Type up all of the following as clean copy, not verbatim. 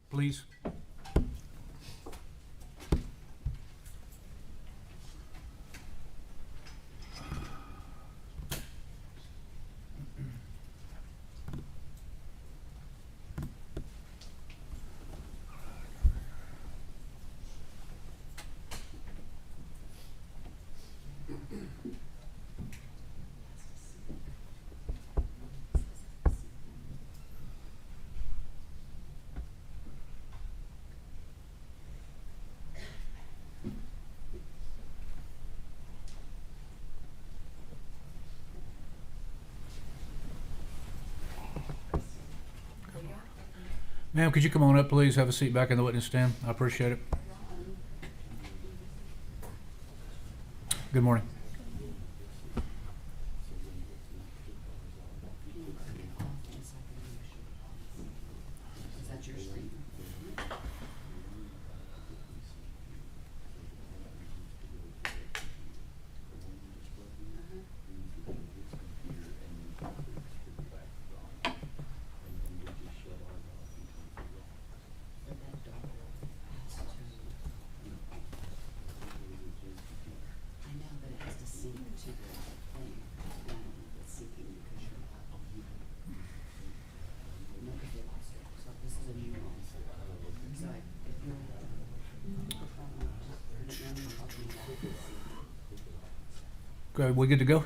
please. Ma'am, could you come on up, please? Have a seat back in the witness stand. I appreciate it. Good morning. Okay, we good to go?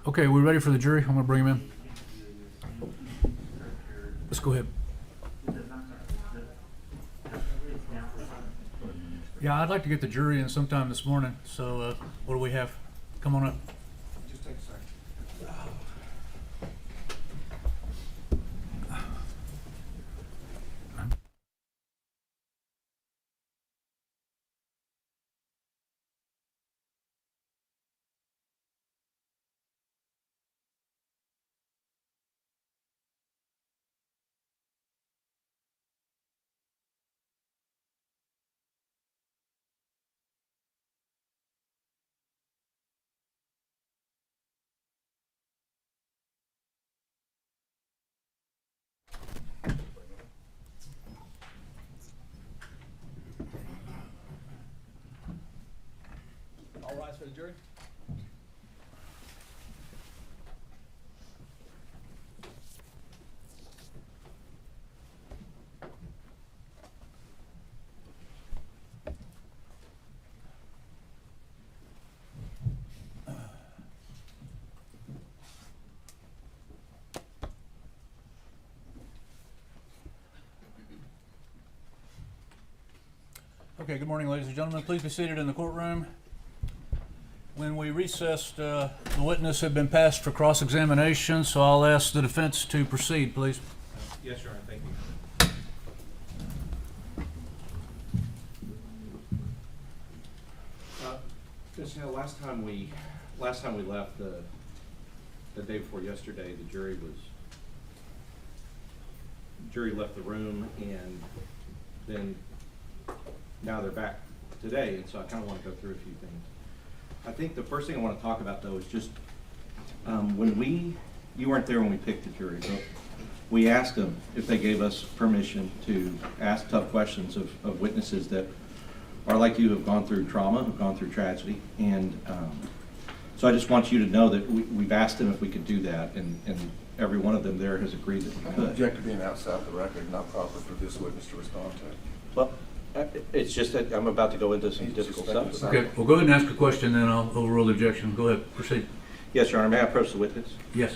Okay, we ready for the jury? I'm going to bring him in. Let's go ahead. Yeah, I'd like to get the jury in sometime this morning. So what do we have? Come on up. Just take a second. All rise for the jury. Okay, good morning, ladies and gentlemen. Please be seated in the courtroom. When we recessed, the witness had been passed for cross-examination, so I'll ask the defense to proceed, please. Yes, Your Honor. Thank you. Ms. Hale, last time we left, the day before yesterday, the jury left the room, and then now they're back today, and so I kind of want to go through a few things. I think the first thing I want to talk about, though, is just you weren't there when we picked the jury, but we asked them if they gave us permission to ask tough questions of witnesses that are like you, have gone through trauma, have gone through tragedy. And so I just want you to know that we've asked them if we could do that, and every one of them there has agreed that we I could. object to being outside the record, not proper for this witness to respond to. Well, it's just that I'm about to go into some difficult stuff. Okay, well, go ahead and ask a question, then I'll overrule the objection. Go ahead, proceed. Yes, Your Honor. May I approach the witness? Yes.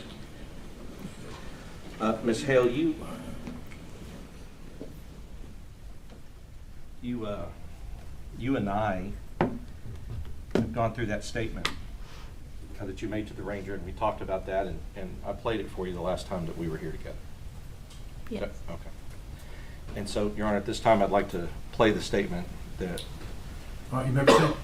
Ms. Hale, you and I have gone through that statement that you made to the ranger, and we talked about that, and I played it for you the last time that we were here together. Yes. Okay. And so, Your Honor, at this time, I'd like to play the statement that... All right, you may proceed.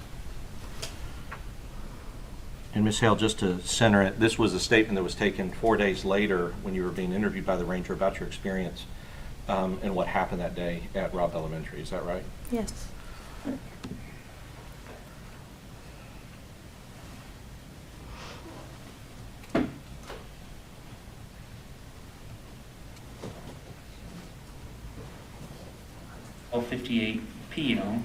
And Ms. Hale, just to center it, this was a statement that was taken 4 days later when you were being interviewed by the ranger about your experience and what happened that day at Robb Elementary. Is that right? Yes. .58 p.m.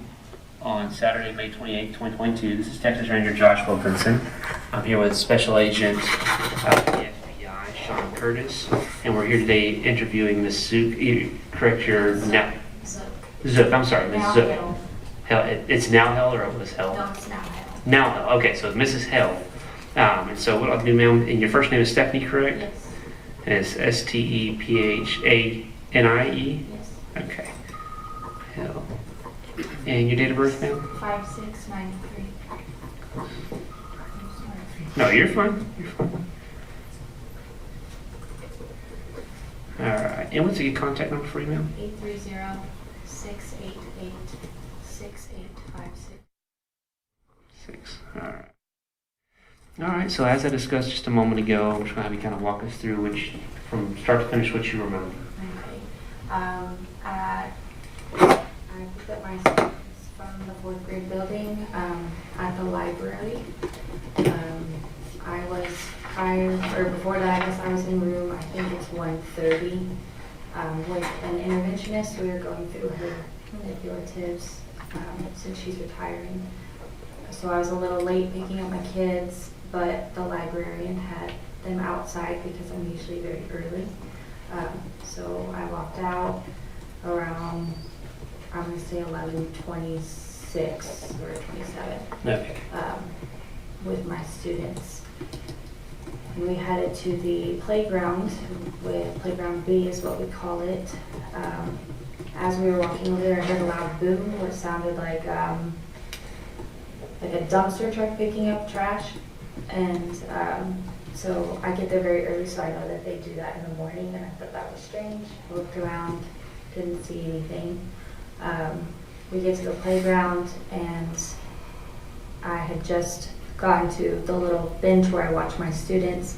on Saturday, May 28, 2022. This is Texas Ranger Josh Wilkinson. I'm here with Special Agent of the FBI, Sean Curtis, and we're here today interviewing Ms. Zook. You correct your now. Zook. I'm sorry, Ms. Zook. Hale. It's now Hale or it was Hale? No, it's now Hale. Now Hale. Okay, so Mrs. Hale. And so what I'll do, ma'am, and your first name is Stephanie, correct? Yes. And it's Stephanie? Yes. Okay. Hale. And your date of birth, ma'am? 5693. No, you're fine. You're fine. All right. And what's a good contact number for you, ma'am? 830-688-6856. 6. All right. All right. So as I discussed just a moment ago, I'm just going to have you kind of walk us through from start to finish, what you remember. Okay. I picked up my students from the 4th grade building at the library. Before that, I guess I was in room, I think it's 130, with an interventionist. We were going through her manipulatives since she's retiring. So I was a little late picking up my kids, but the librarian had them outside because I'm usually very early. So I walked out around, I'm going to say 11:26 or 27 Okay. with my students. And we headed to the playground, with playground B is what we call it. As we were walking over there, I heard a loud boom, what sounded like a dumpster truck picking up trash. And so I get there very early, so I know that they do that in the morning, and I thought that was strange. I looked around, didn't see anything. We get to the playground, and I had just gotten to the little bench where I watch my students,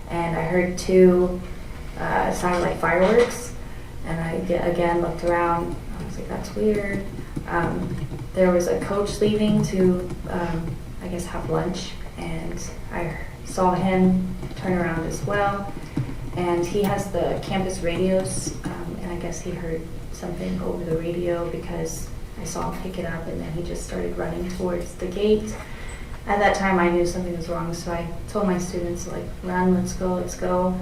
and I heard 2 sounded like fireworks, and I again looked around. I was like, that's weird. There was a coach leaving to, I guess, have lunch, and I saw him turn around as well, and he has the campus radios, and I guess he heard something over the radio because I saw him pick it up, and then he just started running towards the gate. At that time, I knew something was wrong, so I told my students, like, run, let's go, let's go.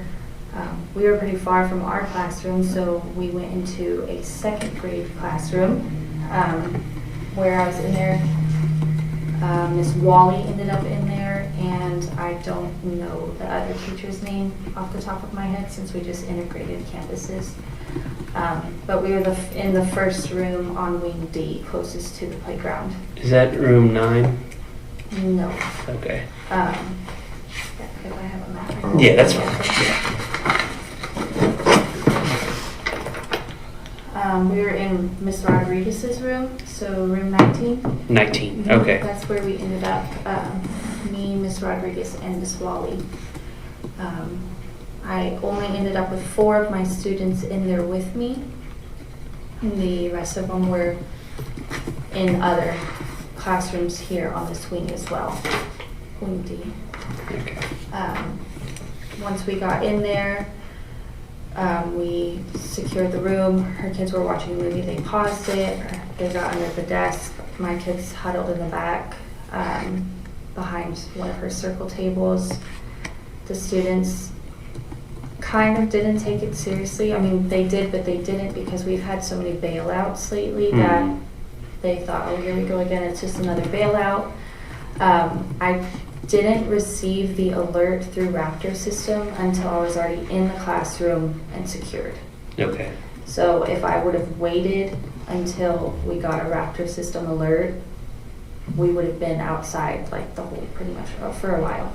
We were pretty far from our classroom, so we went into a 2nd grade classroom where I was in there. Miss Wally ended up in there, and I don't know the other teacher's name off the top of my head since we just integrated campuses. But we were in the first room on wing D, closest to the playground. Is that room 9? No. Okay. If I have a map. Yeah, that's fine. We were in Miss Rodriguez's room, so room 19. 19. Okay. That's where we ended up. Me, Miss Rodriguez, and Miss Wally. I only ended up with 4 of my students in there with me. The rest of them were in other classrooms here on this wing as well. 20. Okay. Once we got in there, we secured the room. Her kids were watching a movie. They paused it. They got under the desk. My kids huddled in the back behind one of her circle tables. The students kind of didn't take it seriously. I mean, they did, but they didn't because we've had so many bailouts lately that they thought, oh, here we go again. It's just another bailout. I didn't receive the alert through Raptor system until I was already in the classroom and secured. Okay. So if I would have waited until we got a Raptor system alert, we would have been outside like the whole, pretty much for a while.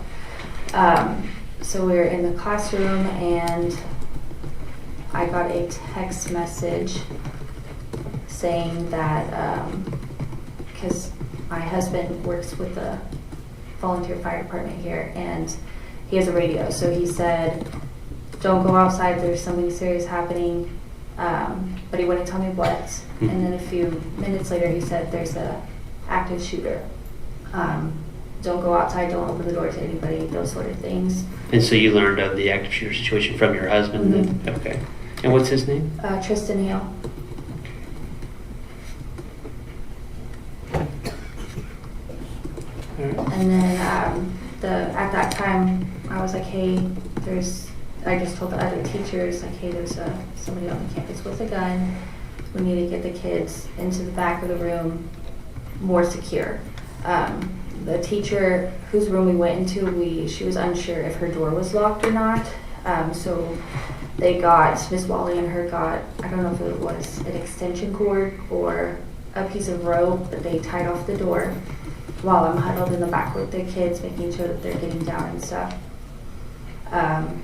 So we were in the classroom and I got a text message saying that, because my husband works with the volunteer fire department here and he has a radio. So he said, don't go outside, there's something serious happening. But he wouldn't tell me what. And then a few minutes later he said, there's a active shooter. Don't go outside, don't open the door to anybody, those sort of things. And so you learned of the active shooter situation from your husband then? Okay. And what's his name? Tristan Hale. All right. And then at that time, I was like, hey, I just told the other teachers, like, hey, there's somebody on the campus with a gun. We need to get the kids into the back of the room more secure. The teacher whose room we went into, she was unsure if her door was locked or not. So Miss Wally and her got, I don't know if it was an extension cord or a piece of rope that they tied off the door while I'm huddled in the back with the kids, making sure that they're getting down and stuff.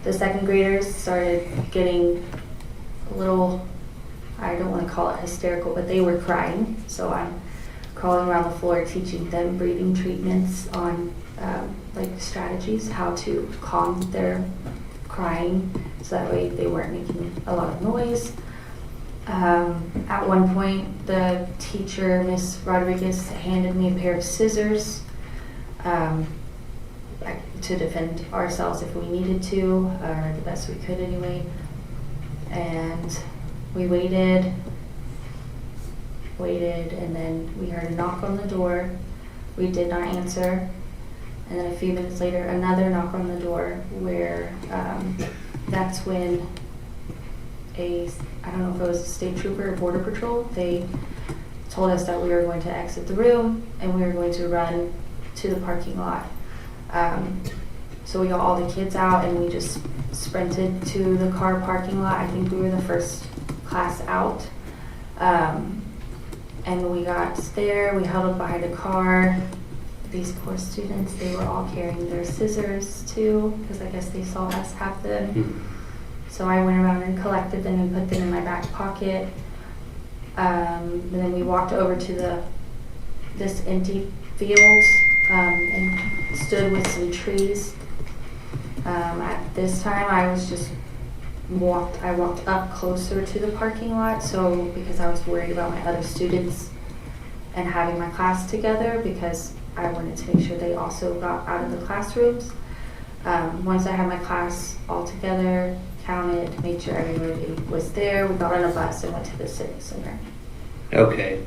The second graders started getting a little, I don't want to call it hysterical, but they were crying. So I'm crawling around the floor teaching them breathing treatments on like strategies, how to calm their crying so that way they weren't making a lot of noise. At one point, the teacher, Miss Rodriguez, handed me a pair of scissors to defend ourselves if we needed to, or the best we could anyway. And we waited, and then we heard a knock on the door. We did not answer. And then a few minutes later, another knock on the door where that's when I don't know if it was a state trooper or border patrol, they told us that we were going to exit the room and we were going to run to the parking lot. So we got all the kids out and we just sprinted to the car parking lot. I think we were the first class out. And we got there, we huddled behind a car. These poor students, they were all carrying their scissors too, because I guess they saw us have them. So I went around and collected them and put them in my back pocket. And then we walked over to this empty field and stood with some trees. At this time, I walked up closer to the parking lot, so because I was worried about my other students and having my class together, because I wanted to make sure they also got out of the classrooms. Once I had my class all together, counted, made sure everybody was there, we got on a bus and went to the Civic Center. Okay.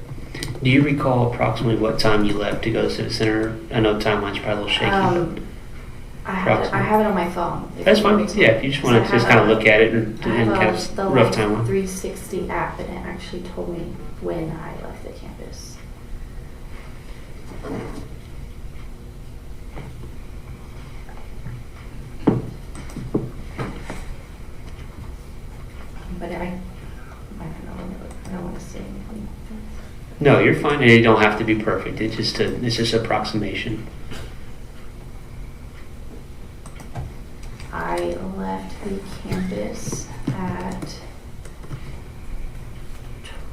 Do you recall approximately what time you left to go to the Civic Center? I know timeline's probably a little shaky. I have it on my phone. That's fine. Yeah, if you just want to just kind of look at it and have the a rough timeline. 360 app, and it actually told me when I left the campus. But I don't want to say anything. No, you're fine. You don't have to be perfect. It's just approximation. I left the campus at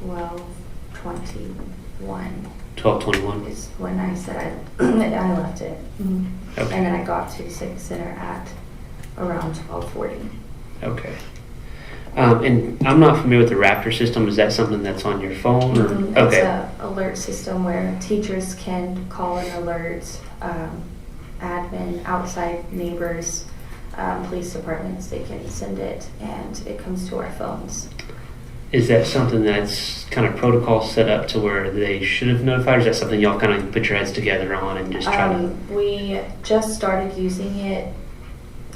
12:21. 12:21. Is when I said I left it. Okay. And then I got to the Civic Center at around 12:40. Okay. And I'm not familiar with the Raptor system. Is that something that's on your phone? Or? Okay. It's an alert system where teachers can call an alert admin, outside neighbors, police departments, they can send it and it comes to our phones. Is that something that's kind of protocol set up to where they should have notified, or is that something y'all kind of put your heads together on and just try to? We just started using it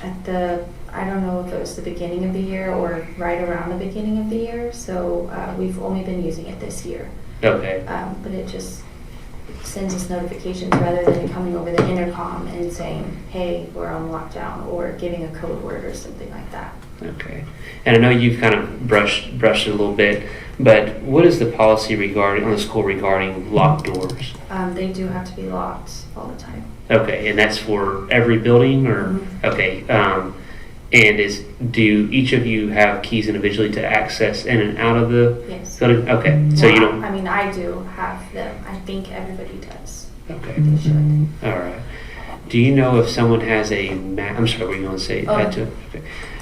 at I don't know if it was the beginning of the year or right around the beginning of the year, so we've only been using it this year. Okay. But it just sends us notifications rather than coming over the intercom and saying, hey, we're on lockdown, or giving a code word or something like that. Okay. And I know you've kind of brushed it a little bit, but what is the policy on the school regarding locked doors? They do have to be locked all the time. Okay, and that's for every building, or okay. And do each of you have keys individually to access in and out of the Yes. building? Okay, so Well, you don't. I mean, I do have them. I think everybody does. Okay, They should. all right. Do you know if someone has I'm sorry, what were you going to say? Oh. Okay.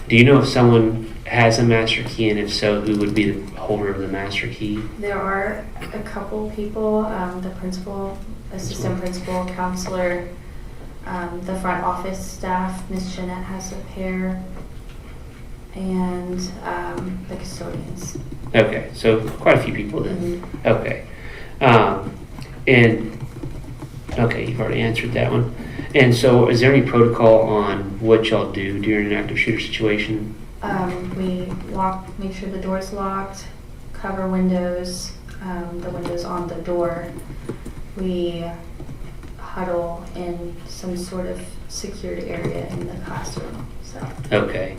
Do you know if someone has a master key, and if so, who would be the holder of the master key? There are a couple people, the principal, assistant principal, counselor, the front office staff, Miss Jeanette has a pair, and the custodians. Okay, so quite a few people then. Okay. And okay, you've already answered that one. And so is there any protocol on what y'all do during an active shooter situation? We make sure the door's locked, cover windows, the windows on the door. We huddle in some sort of secured area in the classroom. So. Okay.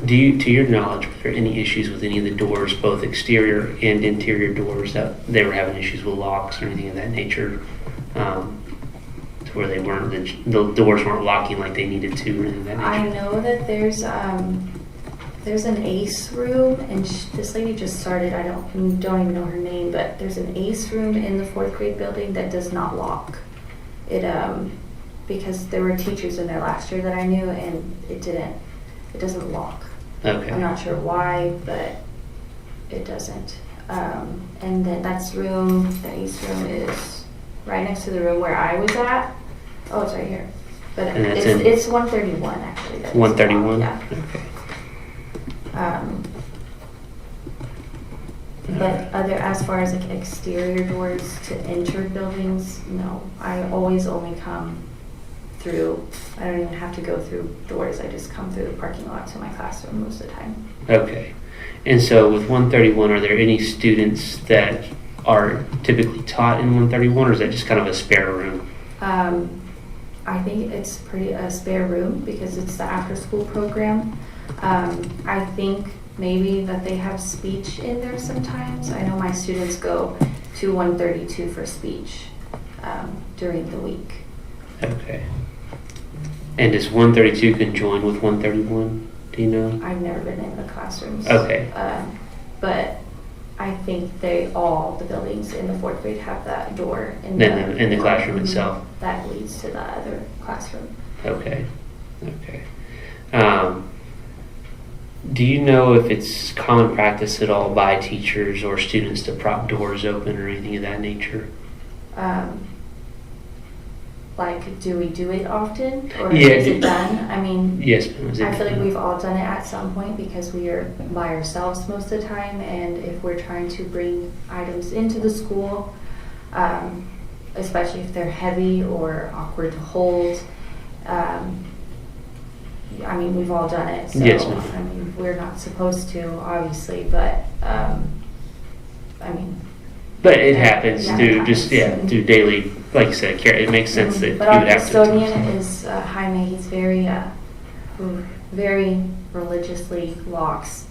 To your knowledge, were there any issues with any of the doors, both exterior and interior doors, that they were having issues with locks or anything of that nature? To where they weren't, the doors weren't locking like they needed to or anything of that nature? I know that there's an ACE room, and this lady just started. I don't even know her name, but there's an ACE room in the 4th grade building that does not lock. It because there were teachers in there last year that I knew, and it doesn't lock. Okay. I'm not sure why, but it doesn't. And then the ACE room is right next to the room where I was at. Oh, it's right here. But And that's it's 131 actually. 131? Yeah. Okay. But as far as like exterior doors to enter buildings, no. I always only come through. I don't even have to go through doors. I just come through the parking lot to my classroom most of the time. Okay. And so with 131, are there any students that are typically taught in 131, or is that just kind of a spare room? I think it's a spare room because it's the after-school program. I think maybe that they have speech in there sometimes. I know my students go to 132 for speech during the week. Okay. And does 132 conjoin with 131? Do you know? I've never been in the classrooms. Okay. But I think the buildings in the 4th grade have that door in the classroom itself. That leads to the other classroom. Okay. Do you know if it's common practice at all by teachers or students to prop doors open or anything of that nature? Like, do we do it often, or Yeah, is it done? I mean, yes. I feel like we've all done it at some point because we are by ourselves most of the time, and if we're trying to bring items into the school, especially if they're heavy or awkward to hold, I mean, we've all done it, so yes, I mean, we're not supposed to, obviously, but I mean. But it happens Yeah, through it just happens. through daily, like you said, care. It makes sense that But you our would have custodian to. is Jaime. He's very religiously locks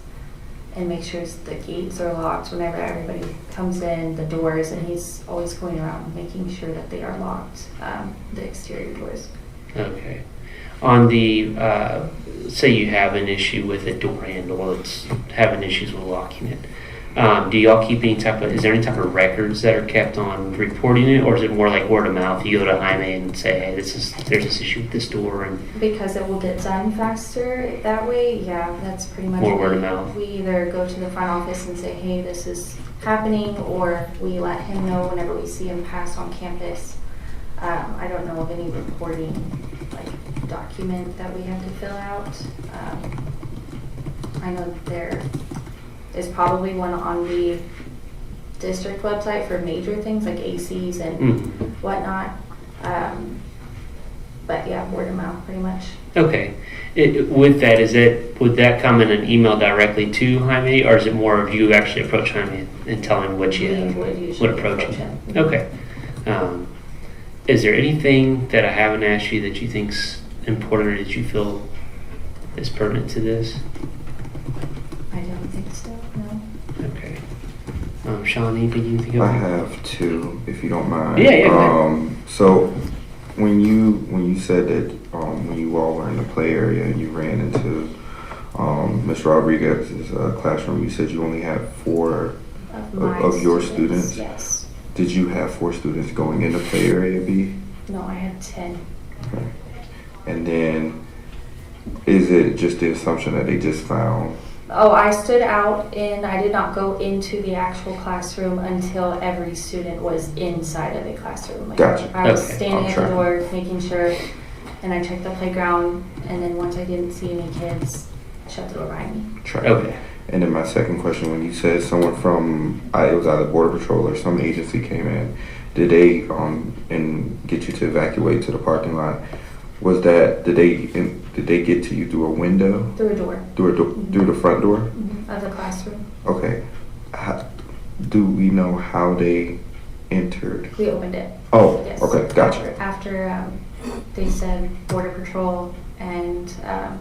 and makes sure the gates are locked whenever everybody comes in, the doors, and he's always going around making sure that they are locked, the exterior doors. Okay. On the say you have an issue with a door handle, it's having issues with locking it. Do y'all keep is there any type of records that are kept on reporting it, or is it more like word of mouth? You go to Jaime and say, hey, there's this issue with this door, and Because it will get done faster that way, yeah, that's pretty much More it. word of mouth. We either go to the front office and say, hey, this is happening, or we let him know whenever we see him pass on campus. I don't know of any reporting document that we have to fill out. I know there is probably one on the district website for major things like ACs and whatnot. But yeah, word of mouth pretty much. Okay. With that, would that come in an email directly to Jaime, or is it more of you actually approach Jaime and tell him what you Would approach approach him? him. Okay. Is there anything that I haven't asked you that you think's important or that you feel is pertinent to this? I don't think so, no. Okay. Sean, anything you think of? I have two, if you don't mind. Yeah, go ahead. So when you said that when you all were in the play area and you ran into Ms. Rodriguez's classroom, you said you only had 4 of your students. Yes. Did you have 4 students going in the play area B? No, I had 10. Okay. And then, is it just the assumption that they just found? Oh, I stood out and I did not go into the actual classroom until every student was inside of the classroom. Like, Gotcha. I was Okay. standing I'm at the tracking. door making sure, and I checked the playground, and then once I didn't see any kids, I shut the door behind me. Okay. And then my second question, when you said someone from, it was either Border Patrol or some agency came in, did they and get you to evacuate to the parking lot? Was that, did they get to you through a window? Through a door. Through the front door? Of the classroom. Okay. Do we know how they entered? We opened it. Oh, Yes. okay, gotcha. After they said Border Patrol and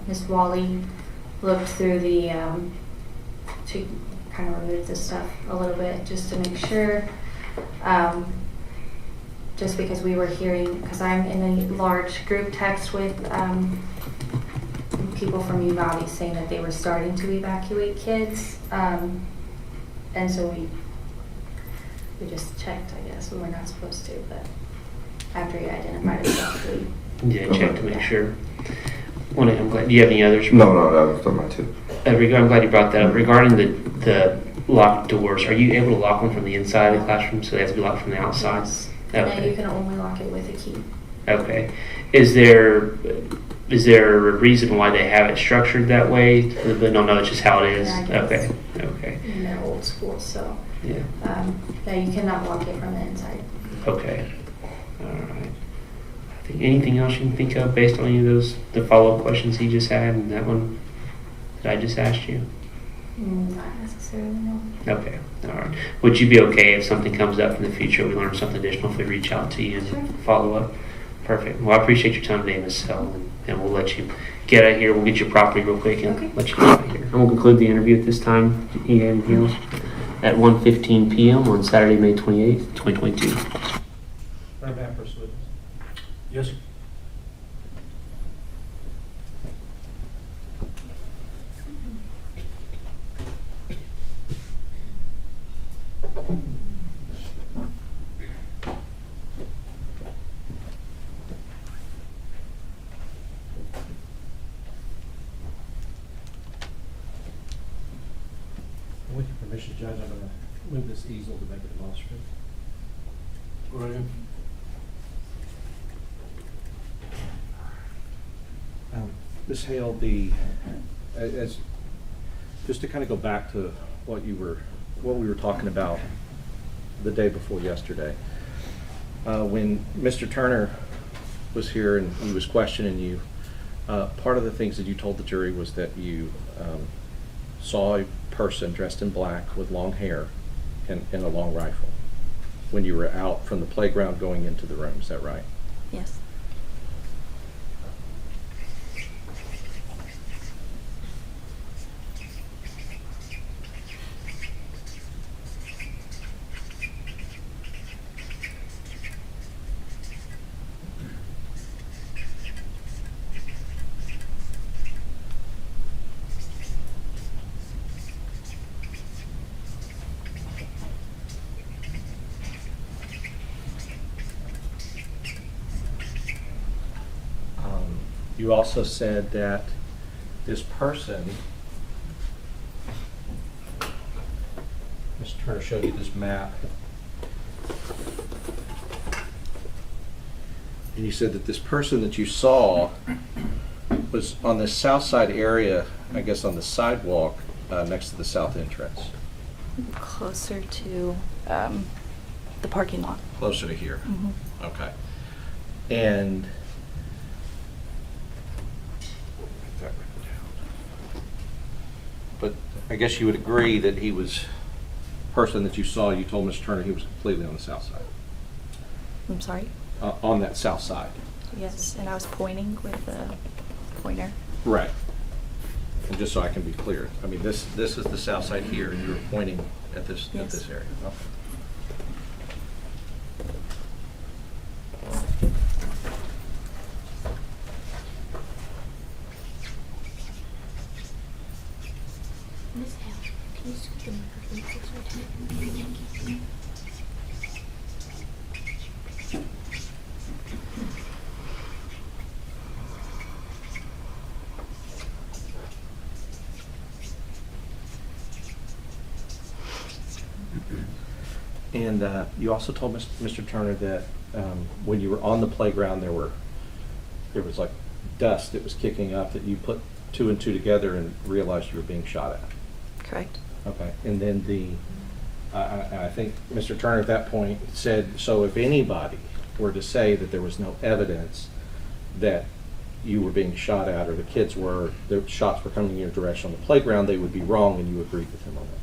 Miss Wally looked through the, she kind of removed this stuff a little bit just to make sure. Just because we were hearing, because I'm in a large group text with people from Uvalde saying that they were starting to evacuate kids. And so we just checked, I guess. We were not supposed to, but after he identified himself, we Yeah, check to make sure. I'm glad. Do you have any others? No, that was my 2. I'm glad you brought that up. Regarding the locked doors, are you able to lock them from the inside of the classroom, so they have to be locked from the outside? Yes. And then you Okay. can only lock it with a key. Okay. Is there a reason why they have it structured that way? But no, it's just how it is. Yeah, I guess. Okay. Okay. And they're old school, so Yeah. yeah, you cannot lock it from the inside. Okay. All right. I think anything else you can think of based on any of the follow-up questions he just had and that one that I just asked you? Not necessarily, no. Okay. All right. Would you be okay if something comes up in the future, we learn something additional, if we reach out to you and Sure. follow up? Perfect. Well, I appreciate your time today, Ms. Hale, and we'll let you get out of here. We'll get your property real quick and Okay. let you get out of here. And we'll conclude the interview at this time. You have anything else? At 1:15 p.m. on Saturday, May 28th, 2022. Yes, sir. With your permission, Judge, I'm going to move this easel to make it demonstrative. Go ahead. Ms. Hale, as just to kind of go back to what we were talking about the day before yesterday, when Mr. Turner was here and he was questioning you, part of the things that you told the jury was that you saw a person dressed in black with long hair and a long rifle when you were out from the playground going into the room. Is that right? Yes. You also said that this person, Mr. Turner showed you this map, And you said that this person that you saw was on the south side area, I guess on the sidewalk next to the south entrance, Closer to the parking lot. closer to here. Mhm. Okay. And but I guess you would agree that he was, person that you saw, you told Mr. Turner he was completely on the south side, I'm sorry? on that south side. Yes, and I was pointing with the pointer. Right. And just so I can be clear, I mean, this is the south side here, and you were pointing at this Yes. area. Okay. Miss Hale, can you scoot the microphone closer to me? And you also told Mr. Turner that when you were on the playground, there was like dust that was kicking up, that you put two and two together and realized you were being shot at. Correct. Okay. And then I think Mr. Turner at that point said, so if anybody were to say that there was no evidence that you were being shot at, or the kids were, the shots were coming in your direction on the playground, they would be wrong, and you agreed with him on that.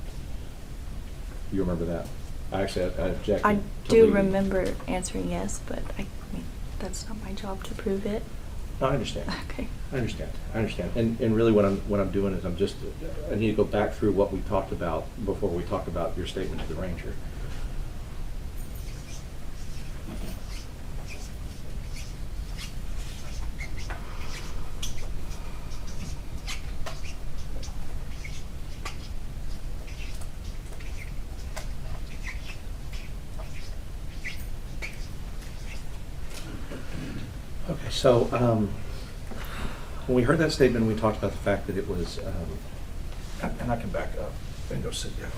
You remember that? Actually, I objected. I to do leaving. remember answering yes, but I mean, that's not my job to prove it. No, I understand. Okay. I understand. And really what I'm doing is I need to go back through what we talked about before we talk about your statement to the ranger. Okay, so when we heard that statement, we talked about the fact that it was, and I can back up and go sit down.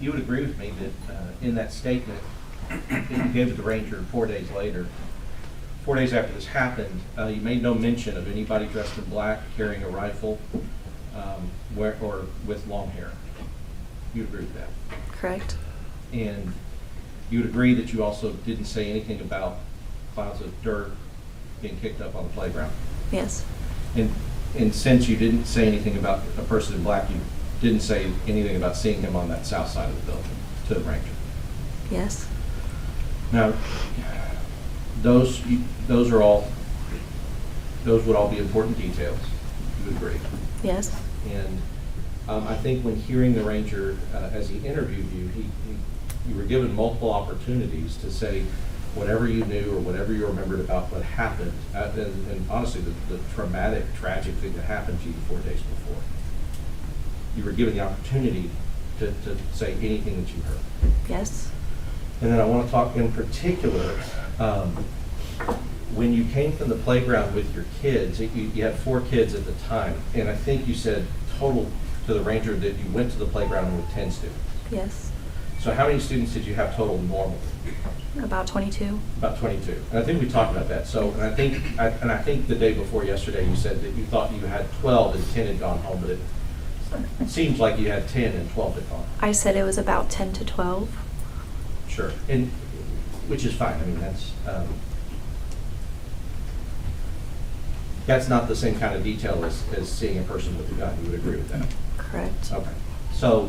You would agree with me that in that statement that you gave to the ranger 4 days later, 4 days after this happened, you made no mention of anybody dressed in black carrying a rifle or with long hair. You agree with that? Correct. And you would agree that you also didn't say anything about clouds of dirt being kicked up on the playground? Yes. And since you didn't say anything about a person in black, you didn't say anything about seeing him on that south side of the building to the ranger? Yes. Now, those would all be important details. You would agree? Yes. And I think when hearing the ranger, as he interviewed you, you were given multiple opportunities to say whatever you knew or whatever you remembered about what happened, and honestly, the traumatic, tragic thing that happened to you 4 days before. You were given the opportunity to say anything that you heard. Yes. And then I want to talk in particular, when you came from the playground with your kids, you had 4 kids at the time, and I think you said total to the ranger that you went to the playground with 10 students. Yes. So how many students did you have total normally? About 22. About 22. And I think we talked about that. So, and I think the day before yesterday you said that you thought you had 12 and 10 had gone home, but it seems like you had 10 and 12 had gone home. I said it was about 10 to 12. Sure. And which is fine. I mean, that's not the same kind of detail as seeing a person with a gun. You would agree with that? Correct. Okay. So,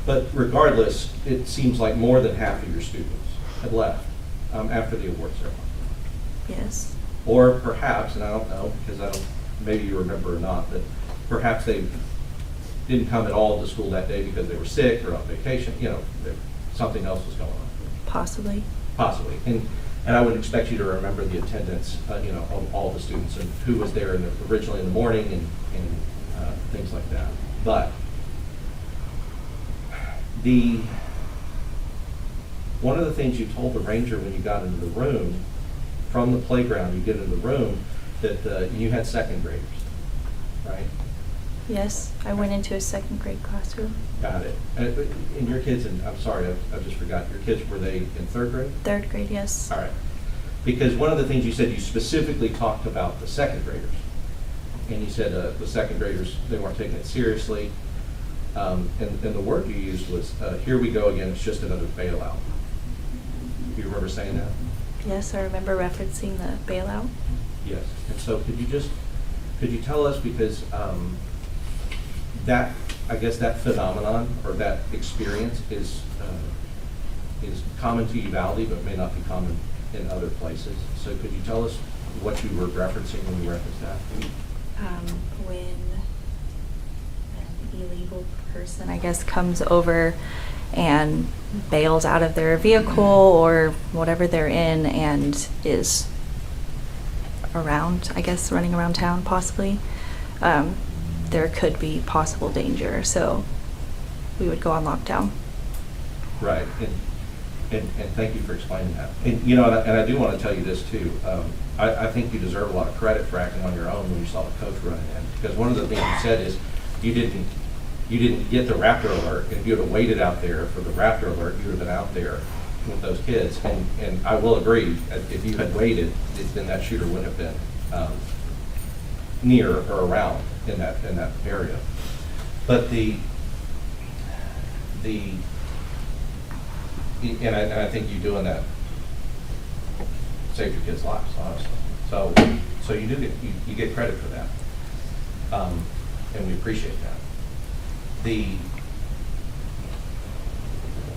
but regardless, it seems like more than half of your students had left after the award ceremony. Yes. Or perhaps, and I don't know, because maybe you remember or not, but perhaps they didn't come at all to school that day because they were sick or on vacation, something else was going on. Possibly. Possibly. And I would expect you to remember the attendance, of all the students and who was there originally in the morning and things like that. But one of the things you told the ranger when you got into the room, from the playground, you get into the room, that you had second graders. right? Yes, I went into a second grade classroom. Got it. And your kids, and I'm sorry, I just forgot, your kids, were they in third grade? Third grade, yes. All right. Because one of the things you said, you specifically talked about the second graders. And you said the second graders, they weren't taking it seriously. And the word you used was, here we go again, it's just another bailout. Do you remember saying that? Yes, I remember referencing the bailout. Yes. And so could you tell us, because that, I guess that phenomenon or that experience is common to Uvalde, but may not be common in other places. So could you tell us what you were referencing when you referenced that? When an illegal person, I guess, comes over and bails out of their vehicle or whatever they're in and is around, I guess, running around town possibly, there could be possible danger. So we would go on lockdown. Right. And thank you for explaining that. And, you know, and I do want to tell you this too. I think you deserve a lot of credit for acting on your own when you saw the coach running in. Because one of the things you said is you didn't get the Raptor alert. And if you would have waited out there for the Raptor alert, you would have been out there with those kids. And I will agree, if you had waited, then that shooter wouldn't have been near or around in that area. But and I think you doing that saved your kids' lives, honestly. So you do get credit for that, and we appreciate that.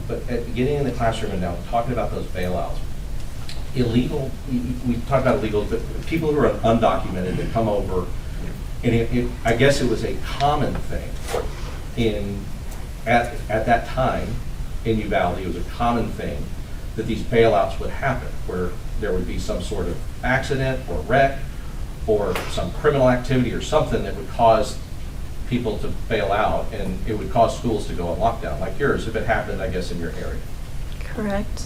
But getting in the classroom and now talking about those bailouts, illegal. We talked about illegal, but people who are undocumented that come over, and I guess it was a common thing at that time. In Uvalde, it was a common thing that these bailouts would happen, where there would be some sort of accident or wreck or some criminal activity or something that would cause people to bail out, and it would cause schools to go on lockdown, like yours, if it happened, I guess, in your area. Correct.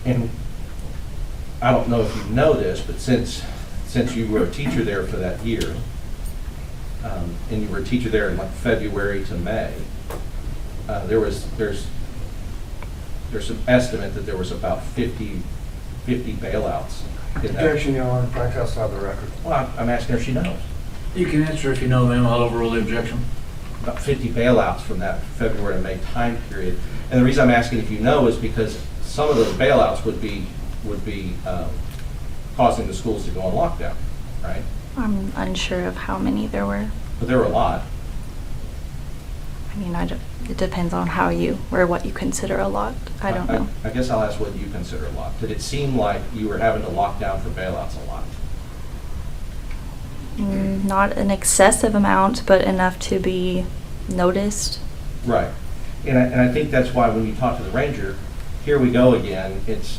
And I don't know if you know this, but since you were a teacher there for that year, and you were a teacher there in like February to May, there's some estimate that there was about 50 bailouts in that. Objection, Your Honor, back outside the record. Well, I'm asking her if she knows. You can answer if you know, ma'am. I'll overrule the objection. About 50 bailouts from that February to May time period. And the reason I'm asking if you know is because some of those bailouts would be causing the schools to go on lockdown, right? I'm unsure of how many there were. But there were a lot. I mean, it depends on how you, or what you consider a lot. I don't know. I guess I'll ask what you consider a lot. Did it seem like you were having to lock down for bailouts a lot? Not an excessive amount, but enough to be noticed. Right. And I think that's why when you talk to the ranger, here we go again, it's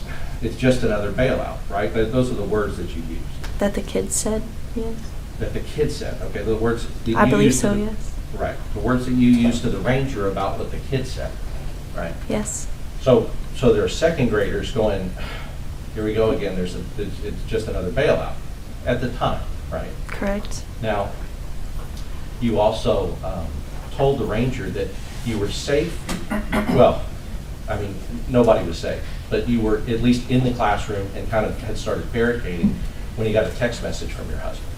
just another bailout, right? Those are the words that you used. That the kids said, yes. That the kids said, okay, the words that you I believe used so, to yes. Right. The words that you used to the ranger about what the kids said, right? Yes. So there are second graders going, here we go again, it's just another bailout at the time, right? Correct. Now, you also told the ranger that you were safe. Well, I mean, nobody was safe, but you were at least in the classroom and kind of had started barricading when you got a text message from your husband.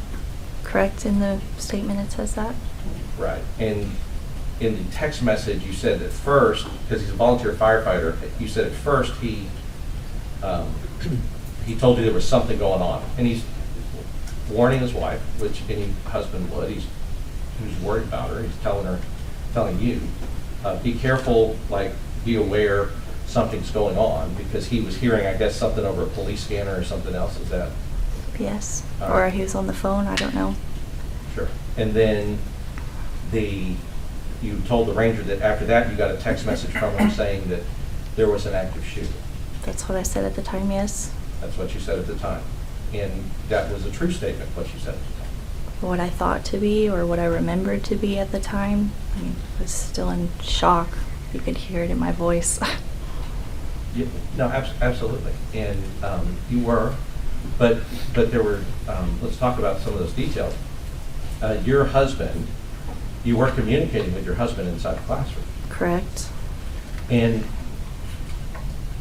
Correct. In the statement it says that. Right. And in the text message, you said at first, because he's a volunteer firefighter, you said at first he told you there was something going on, and he's warning his wife, which any husband would. He's worried about her. He's telling you, be careful, like be aware something's going on, because he was hearing, I guess, something over a police scanner or something else. Is that? Yes. All Or right. he was on the phone. I don't know. Sure. And then you told the ranger that after that you got a text message from him saying that there was an active shooter. That's what I said at the time, yes. That's what you said at the time. And that was a true statement, what you said at the time. What I thought to be, or what I remembered to be at the time. I mean, I was still in shock. You could hear it in my voice. Yeah, no, absolutely. And you were, But there were, let's talk about some of those details. Your husband, you were communicating with your husband inside the classroom. Correct. And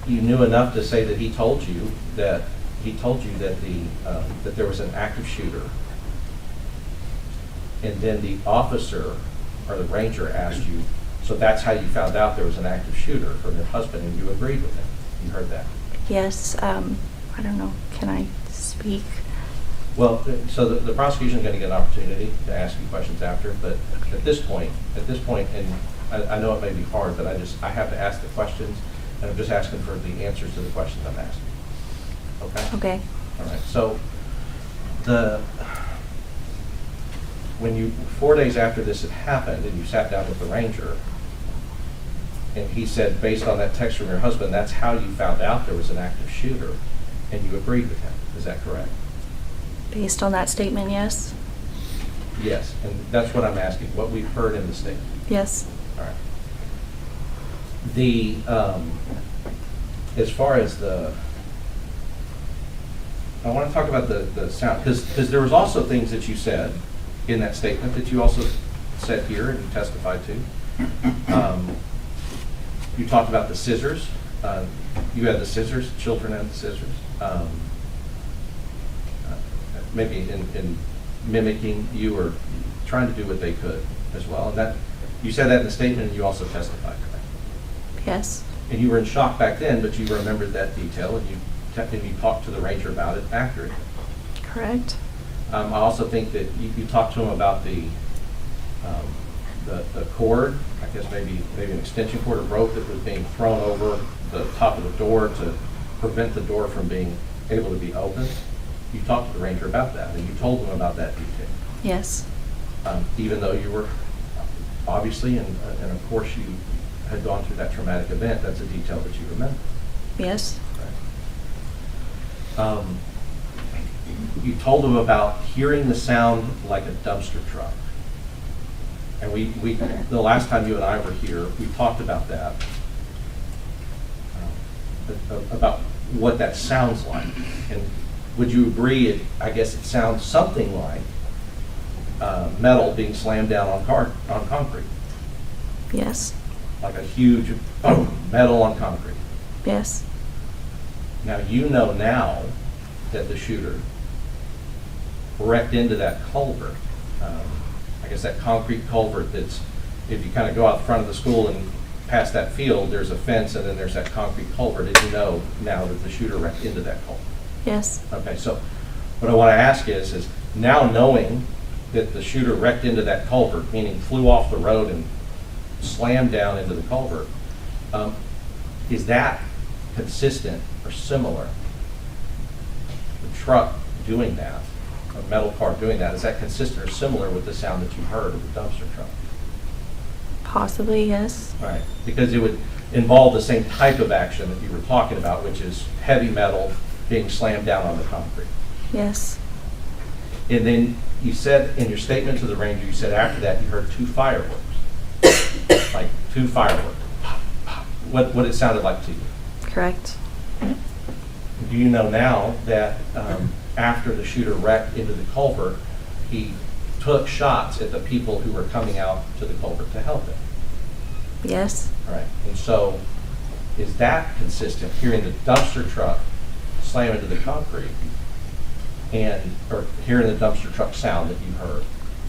you knew enough to say that he told you that that there was an active shooter. And then the officer or the ranger asked you, so that's how you found out there was an active shooter from your husband, and you agreed with him. You heard that? Yes. I don't know. Can I speak? Well, so the prosecution is going to get an opportunity to ask you questions after, but at this point, and I know it may be hard, but I have to ask the questions, and I'm just asking for the answers to the questions I'm asking. Okay? Okay. All right. So when you 4 days after this had happened, and you sat down with the ranger, and he said, based on that text from your husband, that's how you found out there was an active shooter, and you agreed with him. Is that correct? Based on that statement, yes. Yes, and that's what I'm asking, what we've heard in the statement. Yes. All right. The, as far as I want to talk about the sound, because there was also things that you said in that statement that you also said here and you testified to. You talked about the scissors. You had the scissors, children had the scissors. Maybe in mimicking you or trying to do what they could as well. And that you said that in the statement, and you also testified to that. Yes. And you were in shock back then, but you remembered that detail, and you talked to the ranger about it accurately. Correct. I also think that you talked to him about the cord, I guess maybe an extension cord or rope that was being thrown over the top of the door to prevent the door from being able to be opened. You talked to the ranger about that, and you told him about that detail. Yes. Even though you were obviously, and of course you had gone through that traumatic event, that's a detail that you remember. Yes. Right. You told him about hearing the sound like a dumpster truck. And we the last time you and I were here, we talked about that, about what that sounds like. And would you agree, I guess it sounds something like metal being slammed down on concrete? Yes. Like a huge metal on concrete. Yes. Now, you know now that the shooter wrecked into that culvert. I guess that concrete culvert that's, if you kind of go out the front of the school and past that field, there's a fence and then there's that concrete culvert. Did you know now that the shooter wrecked into that culvert? Yes. Okay, so what I want to ask is now knowing that the shooter wrecked into that culvert, meaning flew off the road and slammed down into the culvert, is that consistent or similar? The truck doing that, a metal car doing that, is that consistent or similar with the sound that you heard of the dumpster truck? Possibly, yes. Right, because it would involve the same type of action that you were talking about, which is heavy metal being slammed down on the concrete. Yes. And then you said in your statement to the ranger, you said after that you heard two fireworks, like two fireworks. Pop, pop. What it sounded like to you. Correct. Do you know now that after the shooter wrecked into the culvert, he took shots at the people who were coming out to the culvert to help him? Yes. All right. And so is that consistent, hearing the dumpster truck slam into the concrete or hearing the dumpster truck sound that you heard,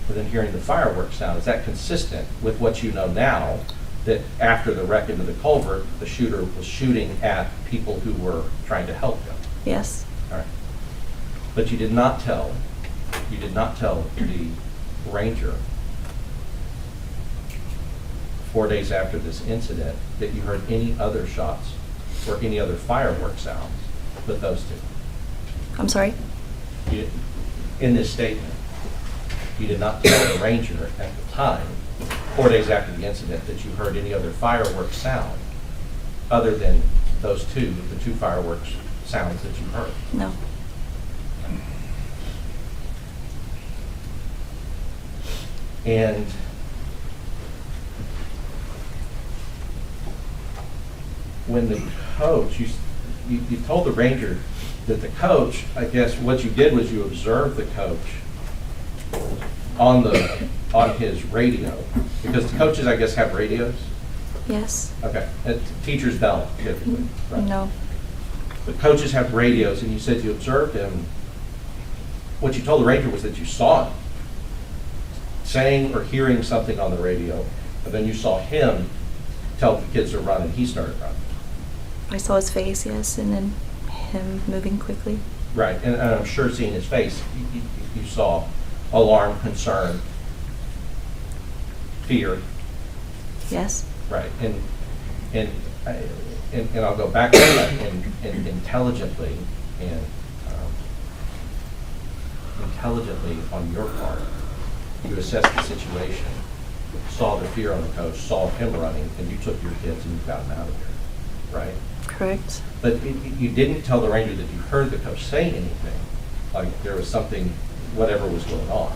but then hearing the fireworks sound, is that consistent with what you know now, that after the wreck into the culvert, the shooter was shooting at people who were trying to help him? Yes. All right. But you did not tell the ranger 4 days after this incident that you heard any other shots or any other fireworks sounds but those two. I'm sorry? In this statement, you did not tell the ranger at the time, 4 days after the incident, that you heard any other fireworks sound other than those two, the two fireworks sounds that you heard. No. And when the coach, you told the ranger that the coach, I guess what you did was you observed the coach on his radio, because the coaches, I guess, have radios? Yes. Okay, teachers don't typically, right? No. The coaches have radios, and you said you observed him. What you told the ranger was that you saw him saying or hearing something on the radio, and then you saw him tell the kids to run, and he started running. I saw his face, yes, and then him moving quickly. Right, and I'm sure seeing his face, you saw alarm, concern, fear. Yes. Right, and I'll go back to that, and intelligently on your part, you assessed the situation, saw the fear on the coach, saw him running, and you took your kids and you got them out of there, right? Correct. But you didn't tell the ranger that you heard the coach say anything, like there was something, whatever was going on.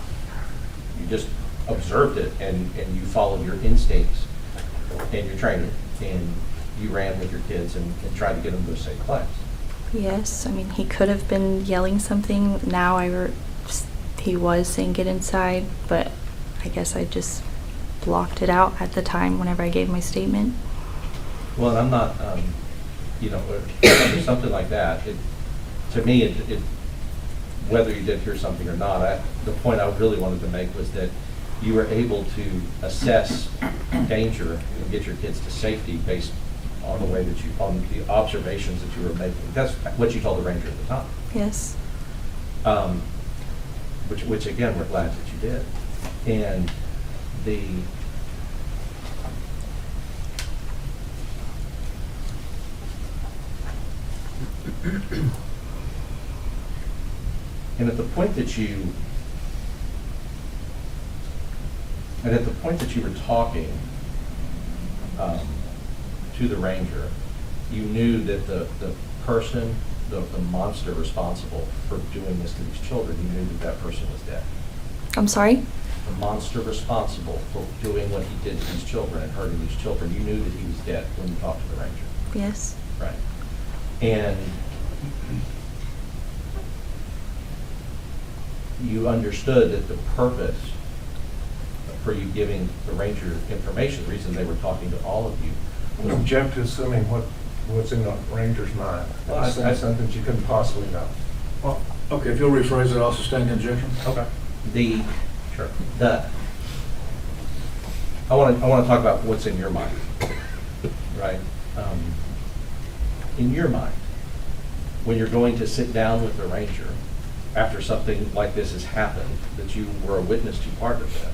You just observed it, and you followed your instincts and your training, and you ran with your kids and tried to get them to a safe place. Yes, I mean, he could have been yelling something. Now he was saying get inside, but I guess I just blocked it out at the time whenever I gave my statement. Well, and I'm not, there's something like that. To me, whether you did hear something or not, the point I really wanted to make was that you were able to assess danger and get your kids to safety based on the way that on the observations that you were making. That's what you told the ranger at the time. Yes. Which again, we're glad that you did. And and at the point that you were talking to the ranger, you knew that the person, the monster responsible for doing this to these children, you knew that person was dead. I'm sorry? The monster responsible for doing what he did to these children and hurting these children, you knew that he was dead when you talked to the ranger. Yes. Right. And you understood that the purpose for you giving the ranger information, the reason they were talking to all of you, We object to assuming what's in the ranger's mind. Well, That's something that you couldn't possibly know. Well, okay, if you'll rephrase it, I'll sustain the objection. Okay. I want to talk about what's in your mind, right? In your mind, when you're going to sit down with the ranger after something like this has happened, that you were a witness to part of this,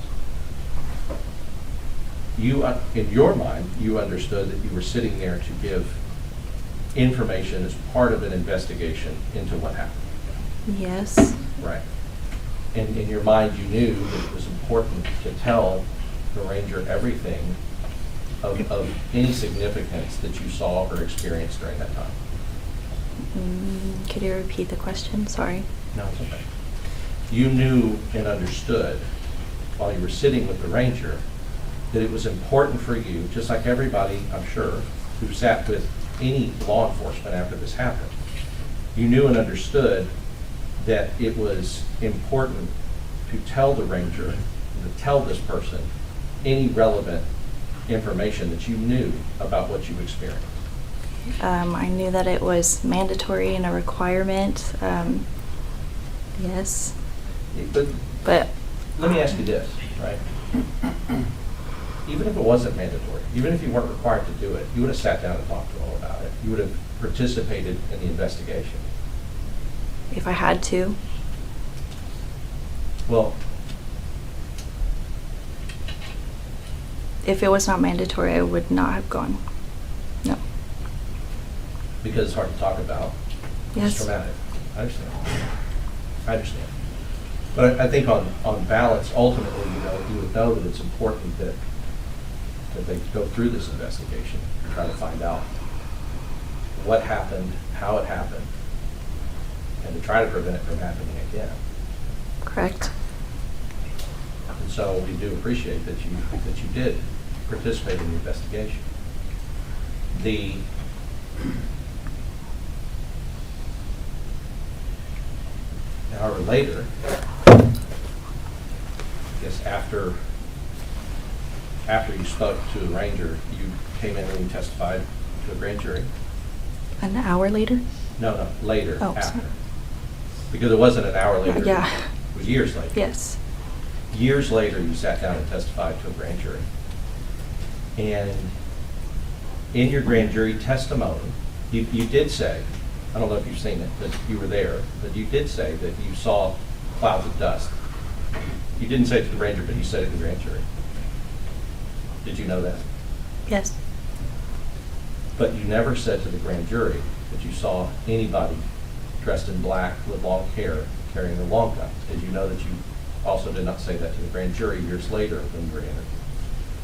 in your mind, you understood that you were sitting there to give information as part of an investigation into what happened. Yes. Right. And in your mind, you knew that it was important to tell the ranger everything of any significance that you saw or experienced during that time. Could you repeat the question? Sorry. No, it's okay. You knew and understood while you were sitting with the ranger that it was important for you, just like everybody, I'm sure, who sat with any law enforcement after this happened, you knew and understood that it was important to tell the ranger, to tell this person any relevant information that you knew about what you experienced. I knew that it was mandatory and a requirement. Yes. But let me ask you this, right? Even if it wasn't mandatory, even if you weren't required to do it, you would have sat down and talked to them all about it. You would have participated in the investigation. if I had to. Well, If it was not mandatory, I would not have gone. No. because it's hard to talk about. Yes. It's traumatic. I understand. But I think on balance, ultimately, you would know that it's important that they go through this investigation and try to find out what happened, how it happened, and to try to prevent it from happening again. Correct. And so we do appreciate that you did participate in the investigation. hour later, I guess after you spoke to the ranger, you came in and you testified to a grand jury? An hour later? No, later, Oh, after. sorry. Because it wasn't an hour later. Yeah. It was years later. Yes. Years later, you sat down and testified to a grand jury. And in your grand jury testimony, you did say, I don't know if you've seen it, but you were there, but you did say that you saw clouds of dust. You didn't say it to the ranger, but you said it to the grand jury. Did you know that? Yes. But you never said to the grand jury that you saw anybody dressed in black with long hair carrying a long gun. Did you know that you also did not say that to the grand jury years later when you were interviewed?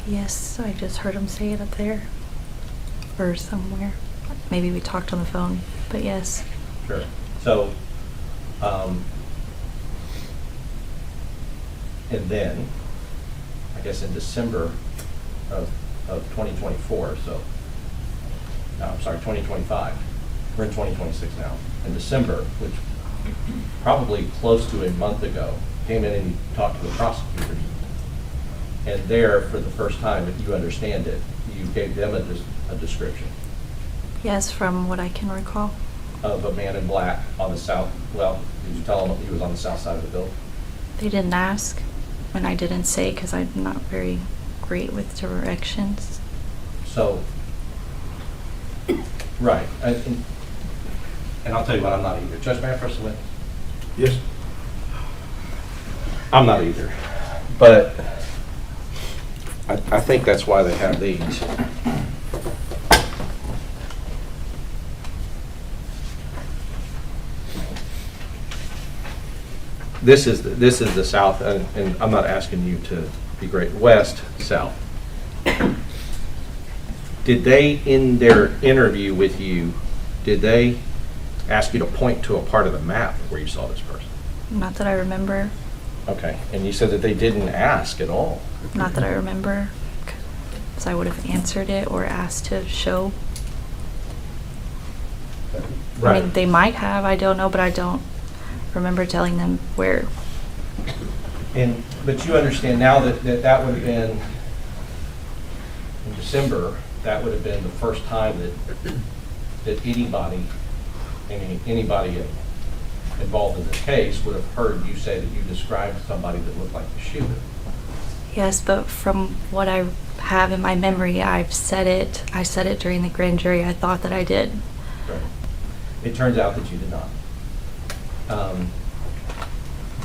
Yes, I just heard him say it up there or somewhere. Maybe we talked on the phone, but yes. Sure. So, and then, I guess in December of 2024, so, no, I'm sorry, 2025. We're in 2026 now. In December, which probably close to a month ago, came in and you talked to the prosecutors. And there, for the first time, if you understand it, you gave them a description Yes, from what I can recall. of a man in black on the south, well, did you tell them he was on the south side of the building? They didn't ask, and I didn't say because I'm not very great with directions. So, right, and I'll tell you what, I'm not either. Judge, may I press the witness? Yes. I'm not either, but I think that's why they have these. This is the south, and I'm not asking you to be great, west, south. Did they, in their interview with you, did they ask you to point to a part of the map where you saw this person? Not that I remember. Okay, and you said that they didn't ask at all. Not that I remember, because I would have answered it or asked to show. I mean, they might have, I don't know, but I don't remember telling them where. But you understand now that that would have been, in December, that would have been the first time that anybody involved in this case would have heard you say that you described somebody that looked like the shooter. Yes, but from what I have in my memory, I said it during the grand jury. I thought that I did. Right. It turns out that you did not.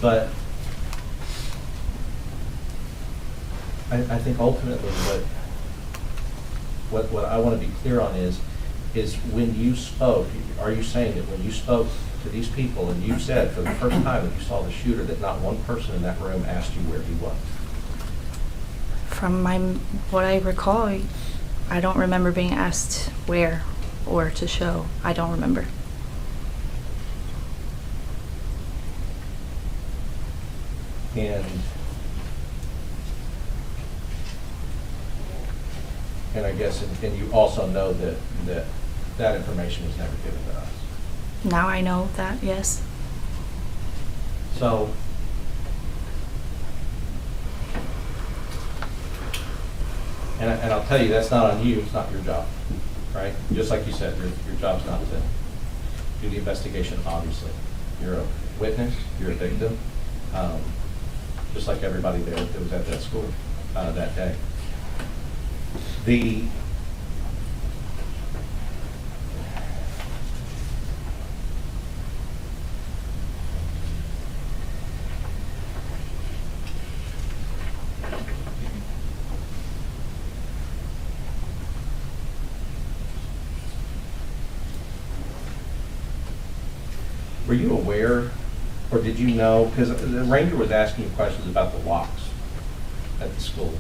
But I think ultimately what I want to be clear on is when you spoke, are you saying that when you spoke to these people and you said for the first time that you saw the shooter, that not one person in that room asked you where he was? From what I recall, I don't remember being asked where or to show. I don't remember. And I guess, and you also know that information was never given to us. Now I know that, yes. So, and I'll tell you, that's not on you, it's not your job, right? Just like you said, your job's not to do the investigation, obviously. You're a witness, you're a victim, just like everybody there that was at that school that day. Were you aware, or did you know, because the ranger was asking you questions about the locks at the school.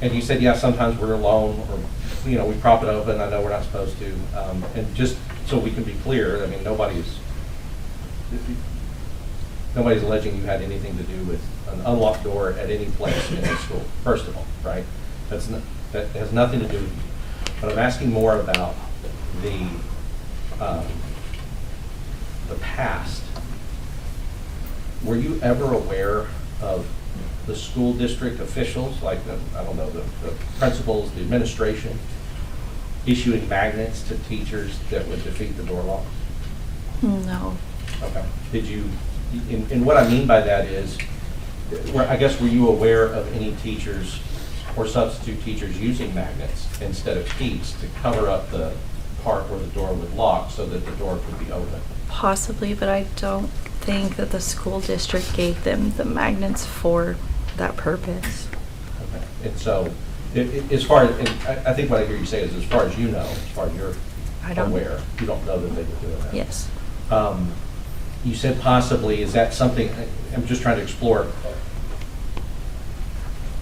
And you said, yeah, sometimes we're alone, or, we prop it open, I know we're not supposed to. And just so we can be clear, I mean, nobody's alleging you had anything to do with an unlocked door at any place in the school, first of all, right? That has nothing to do with you. But I'm asking more about the past were you ever aware of the school district officials, like I don't know, the principals, the administration, issuing magnets to teachers that would defeat the door locks? No. Okay. Did you, and what I mean by that is, I guess, were you aware of any teachers or substitute teachers using magnets instead of keys to cover up the part where the door would lock so that the door could be open? Possibly, but I don't think that the school district gave them the magnets for that purpose. Okay. And so, as far as, and I think what I hear you say is, as far as you know, as far as you're I don't. aware, you don't know that they were doing that? Yes. You said possibly, is that something, I'm just trying to explore,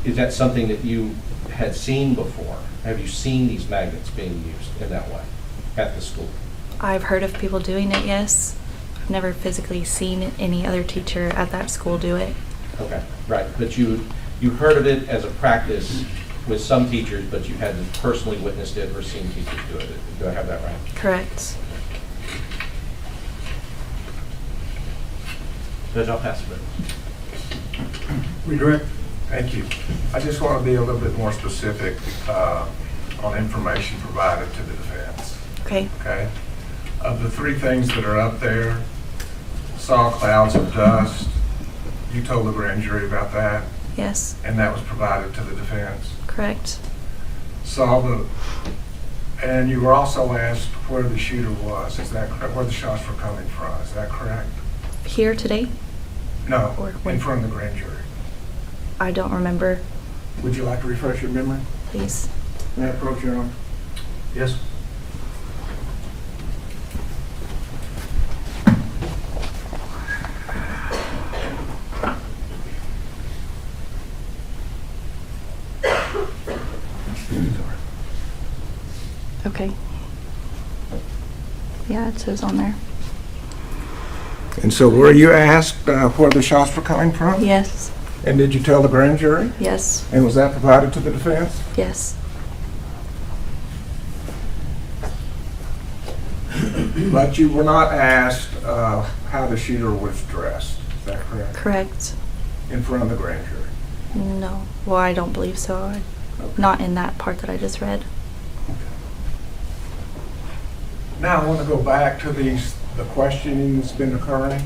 is that something that you had seen before? Have you seen these magnets being used in that way at the school? I've heard of people doing it, yes. I've never physically seen any other teacher at that school do it. Okay, right, but you heard of it as a practice with some teachers, but you hadn't personally witnessed it or seen teachers do it. Do I have that right? Correct. Judge, I'll pass it. Redirect. Thank you. I just want to be a little bit more specific on information provided to the defense. Okay. Okay? Of the three things that are up there, saw clouds of dust, you told the grand jury about that, Yes. and that was provided to the defense. Correct. And you were also asked where the shooter was. Is that correct? Where the shots were coming from? Is that correct? Here today? No, Or in when? front of the grand jury. I don't remember. Would you like to refresh your memory? Please. May I approach your honor? Yes. Okay. Yeah, it says on there. And so were you asked where the shots were coming from? Yes. And did you tell the grand jury? Yes. And was that provided to the defense? Yes. But you were not asked how the shooter was dressed, is that correct? Correct. In front of the grand jury? No. Well, I don't believe so. Not in that part that I just read. Now I want to go back to the questioning that's been occurring.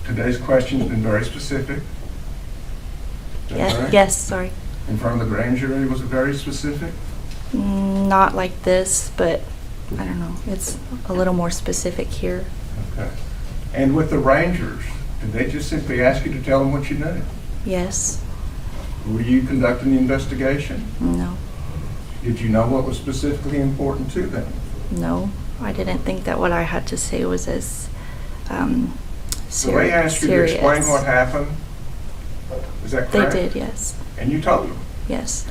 Today's question's been very specific. Is that Yes. correct? Yes. Sorry. In front of the grand jury, was it very specific? Not like this, but I don't know. It's a little more specific here. Okay. And with the rangers, did they just simply ask you to tell them what you knew? Yes. Were you conducting the investigation? No. Did you know what was specifically important to them? No. I didn't think that what I had to say was as So they asked you to explain what happened? Is that They correct? did, yes. And you told them? Yes.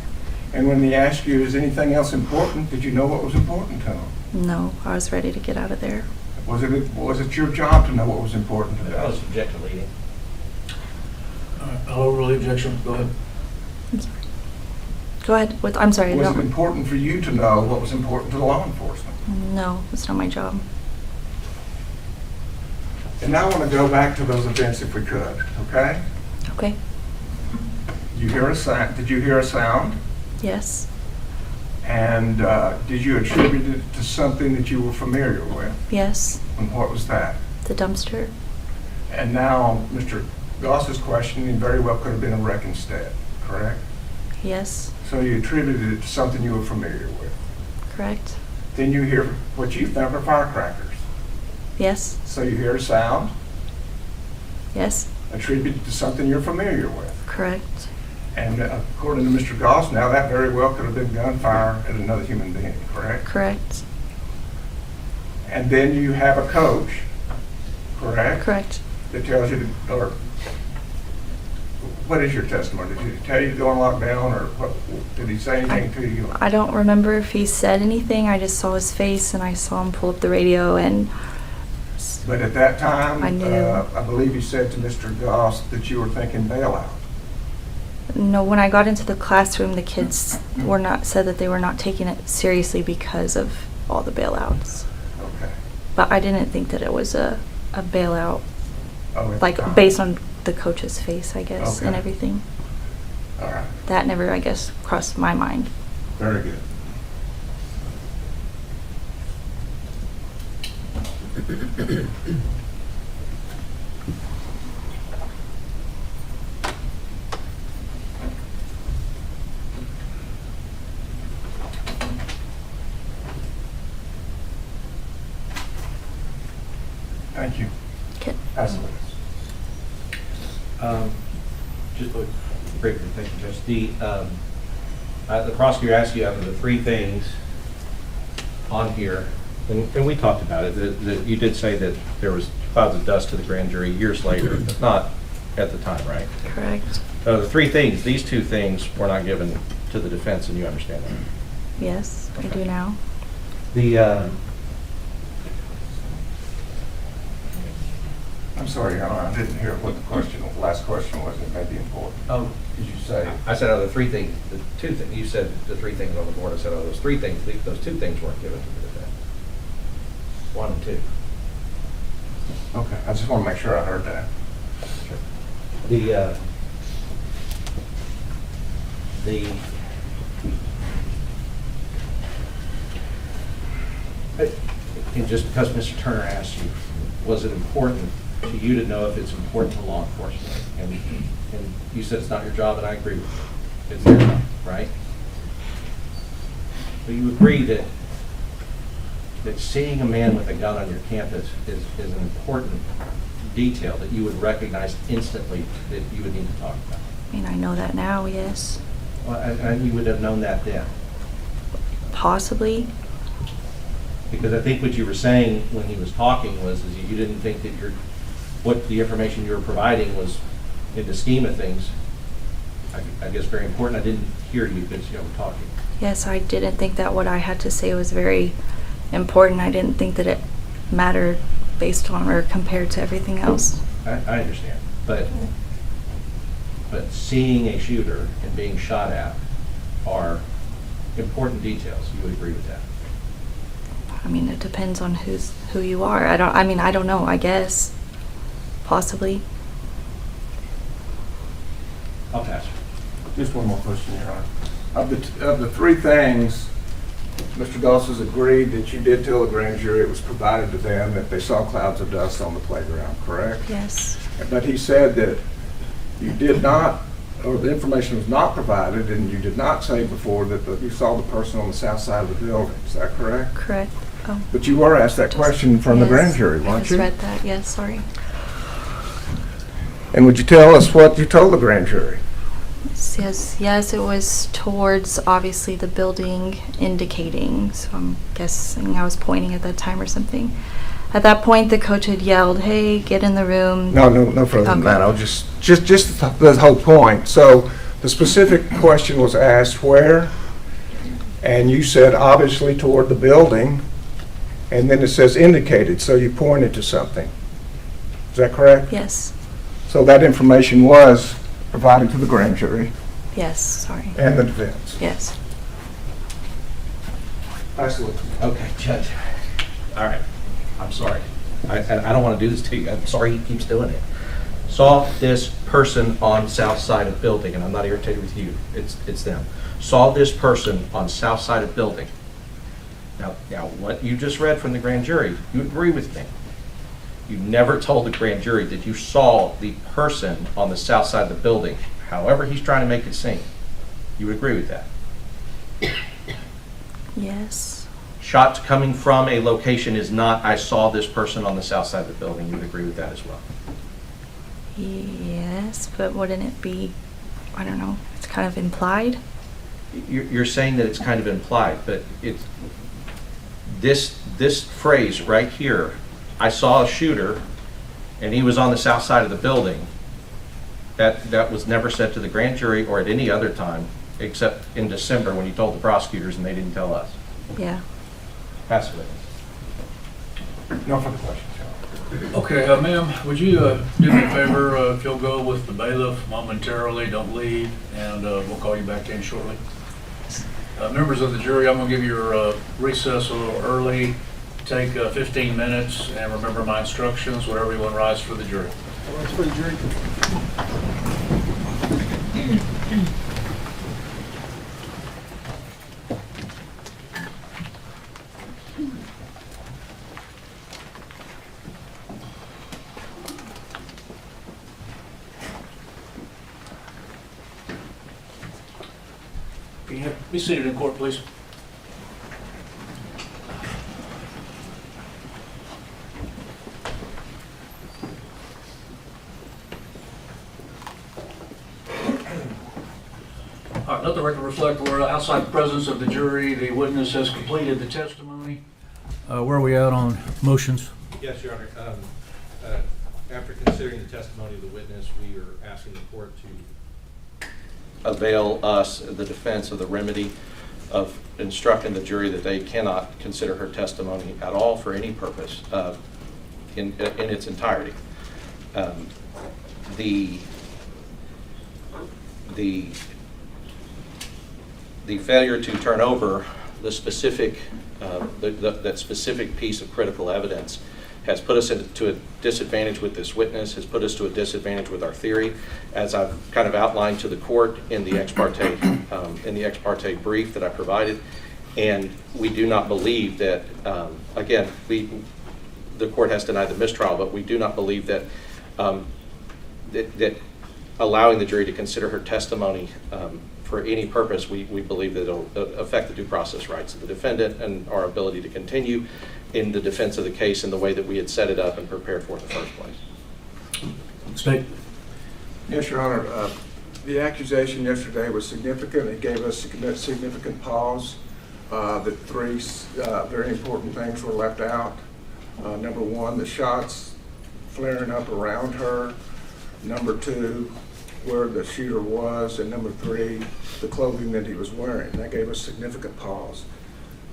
And when they asked you, is anything else important, did you know what was important to them? No. I was ready to get out of there. Was it your job to know what was important to That them? was subjective leading. I'll overrule the objection. Go ahead. I'm sorry. Go ahead. I'm sorry. Was I it don't. important for you to know what was important to the law enforcement? No. It's not my job. And now I want to go back to those events if we could, okay? Okay. You hear a sound, did you hear a sound? Yes. And did you attribute it to something that you were familiar with? Yes. And what was that? The dumpster. And now, Mr. Goss's questioning very well could have been a wreck instead, correct? Yes. So you attributed it to something you were familiar with. Correct. Then you hear what you think are firecrackers. Yes. So you hear a sound, Yes. attributed to something you're familiar with. Correct. And according to Mr. Goss, now that very well could have been gunfire at another human being, correct? Correct. And then you have a coach, correct? Correct. That tells you to, or what is your testimony? Did he tell you to go on lockdown, or what, did he say anything to you? I don't remember if he said anything. I just saw his face and I saw him pull up the radio and But at that time, I knew. I believe you said to Mr. Goss that you were thinking bailout. no, when I got into the classroom, the kids said that they were not taking it seriously because of all the bailouts. Okay. But I didn't think that it was a bailout Oh, at the Like, time. based on the coach's face, I guess, and Okay. everything. All right, That never, I guess, crossed my mind. very good. Thank you. Okay. Pass the witness. Just look briefly, thank you, Judge. The prosecutor asked you out of the three things on here, and we talked about it, that you did say that there was clouds of dust to the grand jury years later, but not at the time, right? Correct. The three things, these two things were not given to the defense, and you understand that? Yes, I Okay. do now. I'm sorry, Your Honor, I didn't hear what the last question was. It may be important. Oh, Did you say? I said, the three things, the two things, you said the three things on the board, I said, those three things, those two things weren't given to the defense. One and two. Okay, I just want to make sure I heard that. And just because Mr. Turner asked you, was it important to you to know if it's important to law enforcement? And you said it's not your job, and I agree with you. It's their job, right? But you agree that seeing a man with a gun on your campus is an important detail that you would recognize instantly that you would need to talk about. I mean, I know that now, yes. Well, and you would have known that then. Possibly. Because I think what you were saying when he was talking was is you didn't think that what the information you were providing was, in the scheme of things, I guess very important. I didn't hear you because you were talking. Yes, I didn't think that what I had to say was very important. I didn't think that it mattered based on or compared to everything else. I understand. But seeing a shooter and being shot at are important details. You would agree with that? I mean, it depends on who you are. I don't know, I guess. Possibly. I'll pass. Just one more question, Your Honor. Of the three things, Mr. Dawson's agreed that you did tell the grand jury it was provided to them that they saw clouds of dust on the playground, correct? Yes. But he said that you did not, or the information was not provided, and you did not say before that you saw the person on the south side of the building. Is that correct? Correct. Oh. But you were asked that question from the Yes, grand jury, I weren't just you? read that. Yes, sorry. And would you tell us what you told the grand jury? Yes, it was towards obviously the building indicating. So I'm guessing I was pointing at that time or something. At that point, the coach had yelled, "Hey, get in the room." No further than Okay. that. I'll just the whole point. So the specific question was asked where, and you said obviously toward the building, and then it says indicated, so you pointed to something. Is that correct? Yes. So that information was provided to the grand jury Yes, sorry. and the defense. Yes. Absolutely. Okay, Judge. All right. I'm sorry. I don't want to do this to you. I'm sorry he keeps doing it. Saw this person on south side of building, and I'm not irritated with you. It's them. Saw this person on south side of building. Now, what you just read from the grand jury, you agree with me. You never told the grand jury that you saw the person on the south side of the building, however he's trying to make it seem. You would agree with that? Yes. Shots coming from a location is not, I saw this person on the south side of the building. You would agree with that as well? Yes, but wouldn't it be, I don't know, it's kind of implied? You're saying that it's kind of implied, but this phrase right here, I saw a shooter and he was on the south side of the building, that was never said to the grand jury or at any other time except in December when you told the prosecutors and they didn't tell us. Yeah. Pass the witness. No further questions, Your Honor. Okay, ma'am, would you do me a favor, if you'll go with the bailiff momentarily, don't leave, and we'll call you back in shortly. Members of the jury, I'm going to give your recess a little early. Take 15 minutes, and remember my instructions, whenever everyone rise for the jury. That's for the jury. Can you be seated in court, please? All right, let the record reflect we're outside the presence of the jury. The witness has completed the testimony. Where are we at on motions? Yes, Your Honor. After considering the testimony of the witness, we are asking the court to avail us, the defense, of the remedy of instructing the jury that they cannot consider her testimony at all for any purpose in its entirety. The failure to turn over the specific that specific piece of critical evidence has put us into a disadvantage with this witness, has put us to a disadvantage with our theory, as I've kind of outlined to the court in the ex parte brief that I provided. And we do not believe that, again, the court has denied the mistrial, but we do not believe that that allowing the jury to consider her testimony for any purpose, we believe that it'll affect the due process rights of the defendant and our ability to continue in the defense of the case in the way that we had set it up and prepared for in the first place. State. Yes, Your Honor. The accusation yesterday was significant. It gave us significant pause. The three very important things were left out. Number one, the shots flaring up around her. Number two, where the shooter was. And number three, the clothing that he was wearing. That gave us significant pause.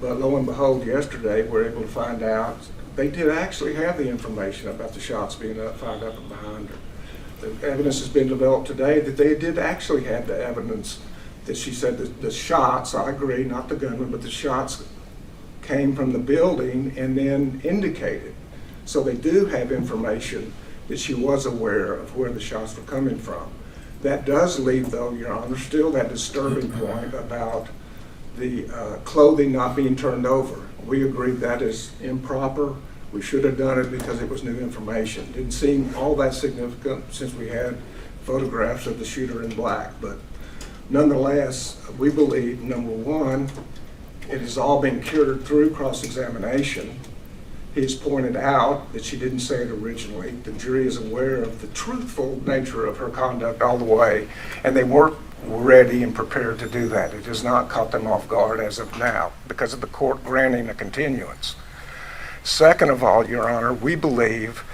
But lo and behold, yesterday we're able to find out they did actually have the information about the shots being fired up and behind her. The evidence has been developed today that they did actually have the evidence that she said that the shots, I agree, not the gunman, but the shots came from the building and then indicated. So they do have information that she was aware of where the shots were coming from. That does leave, though, Your Honor, still that disturbing point about the clothing not being turned over. We agree that is improper. We should have done it because it was new information. Didn't seem all that significant since we had photographs of the shooter in black. But nonetheless, we believe, number one, it has all been cured through cross-examination. He's pointed out that she didn't say it originally. The jury is aware of the truthful nature of her conduct all the way, and they weren't ready and prepared to do that. It has not caught them off guard as of now because of the court granting a continuance. Second of all, Your Honor, we believe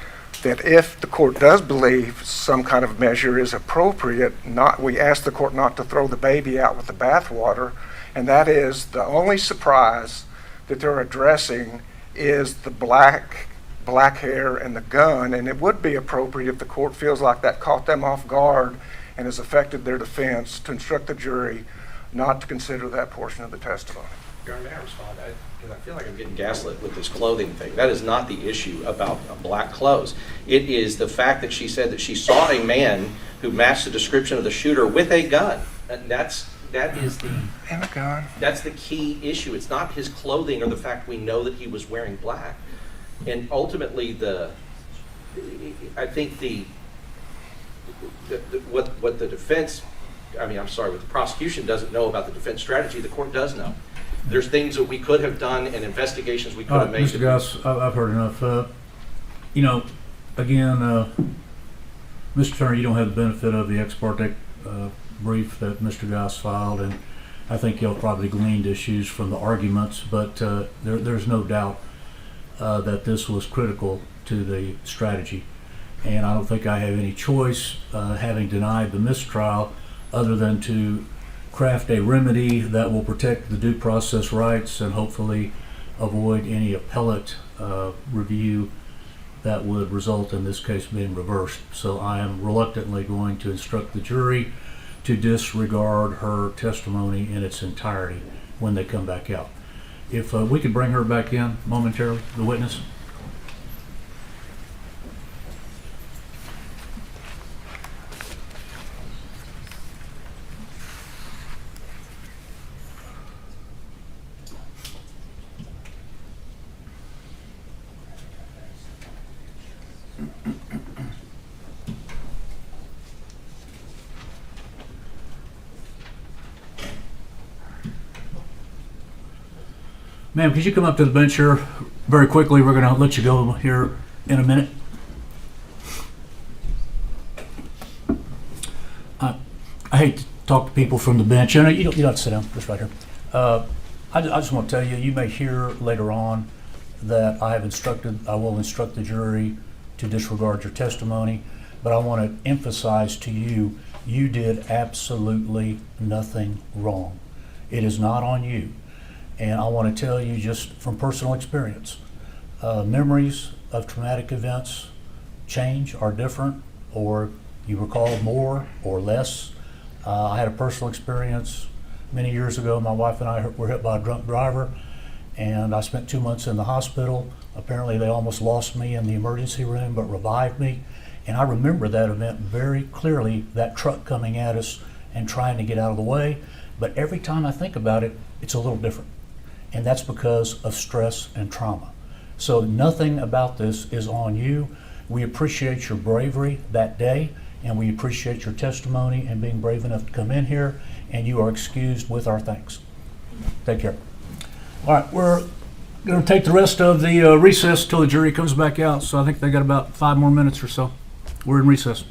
that if the court does believe some kind of measure is appropriate, we ask the court not to throw the baby out with the bathwater, and that is the only surprise that they're addressing is the black hair and the gun, and it would be appropriate if the court feels like that caught them off guard and has affected their defense to instruct the jury not to consider that portion of the testimony. Your Honor, may I respond? Because I feel like I'm getting gaslit with this clothing thing. That is not the issue about black clothes. It is the fact that she said that she saw a man who matched the description of the shooter with a gun. And that's the key issue. It's not his clothing or the fact we know that he was wearing black. And ultimately, I think what the defense, what the prosecution doesn't know about the defense strategy, the court does know. There's things that we could have done and investigations we could have made. Mr. Goss, I've heard enough. Mr. Turner, you don't have the benefit of the ex parte brief that Mr. Goss filed, and I think you'll probably gleaned issues from the arguments, but there's no doubt that this was critical to the strategy. And I don't think I have any choice, having denied the mistrial, other than to craft a remedy that will protect the due process rights and hopefully avoid any appellate review that would result in this case being reversed. So I am reluctantly going to instruct the jury to disregard her testimony in its entirety when they come back out. If we could bring her back in momentarily, the witness. Ma'am, could you come up to the bench here very quickly? We're going to let you go here in a minute. I hate to talk to people from the bench. You know, you don't have to sit down, just right here. I just want to tell you, you may hear later on that I will instruct the jury to disregard your testimony, but I want to emphasize to you, you did absolutely nothing wrong. It is not on you. And I want to tell you just from personal experience, memories of traumatic events change, are different, or you recall more or less. I had a personal experience many years ago. My wife and I were hit by a drunk driver, and I spent 2 months in the hospital. Apparently they almost lost me in the emergency room, but revived me. And I remember that event very clearly, that truck coming at us and trying to get out of the way. But every time I think about it, it's a little different. And that's because of stress and trauma. So nothing about this is on you. We appreciate your bravery that day, and we appreciate your testimony and being brave enough to come in here, and you are excused with our thanks. Take care. All right, we're going to take the rest of the recess till the jury comes back out, so I think they got about 5 more minutes or so. We're in recess.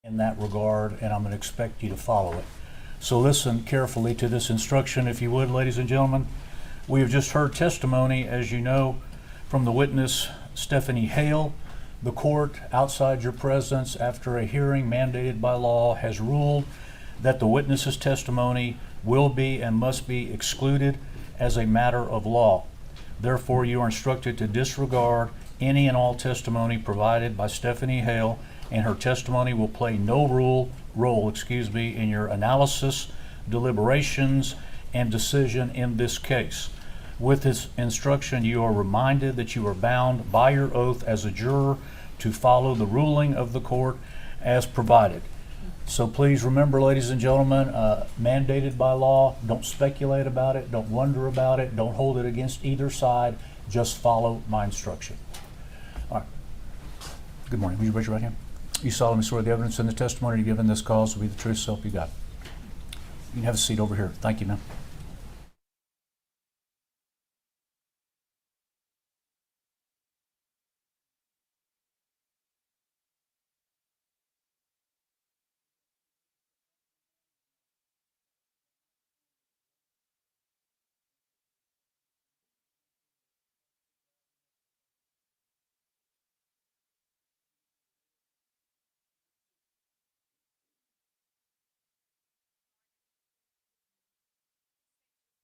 in that regard, and I'm going to expect you to follow it. So listen carefully to this instruction, if you would, ladies and gentlemen. We have just heard testimony, as you know, from the witness, Stephanie Hale. The court, outside your presence, after a hearing mandated by law, has ruled that the witness's testimony will be and must be excluded as a matter of law. Therefore, you are instructed to disregard any and all testimony provided by Stephanie Hale, and her testimony will play no role in your analysis, deliberations, and decision in this case. With this instruction, you are reminded that you are bound by your oath as a juror to follow the ruling of the court as provided. So please remember, ladies and gentlemen, mandated by law, don't speculate about it, don't wonder about it, don't hold it against either side, just follow my instruction. All right. Good morning. Will you raise your right hand? You solemnly swear the evidence in the testimony you give in this cause will be the truth, so help you God. You can have a seat over here. Thank you, ma'am.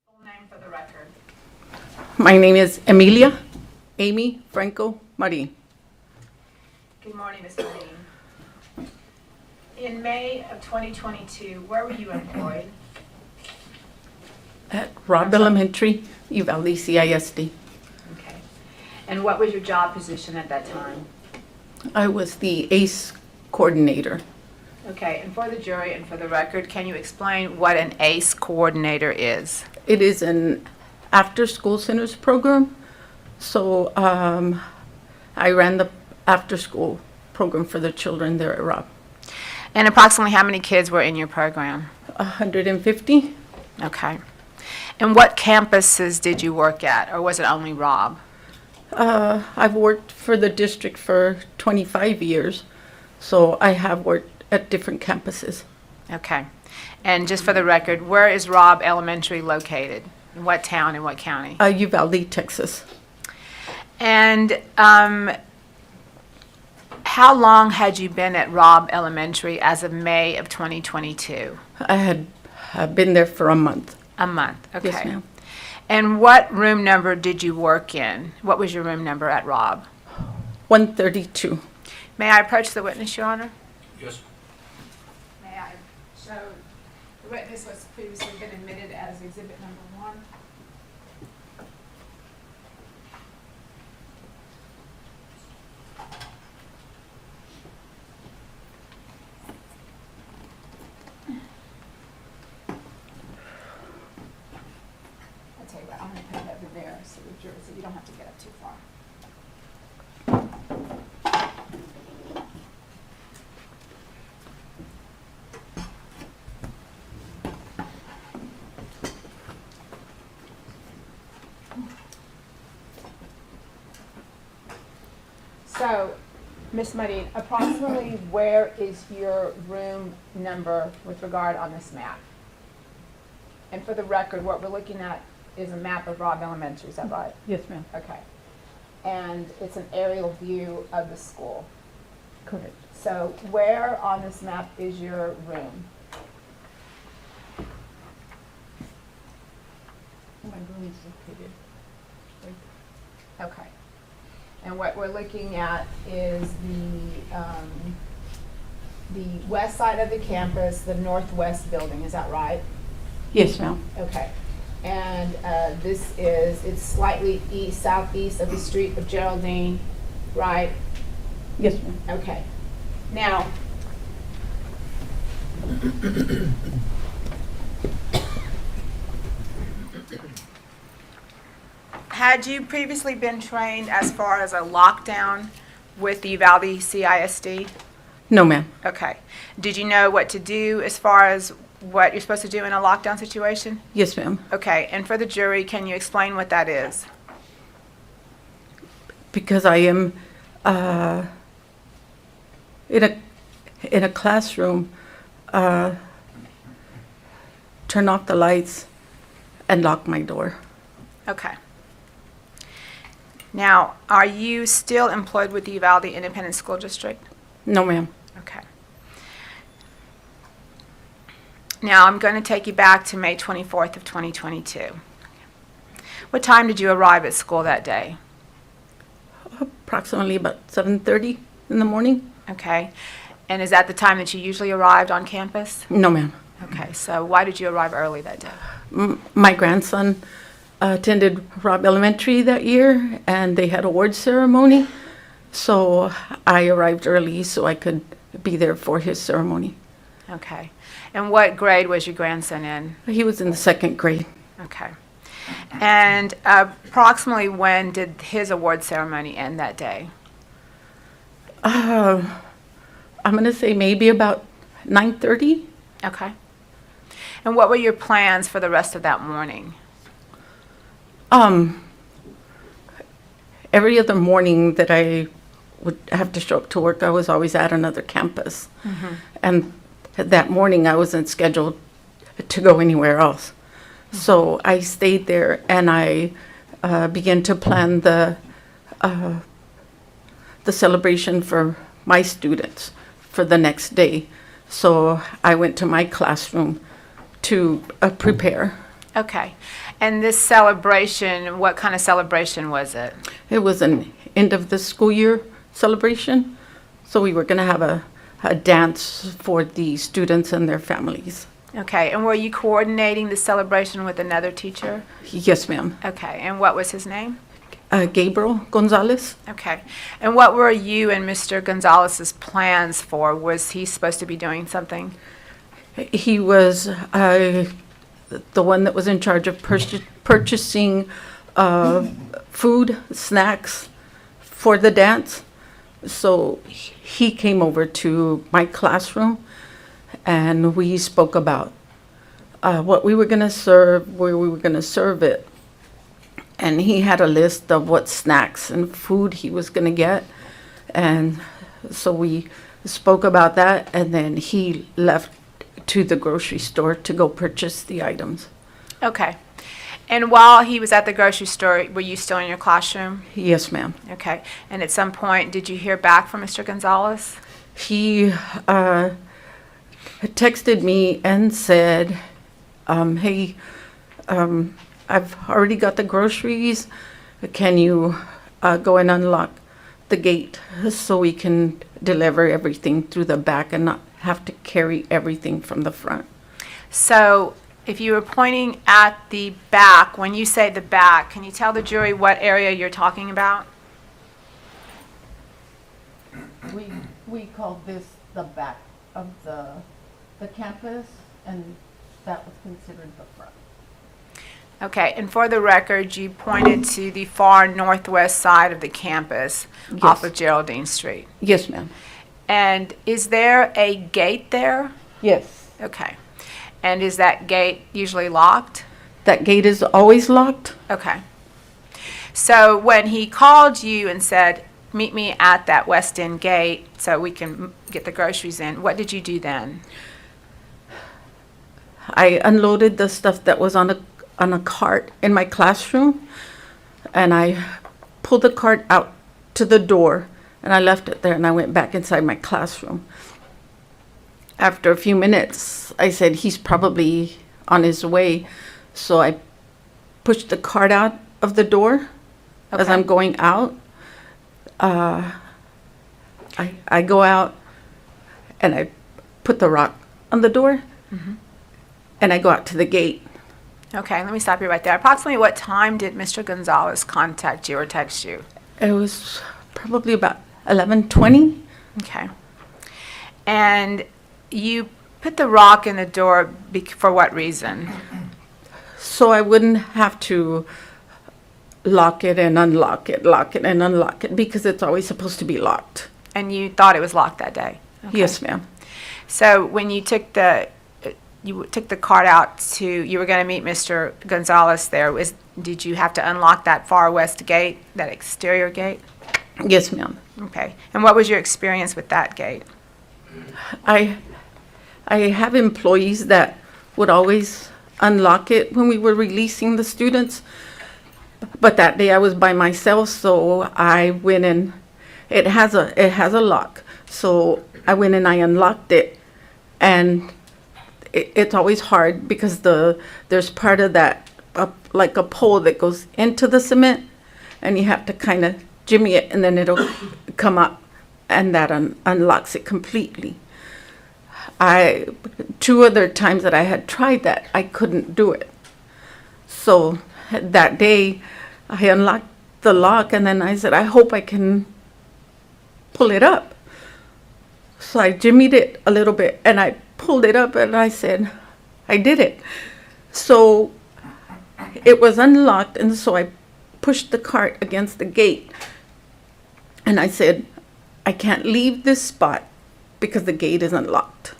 Full name for the record. My name is Emilia Amy Franco Marin. Good morning, Ms. Marin. In May of 2022, where were you employed? At Robb Elementary, Uvalde CISD. Okay. And what was your job position at that time? I was the ACE coordinator. Okay, and for the jury and for the record, can you explain what an ACE coordinator is? It is an after-school centers program. So I ran the after-school program for the children there at Robb. And approximately how many kids were in your program? 150. Okay. And what campuses did you work at, or was it only Robb? I've worked for the district for 25 years, so I have worked at different campuses. Okay. And just for the record, where is Robb Elementary located? In what town and what county? Uvalde, Texas. And how long had you been at Robb Elementary as of May of 2022? I had been there for a month. A month, okay. Yes, ma'am. And what room number did you work in? What was your room number at Robb? 132. May I approach the witness, Your Honor? Yes. May I show the witness was previously been admitted as exhibit number 1? I'll tell you what, I'm going to put it over there so the jury, so you don't have to get up too far. So, Ms. Marin, approximately where is your room number with regard on this map? And for the record, what we're looking at is a map of Robb Elementary, is that right? Yes, ma'am. Okay. And it's an aerial view of the school. Correct. So where on this map is your room? My room is located right. Okay. And what we're looking at is the west side of the campus, the northwest building, is that right? Yes, ma'am. Okay. And it's slightly southeast of the street of Geraldine, right? Yes, ma'am. Okay. Now, had you previously been trained as far as a lockdown with the Uvalde CISD? No, ma'am. Okay. Did you know what to do as far as what you're supposed to do in a lockdown situation? Yes, ma'am. Okay. And for the jury, can you explain what that is? Because I am in a in a classroom, turn off the lights, and lock my door. Okay. Now, are you still employed with the Uvalde Independent School District? No, ma'am. Okay. Now, I'm going to take you back to May 24th of 2022. What time did you arrive at school that day? Approximately about 7:30 in the morning. Okay. And is that the time that you usually arrived on campus? No, ma'am. Okay, so why did you arrive early that day? My grandson attended Robb Elementary that year, and they had award ceremony. So I arrived early so I could be there for his ceremony. Okay. And what grade was your grandson in? He was in the 2nd grade. Okay. And approximately when did his award ceremony end that day? I'm going to say maybe about 9:30. Okay. And what were your plans for the rest of that morning? Every other morning that I would have to show up to work, I was always at another campus. And that morning, I wasn't scheduled to go anywhere else. So I stayed there, and I began to plan the celebration for my students for the next day. So I went to my classroom to prepare. Okay. And this celebration, what kind of celebration was it? It was an end of the school year celebration. So we were going to have a dance for the students and their families. Okay. And were you coordinating the celebration with another teacher? Yes, ma'am. Okay. And what was his name? Gabriel Gonzales. Okay. And what were you and Mr. Gonzales's plans for? Was he supposed to be doing something? He was the one that was in charge of purchasing food, snacks for the dance. So he came over to my classroom, and we spoke about what we were going to serve, where we were going to serve it. And he had a list of what snacks and food he was going to get. And so we spoke about that, and then he left to the grocery store to go purchase the items. Okay. And while he was at the grocery store, were you still in your classroom? Yes, ma'am. Okay. And at some point, did you hear back from Mr. Gonzales? He texted me and said, hey, I've already got the groceries. Can you go and unlock the gate so we can deliver everything through the back and not have to carry everything from the front? So if you were pointing at the back, when you say the back, can you tell the jury what area you're talking about? We call this the back of the campus, and that was considered the front. Okay, and for the record, you pointed to the far northwest side of the campus off of Geraldine Street. Yes, ma'am. And is there a gate there? Yes. Okay. And is that gate usually locked? That gate is always locked. Okay. So when he called you and said, meet me at that west end gate so we can get the groceries in, what did you do then? I unloaded the stuff that was on a cart in my classroom, and I pulled the cart out to the door, and I left it there, and I went back inside my classroom. After a few minutes, I said, he's probably on his way, so I pushed the cart out of the door as I'm going out. I go out, and I put the rock on the door, and I go out to the gate. Okay, let me stop you right there. Approximately what time did Mr. Gonzales contact you or text you? It was probably about 11:20. Okay. And you put the rock in the door for what reason? So I wouldn't have to lock it and unlock it, lock it and unlock it, because it's always supposed to be locked. And you thought it was locked that day? Okay. Yes, ma'am. So when you took the cart out you were going to meet Mr. Gonzales there, did you have to unlock that far west gate, that exterior gate? Yes, ma'am. Okay. And what was your experience with that gate? I have employees that would always unlock it when we were releasing the students. But that day I was by myself, so I went in. It has a lock, so I went and I unlocked it, and it's always hard because there's part of that like a pole that goes into the cement, and you have to kind of jimmy it, and then it'll come up, and that unlocks it completely. Two other times that I had tried that, I couldn't do it. So that day, I unlocked the lock, and then I said, I hope I can pull it up. So I jimmied it a little bit, and I pulled it up, and I said, I did it. So it was unlocked, and so I pushed the cart against the gate, and I said, I can't leave this spot because the gate isn't locked.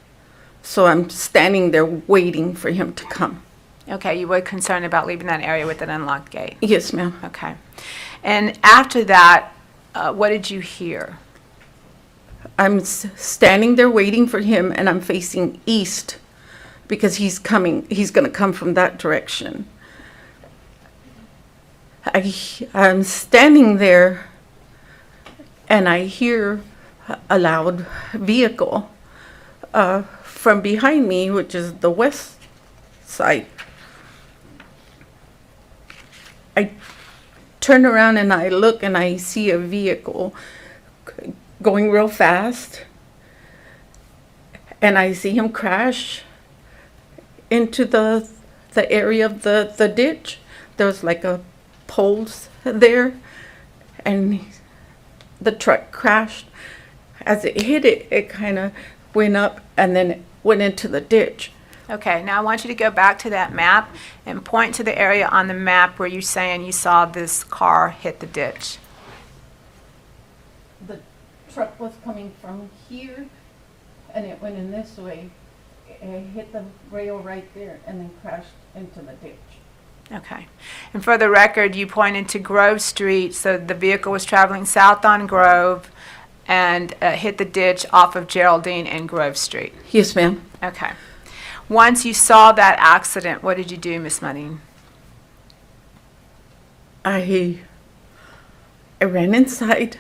So I'm standing there waiting for him to come. Okay, you were concerned about leaving that area with an unlocked gate. Yes, ma'am. Okay. And after that, what did you hear? I'm standing there waiting for him, and I'm facing east because he's coming. He's going to come from that direction. I'm standing there, and I hear a loud vehicle from behind me, which is the west side. I turn around and I look, and I see a vehicle going real fast, and I see him crash into the area of the ditch. There was like a poles there, and the truck crashed. As it hit it, it kind of went up, and then it went into the ditch. Okay, now I want you to go back to that map and point to the area on the map where you're saying you saw this car hit the ditch. The truck was coming from here, and it went in this way. It hit the rail right there, and then crashed into the ditch. Okay. And for the record, you pointed to Grove Street, so the vehicle was traveling south on Grove and hit the ditch off of Geraldine and Grove Street. Yes, ma'am. Okay. Once you saw that accident, what did you do, Miss Marin? I ran inside.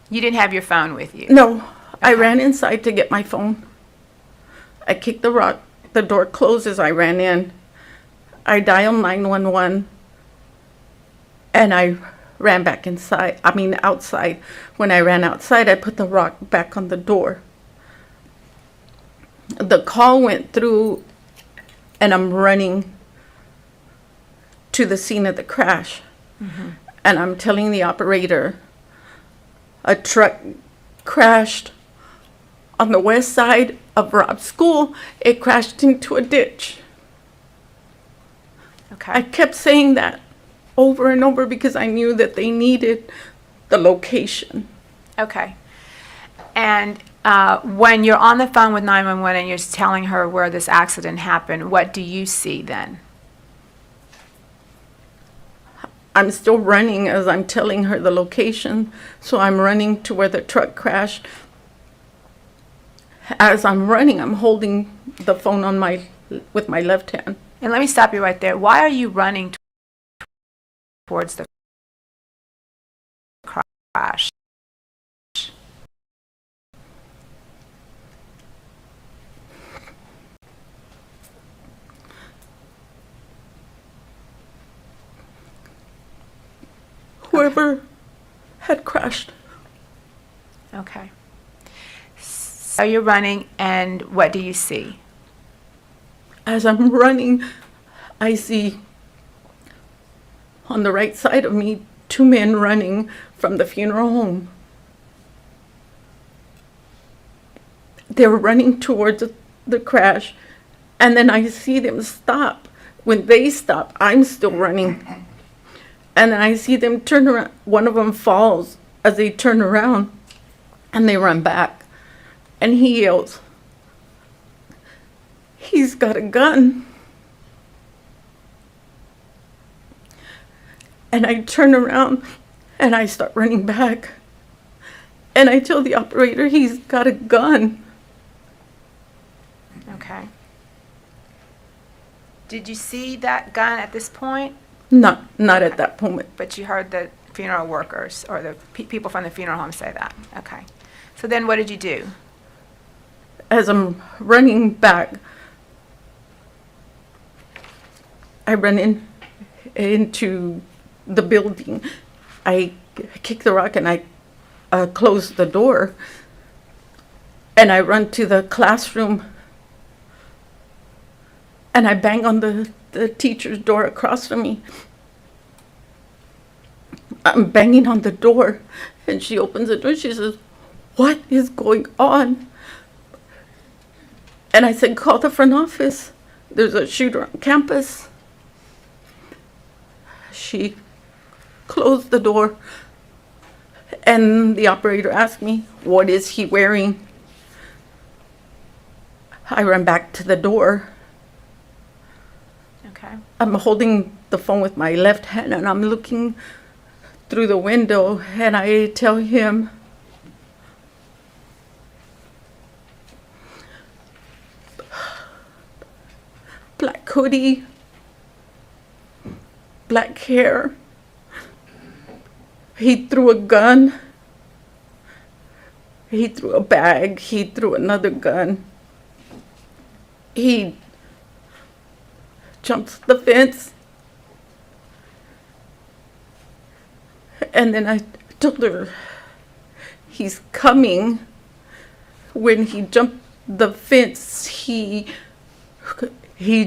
You didn't have your phone with you? No, I ran inside to get my phone. I kicked the rock. The door closed as I ran in. I dialed 911, and I ran back outside. When I ran outside, I put the rock back on the door. The call went through, and I'm running to the scene of the crash. Mm-hmm. And I'm telling the operator, a truck crashed on the west side of Robb's school. It crashed into a ditch. Okay. I kept saying that over and over because I knew that they needed the location. Okay. And when you're on the phone with 911 and you're telling her where this accident happened, what do you see then? I'm still running as I'm telling her the location, so I'm running to where the truck crashed. As I'm running, I'm holding the phone with my left hand. And let me stop you right there. Why are you running towards the crash? Whoever had crashed. Okay. So you're running, and what do you see? As I'm running, I see on the right side of me 2 men running from the funeral home. They were running towards the crash, and then I see them stop. When they stop, I'm still running. And then I see them turn around. One of them falls as they turn around, and they run back. And he yells, "He's got a gun." And I turn around, and I start running back. And I tell the operator he's got a gun. Okay. Did you see that gun at this point? Not at that moment. But you heard the funeral workers or the people from the funeral home say that. Okay. So then what did you do? As I'm running back, I run into the building. I kick the rock and I close the door. And I run to the classroom and I bang on the teacher's door across from me. I'm banging on the door and she opens the door. She says, "What is going on?" And I said, "Call the front office. There's a shooter on campus." She closed the door and the operator asked me, "What is he wearing?" I ran back to the door. Okay. I'm holding the phone with my left hand and I'm looking through the window and I tell him, black hoodie, black hair. He threw a gun. He threw a bag. He threw another gun. He jumps the fence. And then I told her he's coming. When he jumped the fence, he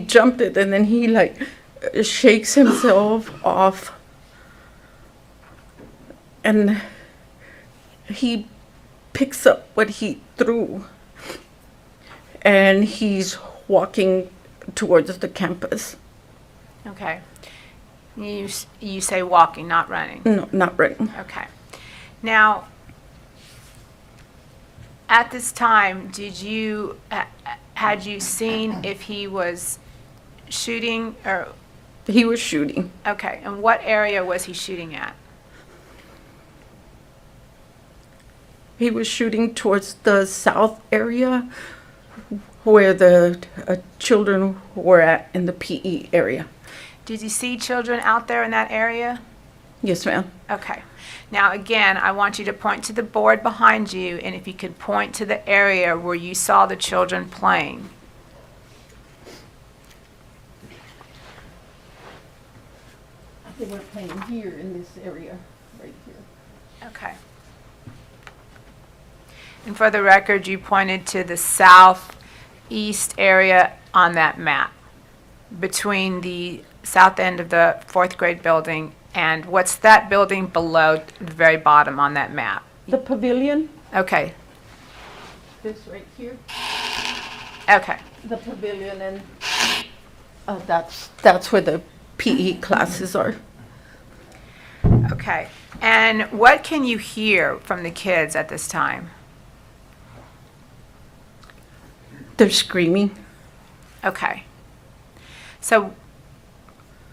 jumped it and then he like shakes himself off. And he picks up what he threw. And he's walking towards the campus. Okay. You say walking, not running. No, not running. Okay. Now, at this time, had you seen if he was shooting or? He was shooting. Okay. And what area was he shooting at? He was shooting towards the south area where the children were at in the PE area. Did you see children out there in that area? Yes, ma'am. Okay. Now, again, I want you to point to the board behind you, and if you could point to the area where you saw the children playing. They were playing here in this area, right here. Okay. And for the record, you pointed to the southeast area on that map, between the south end of the fourth grade building and what's that building below the very bottom on that map? The pavilion, Okay. this right here, Okay. the pavilion, and that's where the PE classes are. Okay. And what can you hear from the kids at this time? They're screaming. Okay. So,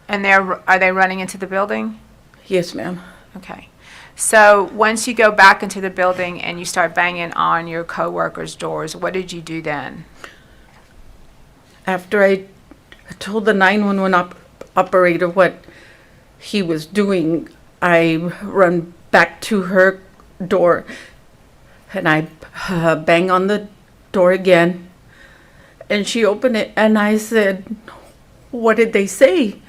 and are they running into the building? Yes, ma'am. Okay. So once you go back into the building and you start banging on your coworkers' doors, what did you do then? After I told the 911 operator what he was doing, I run back to her door and I bang on the door again. And she opened it and I said, "What did they say?"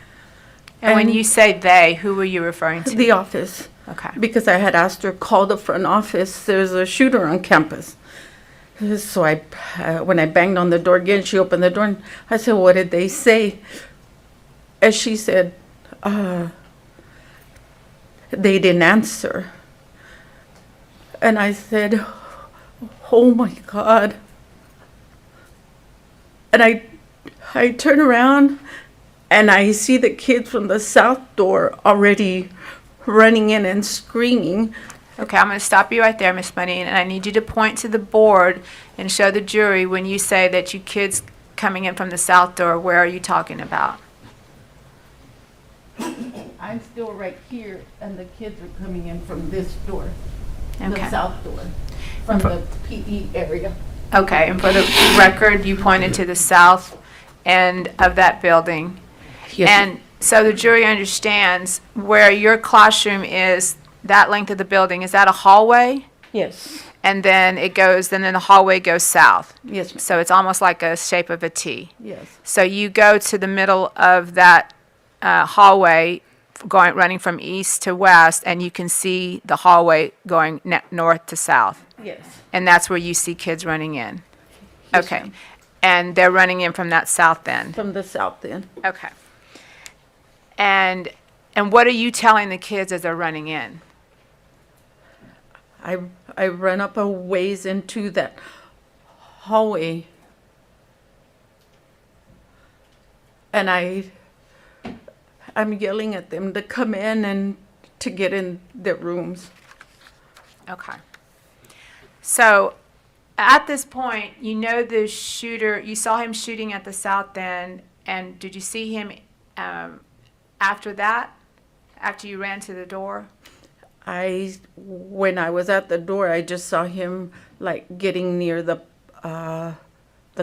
And when you say they, who were you referring to? The office. Okay. Because I had asked her, call the front office, there's a shooter on campus. So when I banged on the door again, she opened the door and I said, "What did they say?" And she said, they didn't answer. And I said, "Oh my God." And I turn around and I see the kids from the south door already running in and screaming. Okay, I'm going to stop you right there, Miss Marin, and I need you to point to the board and show the jury when you say that you kids coming in from the south door, where are you talking about? I'm still right here and the kids are coming in from this door. The Okay. south door, from the PE area. Okay, and for the record, you pointed to the south end of that building. Yes, And so the jury understands where your classroom is, that length of the building, is that a hallway? yes, And then it goes, then the hallway goes south. yes, ma'am. So it's almost like a shape of a T. Yes, So you go to the middle of that hallway, running from east to west, and you can see the hallway going north to south. yes. And that's where you see kids running in? Yes, Okay. ma'am. And they're running in from that south end? From the south end. Okay. And what are you telling the kids as they're running in? I ran up a ways into that hallway. And I'm yelling at them to come in and to get in their rooms. Okay. So at this point, you know the shooter, you saw him shooting at the south end, and did you see him after that, after you ran to the door? When I was at the door, I just saw him like getting near the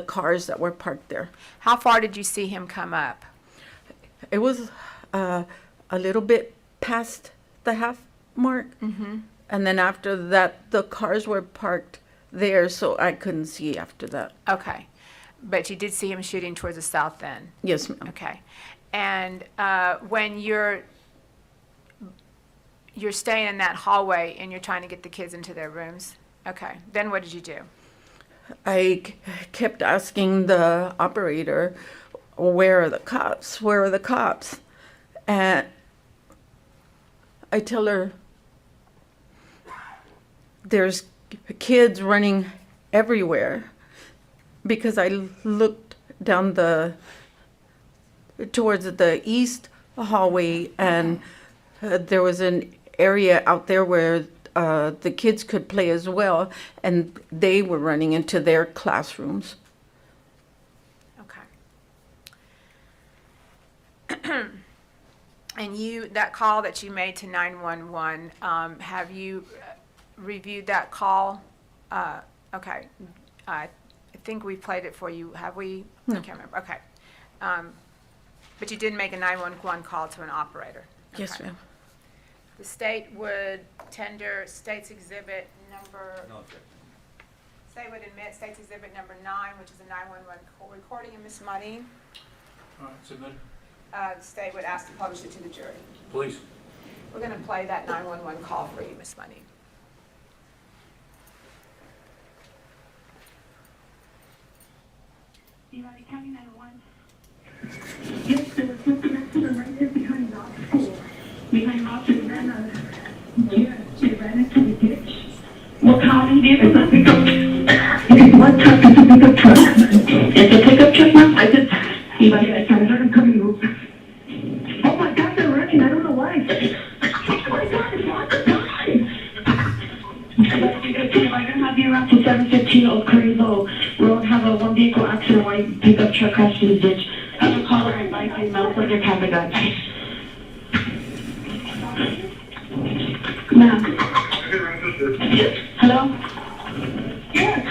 cars that were parked there. How far did you see him come up? It was a little bit past the half mark. Mm-hmm. And then after that, the cars were parked there, so I couldn't see after that. Okay. But you did see him shooting towards the south end? Yes, ma'am. Okay. And when you're staying in that hallway and you're trying to get the kids into their rooms, okay, then what did you do? I kept asking the operator, where are the cops? Where are the cops? And I tell her, there's kids running everywhere, because I looked down towards the east hallway, and there was an area out there where the kids could play as well, and they were running into their classrooms. Okay. And that call that you made to 911, have you reviewed that call? Okay. I think we played it for you. Have we? No. I can't remember. Okay. But you did make a 911 call to an operator. Yes, Okay. ma'am. The state would tender state's exhibit number. No objection. State would admit state's exhibit number 9, which is a 911 recording of Ms. Marin. All right, submitted. The state would ask to publish it to the jury. Please. We're going to play that 911 call for you, Ms. Marin. Uvalde County 911. Yes, there was something accident right there behind Robb school. Behind Robb, they ran into the ditch. What county did it? It's one truck, it's a pickup truck. It's a pickup truck, ma'am? I just, I heard him coming over. Oh my God, they're running, I don't know why. Oh my God, it's not the time. If I can have you around to 715 Oak Curry Low Road, have a one vehicle accident, white pickup truck crashed in the ditch. Have a caller advice and mouth on your camera gun. Ma'am. Hello? Yes.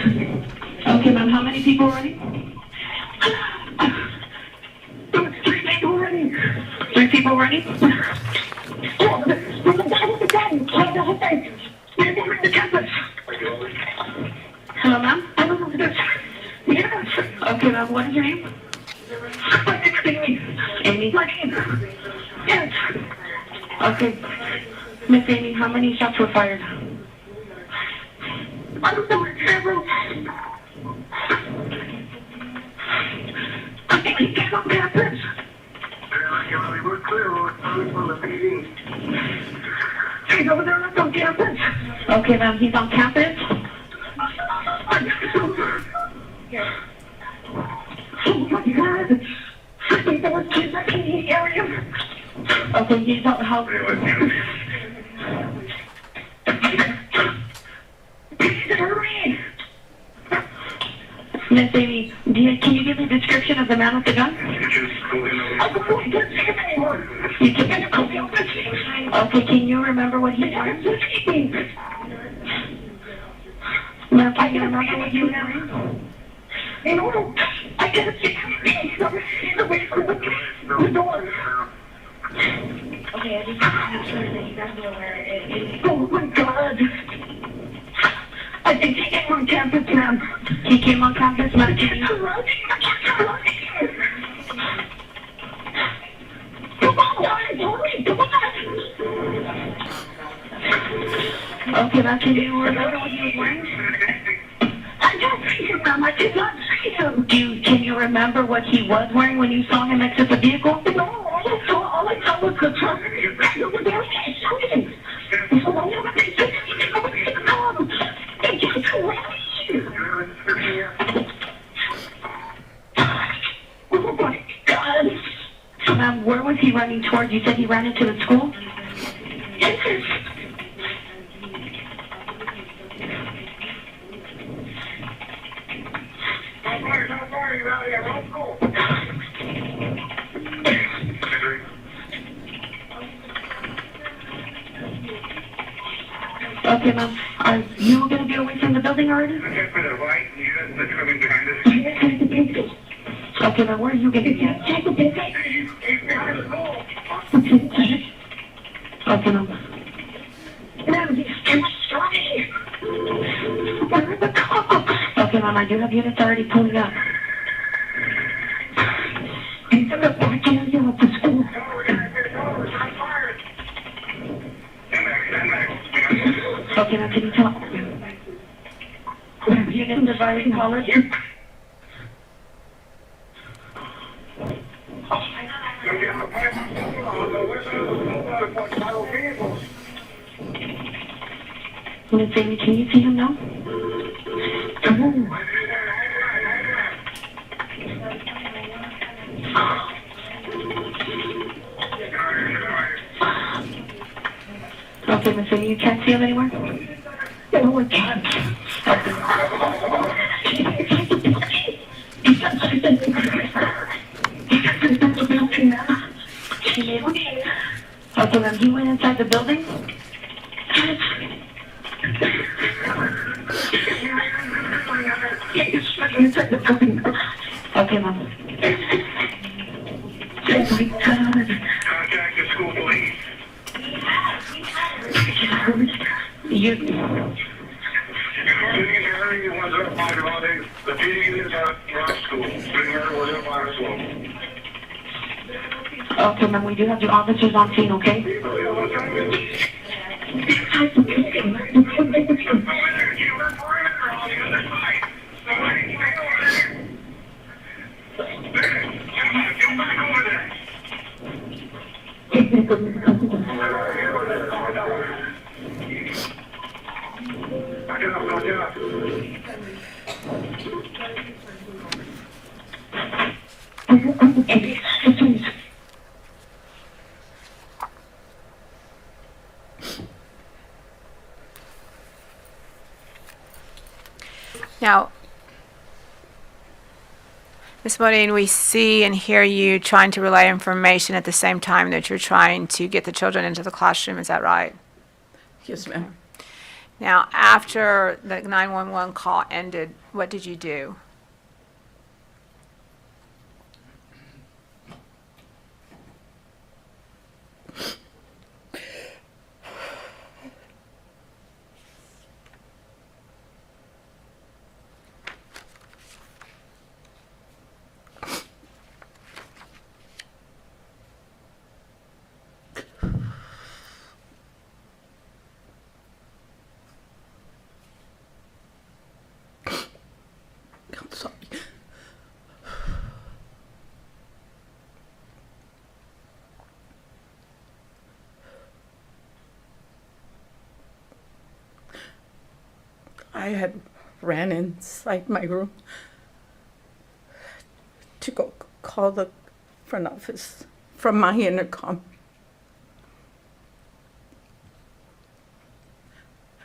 Okay, ma'am, how many people running? 3 people running. 3 people running? Hello, ma'am? Yes. Okay, ma'am, what is your name? Amy. Yes. Okay. Miss Amy, how many shots were fired? I don't know, several. I think he came on campus. We're clear on the PD. He's over there on campus. Okay, ma'am, he's on campus? Oh my God. I think there were kids in the area. Okay, he's out the house. Hurry! Miss Amy, can you give me a description of the man with the gun? I can't see him anymore. You took it to the office. Okay, can you remember what he said? Ma'am, can you remember what you were doing? No, I can't see away from the door. Okay, I just want to make sure that you guys are aware it is. Oh my God. I think he came on campus, ma'am. He came on campus, ma'am. Come on, guys, hurry, come on. Okay, now can you remember what he was wearing? I don't see him, ma'am. I did not see him. Can you remember what he was wearing when you saw him exit the vehicle? No, all I saw was the truck. Over there, he's shooting. So I never could see him. Oh my God. So, ma'am, where was he running towards? You said he ran into the school? Yes. Okay, ma'am. Are you going to be away from the building already? Okay, ma'am. Where are you going to be at? Okay, ma'am. Ma'am, he's too strong. Where are the cops? Okay, ma'am. I do have units already pulling up. He's in the back area of the school. Okay, now can you talk? You get dividing college? Miss Amy, can you see him now? Okay, Miss Amy, you can't see him anywhere? No, I can't. Okay, ma'am, he went inside the building? Okay, ma'am. Contact the school police. You. The PD is at Rock School. Okay, ma'am, we do have the officers on scene, okay? Now, Ms. Marin, we see and hear you trying to relay information at the same time that you're trying to get the children into the classroom. Is that right? Yes, ma'am. Now, after the 911 call ended, what did you do? I'm sorry. I had ran inside my room to go call the front office from my intercom.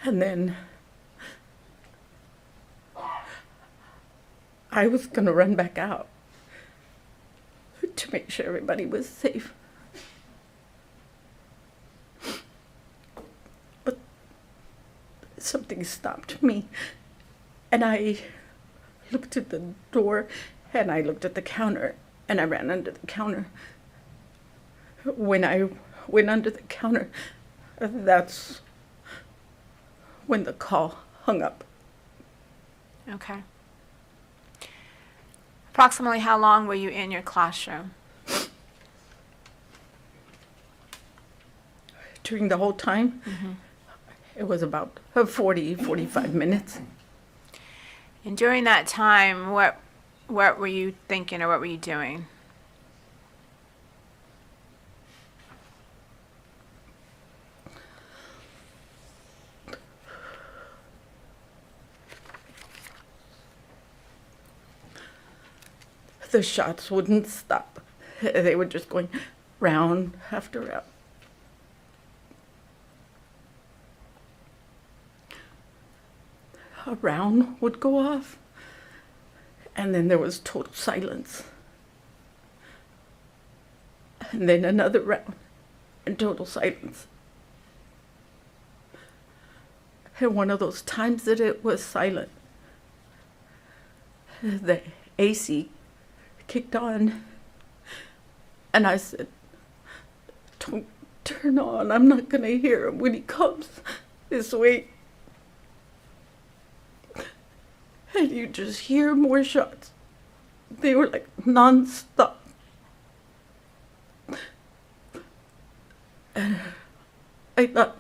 And then I was gonna run back out to make sure everybody was safe. But something stopped me. And I looked at the door, and I looked at the counter, and I ran under the counter. When I went under the counter, that's when the call hung up. Okay. Approximately how long were you in your classroom? During the whole time, it was about 45 minutes. And during that time, what were you thinking or what were you doing? The shots wouldn't stop. They were just going round after round. A round would go off, and then there was total silence. And then another round, and total silence. And one of those times that it was silent, the AC kicked on, and I said, "Don't turn on, I'm not gonna hear him when he comes this way." And you just hear more shots. They were like non-stop. And I thought,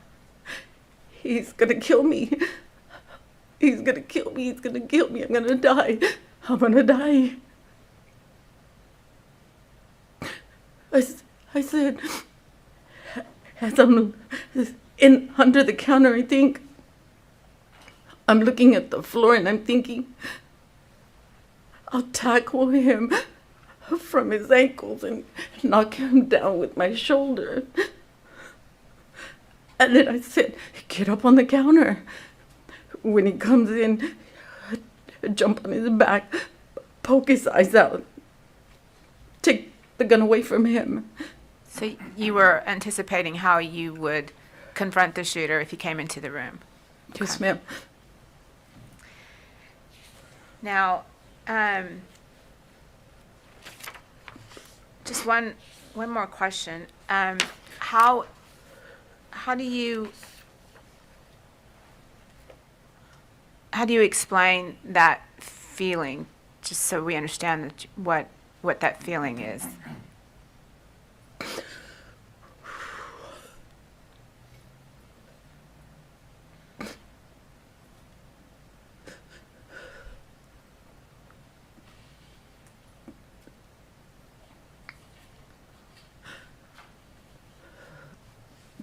he's gonna kill me. He's gonna kill me, he's gonna kill me, I'm gonna die. I'm gonna die. I said, as I'm in under the counter, I think, I'm looking at the floor and I'm thinking, I'll tackle him from his ankles and knock him down with my shoulder. And then I said, get up on the counter. When he comes in, jump on his back, poke his eyes out, take the gun away from him. So you were anticipating how you would confront the shooter if he came into the room? Yes, ma'am. Now, just one more question. How do you explain that feeling, just so we understand that what that feeling is?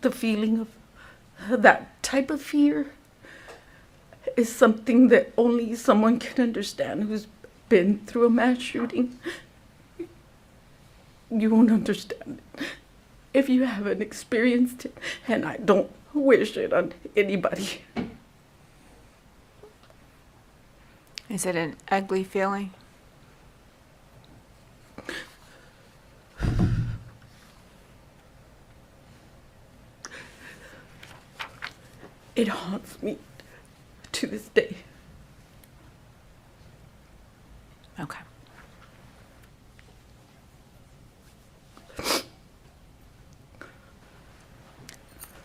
The feeling of that type of fear is something that only someone can understand who's been through a mass shooting. You won't understand it if you haven't experienced it, and I don't wish it on anybody. Is it an ugly feeling? It haunts me to this day. Okay.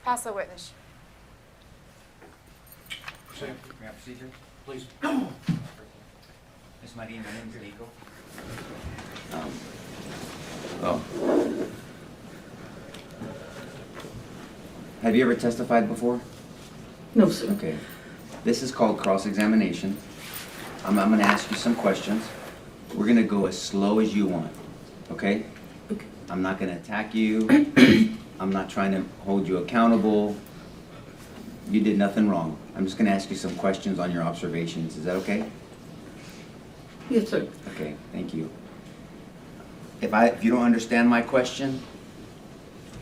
Pass the witness. May I proceed here? Please. Ms. Marin, my name is Nicole. Have you ever testified before? No, sir. Okay. This is called cross-examination. I'm going to ask you some questions. We're going to go as slow as you want, okay? Okay. I'm not going to attack you. I'm not trying to hold you accountable. You did nothing wrong. I'm just going to ask you some questions on your observations. Is that okay? Yes, sir. Okay, thank you. If you don't understand my question,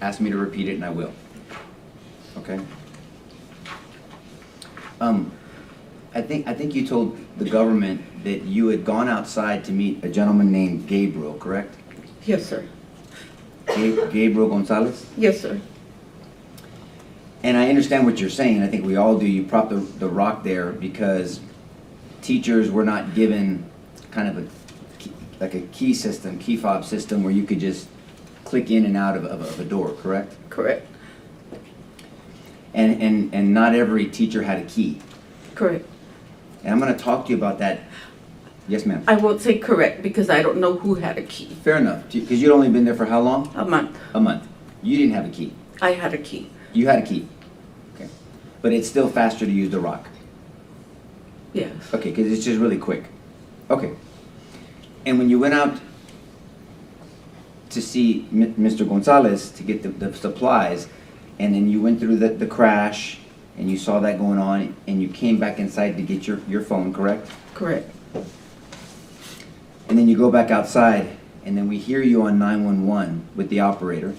ask me to repeat it and I will. Okay? I think you told the government that you had gone outside to meet a gentleman named Gabriel, correct? Yes, sir. Gabriel Gonzales? Yes, sir. And I understand what you're saying. I think we all do. You propped the rock there because teachers were not given kind of like a key system, key fob system where you could just click in and out of a door, correct? Correct. And not every teacher had a key. Correct. And I'm going to talk to you about that. Yes, ma'am. I won't say correct because I don't know who had a key. Fair enough. Because you'd only been there for how long? A month. A month. You didn't have a key. I had a key. You had a key. Okay. But it's still faster to use the rock. Yes. Okay, because it's just really quick. Okay. And when you went out to see Mr. Gonzales to get the supplies, and then you went through the crash, and you saw that going on, and you came back inside to get your phone, correct? Correct. And then you go back outside, and then we hear you on 911 with the operator.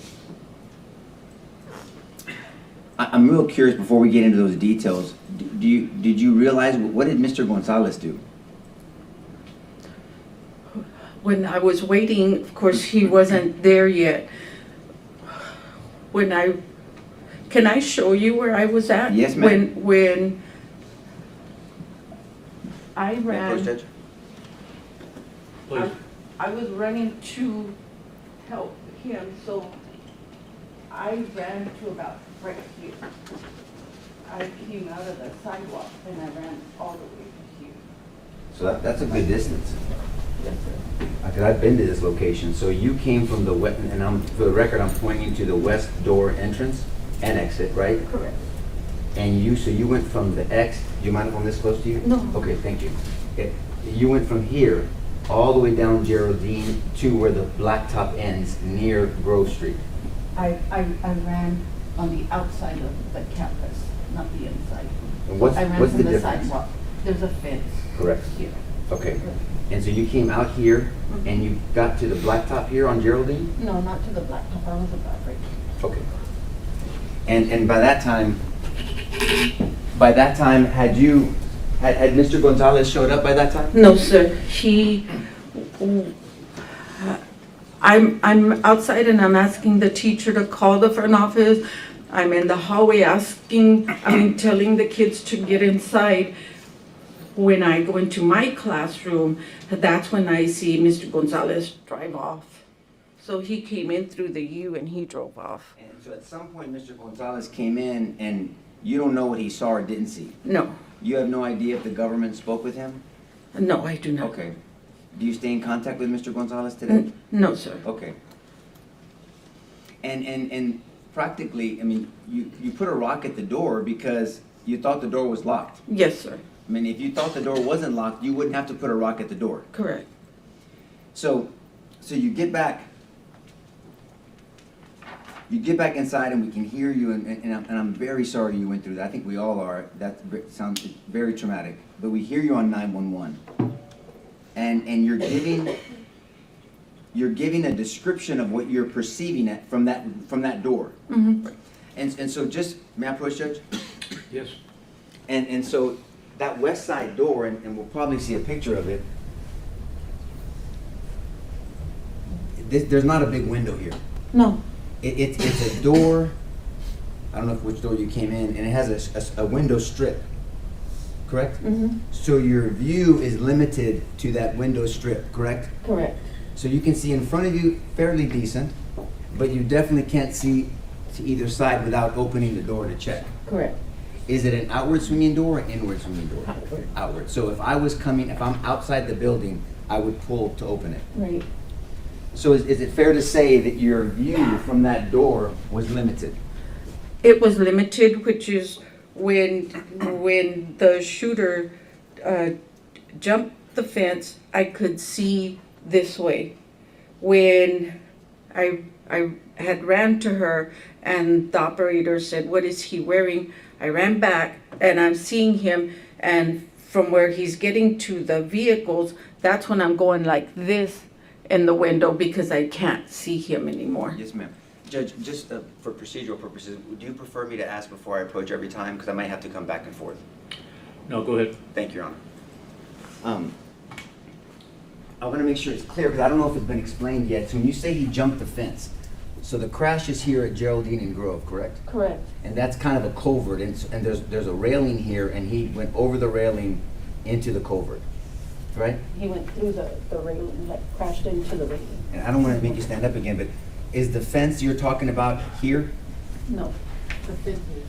I'm real curious before we get into those details. Did you realize, what did Mr. Gonzales do? When I was waiting, of course, he wasn't there yet. Can I show you where I was at? Yes, ma'am. When I Approach, ran, Judge. Please. I was running to help him, so I ran to about right here. I came out of the sidewalk and I ran all the way to here. So that's a good distance. Yes, sir. Because I've been to this location. So you came from the west, and for the record, I'm pointing to the west door entrance and exit, right? Correct. And you went from the X, do you mind if I'm this close to you? No. Okay, thank you. You went from here all the way down Geraldine to where the blacktop ends near Grove Street. I ran on the outside of the campus, not the inside. And what's I ran the from the difference? sidewalk. There's a fence. Correct. Here. Okay. And so you came out here and you got to the blacktop here on Geraldine? No, not to the blacktop. I was about right here. Okay. And by that time, had Mr. Gonzales showed up by that time? No, sir. I'm outside and I'm asking the teacher to call the front office. I'm in the hallway telling the kids to get inside. When I go into my classroom, that's when I see Mr. Gonzales drive off. So he came in through the U and he drove off. And so at some point, Mr. Gonzales came in and you don't know what he saw or didn't see? No. You have no idea if the government spoke with him? No, I do not. Okay. Do you stay in contact with Mr. Gonzales today? No, sir. Okay. And practically, I mean, you put a rock at the door because you thought the door was locked. Yes, sir. I mean, if you thought the door wasn't locked, you wouldn't have to put a rock at the door. Correct. So you get back. You get back inside and we can hear you, and I'm very sorry you went through that. I think we all are. That sounds very traumatic. But we hear you on 911, and you're giving a description of what you're perceiving from that door. Mm-hmm. And so just, may I approach, Judge? Yes. And so that west side door, and we'll probably see a picture of it. There's not a big window here. No. It's a door, I don't know which door you came in, and it has a window strip, correct? Mm-hmm. So your view is limited to that window strip, correct? Correct. So you can see in front of you fairly decent, but you definitely can't see to either side without opening the door to check. Correct. Is it an outward swinging door or inward swinging door? Outward. Outward. So if I'm outside the building, I would pull to open it. Right. So is it fair to say that your view from that door was limited? It was limited, which is when the shooter jumped the fence, I could see this way. When I had ran to her and the operator said, "What is he wearing?" I ran back and I'm seeing him, and from where he's getting to the vehicles, that's when I'm going like this in the window because I can't see him anymore. Yes, ma'am. Judge, just for procedural purposes, would you prefer me to ask before I approach every time? Because I might have to come back and forth. No, go ahead. Thank you, Your Honor. I want to make sure it's clear because I don't know if it's been explained yet. So when you say he jumped the fence, so the crash is here at Geraldine and Grove, correct? Correct. And that's kind of a culvert, and there's a railing here, and he went over the railing into the culvert, right? He went through the railing, like crashed into the railing. And I don't want to make you stand up again, but is the fence you're talking about here? No, the fence is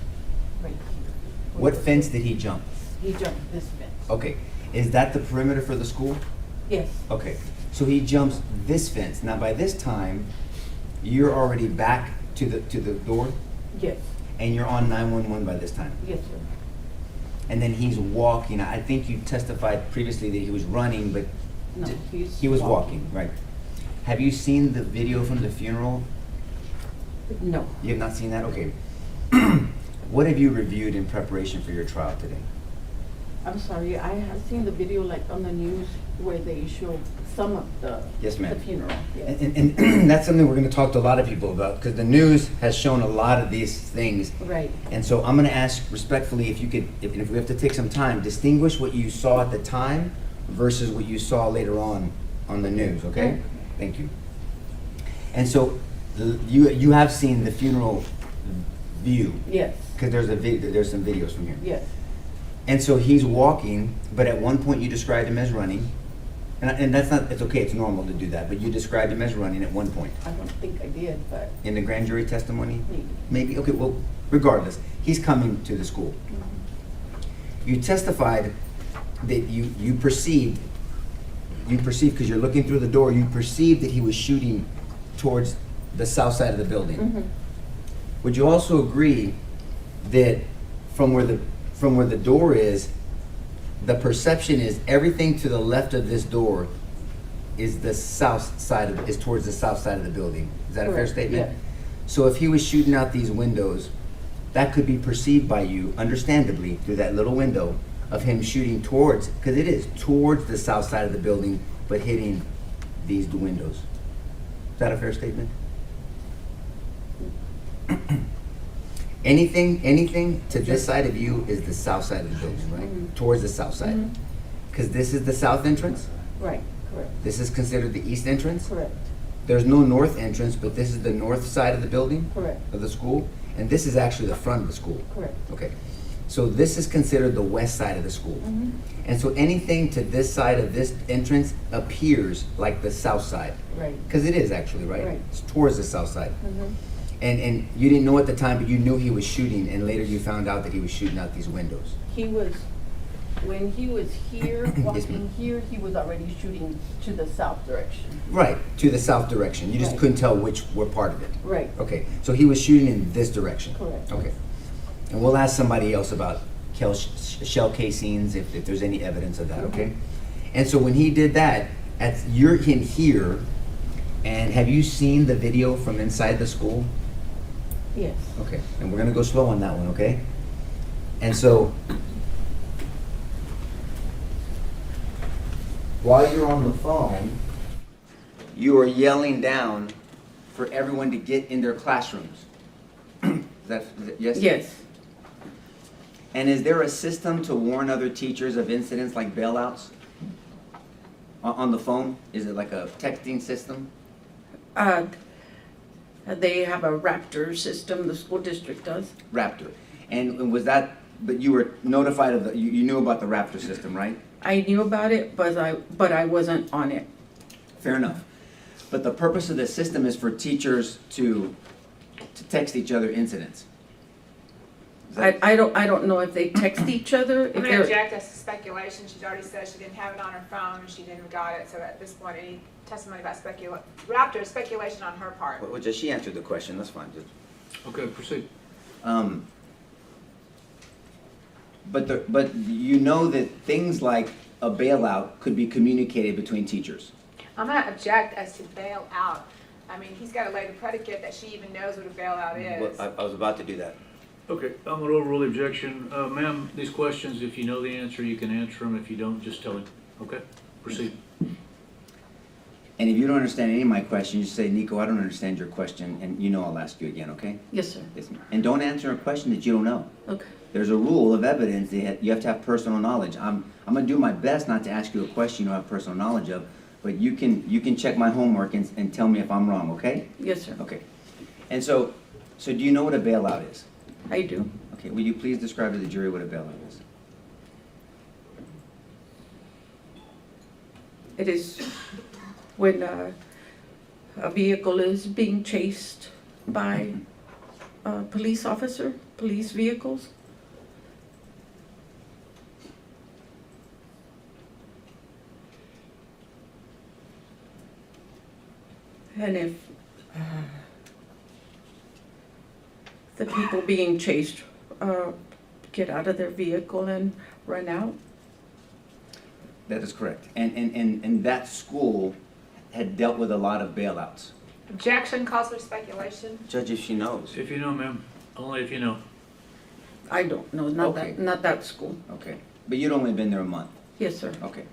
right here. What fence did he jump? He jumped this fence. Okay, is that the perimeter for the school? Yes, Okay, so he jumps this fence. Now, by this time, you're already back to the door, yes, and you're on 911 by this time. yes, sir. And then he's walking. I think you testified previously that he was running, but No, he was walking, right? Have you seen the video from the funeral? No, You have not seen that? Okay. What have you reviewed in preparation for your trial today? I'm sorry, I have seen the video like on the news where they show some of the Yes, ma'am. the funeral. Yes. And that's something we're going to talk to a lot of people about, because the news has shown a lot of these things. Right. And so I'm going to ask respectfully if you could, if we have to take some time, distinguish what you saw at the time versus what you saw later on the news, okay? Thank you. And so you have seen the funeral view, Yes, because there's some videos from here. yes, And so he's walking, but at one point you described him as running. And that's not, it's okay, it's normal to do that, but you described him as running at one point. I don't think I did, but In the grand jury testimony? maybe. Maybe, okay, well, regardless, he's coming to the school. You testified that you perceived, because you're looking through the door, you perceived that he was shooting towards the south side of the building. Mhm. Would you also agree that from where the door is, the perception is everything to the left of this door is the south side is towards the south side of the building? Is that a fair Correct, statement? yes. So if he was shooting out these windows, that could be perceived by you, understandably, through that little window of him shooting towards, because it is towards the south side of the building, but hitting these windows. Is that a fair statement? Anything to this side of you is the south side of the building, right? Mhm. Towards the south side. Mhm. Because this is the south entrance. Right, correct, This is considered the east entrance. correct, There's no north entrance, but this is the north side of the building, correct, of the school. And this is actually the front of the school. correct. Okay. So this is considered the west side of the school. Mhm. And so anything to this side of this entrance appears like the south side. Right. Because it is actually, right? Right. It's towards the south side. Mhm. And you didn't know at the time, but you knew he was shooting, and later you found out that he was shooting out these windows. He was, when he was here, ma'am. walking here, he was already shooting to the south direction. Right, to the south direction. You just Right. couldn't tell which were part of it. Right, Okay, so he was shooting in this direction. correct. Okay. And we'll ask somebody else about shell casings, if there's any evidence of that, okay? And so when he did that, you're in here, and have you seen the video from inside the school? Yes, Okay, and we're gonna go slow on that one, okay? And so, while you're on the phone, you are yelling down for everyone to get in their classrooms. Yes? yes, And is there a system to warn other teachers of incidents like bailouts? On the phone? Is it like a texting system? they have a Raptor system, the school district does. Raptor. And was that, but you were notified of you knew about the Raptor system, right? I knew about it, but I wasn't on it. Fair enough. But the purpose of the system is for teachers to text each other incidents. Is that- I don't know if they text each other, if I'm gonna they're, object as to speculation. She's already said she didn't have it on her phone, and she didn't got it, so at this point, any testimony about Raptor is speculation on her part. Well, just she answered the question, that's fine. Okay, proceed. But you know that things like a bailout could be communicated between teachers. I'm gonna object as to bail out. I mean, he's gotta lay the predicate that she even knows what a bailout is. Well, I was about to do that. Okay, I'm gonna overrule the objection. Ma'am, these questions, if you know the answer, you can answer them. If you don't, just tell him. Okay, proceed. And if you don't understand any of my questions, you say, Nico, I don't understand your question, and you know I'll ask you again, okay? yes, sir, Yes, ma'am. And don't answer a question that you don't know. okay, There's a rule of evidence that you have to have personal knowledge. I'm gonna do my best not to ask you a question you don't have personal knowledge of, but you can check my homework and tell me if I'm wrong, okay? yes, sir, Okay. And so do you know what a bailout is? I do. Okay, will you please describe to the jury what a bailout is? It is when a vehicle is being chased by a police officer, police vehicles. And if the people being chased get out of their vehicle and run out. That is correct. And that school had dealt with a lot of bailouts. Objection calls for speculation. Judge, if she knows. If you know, ma'am, only if you know. I don't know, not Okay. not that school. Okay. But you'd only been there a month. Yes, sir. Okay.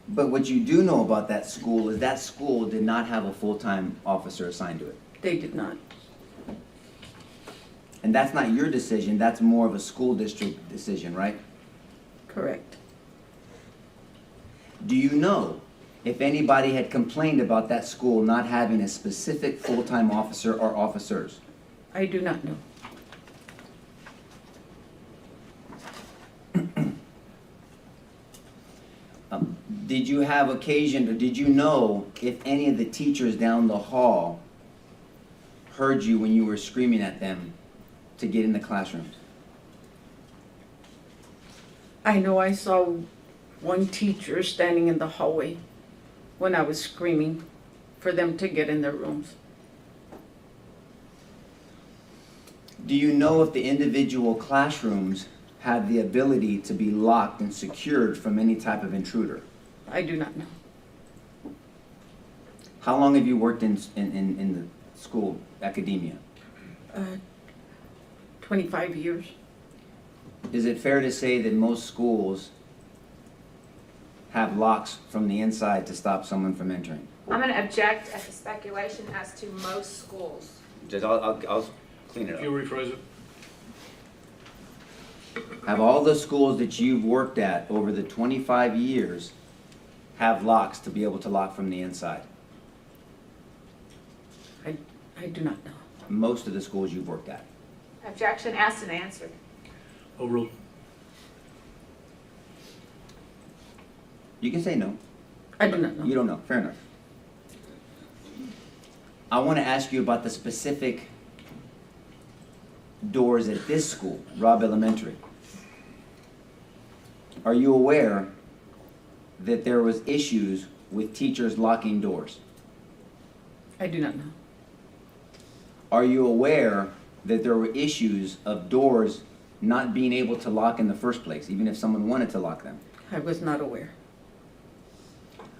But what you do know about that school is that school did not have a full-time officer assigned to it. They did not. And that's not your decision, that's more of a school district decision, right? Correct. Do you know if anybody had complained about that school not having a specific full-time officer or officers? I do not know. Did you have occasion, or did you know if any of the teachers down the hall heard you when you were screaming at them to get in the classrooms? I know I saw one teacher standing in the hallway when I was screaming for them to get in their rooms. Do you know if the individual classrooms had the ability to be locked and secured from any type of intruder? I do not know. How long have you worked in the school, academia? 25 years. Is it fair to say that most schools have locks from the inside to stop someone from entering? I'm going to object at the speculation as to most schools. Just, I'll clean it If you up. rephrase it. Have all the schools that you've worked at over the 25 years have locks to be able to lock from the inside? I do not know. Most of the schools you've worked at. Objection asked and answered. Overruled. You can say no. I do not know. You don't know. Fair enough. I want to ask you about the specific doors at this school, Robb Elementary. Are you aware that there was issues with teachers locking doors? I do not know. Are you aware that there were issues of doors not being able to lock in the first place, even if someone wanted to lock them? I was not aware.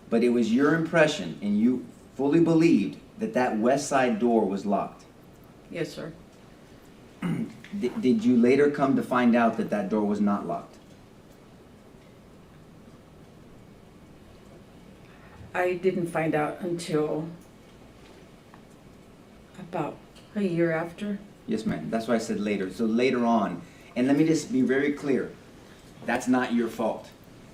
But it was your impression, and you fully believed, that that west side door was locked. Yes, sir. Did you later come to find out that that door was not locked? I didn't find out until about a year after. Yes, ma'am. That's why I said later. So later on, and let me just be very clear, that's not your fault.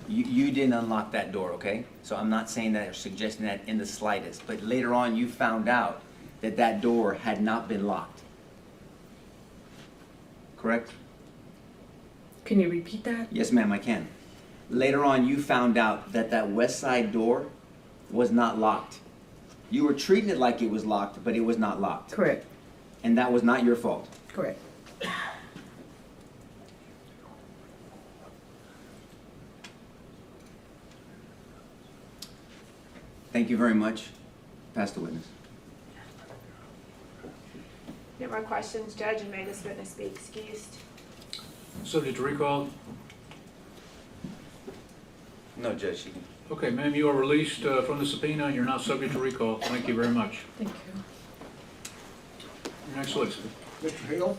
You didn't unlock that door, okay? So I'm not saying that or suggesting that in the slightest, but later on you found out that that door had not been locked. Correct? Can you repeat that? Yes, ma'am, I can. Later on you found out that that west side door was not locked. You were treating it like it was locked, but it was not locked. Correct. And that was not your fault. Correct. Thank you very much. Pass the witness. No more questions. Judge, you may this witness be excused. Subject to recall. No, Judge, she can. Okay, ma'am, you are released from the subpoena and you're not subject to recall. Thank you very much. Thank you. Next witness. Mr. Hale?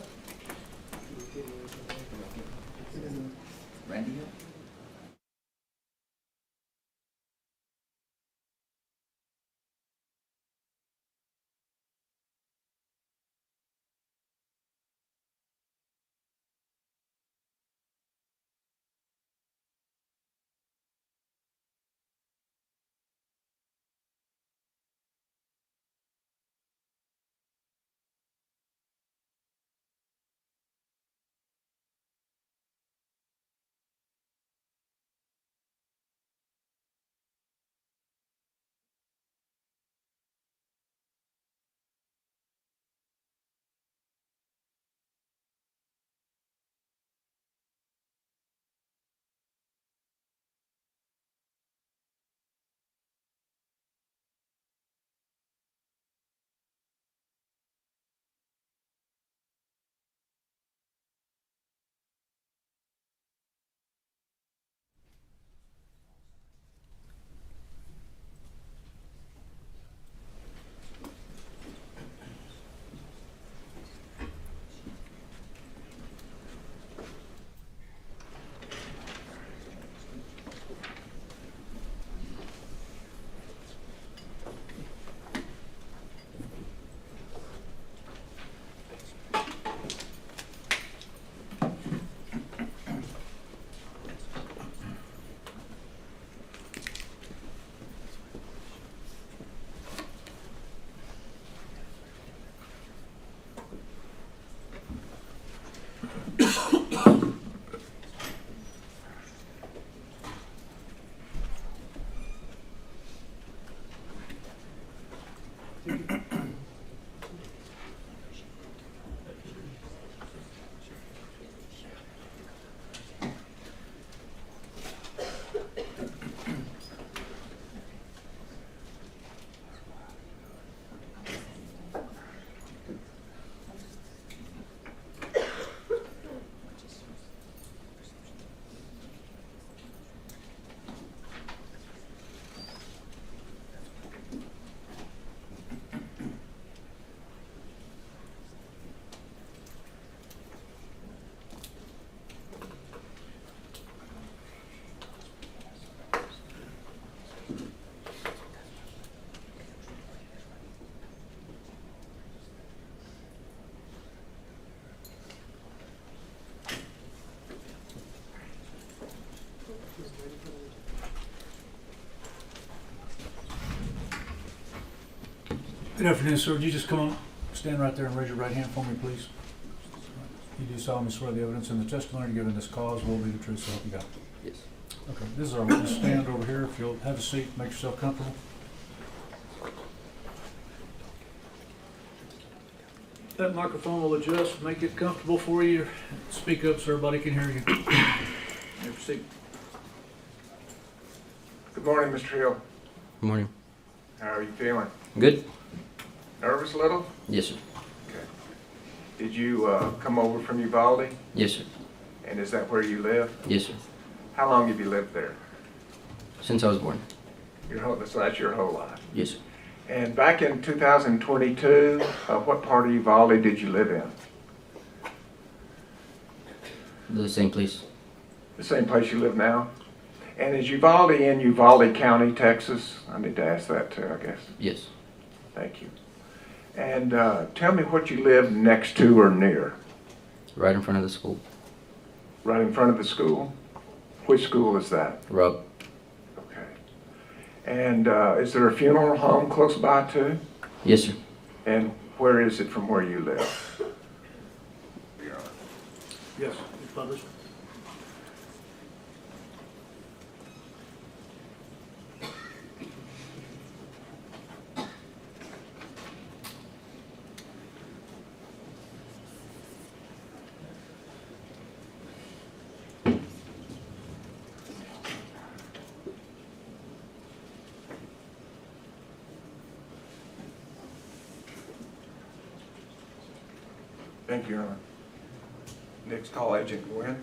Randy Hill? Good afternoon, sir. Would you just come on, stand right there and raise your right hand for me, please? You do solemnly swear the evidence in the testimony you're giving this cause will be the truth, so help you God? Yes. Okay, this is our witness stand over here. If you'll have a seat, make yourself comfortable. That microphone will adjust, make it comfortable for you. Speak up so everybody can hear you. Have a seat. Good morning, Mr. Hill. Good morning. How are you feeling? Good? Nervous a little? Yes, sir. Okay. Did you come over from Uvalde? Yes, sir. And is that where you live? Yes, sir. How long have you lived there? Since I was born. So that's your whole life. Yes, sir. And back in 2022, what part of Uvalde did you live in? The same place. The same place you live now? And is Uvalde in Uvalde County, Texas? I need to ask that too, I guess. Yes. Thank you. And tell me what you live next to or near. Right in front of the school. Right in front of the school? Which school is that? Robb. Okay. And is there a funeral home close by too? Yes, sir. And where is it from where you live? Yes, it's published. Thank you, Your Honor. Next, call Agent Nguyen.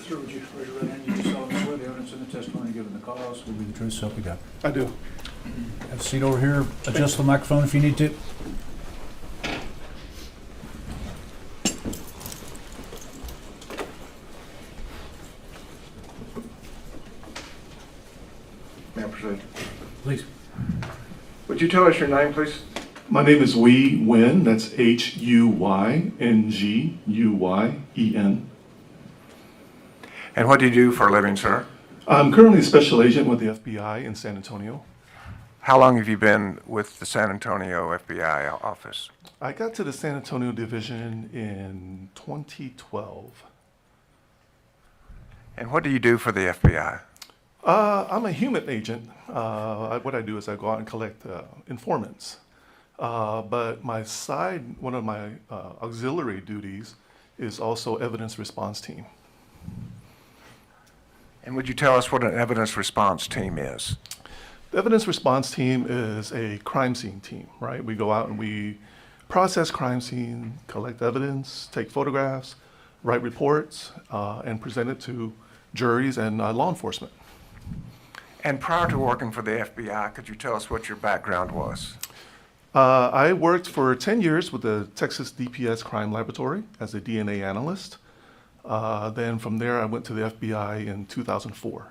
Sir, would you raise your right hand? You do solemnly swear the evidence in the testimony given the cause will be the truth, so help you God? I do. Have a seat over here. Adjust the microphone if you need to. May I proceed? Please. Would you tell us your name, please? My name is Nguyen. That's Huyngguyen. And what do you do for a living, sir? I'm currently a special agent with the FBI in San Antonio. How long have you been with the San Antonio FBI office? I got to the San Antonio division in 2012. And what do you do for the FBI? I'm a human agent. What I do is I go out and collect informants. But one of my auxiliary duties is also evidence response team. And would you tell us what an evidence response team is? The evidence response team is a crime scene team, right? We go out and we process crime scene, collect evidence, take photographs, write reports, and present it to juries and law enforcement. And prior to working for the FBI, could you tell us what your background was? I worked for 10 years with the Texas DPS Crime Laboratory as a DNA analyst. Then from there, I went to the FBI in 2004.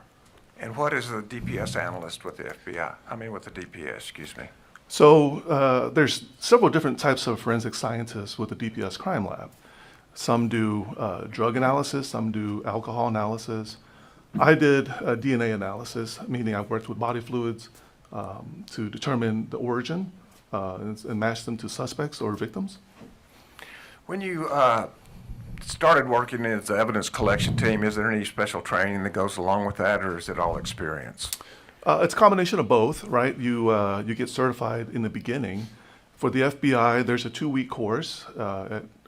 And what is a DPS analyst with the FBI? I mean, with the DPS, excuse me. So there's several different types of forensic scientists with the DPS crime lab. Some do drug analysis, some do alcohol analysis. I did DNA analysis, meaning I worked with body fluids to determine the origin and match them to suspects or victims. When you started working as the evidence collection team, is there any special training that goes along with that, or is it all experience? It's a combination of both, right? You get certified in the beginning. For the FBI, there's a 2-week course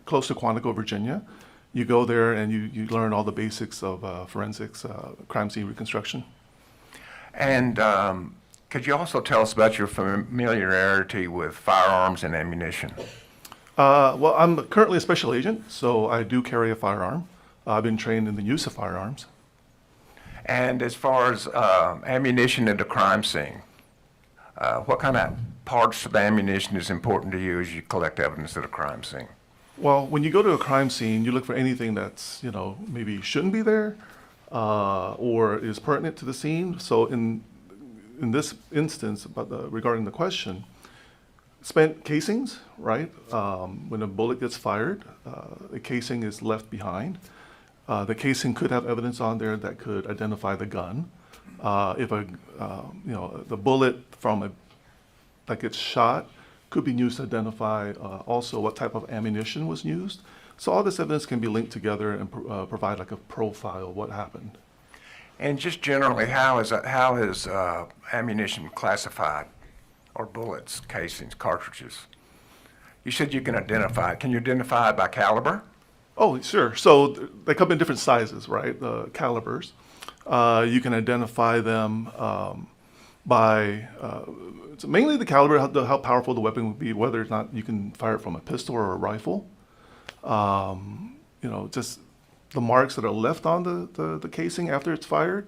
close to Quantico, Virginia. You go there and you learn all the basics of forensics, crime scene reconstruction. And could you also tell us about your familiarity with firearms and ammunition? Well, I'm currently a special agent, so I do carry a firearm. I've been trained in the use of firearms. And as far as ammunition at a crime scene, what kind of parts of ammunition is important to you as you collect evidence at a crime scene? Well, when you go to a crime scene, you look for anything that's, maybe shouldn't be there or is pertinent to the scene. So in this instance, regarding the question, spent casings, right? When a bullet gets fired, the casing is left behind. The casing could have evidence on there that could identify the gun. If the bullet that gets shot could be used to identify also what type of ammunition was used. So all this evidence can be linked together and provide like a profile of what happened. And just generally, how is ammunition classified, or bullets, casings, cartridges? You said you can identify it. Can you identify it by caliber? Oh, sure. So they come in different sizes, right? The calibers. You can identify them by it's mainly the caliber, how powerful the weapon would be, whether or not you can fire it from a pistol or a rifle. Just the marks that are left on the casing after it's fired,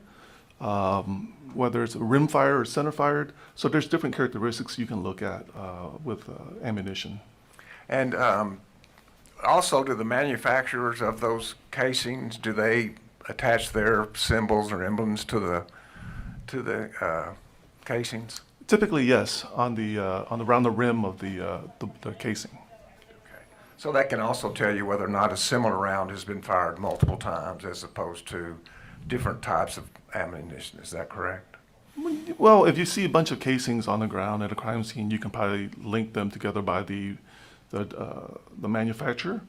whether it's a rim fire or center fired. So there's different characteristics you can look at with ammunition. And also, do the manufacturers of those casings, do they attach their symbols or emblems to the casings? Typically, yes, on the around the rim of the casing. Okay. So that can also tell you whether or not a similar round has been fired multiple times as opposed to different types of ammunition. Is that correct? Well, if you see a bunch of casings on the ground at a crime scene, you can probably link them together by the manufacturer.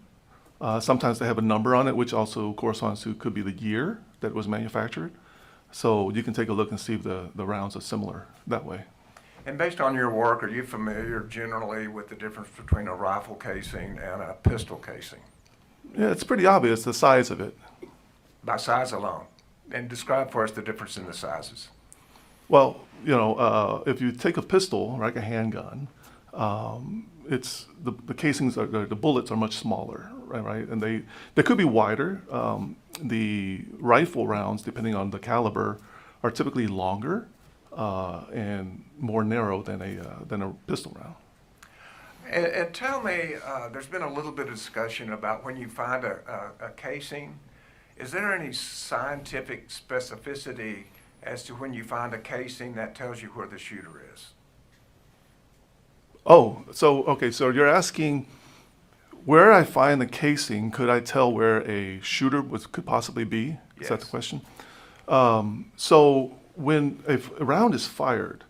Sometimes they have a number on it, which also corresponds to could be the year that it was manufactured. So you can take a look and see if the rounds are similar that way. And based on your work, are you familiar generally with the difference between a rifle casing and a pistol casing? Yeah, it's pretty obvious, the size of it. By size alone? And describe for us the difference in the sizes. Well, if you take a pistol, like a handgun, it's the casings the bullets are much smaller, right? And they could be wider. The rifle rounds, depending on the caliber, are typically longer and more narrow than a pistol round. And tell me, there's been a little bit of discussion about when you find a casing, is there any scientific specificity as to when you find a casing that tells you where the shooter is? Oh, so you're asking where I find the casing, could I tell where a shooter could possibly be? Is that the question? So if a round is fired,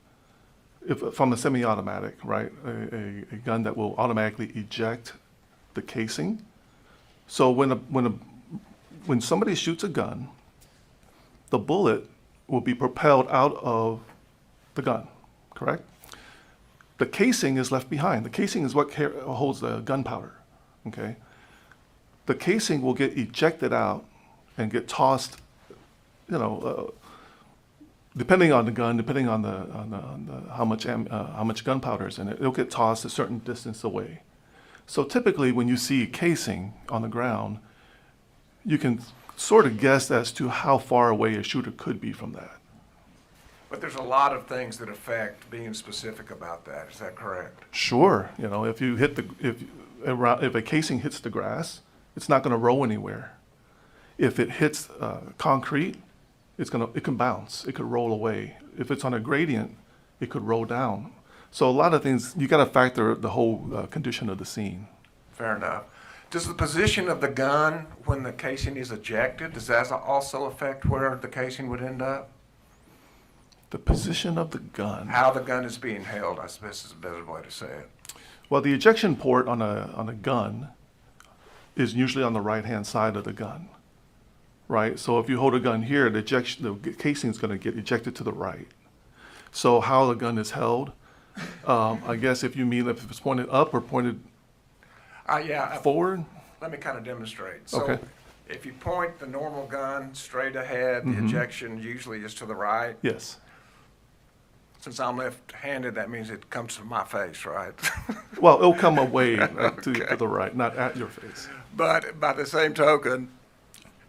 from a semi-automatic, right, a gun that will automatically eject the casing. So when somebody shoots a gun, the bullet will be propelled out of the gun, correct? The casing is left behind. The casing is what holds the gunpowder, okay? The casing will get ejected out and get tossed, depending on the gun, depending on how much gunpowder is in it, it'll get tossed a certain distance away. So typically, when you see a casing on the ground, you can sort of guess as to how far away a shooter could be from that. But there's a lot of things that affect being specific about that. Is that correct? Sure. If a casing hits the grass, it's not going to roll anywhere. If it hits concrete, it can bounce, it could roll away. If it's on a gradient, it could roll down. So a lot of things, you gotta factor the whole condition of the scene. Fair enough. Does the position of the gun when the casing is ejected, does that also affect where the casing would end up? The position of the gun. How the gun is being held, I suppose is a better way to say it. Well, the ejection port on a gun is usually on the right-hand side of the gun, right? So if you hold a gun here, the casing is going to get ejected to the right. So how the gun is held, I guess if you mean if it's pointed up or pointed forward. Let me kind of demonstrate. So Okay. if you point the normal gun straight ahead, the ejection usually is to the right. Yes. Since I'm left-handed, that means it comes to my face, right? Well, it'll come away to the right, not at your face. But by the same token,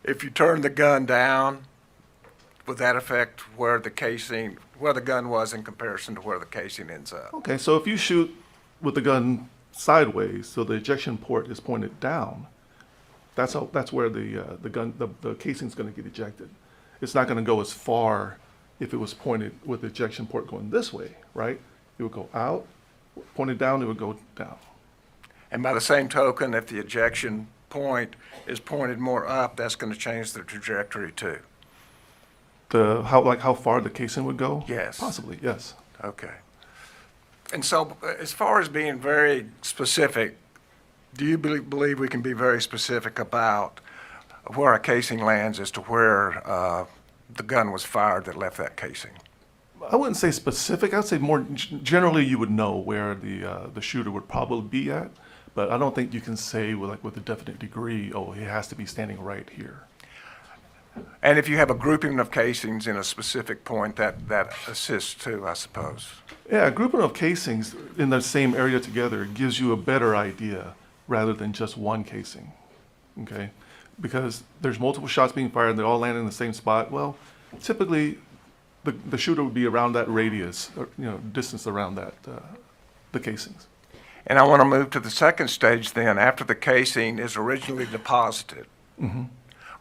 if you turn the gun down, would that affect where the gun was in comparison to where the casing ends up? Okay, so if you shoot with the gun sideways, so the ejection port is pointed down, that's where the casing's going to get ejected. It's not going to go as far if it was pointed with the ejection port going this way, right? It would go out, pointed down, it would go down. And by the same token, if the ejection point is pointed more up, that's going to change the trajectory too. How far the casing would go? Yes. Possibly, yes. Okay. And so as far as being very specific, do you believe we can be very specific about where a casing lands as to where the gun was fired that left that casing? I wouldn't say specific. I'd say more generally you would know where the shooter would probably be at, but I don't think you can say with a definite degree, oh, he has to be standing right here. And if you have a grouping of casings in a specific point, that assists too, I suppose. Yeah, a grouping of casings in the same area together gives you a better idea rather than just one casing, okay? Because there's multiple shots being fired and they all land in the same spot. Well, typically the shooter would be around that radius, or, distance around that, the casings. And I want to move to the second stage then, after the casing is originally deposited. Mm-hmm.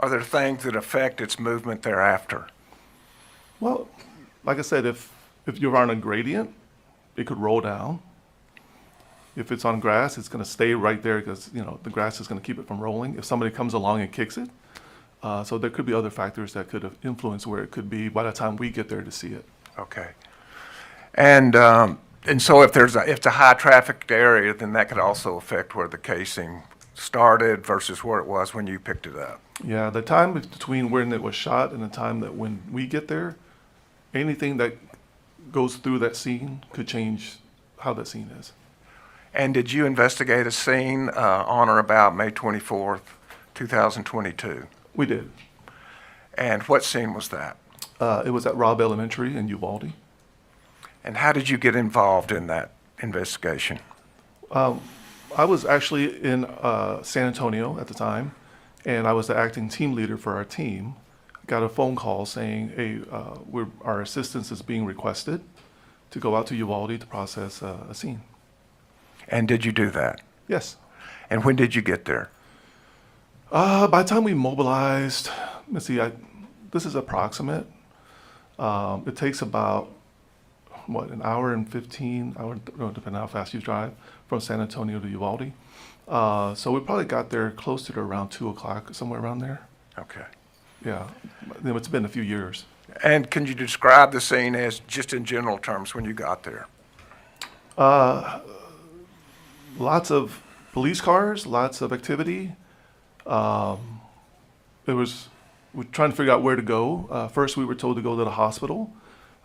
Are there things that affect its movement thereafter? Well, like I said, if you're on a gradient, it could roll down. If it's on grass, it's going to stay right there because, the grass is going to keep it from rolling. If somebody comes along and kicks it, so there could be other factors that could have influenced where it could be by the time we get there to see it. Okay. And so if it's a high trafficked area, then that could also affect where the casing started versus where it was when you picked it up. Yeah, the time between when it was shot and the time that when we get there, anything that goes through that scene could change how that scene is. And did you investigate a scene on or about May 24th, 2022? We did. And what scene was that? It was at Robb Elementary in Uvalde. And how did you get involved in that investigation? I was actually in San Antonio at the time, and I was the acting team leader for our team. Got a phone call saying, hey, our assistance is being requested to go out to Uvalde to process a scene. And did you do that? Yes. And when did you get there? By the time we mobilized, let's see, this is approximate. It takes about, an hour and 15, depending on how fast you drive, from San Antonio to Uvalde. So we probably got there close to around 2 o'clock, somewhere around there. Okay. Yeah, it's been a few years. And can you describe the scene as just in general terms when you got there? Lots of police cars, lots of activity. We're trying to figure out where to go. First, we were told to go to the hospital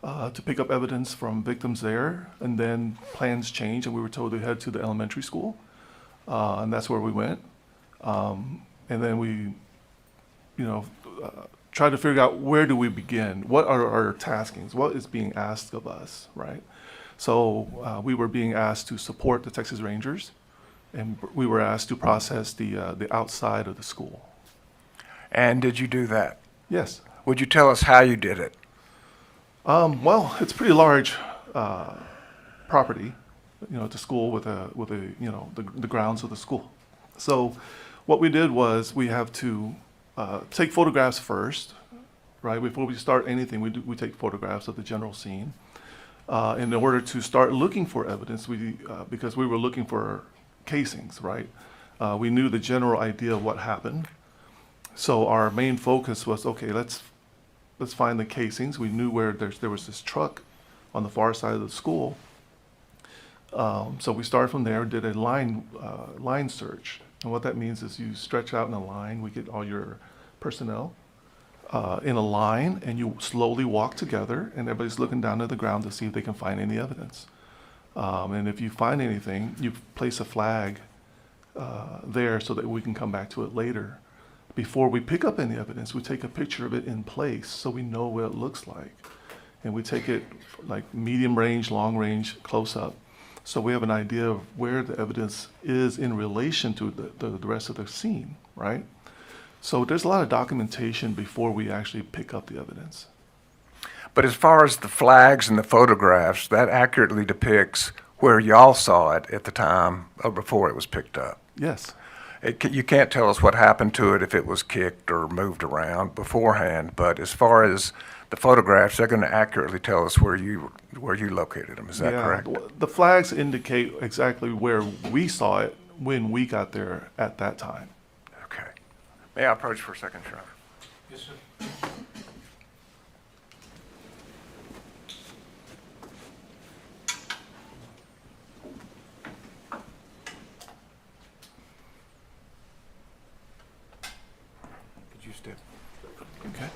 to pick up evidence from victims there, and then plans changed, and we were told to head to the elementary school, and that's where we went. And then we, tried to figure out where do we begin? What are our taskings? What is being asked of us, right? So we were being asked to support the Texas Rangers, and we were asked to process the outside of the school. And did you do that? Yes. Would you tell us how you did it? Well, it's a pretty large property, the school with the grounds of the school. So what we did was we have to take photographs first, right? Before we start anything, we take photographs of the general scene. In order to start looking for evidence, because we were looking for casings, right? We knew the general idea of what happened. So our main focus was, okay, let's find the casings. We knew where there was this truck on the far side of the school. So we started from there, did a line search. And what that means is you stretch out in a line, we get all your personnel in a line, and you slowly walk together, and everybody's looking down to the ground to see if they can find any evidence. And if you find anything, you place a flag there so that we can come back to it later. Before we pick up any evidence, we take a picture of it in place so we know what it looks like. And we take it like medium range, long range, close up. So we have an idea of where the evidence is in relation to the rest of the scene, right? So there's a lot of documentation before we actually pick up the evidence. But as far as the flags and the photographs, that accurately depicts where y'all saw it at the time or before it was picked up. Yes. You can't tell us what happened to it if it was kicked or moved around beforehand, but as far as the photographs, they're going to accurately tell us where you located them. Is that correct? The flags indicate exactly where we saw it when we got there at that time. Okay. May I approach for a second, Sheriff? Yes, sir. Could you step? Okay.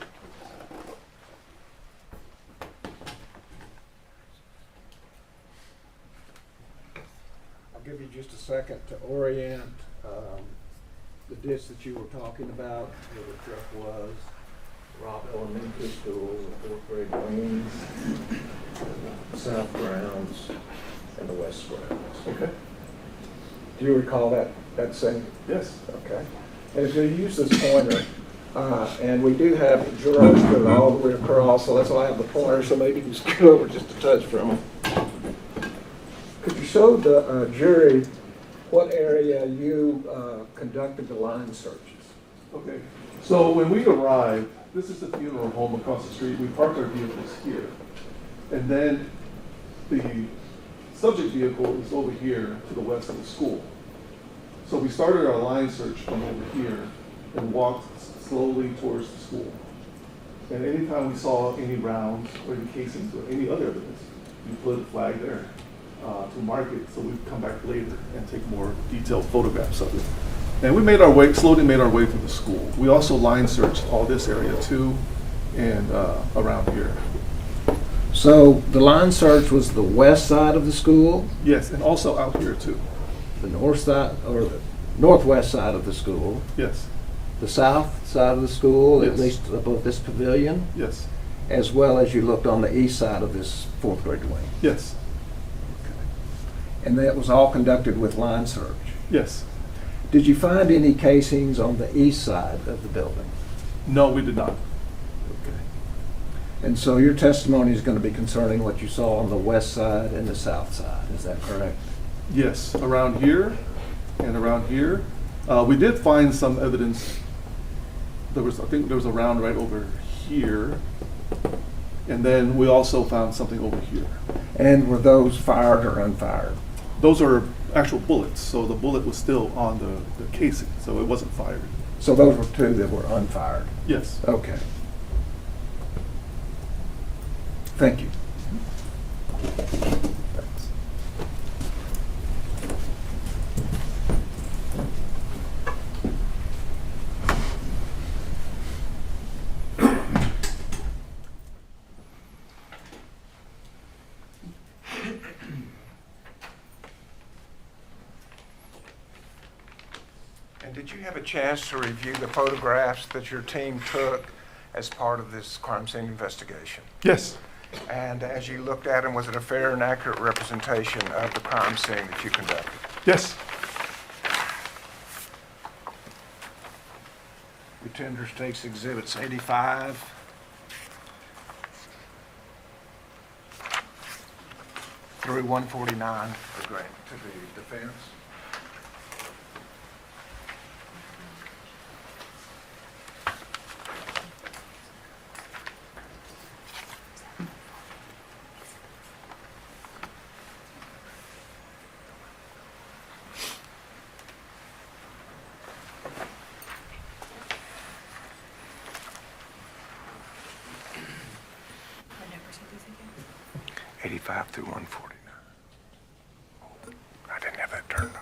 I'll give you just a second to orient the ditch that you were talking about, where the truck was, Robb Elementary School, the fourth grade wings, the south grounds, and the west grounds. Okay. Do you recall that same? Yes. Okay. And if you use this pointer, and we do have jurors that are all the way across, so that's why I have the pointer, so maybe you can scoot over just a touch from them. Could you show the jury what area you conducted the line searches? Okay. So when we arrived, this is the funeral home across the street. We parked our vehicles here. And then the subject vehicle is over here to the west of the school. So we started our line search from over here and walked slowly towards the school. And anytime we saw any rounds or any casings or any other evidence, we put a flag there to mark it, so we'd come back later and take more detailed photographs of it. And we slowly made our way to the school. We also line searched all this area too, and around here. So the line search was the west side of the school? Yes, and also out here too. The north side, or the northwest side of the school? Yes. The south side of the school, Yes. at least above this pavilion? Yes. As well as you looked on the east side of this fourth grade wing? Yes. And that was all conducted with line search? Yes. Did you find any casings on the east side of the building? No, we did not. Okay. And so your testimony is going to be concerning what you saw on the west side and the south side, is that correct? Yes, around here and around here. We did find some evidence. I think there was a round right over here. And then we also found something over here. And were those fired or unfired? Those are actual bullets, so the bullet was still on the casing, so it wasn't fired. So those were two that were unfired? Yes. Okay. Thank you. And did you have a chance to review the photographs that your team took as part of this crime scene investigation? Yes. And as you looked at them, was it a fair and accurate representation of the crime scene that you conducted? Yes. Pretender States Exhibits 85 through 149 for grant to the defense. 185 through 149. I didn't have that turned on.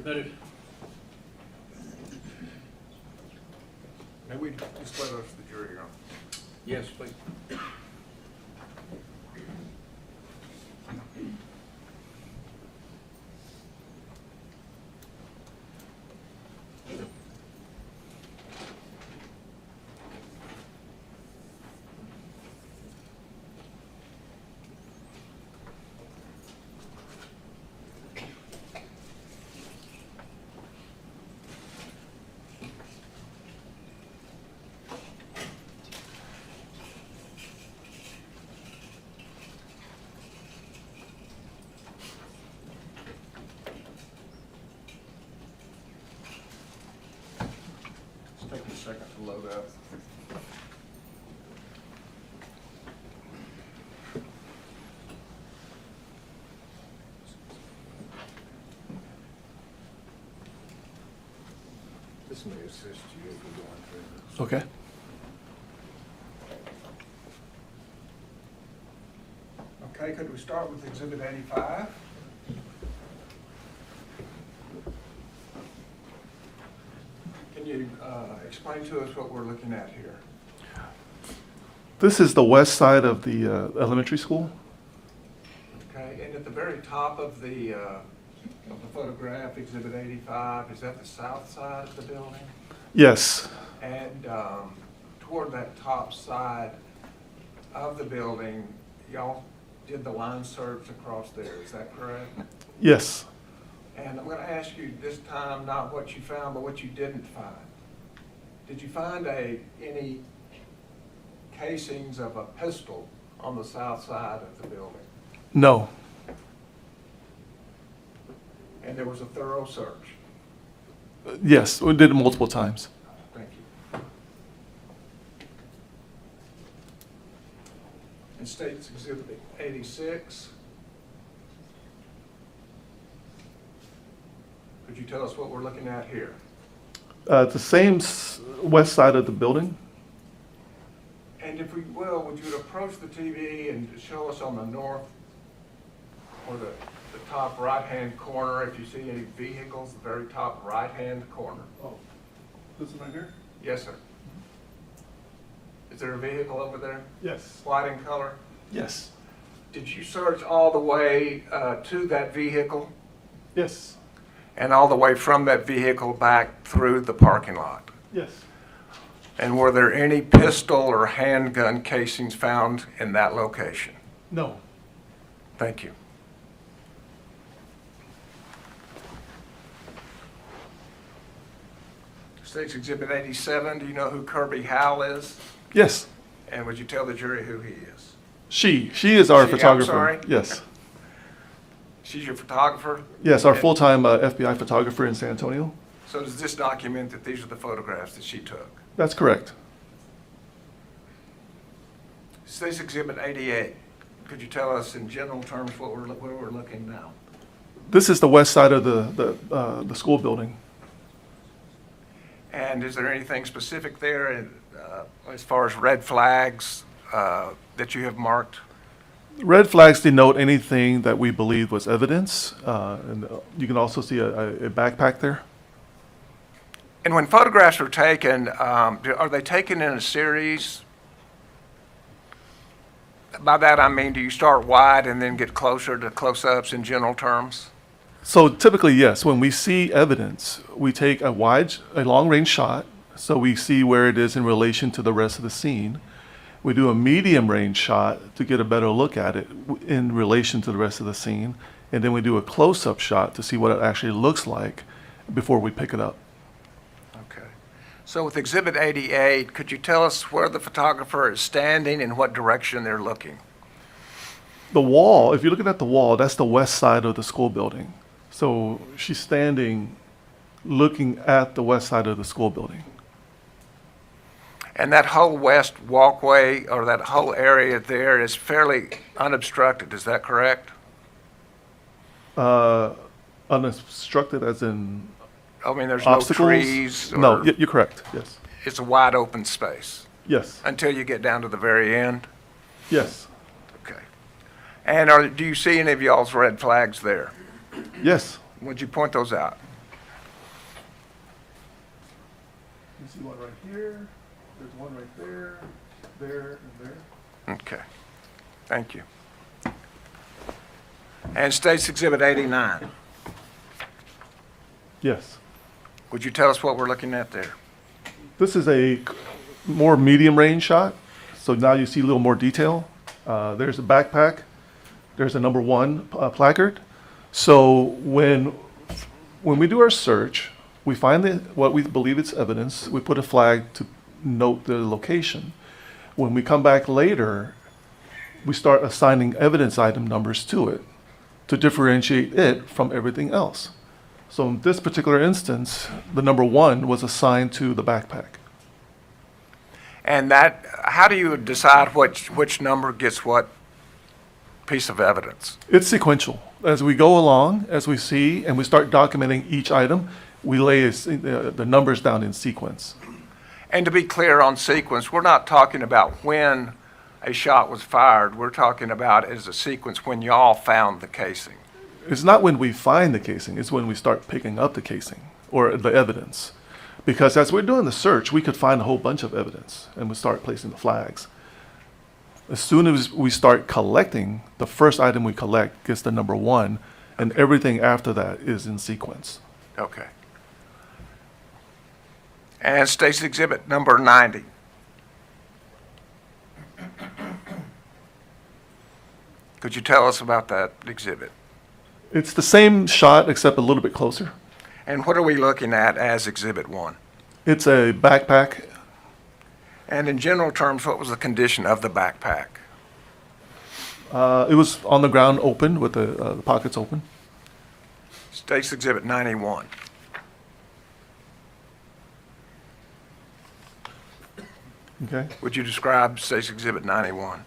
Submitted. May we display those to the jury, Your Honor? Yes, please. It's taking a second to load up. This may assist you if you're going through this. Okay. Okay, could we start with Exhibit 85? Can you explain to us what we're looking at here? This is the west side of the elementary school. Okay, and at the very top of the photograph, Exhibit 85, is that the south side of the building? Yes. And toward that top side of the building, y'all did the line search across there, is that correct? Yes. And I'm going to ask you this time, not what you found, but what you didn't find. Did you find any casings of a pistol on the south side of the building? No. And there was a thorough search? Yes, we did it multiple times. Thank you. And State's Exhibit 86. Could you tell us what we're looking at here? It's the same west side of the building. And if we will, would you approach the TV and show us on the north or the top right-hand corner, if you see any vehicles, the very top right-hand corner? Oh, this one right here? Yes, sir. Is there a vehicle over there? Yes. White in color? Yes. Did you search all the way to that vehicle? Yes. And all the way from that vehicle back through the parking lot? Yes. And were there any pistol or handgun casings found in that location? No. Thank you. State's Exhibit 87, do you know who Kirby Hale is? Yes. And would you tell the jury who he is? She is our She, I'm photographer. sorry? Yes. She's your photographer? Yes, our And full-time FBI photographer in San Antonio. So does this document that these are the photographs that she took? That's correct. State's Exhibit 88, could you tell us in general terms where we're looking now? This is the west side of the school building. And is there anything specific there as far as red flags that you have marked? Red flags denote anything that we believe was evidence. And you can also see a backpack there. And when photographs are taken, are they taken in a series? By that I mean, do you start wide and then get closer to close-ups in general terms? So typically, yes, when we see evidence, we take a long-range shot, so we see where it is in relation to the rest of the scene. We do a medium-range shot to get a better look at it in relation to the rest of the scene, and then we do a close-up shot to see what it actually looks like before we pick it up. Okay. So with Exhibit 88, could you tell us where the photographer is standing and what direction they're looking? The wall, if you're looking at the wall, that's the west side of the school building. So she's standing looking at the west side of the school building. And that whole west walkway or that whole area there is fairly unobstructed, is that correct? Unobstructed as in I mean, there's obstacles? no trees? No, or- you're correct, yes. It's a wide open space? Yes. Until you get down to the very end? Yes. Okay. And do you see any of y'all's red flags there? Yes. Would you point those out? You see one right here, there's one right there, there, and there. Okay, thank you. And State's Exhibit 89. Yes. Would you tell us what we're looking at there? This is a more medium range shot, so now you see a little more detail. There's a backpack, there's a number 1 placard. So when we do our search, we find what we believe it's evidence, we put a flag to note the location. When we come back later, we start assigning evidence item numbers to it to differentiate it from everything else. So in this particular instance, the number 1 was assigned to the backpack. And that, how do you decide which number gets what piece of evidence? It's sequential. As we go along, as we see, and we start documenting each item, we lay the numbers down in sequence. And to be clear on sequence, we're not talking about when a shot was fired. We're talking about as a sequence when y'all found the casing. It's not when we find the casing, it's when we start picking up the casing or the evidence. Because as we're doing the search, we could find a whole bunch of evidence and we start placing the flags. As soon as we start collecting, the first item we collect gets the number 1, and everything after that is in sequence. Okay. And State's Exhibit number 90. Could you tell us about that exhibit? It's the same shot except a little bit closer. And what are we looking at as Exhibit 1? It's a backpack. And in general terms, what was the condition of the backpack? It was on the ground open with the pockets open. State's Exhibit 91. Okay. Would you describe State's Exhibit 91?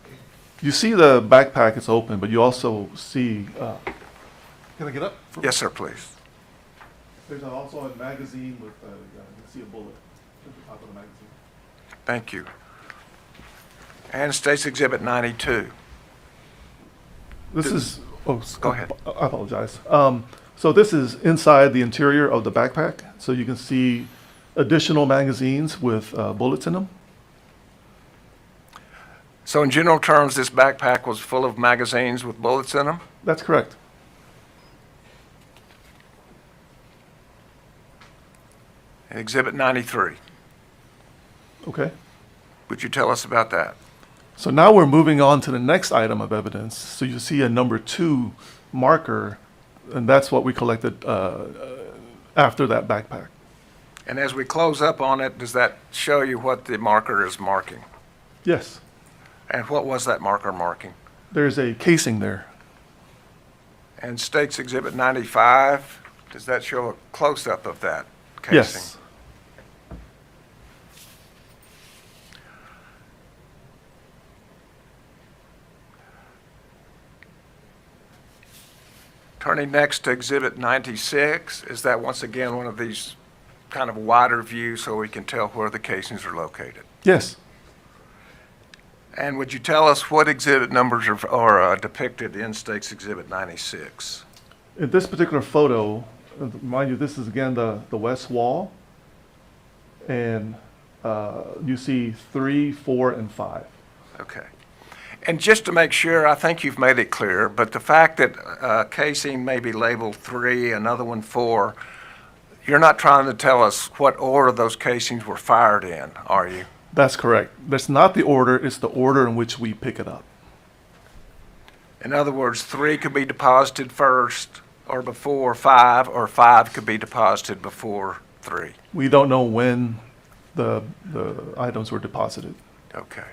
You see the backpack is open, but you also see, can I get up? Yes, sir, please. There's also a magazine with, you can see a bullet at the top of the magazine. Thank you. And State's Exhibit 92. This is, Go ahead. I apologize. So this is inside the interior of the backpack. So you can see additional magazines with bullets in them. So in general terms, this backpack was full of magazines with bullets in them? That's correct. Exhibit 93. Okay. Would you tell us about that? So now we're moving on to the next item of evidence. So you see a number 2 marker, and that's what we collected after that backpack. And as we close up on it, does that show you what the marker is marking? Yes. And what was that marker marking? There's a casing there. And State's Exhibit 95, does that show a close-up of that casing? Yes. Turning next to Exhibit 96, is that once again one of these kind of wider views so we can tell where the casings are located? Yes. And would you tell us what exhibit numbers are depicted in State's Exhibit 96? In this particular photo, mind you, this is again the west wall, and you see 3, 4, and 5. Okay. And just to make sure, I think you've made it clear, but the fact that casing may be labeled 3, another one 4, you're not trying to tell us what order those casings were fired in, are you? That's correct. That's not the order, it's the order in which we pick it up. In other words, 3 could be deposited first or before 5, or 5 could be deposited before 3. We don't know when the items were deposited. Okay.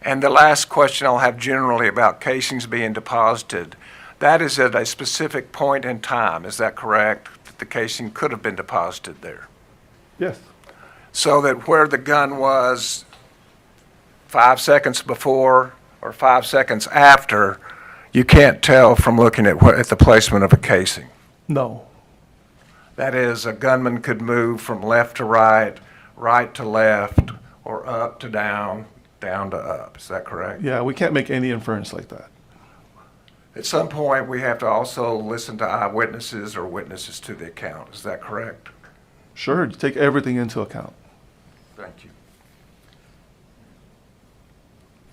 And the last question I'll have generally about casings being deposited, that is at a specific point in time, is that correct? That the casing could have been deposited there? Yes. So that where the gun was 5 seconds before or 5 seconds after, you can't tell from looking at the placement of a casing? No. That is, a gunman could move from left to right, right to left, or up to down, down to up. Is that correct? Yeah, we can't make any inference like that. At some point, we have to also listen to eyewitnesses or witnesses to the account. Is that correct? Sure, you take everything into account. Thank you.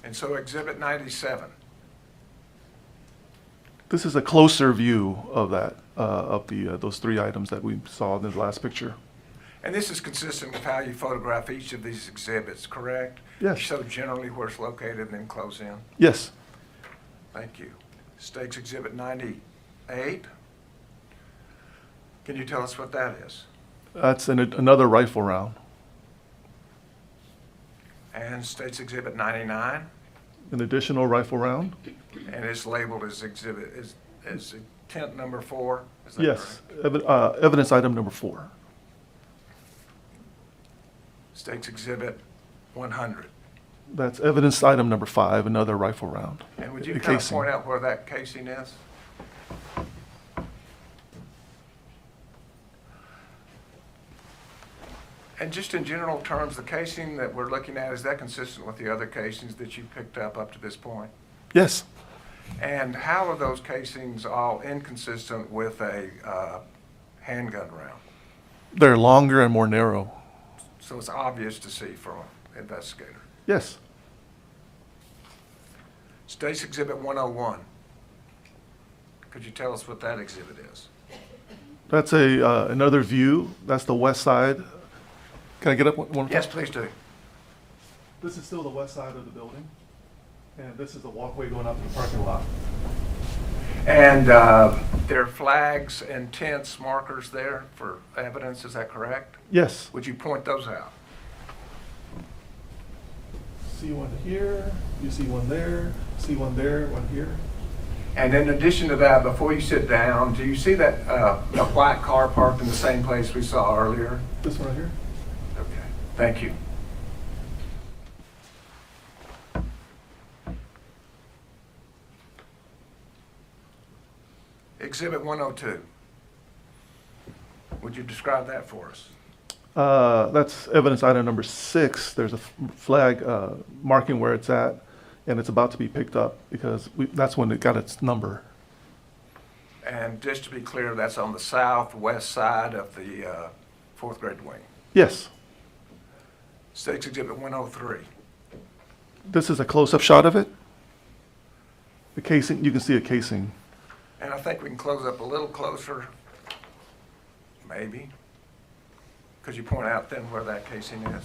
And so Exhibit 97. This is a closer view of that, of those three items that we saw in the last picture. And this is consistent with how you photograph each of these exhibits, correct? Yes. You show generally where it's located and then close in? Yes. Thank you. Stakes Exhibit 98. Can you tell us what that is? That's another rifle round. And States Exhibit 99, An additional rifle round. and it's labeled as tent number 4? Is that Yes. correct? Evidence item number 4. States Exhibit 100. That's evidence item number 5, another rifle round. And would you A kind of casing. point out where that casing is? And just in general terms, the casing that we're looking at, is that consistent with the other casings that you picked up to this point? Yes. And how are those casings all inconsistent with a handgun round? They're longer and more narrow. So it's obvious to see from an investigator. Yes. State's Exhibit 101. Could you tell us what that exhibit is? That's another view. That's the west side. Can I get up one? Yes, please do. This is still the west side of the building, and this is the walkway going up to the parking lot. And there are flags and tents, markers there for evidence, is that correct? Yes. Would you point those out? See one here, you see one there, see one there, one here. And in addition to that, before you sit down, do you see that a white car parked in the same place we saw earlier? This one right here? Okay, thank you. Exhibit 102. Would you describe that for us? That's evidence item number 6. There's a flag marking where it's at, and it's about to be picked up because that's when it got its number. And just to be clear, that's on the southwest side of the fourth grade wing. Yes. State's Exhibit 103. This is a close-up shot of it. The casing, you can see a casing. And I think we can close up a little closer, maybe. Could you point out then where that casing is?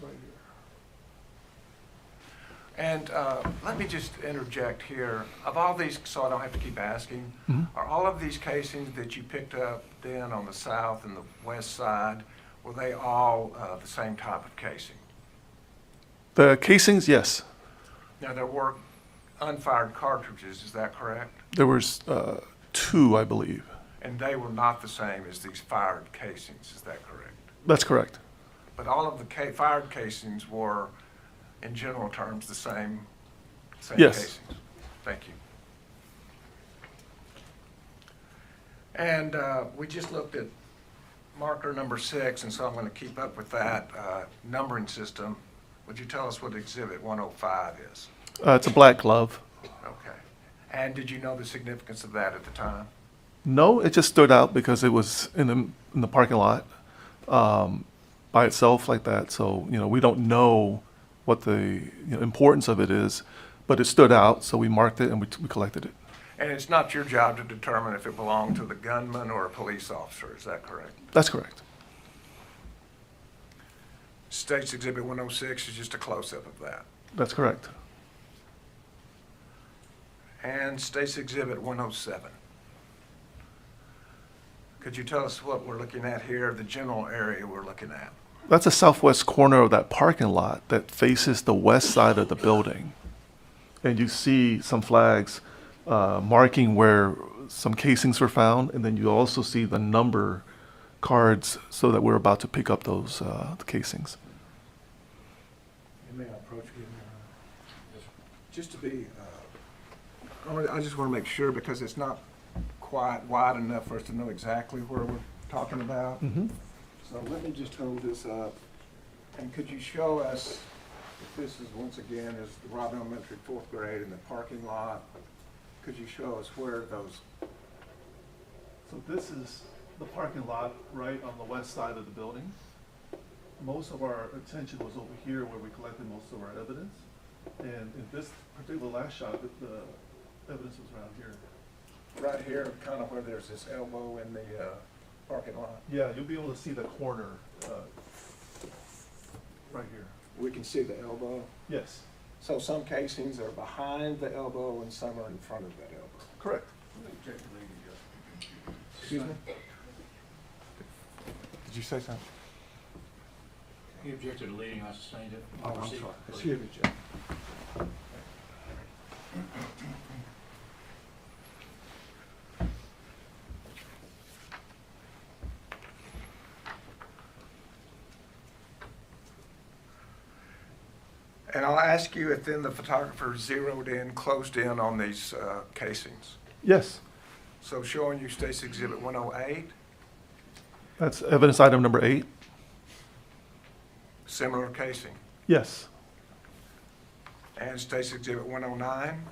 Right here. And let me just interject here. Of all these, so I don't have to keep asking, Mhm. are all of these casings that you picked up then on the south and the west side, were they all the same type of casing? The casings, yes. Now, there were unfired cartridges, is that correct? There was 2, I believe. And they were not the same as these fired casings, is that correct? That's correct. But all of the fired casings were, in general terms, the same Yes. casings? Thank you. And we just looked at marker number 6, and so I'm going to keep up with that numbering system. Would you tell us what Exhibit 105 is? It's a black glove. Okay. And did you know the significance of that at the time? No, it just stood out because it was in the parking lot by itself like that. So, we don't know what the importance of it is, but it stood out, so we marked it and we collected it. And it's not your job to determine if it belonged to the gunman or a police officer, is that correct? That's correct. State's Exhibit 106 is just a close-up of that. That's correct. And State's Exhibit 107. Could you tell us what we're looking at here, the general area we're looking at? That's the southwest corner of that parking lot that faces the west side of the building. And you see some flags marking where some casings were found, and then you also see the number cards so that we're about to pick up those the casings. May I approach you? Just to be, I just want to make sure because it's not quite wide enough for us to know exactly where we're talking about. Mm-hmm. So let me just hold this up. And could you show us, this is once again is the Robb Elementary 4th grade in the parking lot. Could you show us where those? So this is the parking lot right on the west side of the building. most of our attention was over here where we collected most of our evidence. And in this particular last shot, the evidence was around here. Right here, kind of where there's this elbow in the parking lot. Yeah, you'll be able to see the corner right here. We can see the elbow. Yes, So some casings are behind the elbow and some are in front of that elbow. correct. Excuse me? Did you say something? He objected to leading, I sustained it. Oh, I'm Proceed. sorry. Excuse me, Jim. And I'll ask you if then the photographer zeroed in, closed in on these casings. Yes, So showing you State's Exhibit 108, that's evidence item number 8. similar casing. Yes, And State's Exhibit 109,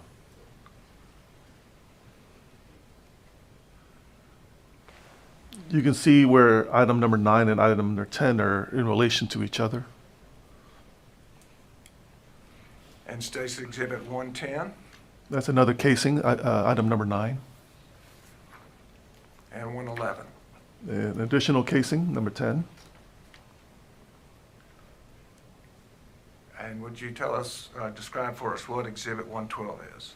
you can see where item number 9 and item number 10 are in relation to each other. and State's Exhibit 110, That's another casing, item number 9. and 111. An additional casing, number 10. And would you tell us, describe for us what Exhibit 112 is?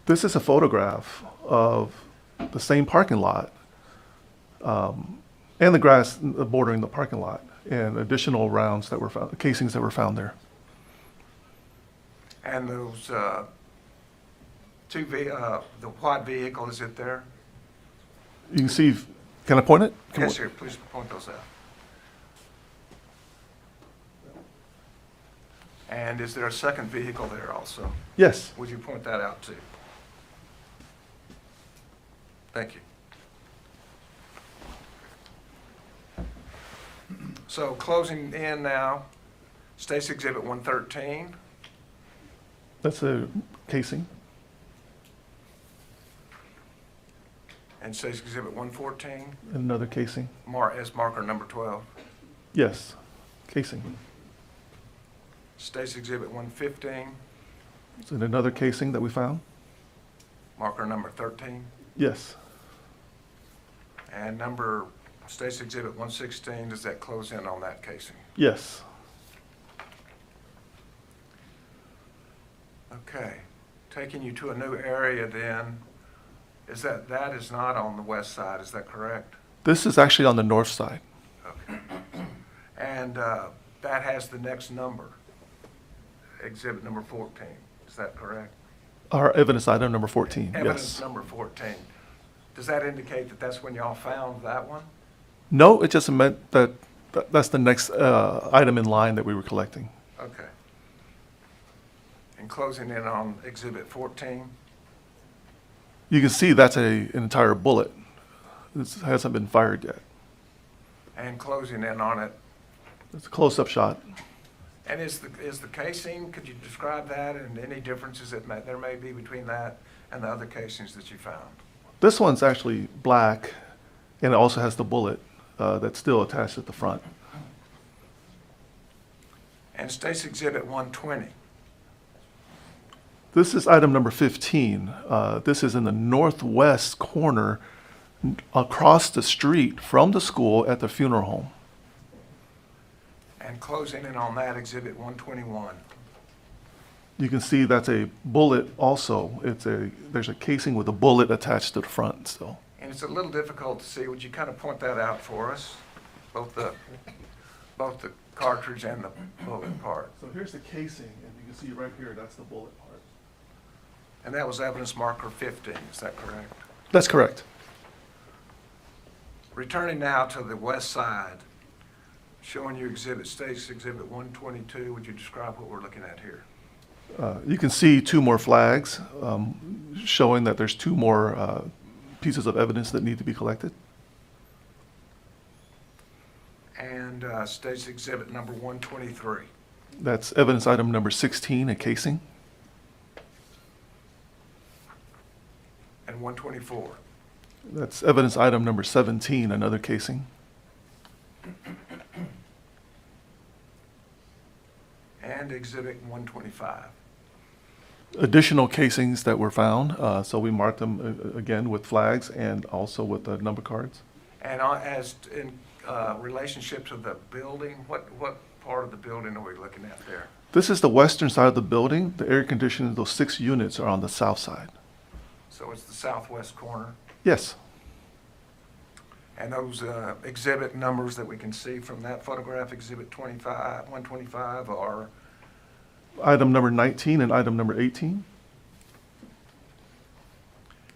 This is a photograph of the same parking lot and the grass bordering the parking lot and additional rounds that were found, casings that were found there. And those the white vehicle, is it there? You can see, can I point it? Yes, sir, please point those out. And is there a second vehicle there also? Yes. Would you point that out too? Thank you. So closing in now, State's Exhibit 113, That's a casing. and State's Exhibit 114, Another casing. as marker number 12. Yes, casing. State's Exhibit 115, Is it another casing that we found? marker number 13, Yes. and State's Exhibit 116, does that close in on that casing? Yes. Okay, taking you to a new area then, that is not on the west side, is that correct? This is actually on the north side. Okay. And that has the next number, Exhibit number 14, is that correct? Our evidence item number 14, Evidence yes. number 14. Does that indicate that that's when y'all found that one? No, it just meant that that's the next item in line that we were collecting. Okay. And closing in on Exhibit 14, You can see that's an entire bullet. This hasn't been fired yet. and closing in on it. It's a close-up shot. And is the casing, could you describe that and any differences that there may be between that and the other casings that you found? This one's actually black, and it also has the bullet that's still attached at the front. And State's Exhibit 120, This is item number 15. This is in the northwest corner across the street from the school at the funeral home. and closing in on that, Exhibit 121. You can see that's a bullet also. There's a casing with a bullet attached to the front still. And it's a little difficult to see, would you kind of point that out for us? Both the cartridge and the bullet part. So here's the casing, and you can see right here, that's the bullet part. And that was evidence marker 15, is that correct? That's correct. Returning now to the west side, showing you State's Exhibit 122, would you describe what we're looking at here? You can see two more flags showing that there's two more pieces of evidence that need to be collected. And State's Exhibit number 123. That's evidence item number 16, a casing. And 124. That's evidence item number 17, another casing. And Exhibit 125. Additional casings that were found, so we marked them again with flags and also with the number cards. And as in relationship to the building, what part of the building are we looking at there? This is the western side of the building. The air conditioning, those 6 units are on the south side. So it's the southwest corner? Yes. And those exhibit numbers that we can see from that photograph, Exhibit 125, are? Item number 19 and item number 18.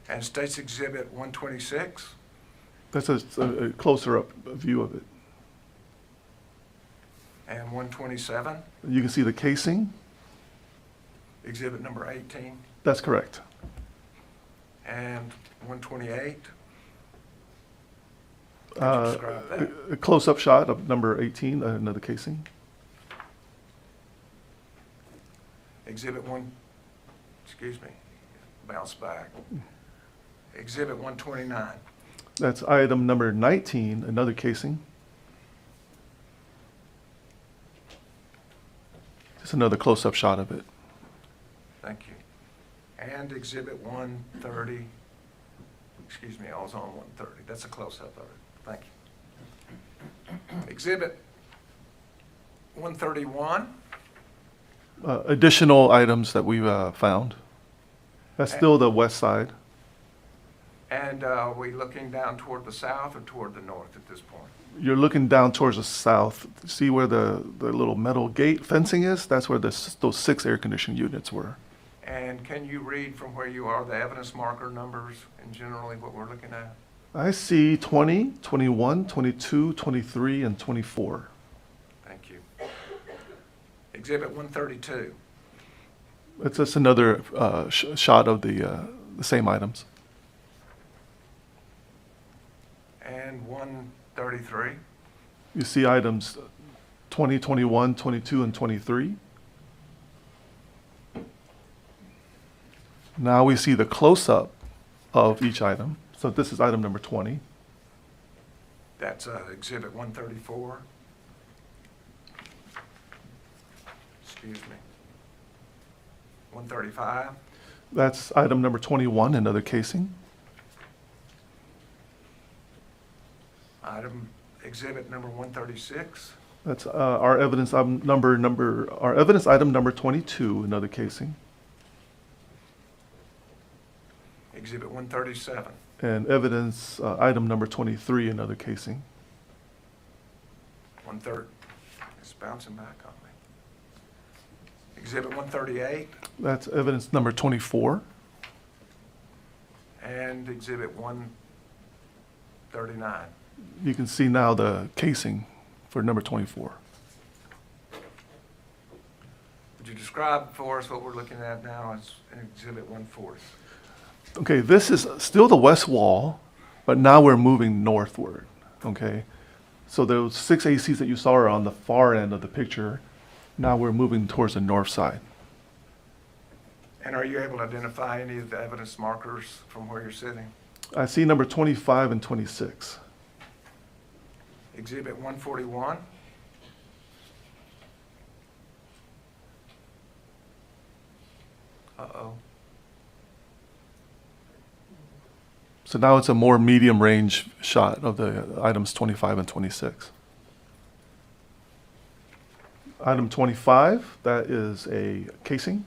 And State's Exhibit 126? That's a closer up view of it. And 127? You can see the casing. Exhibit number 18? That's correct. And 128? A, that? a close-up shot of number 18, another casing. Exhibit bounce back. Exhibit 129. That's item number 19, another casing. Just another close-up shot of it. Thank you. And Exhibit 130. I was on 130. That's a close-up of it. Thank you. Exhibit 131. Additional items that we've found. That's still the west side. And are we looking down toward the south or toward the north at this point? You're looking down towards the south. See where the little metal gate fencing is? That's where those 6 air conditioning units were. And can you read from where you are the evidence marker numbers and generally what we're looking at? I see 20, 21, 22, 23, and 24. Thank you. Exhibit 132. It's just another shot of the same items. And 133. You see items 20, 21, 22, and 23. Now we see the close-up of each item. So this is item number 20. That's Exhibit 134. Excuse me. 135. That's item number 21, another casing. Exhibit number 136. That's our evidence item number 22, another casing. Exhibit 137. And evidence item number 23, another casing. 130. It's bouncing back on me. Exhibit 138. That's evidence number 24. And Exhibit 139. You can see now the casing for number 24. Would you describe for us what we're looking at now as Exhibit 140? Okay, this is still the west wall, but now we're moving northward, okay? So those 6 ACs that you saw are on the far end of the picture. Now we're moving towards the north side. And are you able to identify any of the evidence markers from where you're sitting? I see number 25 and 26. Exhibit 141. Uh-oh. So now it's a more medium range shot of the items 25 and 26. Item 25, that is a casing.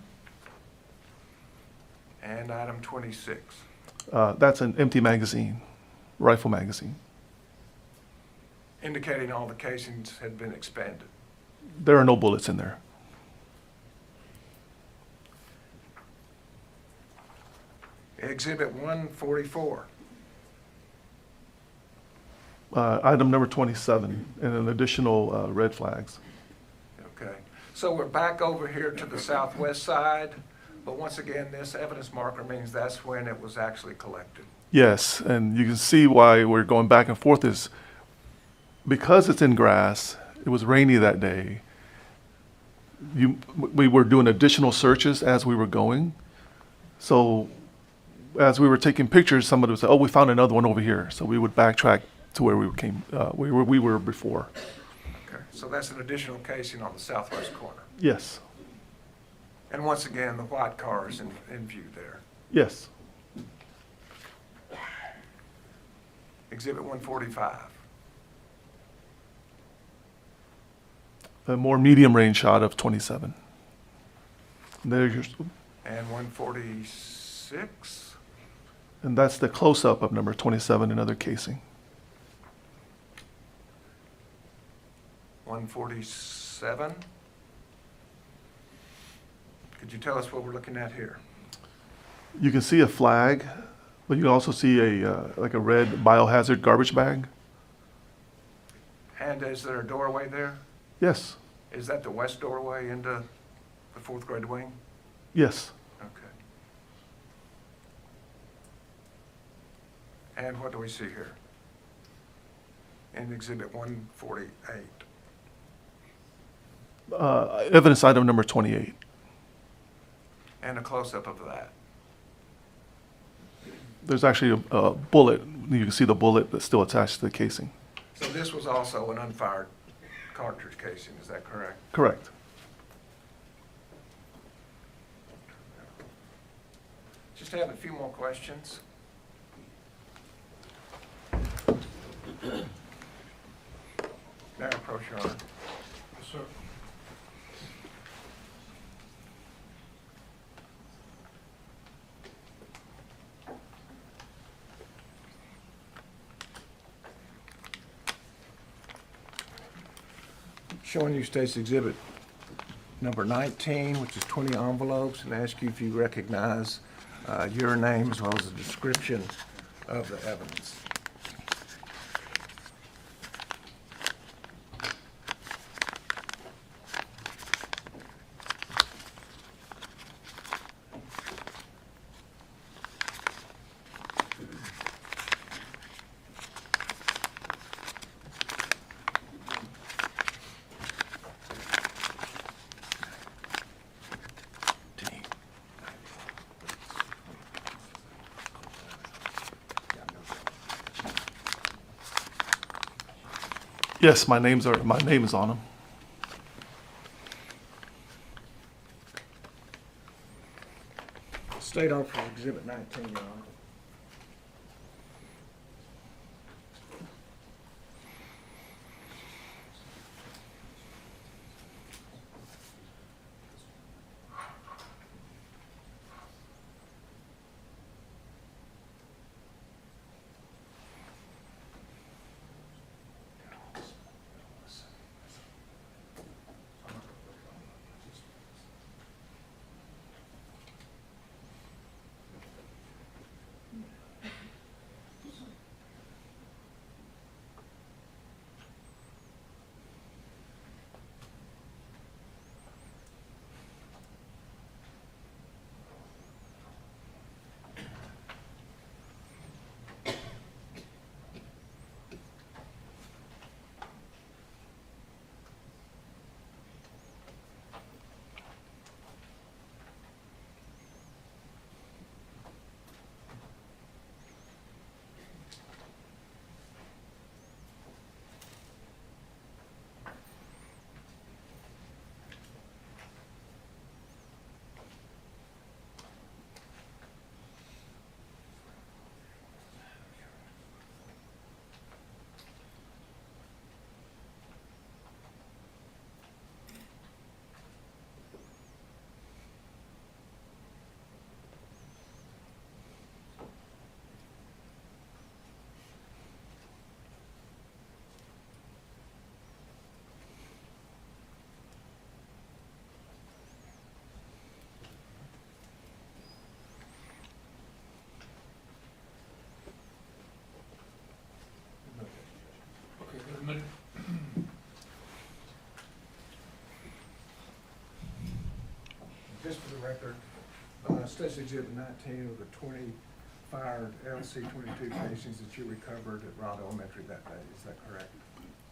And item 26. That's an empty magazine, rifle magazine. Indicating all the casings had been expanded. There are no bullets in there. Exhibit 144. Item number 27, and an additional red flags. Okay. So we're back over here to the southwest side, but once again, this evidence marker means that's when it was actually collected. Yes, and you can see why we're going back and forth is because it's in grass, it was rainy that day. We were doing additional searches as we were going. So as we were taking pictures, somebody would say, oh, we found another one over here. So we would backtrack to where we were before. Okay. So that's an additional casing on the southwest corner. Yes, And once again, the white car is in view there. yes. Exhibit 145. A more medium range shot of 27. There's your, And 146. and that's the close-up of number 27, another casing. 147. Could you tell us what we're looking at here? You can see a flag, but you can also see like a red biohazard garbage bag. And is there a doorway there? Yes, Is that the west doorway into the fourth grade wing? yes. Okay. And what do we see here? In exhibit 148. Evidence item number 28. And a close-up of that. There's actually a bullet. You can see the bullet that's still attached to the casing. So this was also an unfired cartridge casing, is that correct? Correct. Just have a few more questions. May I approach, Your Honor? Yes, sir. Showing you State's Exhibit number 19, which is 20 envelopes, and ask you if you recognize your name as well as the description of the evidence. Yes, my name is on them. State Officer Exhibit 19, Your Honor. Okay, wait a minute. Just for the record, State's Exhibit 19 of the 20 fired LC-22 casings that you recovered at Robb Elementary that day, is that correct?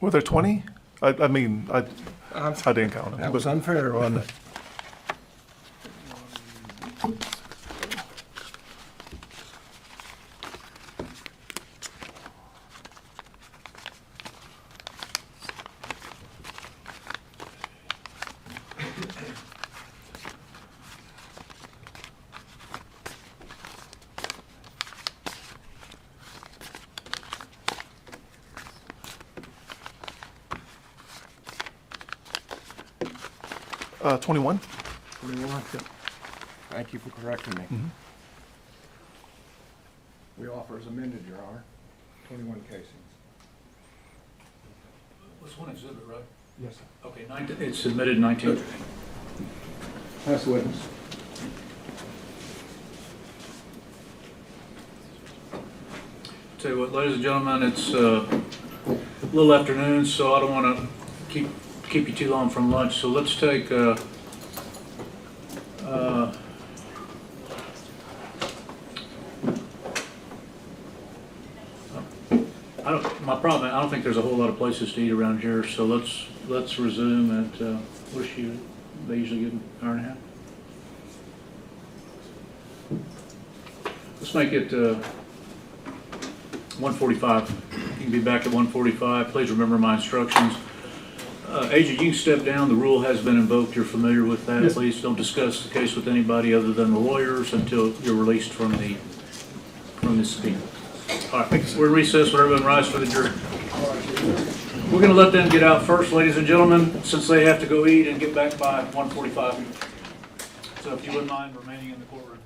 Were there 20? I mean, I didn't count them. That was unfair, wasn't it? 21. 21? Thank you for correcting me. Mhm. We offer as amended, Your Honor, 21 casings. This one exhibit, right? Yes, sir. Okay, it's submitted 19th. Pass the witness. Tell you what, ladies and gentlemen, it's a little afternoon, so I don't want to keep you too long from lunch. So let's take I don't think there's a whole lot of places to eat around here, so let's resume at they usually give an hour and a half. Let's make it 1:45. You can be back at 1:45. Please remember my instructions. Agent, you can step down. The rule has been invoked. You're familiar with that. Yes. Please don't discuss the case with anybody other than the lawyers until you're released from the subpoena. All right, we're in recess. Would everyone rise for the jury? We're going to let them get out first, ladies and gentlemen, since they have to go eat and get back by 1:45. So if you wouldn't mind remaining in the courtroom.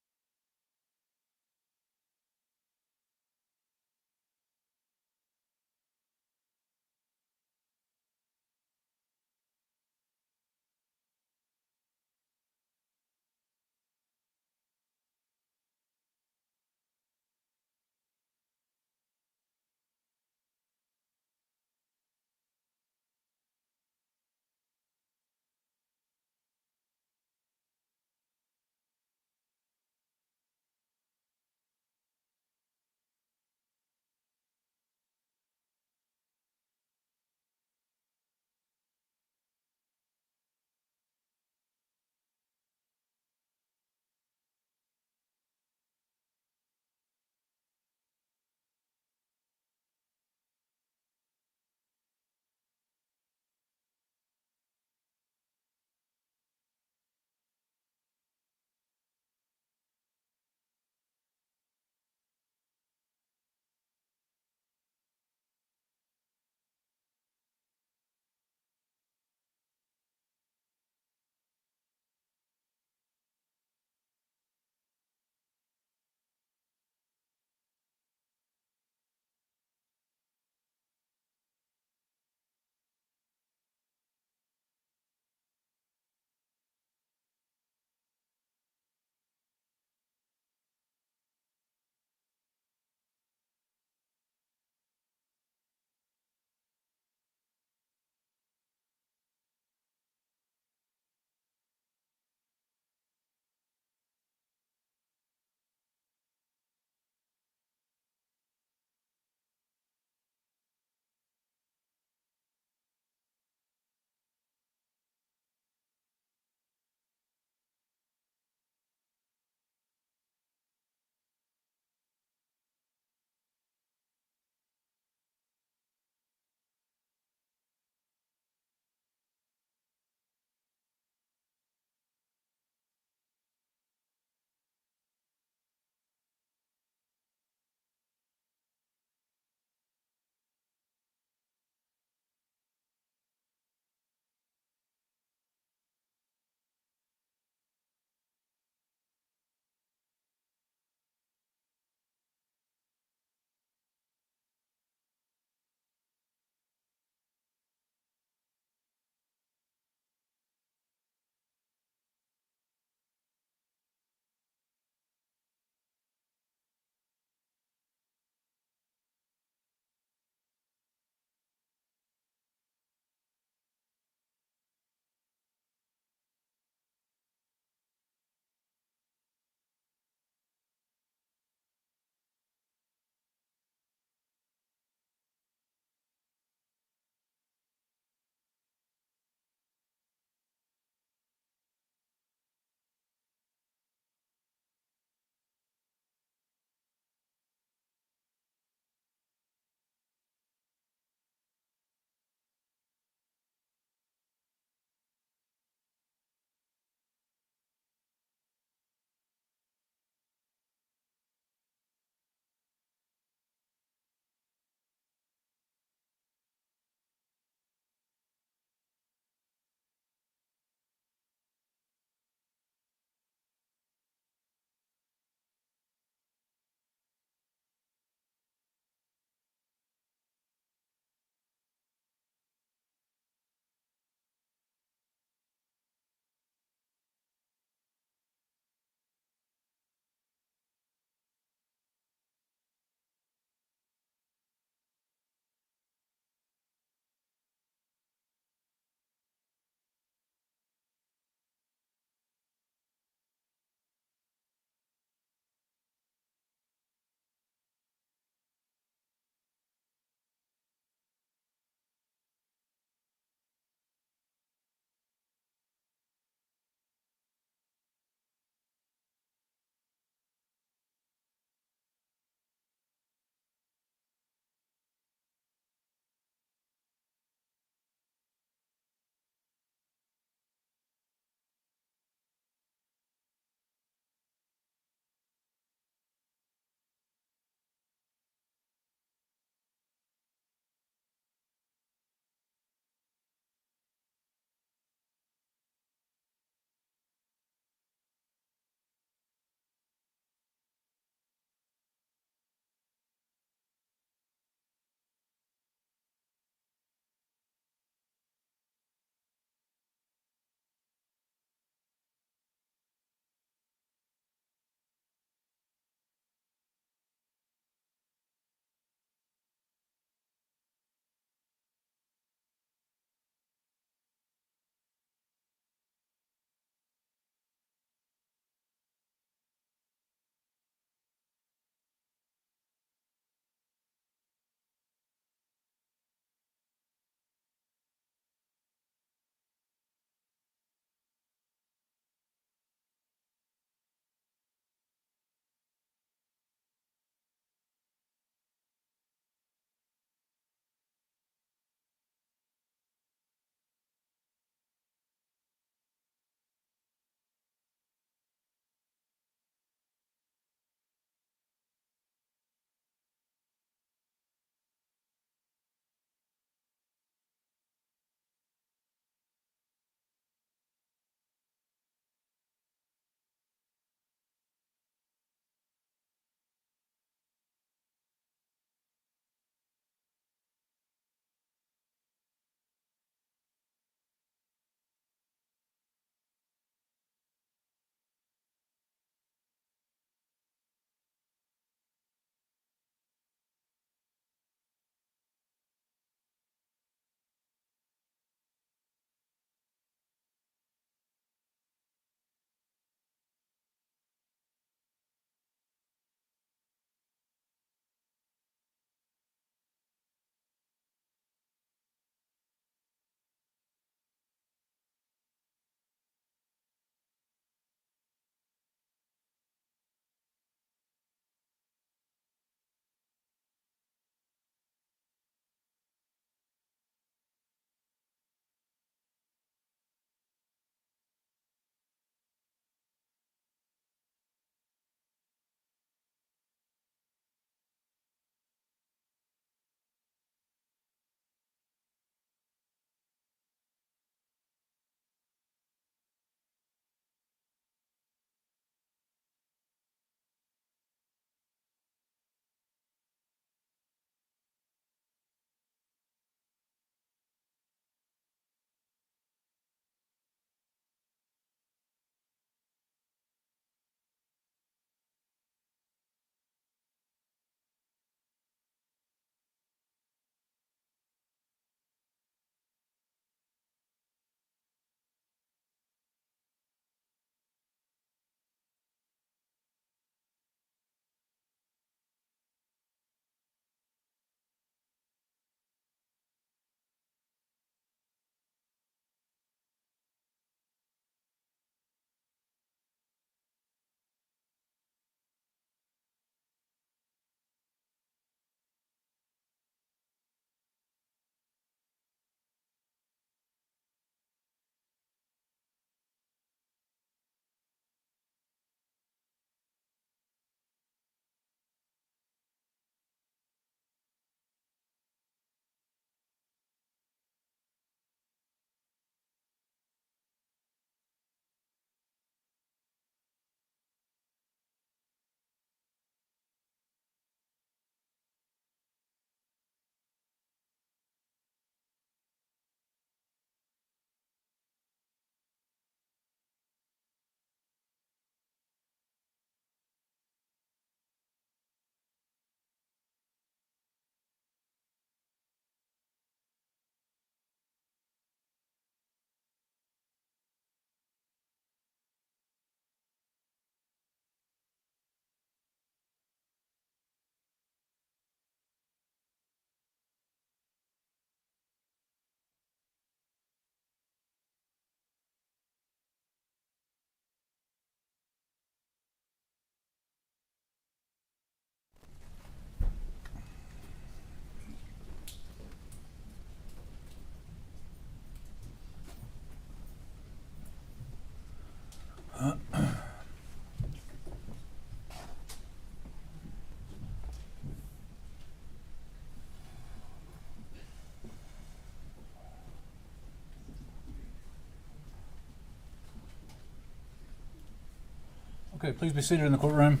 Okay, please be seated in the courtroom.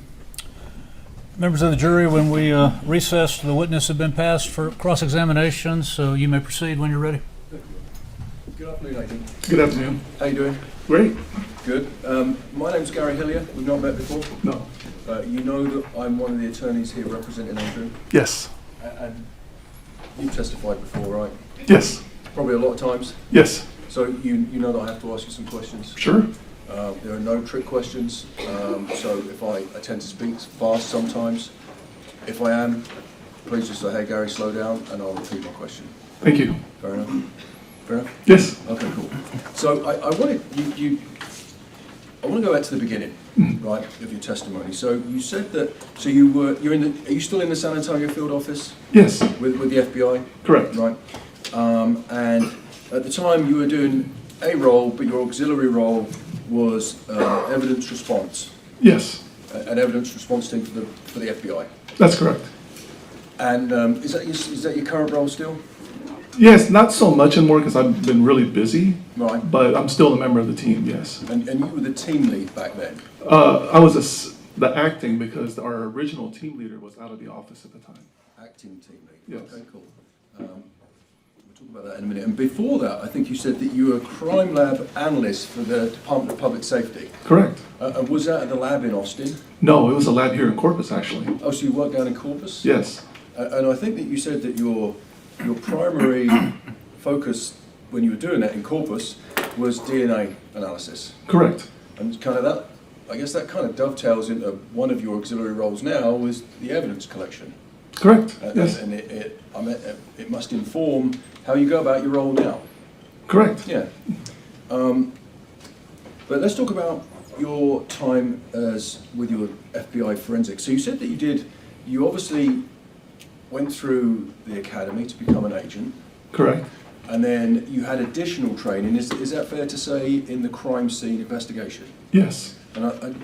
Members of the jury, when we recess, the witness have been passed for cross-examination, so you may proceed when you're ready. Good afternoon, Adrian. Good afternoon. How you doing? Great. Good. My name's Gary Hillier. We've not met before. No. You know that I'm one of the attorneys here representing Adrian. Yes. And you've testified before, right? Yes. Probably a lot of times. Yes. So you know that I have to ask you some questions. Sure. There are no trick questions. So if I tend to speak fast sometimes, if I am, please just say, hey Gary, slow down, and I'll repeat my question. Thank you. Fair enough? Fair enough? Yes. Okay, cool. So I want to go back to the beginning, right, of your testimony. So you said that, so are you still in the San Antonio field office? Yes. With the FBI? Correct. Right. And at the time you were doing a role, but your auxiliary role was evidence response. Yes. An evidence response team for the FBI. That's correct. And is that your current role still? Yes, not so much anymore because I've been really busy. Right. But I'm still a member of the team, yes. And you were the team lead back then? I was the acting because our original team leader was out of the office at the time. Acting team lead? Yes. Okay, cool. We'll talk about that in a minute. And before that, I think you said that you were a crime lab analyst for the Department of Public Safety. Correct. And was that at the lab in Austin? No, it was a lab here in Corpus, actually. Oh, so you worked down in Corpus? Yes. And I think that you said that your primary focus when you were doing that in Corpus was DNA analysis. Correct. And kind of that, I guess that kind of dovetails into one of your auxiliary roles now was the evidence collection. Correct. Yes. And it must inform how you go about your role now. Correct. Yeah. But let's talk about your time with your FBI forensics. So you said that you obviously went through the academy to become an agent. Correct. And then you had additional training. Is that fair to say in the crime scene investigation? Yes. And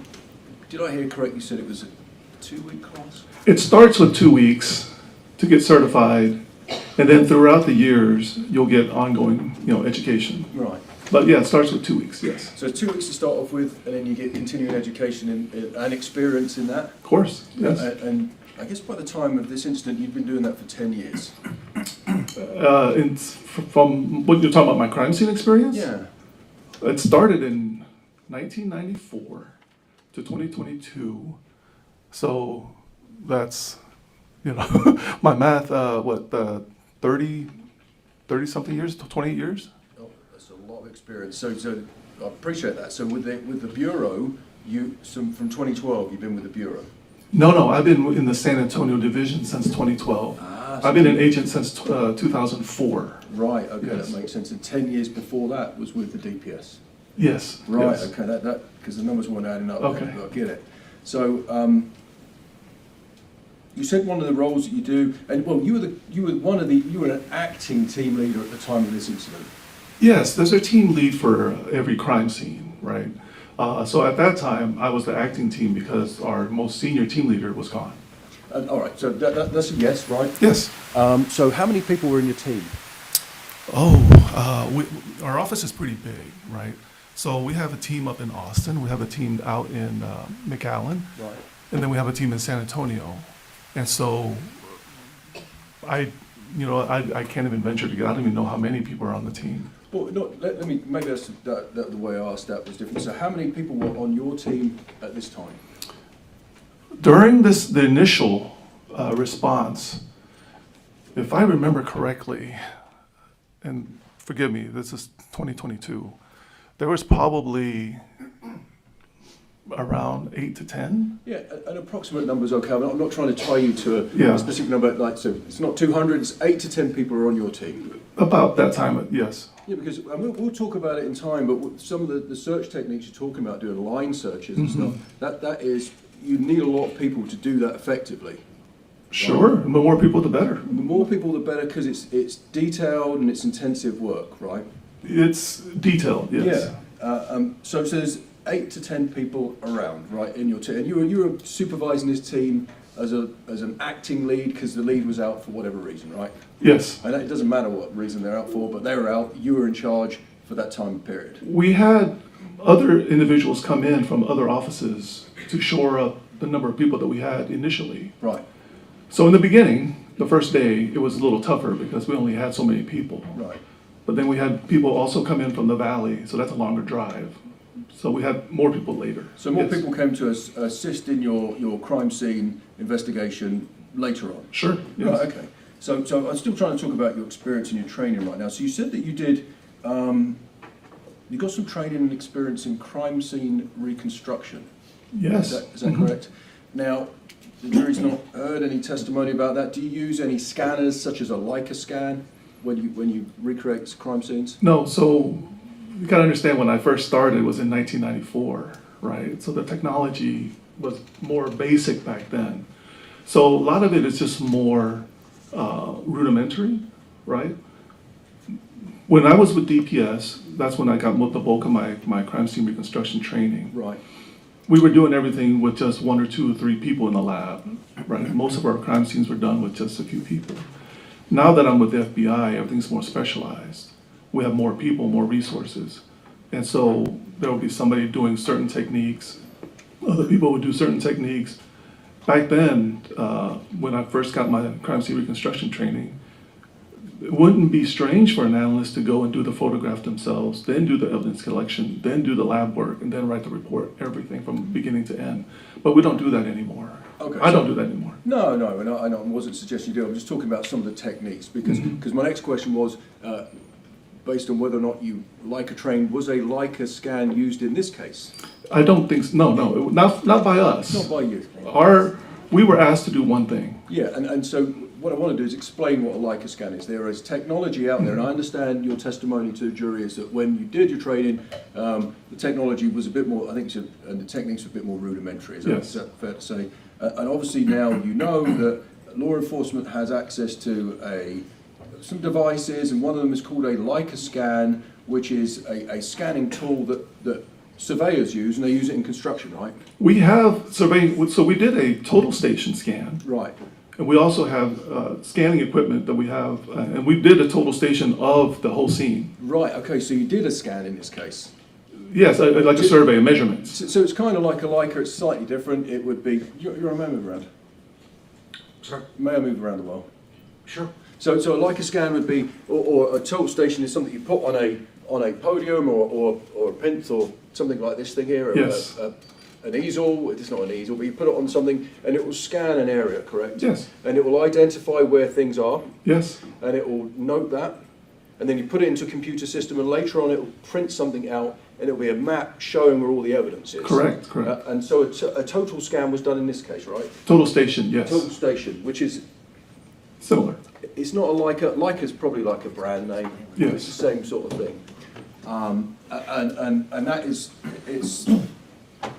did I hear correctly? You said it was a 2-week course? It starts with 2 weeks to get certified, and then throughout the years you'll get ongoing, education. Right. But yeah, it starts with 2 weeks. Yes. So 2 weeks to start off with, and then you get continuing education and experience in that. Of course. Yes. And I guess by the time of this incident, you've been doing that for 10 years. From what you're talking about, my crime scene experience? Yeah. It started in 1994 to 2022. So that's, my math, 30-something years, 28 years? Oh, that's a lot of experience. So I appreciate that. So with the Bureau, from 2012, you've been with the Bureau? No, I've been in the San Antonio division since 2012. So I've been an agent since 2004. Right, okay, Yes. that makes sense. And 10 years before that was with the DPS? Yes. Right, yes. okay, that because the numbers weren't adding up. Okay. I get it. So you said one of the roles that you do, and well, you were an acting team leader at the time of this incident. Yes, there's a team lead for every crime scene, right? So at that time, I was the acting team because our most senior team leader was gone. All right, so that's a yes, right? Yes. So how many people were in your team? Our office is pretty big, right? So we have a team up in Austin, we have a team out in McAllen, Right. and then we have a team in San Antonio. And so I can't even venture to get, I don't even know how many people are on the team. Well, maybe that's the way I asked that was different. So how many people were on your team at this time? During the initial response, if I remember correctly, and forgive me, this is 2022, there was probably around 8 to 10. Yeah, an approximate number is okay. I'm not trying to tie you to Yeah. a specific number. So it's not 200. It's 8 to 10 people are on your team. About that time, yes. Yeah, because we'll talk about it in time. But some of the search techniques you're talking about, doing line searches and stuff, that is, you need a lot of people to do that effectively. Sure, the more people, the better. The more people, the better, because it's detailed and it's intensive work, right? It's detailed, yes. Yeah. So there's 8 to 10 people around, right, in your team. And you were supervising this team as an acting lead because the lead was out for whatever reason, right? Yes. And it doesn't matter what reason they're out for, but they were out. You were in charge for that time period. We had other individuals come in from other offices to shore up the number of people that we had initially. Right. So in the beginning, the first day, it was a little tougher because we only had so many people. Right. But then we had people also come in from the valley, so that's a longer drive. So we had more people later. So more Yes. people came to assist in your crime scene investigation later on? Sure, yes. Right, okay. So I'm still trying to talk about your experience and your training right now. So you said that you did, you got some training and experience in crime scene reconstruction. Yes. Is that correct? Now, the jury's not heard any testimony about that. Do you use any scanners such as a Leica scan when you recreate crime scenes? No, so you gotta understand, when I first started, it was in 1994, right? So the technology was more basic back then. So a lot of it is just more rudimentary, right? When I was with DPS, that's when I got the bulk of my crime scene reconstruction training. Right. We were doing everything with just 1 or 2 or 3 people in the lab, right? Most of our crime scenes were done with just a few people. Now that I'm with the FBI, everything's more specialized. We have more people, more resources. And so there will be somebody doing certain techniques, other people would do certain techniques. Back then, when I first got my crime scene reconstruction training, it wouldn't be strange for an analyst to go and do the photograph themselves, then do the evidence collection, then do the lab work, and then write the report, everything from beginning to end. But we don't do that anymore. Okay, I don't do that anymore. No, and I wasn't suggesting you do. I'm just talking about some of the techniques because my next question was based on whether or not you Leica trained. Was a Leica scan used in this case? I don't think so. No, not by us. Not by you. We were asked to do one thing. Yeah, and so what I want to do is explain what a Leica scan is. There is technology out there, and I understand your testimony to the jury is that when you did your training, the technology was a bit more, and the techniques were a bit more rudimentary. Is that fair to say? And obviously now you know that law enforcement has access to some devices, and one of them is called a Leica scan, which is a scanning tool that surveyors use, and they use it in construction, right? We have surveying, so we did a total station scan. Right. And we also have scanning equipment that we have, and we did a total station of the whole scene. Right, okay, so you did a scan in this case? Yes, like a survey of measurements. So it's kind of like a Leica, it's slightly different. It would be, you're a man move around? Sorry? May I move around a while? Sure. So a Leica scan would be, or a total station is something you put on a podium or a plinth or something like this thing here. Yes. An easel, it's not an easel, but you put it on something and it will scan an area, correct? Yes. And it will identify where things are. Yes. And it will note that. And then you put it into a computer system and later on it will print something out and it will be a map showing where all the evidence is. Correct. And so a total scan was done in this case, right? Total station, yes. Total station, which is similar. It's not a Leica. Leica's probably like a brand name. Yes. It's the same sort of thing. And that is,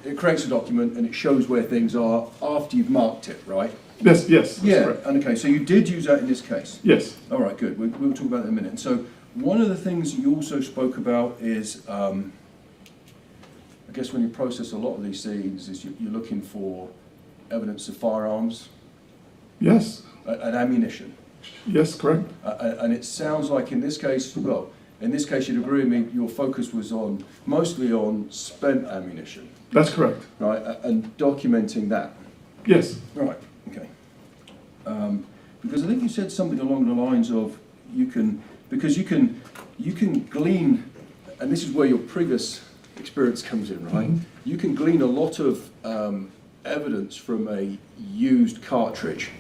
it creates a document and it shows where things are after you've marked it, right? Yes. Yeah. Correct. And okay, so you did use that in this case. Yes. All right, good. We'll talk about that in a minute. And so one of the things you also spoke about is, I guess when you process a lot of these scenes, is you're looking for evidence of firearms. Yes. And ammunition. Yes, correct. And it sounds like in this case, well, in this case you'd agree with me, your focus was mostly on spent ammunition. That's correct. Right, and documenting that. Yes. Right, okay. Because I think you said something along the lines of you can glean, and this is where your previous experience comes in, right? Mm-hmm. You can glean a lot of evidence from a used cartridge,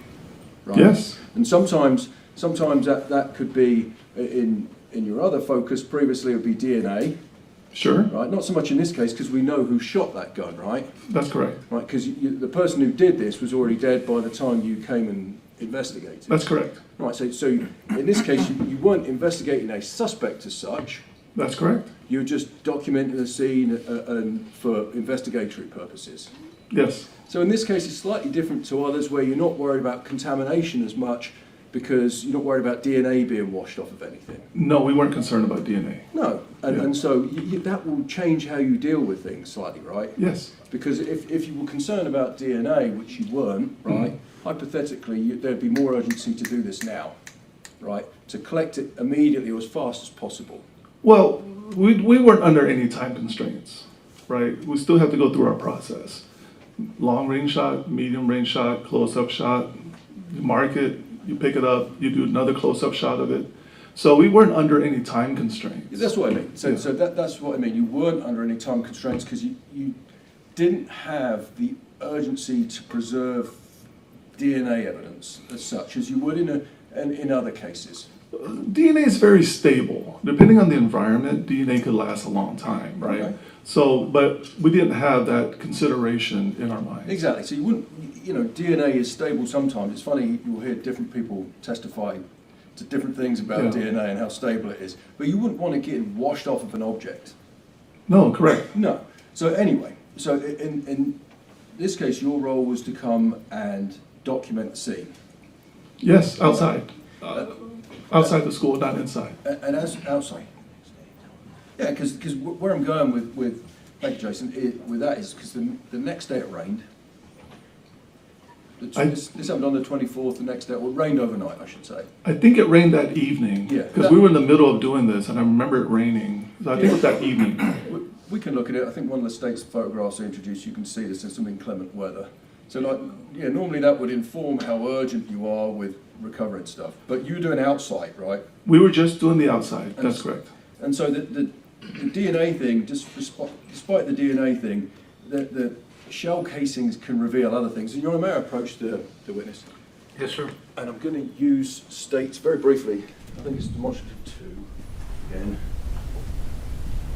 right? Yes. And sometimes that could be in your other focus previously it would be DNA. Sure. Right, not so much in this case because we know who shot that gun, right? That's correct. Right, because the person who did this was already dead by the time you came and investigated. That's correct. Right, so in this case you weren't investigating a suspect as such. That's correct. You were just documenting the scene for investigatory purposes. Yes. So in this case it's slightly different to others where you're not worried about contamination as much because you're not worried about DNA being washed off of anything. No, we weren't concerned about DNA. No, and so that will change how you deal with things slightly, right? Yes. Because if you were concerned about DNA, which you weren't, right, hypothetically there'd be more urgency to do this now, right, to collect it immediately or as fast as possible. Well, we weren't under any time constraints. right? We still have to go through our process. Long range shot, medium range shot, close-up shot, you mark it, you pick it up, you do another close-up shot of it. So we weren't under any time constraints. That's what I mean. So that's what I mean. You weren't under any time constraints because you didn't have the urgency to preserve DNA evidence as such as you would in other cases. DNA is very stable. Depending on the environment, DNA could last a long time, right? Okay. So, but we didn't have that consideration in our minds. Exactly. So you wouldn't, DNA is stable sometimes. It's funny, you'll hear different people testify to different things about DNA and how stable it is. But you wouldn't want to get washed off of an object. No, correct. No. So anyway, so in this case, your role was to come and document the scene. Yes, outside. Outside the school, not inside. And as outside. Yeah, because where I'm going with thank you, Jason, with that is because the next day it rained. This happened on the 24th, the next day, well, it rained overnight, I should say. I think it rained that evening. Yeah. Because we were in the middle of doing this, and I remember it raining. So I think it was that evening. We can look at it. I think one of the state's photographs I introduced, you can see this as some inclement weather. So normally that would inform how urgent you are with recovering stuff. But you were doing outside, right? We were just doing the outside, that's correct. And so the DNA thing, despite the DNA thing, the shell casings can reveal other things. And Your Honor, may I approach the witness? Yes, sir. And I'm going to use states very briefly. I think it's demonstrative 2 again.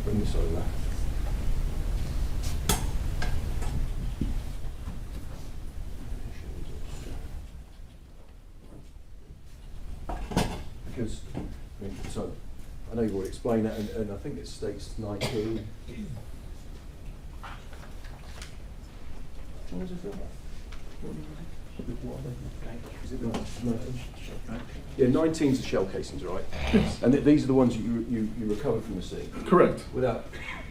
Bring this over. Because, so I know you've already explained that, and I think it states 19. What was it? Is it 19? Yeah, 19's the shell casings, right? Yes. And these are the ones that you recovered from the scene. Correct. Without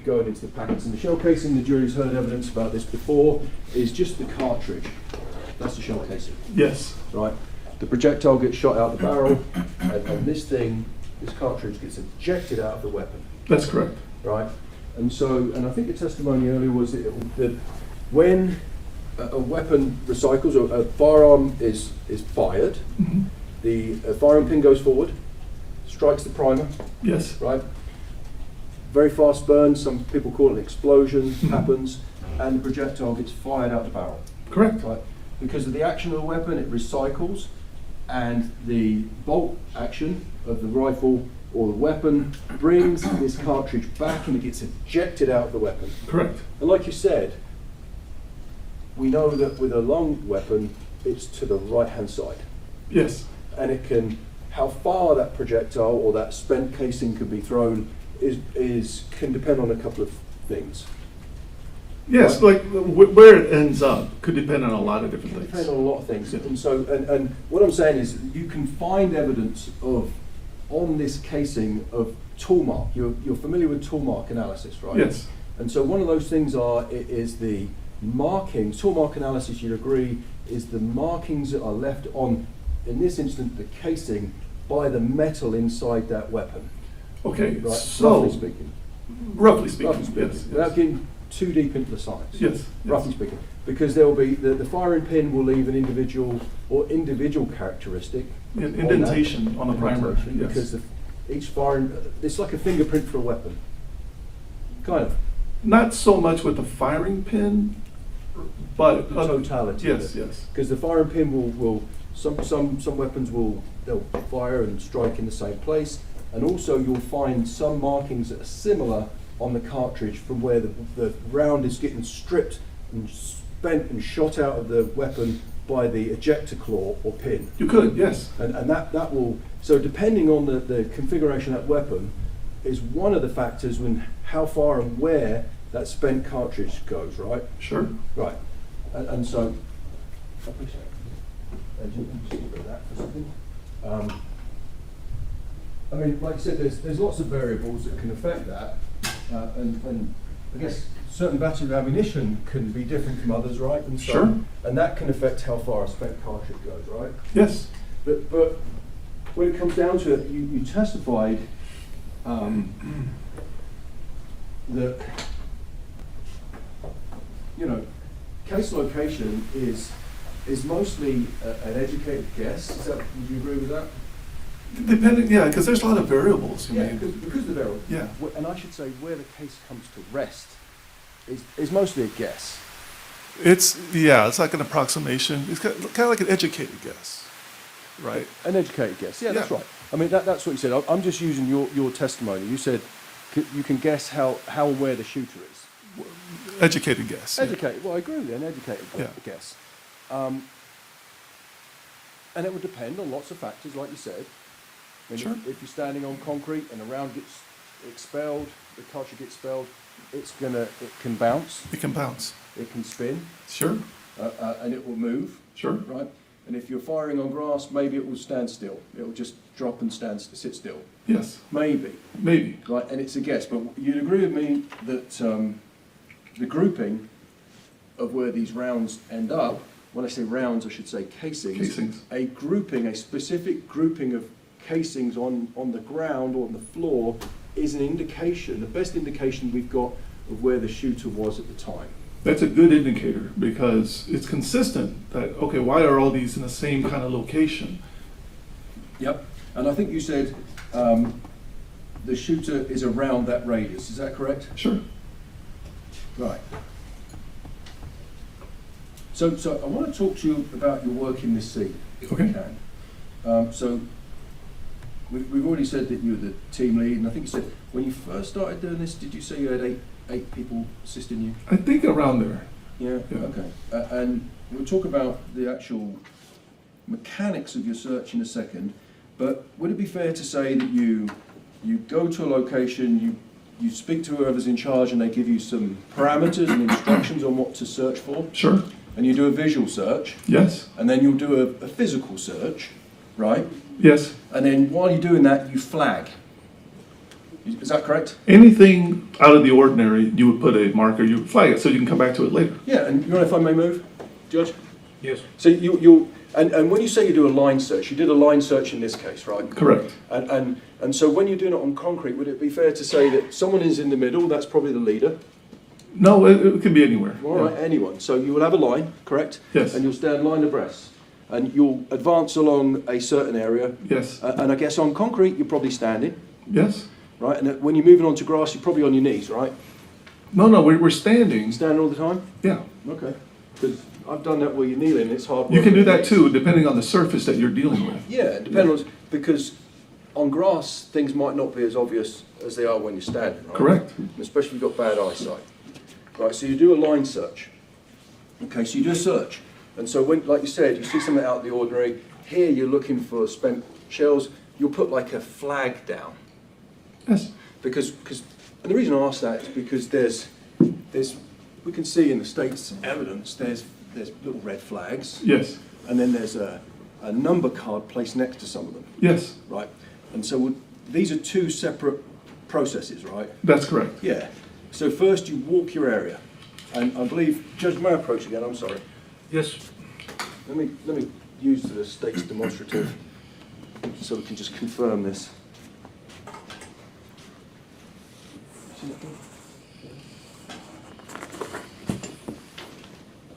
going into the packets. And the shell casing, the jury's heard evidence about this before, is just the cartridge. That's the shell casing. Yes. Right? The projectile gets shot out the barrel, and this cartridge gets ejected out of the weapon. That's correct. Right? And so, and I think the testimony earlier was that when a weapon recycles, or a firearm is fired, the firearm pin goes forward, strikes the primer. Yes. Right? Very fast burn, some people call it an explosion, happens, and the projectile gets fired out the barrel. Correct. Right? Because of the action of the weapon, it recycles, and the bolt action of the rifle or the weapon brings this cartridge back and it gets ejected out of the weapon. Correct. And like you said, we know that with a long weapon, it's to the right-hand side. Yes. And it can, how far that projectile or that spent casing could be thrown can depend on a couple of things. Yes, like where it ends up could depend on a lot of different things. Depend on a lot of things. And so, and what I'm saying is you can find evidence on this casing of tool mark. You're familiar with tool mark analysis, right? Yes. And so one of those things is the markings. Tool mark analysis, you'd agree, is the markings that are left on, in this instance, the casing by the metal inside that weapon. Okay, right? so Roughly speaking. Roughly speaking, yes. Without getting too deep into the science. Yes. Roughly speaking. Because there will be, the firing pin will leave an individual characteristic. An indentation on the primer, yes. Because each firing, it's like a fingerprint for a weapon. Kind of. Not so much with the firing pin, but the totality. Yes, yes. Because the firing pin will some weapons they'll fire and strike in the same place, and also you'll find some markings that are similar on the cartridge from where the round is getting stripped and spent and shot out of the weapon by the ejector claw or pin. You could, yes. And that will, so depending on the configuration of that weapon is one of the factors when how far and where that spent cartridge goes, right? Sure. Right. And so, I appreciate it. Just look at that for a second. I mean, like I said, there's lots of variables that can affect that. And I guess certain batches of ammunition can be different from others, right? And so, sure. And that can affect how far a spent cartridge goes, right? Yes. But when it comes down to it, you testified that you know, case location is mostly an educated guess. Would you agree with that? Depending, yeah, because there's a lot of variables. Yeah, because of the variables. Yeah. And I should say where the case comes to rest is mostly a guess. It's like an approximation. It's kind of like an educated guess, right? An educated guess. Yeah, that's right. I mean, that's what you said. I'm just using your testimony. You said you can guess how and where the shooter is. Educated guess. Educated. Well, I agree with you. An educated guess. And it would depend on lots of factors, like you said. I mean, Sure. if you're standing on concrete and a round gets expelled, the cartridge gets expelled, it can bounce. It can bounce. It can spin. Sure. And it will move. Sure. Right. And if you're firing on grass, maybe it will stand still. It will just drop and sit still. Yes. Maybe. Right. And it's a guess, but you'd agree with me that the grouping of where these rounds end up. When I say rounds, I should say casings. Casings. A specific grouping of casings on the ground or on the floor is an indication, the best indication we've got of where the shooter was at the time. That's a good indicator because it's consistent that, okay, why are all these in the same kind of location? Yep. And I think you said the shooter is around that radius. Is that correct? Sure. Right. So I want to talk to you about your work in this scene, if Okay. you can. So we've already said that you're the team lead, and I think you said when you first started doing this, did you say you had eight people assisting you? I think around there. Yeah. Okay. And we'll talk about the actual mechanics of your search in a second. But would it be fair to say that you go to a location, you speak to whoever's in charge, and they give you some parameters and instructions on what to search for? Sure. And you do a visual search? Yes. And then you'll do a physical search, right? Yes. And then while you're doing that, you flag. Is that correct? Anything out of the ordinary, you would put a marker, you would flag it so you can come back to it later. Yeah, and you know if I may move, Judge? Yes. So and when you say you do a line search, you did a line search in this case, right? Correct. And so when you're doing it on concrete, would it be fair to say that someone is in the middle, that's probably the leader? No, it could be anywhere. All right, anyone. So you will have a line, correct? Yes. And you'll stand line abreast. And you'll advance along a certain area. Yes. And I guess on concrete, you're probably standing. Yes. Right, and when you're moving on to grass, you're probably on your knees, right? No, we're standing. Standing all the time? Yeah. Okay. Because I've done that where you're kneeling, it's hard work. You can do that too, depending on the surface that you're dealing with. Yeah, depending on, because on grass, things might not be as obvious as they are when you're standing, right? Correct. Especially if you've got bad eyesight. Right, so you do a line search. Okay, so you do a search. And so when, like you said, you see something out of the ordinary, here you're looking for spent shells, you'll put like a flag down. Yes. Because and the reason I ask that is because there's we can see in the state's evidence there's little red flags. Yes. And then there's a number card placed next to some of them. Yes. Right. And so these are two separate processes, right? That's correct. Yeah. So first you walk your area, and I believe Judge, may I approach again? I'm sorry. Yes. Let me use the state's demonstrative so we can just confirm this.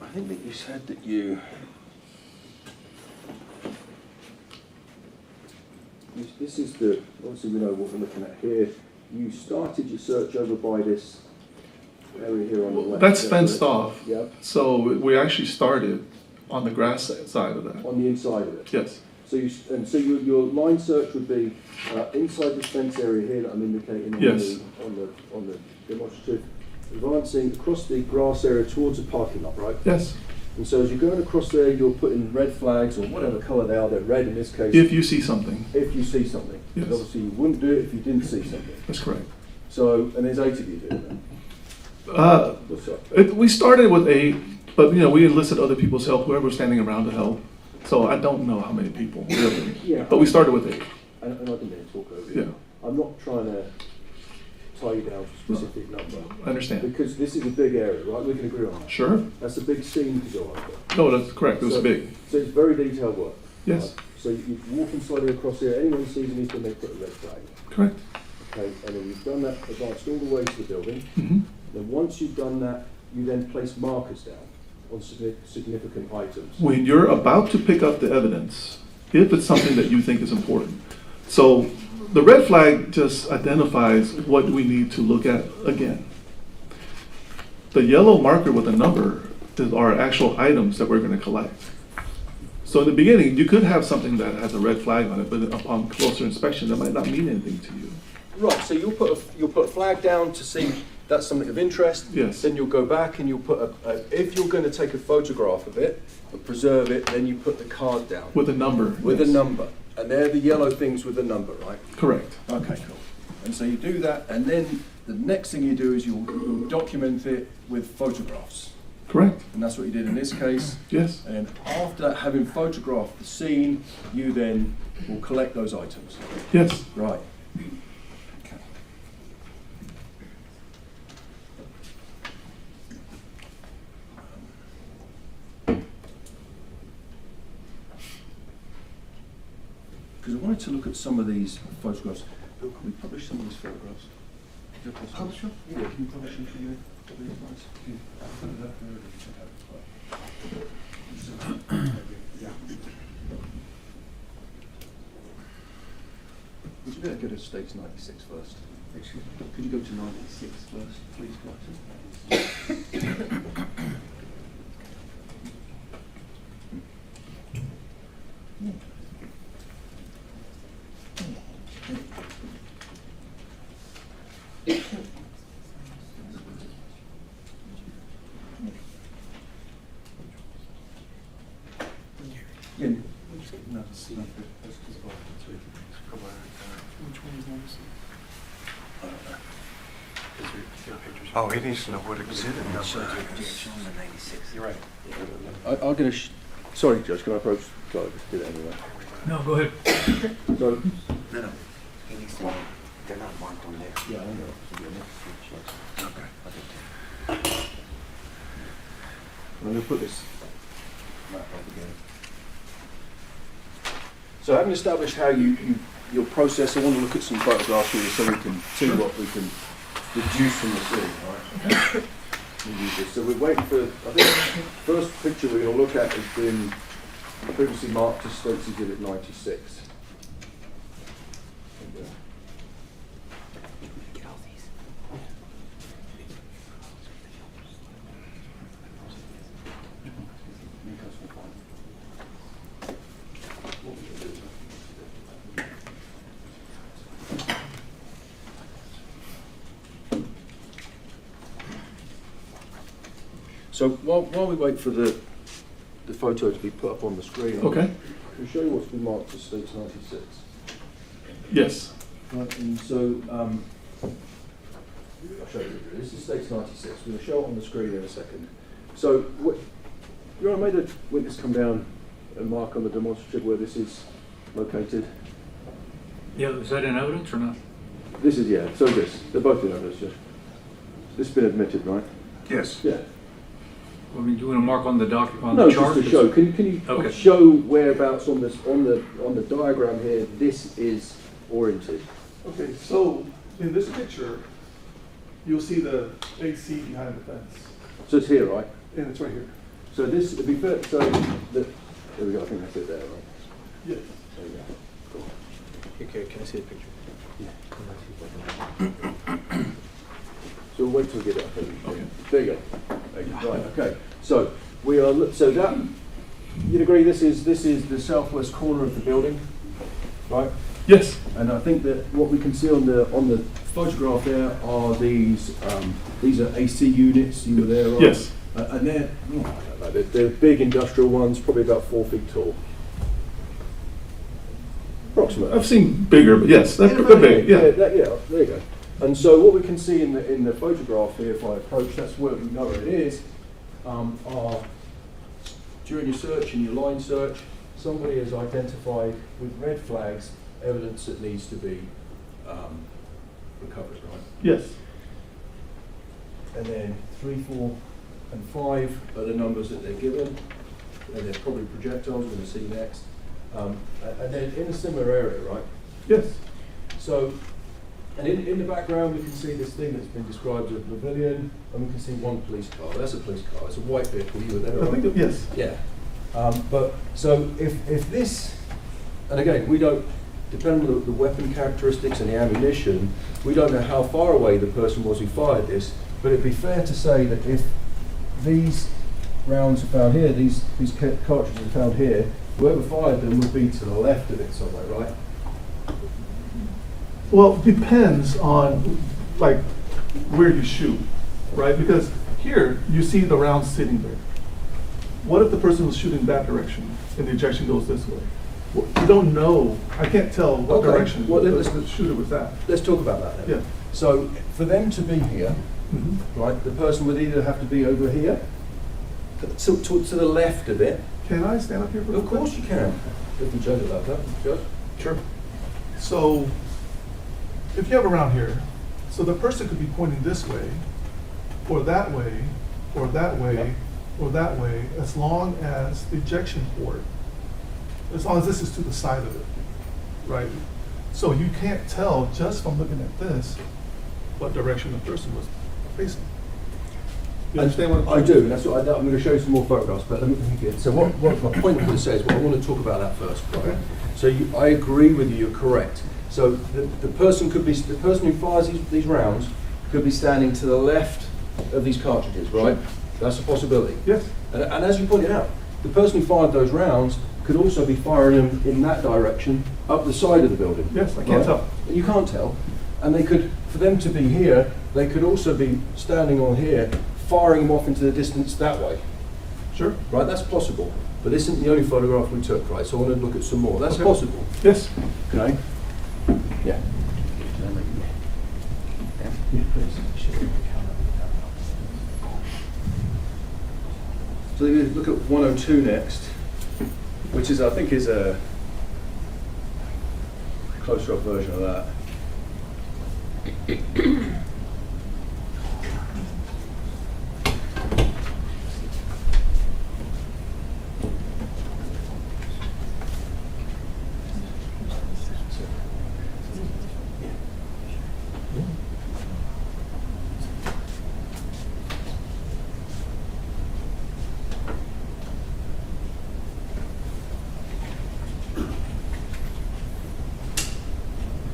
I think that you said that this is the, obviously we know what we're looking at here. You started your search over by this area here on the left. That's fenced off. Yeah. So we actually started on the grass side of that. On the inside of it. Yes. So your line search would be inside this fence area here that I'm indicating on, Yes. on the demonstrative, advancing across the grass area towards the parking lot, right? Yes. And so as you're going across there, you're putting red flags or whatever colour they are. They're red in this case. If you see something. If you see something. Yes. Because obviously you wouldn't do it if you didn't see something. That's correct. So, and there's 8 of you doing that. What's up? We started with 8, but we enlisted other people's help, whoever was standing around to help. So I don't know how many people, really. Yeah. But we started with 8. And I didn't mean to talk over you. Yeah. I'm not trying to tie you down to a specific number. I understand. Because this is a big area, right? We can agree on that. Sure. That's a big scene to go over. No, that's correct. It was big. So it's very detailed work. Yes. Right? So you walking slowly across here, anyone sees anything, they put a red flag. Correct. Okay, and then you've done that, advanced all the way to the building. Mm-hmm. Then once you've done that, you then place markers down on significant items. When you're about to pick up the evidence, if it's something that you think is important. So the red flag just identifies what we need to look at again. The yellow marker with a number is our actual items that we're going to collect. So in the beginning, you could have something that has a red flag on it, but upon closer inspection, that might not mean anything to you. Right, so you'll put a flag down to see that's something of interest. Yes. Then you'll go back and you'll put if you're going to take a photograph of it and preserve it, then you put the card down. With a number. With yes. a number. And they're the yellow things with the number, right? Correct. Okay, cool. And so you do that, and then the next thing you do is you'll document it with photographs. Correct. And that's what you did in this case. Yes. And after having photographed the scene, you then will collect those items. Yes. Right. Because I wanted to look at some of these photographs. Bill, can we publish some of these photographs? Publish them? Yeah, can you publish them for you? Would you better go to stage 96 first? Excuse me? Could you go to 96 first, please, Clarkson? Oh, he needs to know what exhibit number. You're right. I'll get a. Sorry, Judge. Can I approach? Sorry, just do that anyway. No, go ahead. So, No. He needs to know. They're not marked on there. yeah, I know. Okay. I'm going to put this map up again. So, having established how your process, I want to look at some photographs here so we can see what we can deduce from the scene, right? So we're waiting for, I think the first picture we're going to look at has been previously marked as States Exhibit 96. Get all these. So while we wait for the photo to be put up on the screen, Okay. I can show you what's been marked as States 96. Yes. Right, and so I'll show you. This is States 96. We're going to show it on the screen in a second. So Your Honor, made a witness come down and mark on the demonstrative where this is located. Yeah, is that in evidence or not? This is, yeah, so they're both in evidence, yeah. This has been admitted, right? Yes. Yeah. I mean, do you want to mark on the document, on No, the chart? just to show. Can you Okay. show whereabouts on the diagram here this is oriented? Okay, so in this picture, you'll see the AC behind the fence. So it's here, right? And it's right here. So this would be fair. So there we go. I think that's it there, right? Yes. There we go. Cool. Okay, can I see the picture? Yeah. So we'll wait till we get it up. Okay. There you go. Right. Okay. So we are. So that you'd agree this is the southwest corner of the building, right? Yes. And I think that what we can see on the photograph there are these are AC units. You were there, right? Yes. And they're I don't know, they're big industrial ones, probably about 4 feet tall. Approximately. I've seen bigger, but yes, they're big. Yeah. Yeah, there you go. And so what we can see in the photograph here, if I approach, that's where we know where it is. Are during your search and your line search, somebody has identified with red flags evidence that needs to be recovered, right? Yes. And then 3, 4, and 5 are the numbers that they're given, and they're probably projectiles we're going to see next. And then in a similar area, right? Yes. So And in the background, we can see this thing that's been described as a pavilion, and we can see one police car. That's a police car. It's a white vehicle. You were there, right? I think, yes. Yeah. But so if this, and again, we don't, depending on the weapon characteristics and the ammunition, we don't know how far away the person was who fired this, but it'd be fair to say that if these rounds are found here, these cartridges are found here, whoever fired them would be to the left of it somewhere, right? Well, it depends on like where you shoot, right? Because here you see the round sitting there. What if the person was shooting that direction and the ejection goes this way? Well, you don't know. I can't tell what direction the shooter was at. Let's talk about that then. Yeah. So for them to be here, right, the person would either have to be over here, to the left of it. Can I stand up here for a Of course you can. If the judge allowed that, judge. Sure. So if you have a round here, so the person could be pointing this way, or that way, or that way, or that way, as long as the ejection port, as long as this is to the side of it, right? So you can't tell just from looking at this what direction the person was facing. You understand what I do, and that's what I'm going to show you some more photographs, but let me get, so what my point I'm going to say is, well, I want to talk about that first, right? Okay. So I agree with you, you're correct. So the person who fires these rounds could be standing to the left of these cartridges, right? Sure. That's a possibility. Yes. And as you pointed out, the person who fired those rounds could also be firing them in that direction, up the side of the building. Yes, I can't tell. You can't tell. And they could, for them to be here, they could also be standing on here, firing them off into the distance that way. Sure. Right, that's possible. But this isn't the only photograph we took, right? So I want to look at some more. That's Okay. possible. Yes. Okay. Yeah. So we look at 102 next, which is, I think, is a closer up version of that.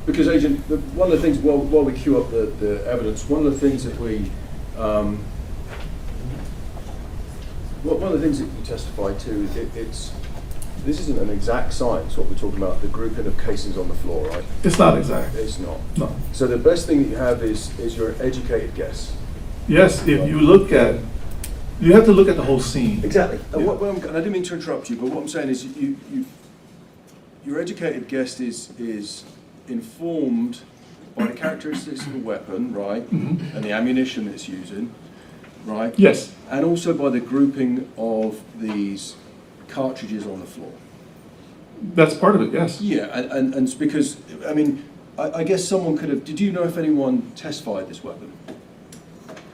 Because, Agent, one of the things, while we queue up the evidence, one of the things that we, one of the things that you testified to, this isn't an exact science, what we're talking about, the grouping of casings on the floor, right? It's not exact. It's not. No. So the best thing that you have is your educated guess. Yes, if you look at, you have to look at the whole scene. Exactly. Yeah. And I didn't mean to interrupt you, but what I'm saying is your educated guess is informed by the characteristics of the weapon, right, and the ammunition it's using, right? Yes. And also by the grouping of these cartridges on the floor. That's part of it, yes. Yeah, and it's because, I mean, I guess someone could have, did you know if anyone test-fired this weapon?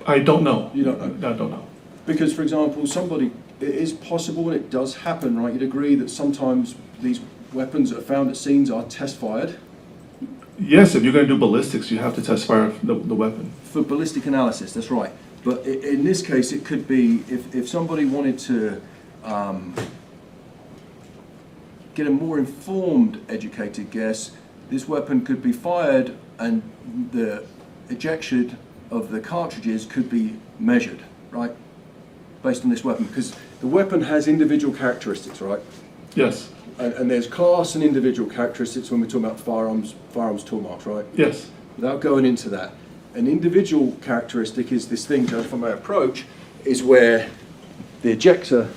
I don't know. You don't know? I don't know. Because, for example, it is possible, and it does happen, right? You'd agree that sometimes these weapons that are found at scenes are test-fired? Yes, if you're going to do ballistics, you have to test fire the weapon. For ballistic analysis, that's right. But in this case, it could be, if somebody wanted to get a more informed, educated guess, this weapon could be fired and the ejection of the cartridges could be measured, right? Based on this weapon, because the weapon has individual characteristics, right? Yes. And there's class and individual characteristics when we're talking about firearms tool marks, right? Yes. Without going into that, an individual characteristic is this thing, judged from my approach, is where the ejector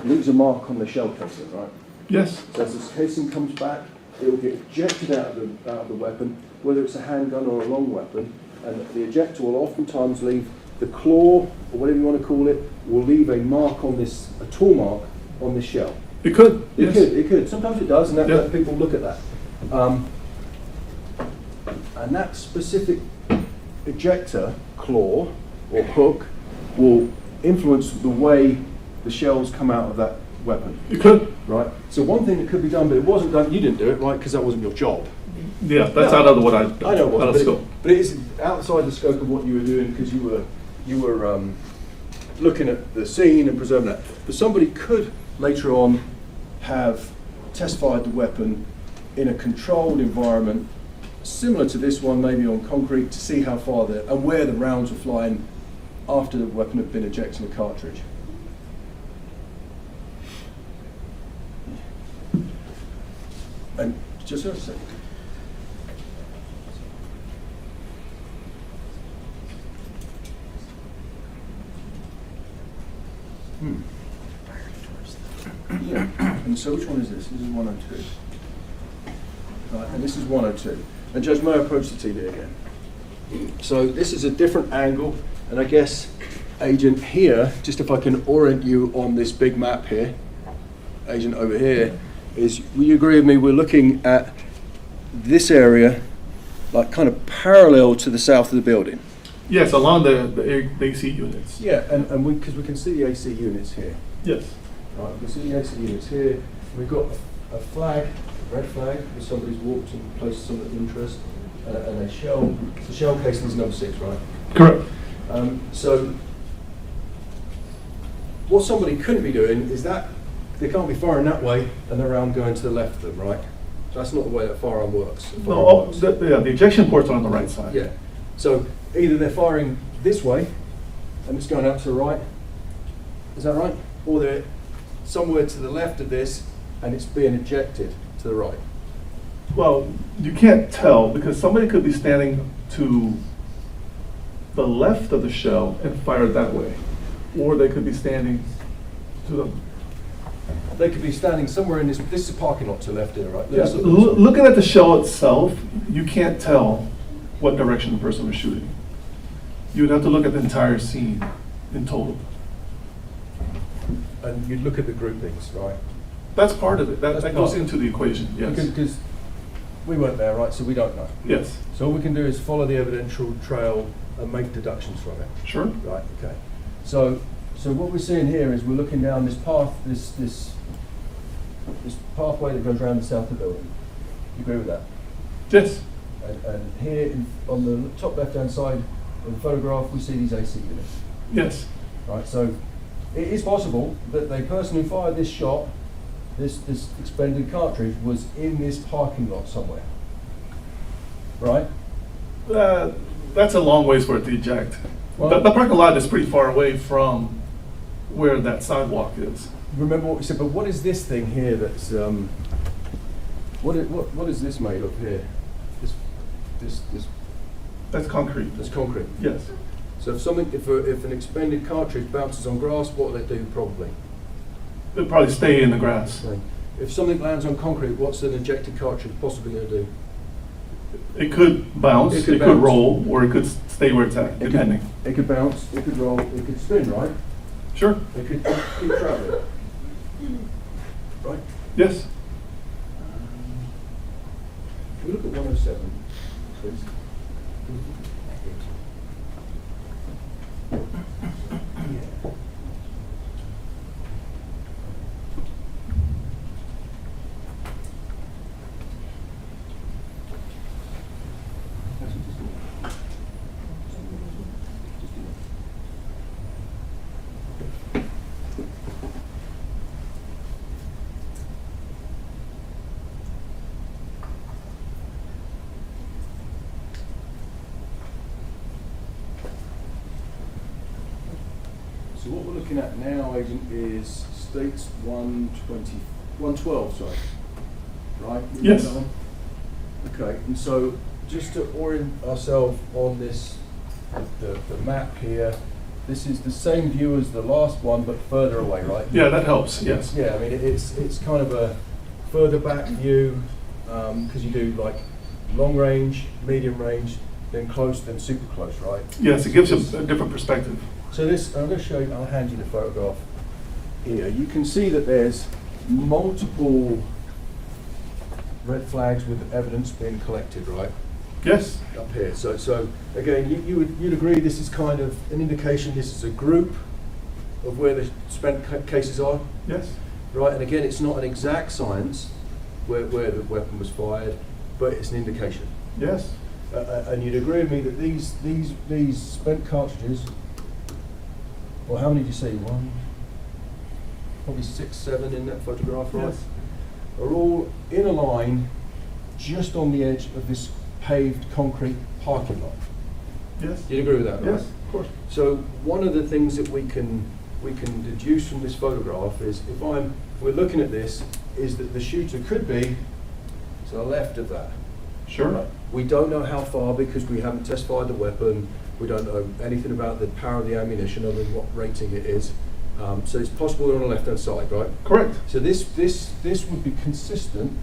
leaves a mark on the shell casing, right? Yes. So as this casing comes back, it will get ejected out of the weapon, whether it's a handgun or a long weapon, and the ejector will oftentimes leave the claw, or whatever you want to call it, will leave a mark on this, a tool mark on this shell. It could. Yes. It could. Sometimes it does, and that, Yeah. people look at that. And that specific ejector claw or hook will influence the way the shells come out of that weapon. It could. Right? So one thing that could be done, but it wasn't done, you didn't do it, right, because that wasn't your job. Yeah, that's out of what I know it out of was, scope. but it is outside the scope of what you were doing because you were looking at the scene and preserving that. But somebody could later on have test-fired the weapon in a controlled environment similar to this one, maybe on concrete, to see how far and where the rounds were flying after the weapon had been ejected in the cartridge. And just a second. Yeah, and so which one is this? This is 102. Right, and this is 102. And Judge, may I approach the TV again? So this is a different angle, and I guess, Agent, here, just if I can orient you on this big map here, Agent over here, is, will you agree with me, we're looking at this area, like kind of parallel to the south of the building? Yes, along the AC units. Yeah, and because we can see the AC units here. Yes. Right, we can see the AC units here. We've got a flag, a red flag, where somebody's walked and placed some of interest, and a shell. The shell casing is number 6, right? Correct. So, what somebody couldn't be doing is that they can't be firing that way and the round going to the left of them, right? That's not the way that firearm works. The ejection ports are on the right side. Yeah. So either they're firing this way and it's going out to the right, is that right? Or they're somewhere to the left of this and it's being ejected to the right. Well, you can't tell because somebody could be standing to the left of the shell and fire that way, or they could be standing to the. They could be standing somewhere in this. This is a parking lot to the left here, right? Yes. Looking at the shell itself, you can't tell what direction the person was shooting. You would have to look at the entire scene in total. And you'd look at the groupings, right? That's part of it. That goes into the equation, yes. Because we weren't there, right? So we don't know. Yes. So all we can do is follow the evidential trail and make deductions from it. Sure. Right. Okay. So what we're seeing here is we're looking down this path, this pathway that goes around the south of the building. You agree with that? Yes. And here on the top left-hand side of the photograph, we see these AC units. Yes. Right. So it is possible that the person who fired this shot, this expended cartridge, was in this parking lot somewhere. Right? That's a long ways for it to eject. Well, the parking lot is pretty far away from where that sidewalk is. Remember what we said, but what is this thing here that's, what is this made of here? This. That's concrete. That's concrete? Yes. So if an expended cartridge bounces on grass, what will it do probably? It'll probably stay in the grass. Okay. If something lands on concrete, what's an ejected cartridge possibly going to do? It could bounce, it could roll, or it could stay where it's at, depending. It could bounce, it could roll, it could spin, right? Sure. It could keep traveling. Right? Yes. Can we look at 107, please? So what we're looking at now, Agent, is states 112, sorry. Right? Yes. Okay, and so just to orient ourselves on this, the map here, this is the same view as the last one, but further away, right? Yeah, that helps, yes. Yeah, I mean, it's kind of a further back view, because you do like long range, medium range, then close, then super close, right? Yes, it gives you a different perspective. So this, I'm going to show you, I'll hand you the photograph here. You can see that there's multiple red flags with evidence being collected, right? Yes. Up here. So again, you'd agree this is kind of an indication this is a group of where the spent cases are? Yes. Right, and again, it's not an exact science where the weapon was fired, but it's an indication. Yes. And you'd agree with me that these spent cartridges, well, how many do you see? One, probably 6, 7 in that photograph, right? Yes. Are all in a line just on the edge of this paved concrete parking lot. Yes. You'd agree with that, right? Yes, of course. So one of the things that we can deduce from this photograph is we're looking at this, is that the shooter could be to the left of that. Sure. Right. We don't know how far because we haven't testified the weapon. We don't know anything about the power of the ammunition other than what rating it is. So it's possible they're on the left-hand side, right? Correct. So this would be consistent,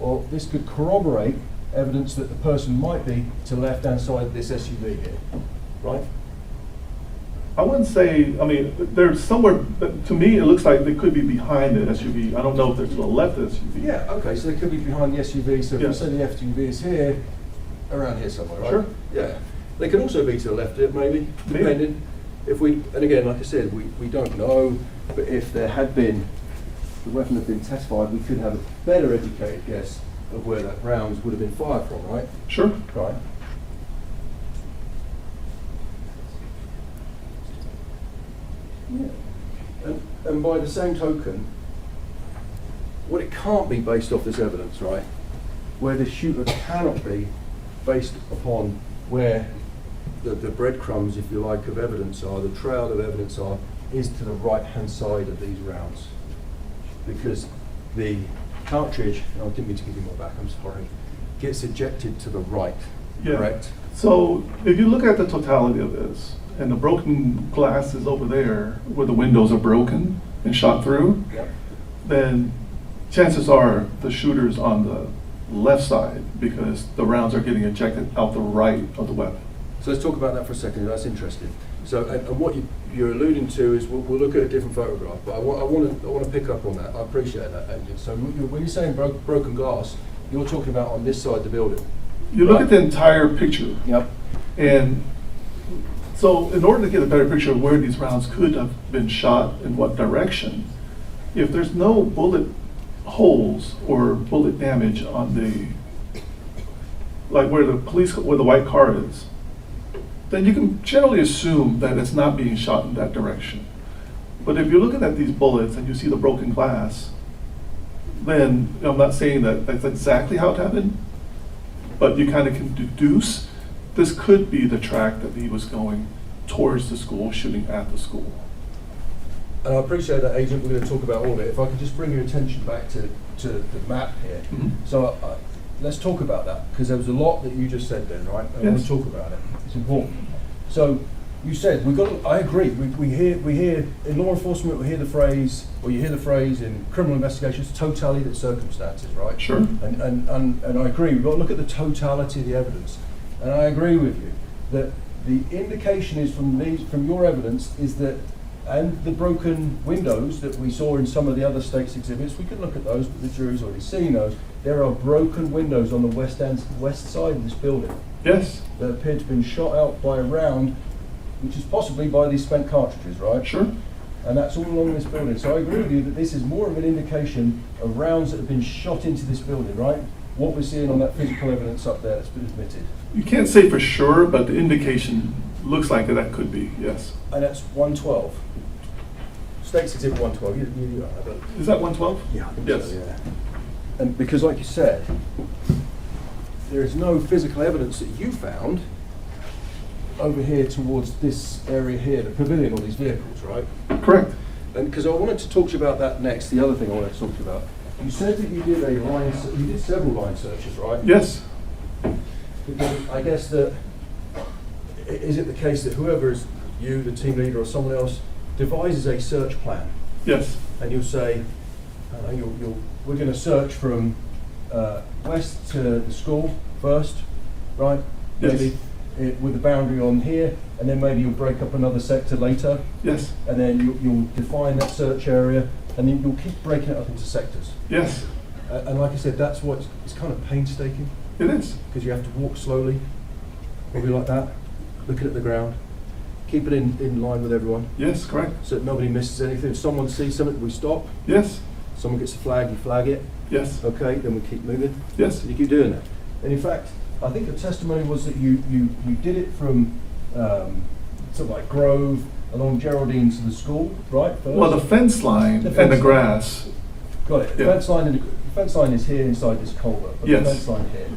or this could corroborate evidence that the person might be to the left-hand side of this SUV here, right? I wouldn't say, I mean, they're somewhere, but to me, it looks like they could be behind the SUV. I don't know if they're to the left of the SUV. Yeah, okay, so they could be behind the SUV, so if Yeah. we say the SUV is here, around here somewhere, right? Sure. Yeah. They could also be to the left of it, maybe, depending. If we, and again, like I said, we don't know, but if there had been, the weapon had been testified, we could have a better educated guess of where that rounds would have been fired from, right? Sure. Right. Yeah. And by the same token, what it can't be based off this evidence, right? Where the shooter cannot be based upon where the breadcrumbs, if you like, of evidence are, the trail of evidence are, is to the right-hand side of these rounds. Because the cartridge, I didn't mean to give you more back, I'm sorry, gets ejected to the right, Yeah. correct? So if you look at the totality of this, and the broken glass is over there where the windows are broken and shot through, Yep. then chances are the shooter's on the left side because the rounds are getting ejected out the right of the weapon. So let's talk about that for a second. That's interesting. So, and what you're alluding to is we'll look at a different photograph, but I want to pick up on that. I appreciate that, Adrian. So when you're saying broken glass, you're talking about on this side of the building. You look at the entire picture. Yep. And so in order to get a better picture of where these rounds could have been shot in what direction, if there's no bullet holes or bullet damage on the, like where the white car is, then you can generally assume that it's not being shot in that direction. But if you're looking at these bullets and you see the broken glass, then I'm not saying that that's exactly how it happened, but you kind of can deduce this could be the track that he was going towards the school, shooting at the school. And I appreciate that, Agent. We're going to talk about all of it. If I could just bring your attention back to the map here. Mhm. So let's talk about that, because there was a lot that you just said then, right? I want to talk about it. It's important. So you said I agree. We hear in law enforcement, we hear the phrase, or you hear the phrase in criminal investigations, totality of circumstances, right? Sure. And I agree. We've got to look at the totality of the evidence. And I agree with you that the indication is from your evidence is that, and the broken windows that we saw in some of the other state's exhibits, we can look at those, but the jury's already seen those. There are broken windows on the west side of this building. Yes. That appear to have been shot out by a round, which is possibly by these spent cartridges, right? Sure. And that's all along this building. So I agree with you that this is more of an indication of rounds that have been shot into this building, right? What we're seeing on that physical evidence up there that's been admitted. You can't say for sure, but the indication looks like that could be, yes. And that's 112. State's Exhibit 112. Is that 112? Yeah, I think Yes. so, yeah. And because, like you said, there is no physical evidence that you found over here towards this area here, the pavilion, all these vehicles, right? Correct. And because I wanted to talk to you about that next, the other thing I wanted to talk to you about. You said that you did several line searches, right? Yes. Because I guess that, is it the case that whoever is you, the team leader, or someone else, devises a search plan? Yes. And you'll say, we're going to search from west to the school first, right? Yes. Maybe with the boundary on here, and then maybe you'll break up another sector later. Yes. And then you'll define that search area, and then you'll keep breaking it up into sectors. Yes. And like I said, that's what it's kind of painstaking. It is. Because you have to walk slowly, probably like that, looking at the ground, keep it in line with everyone. Yes, correct. So that nobody misses anything. If someone sees something, we stop. Yes. Someone gets a flag, you flag it. Yes. Okay, then we keep moving. Yes. And you keep doing that. And in fact, I think the testimony was that you did it from sort of like Grove along Geraldine to the school, right? First? Well, the fence line and the grass. Got it. The Yeah. fence line is here inside this culvert, but Yes. the fence line here.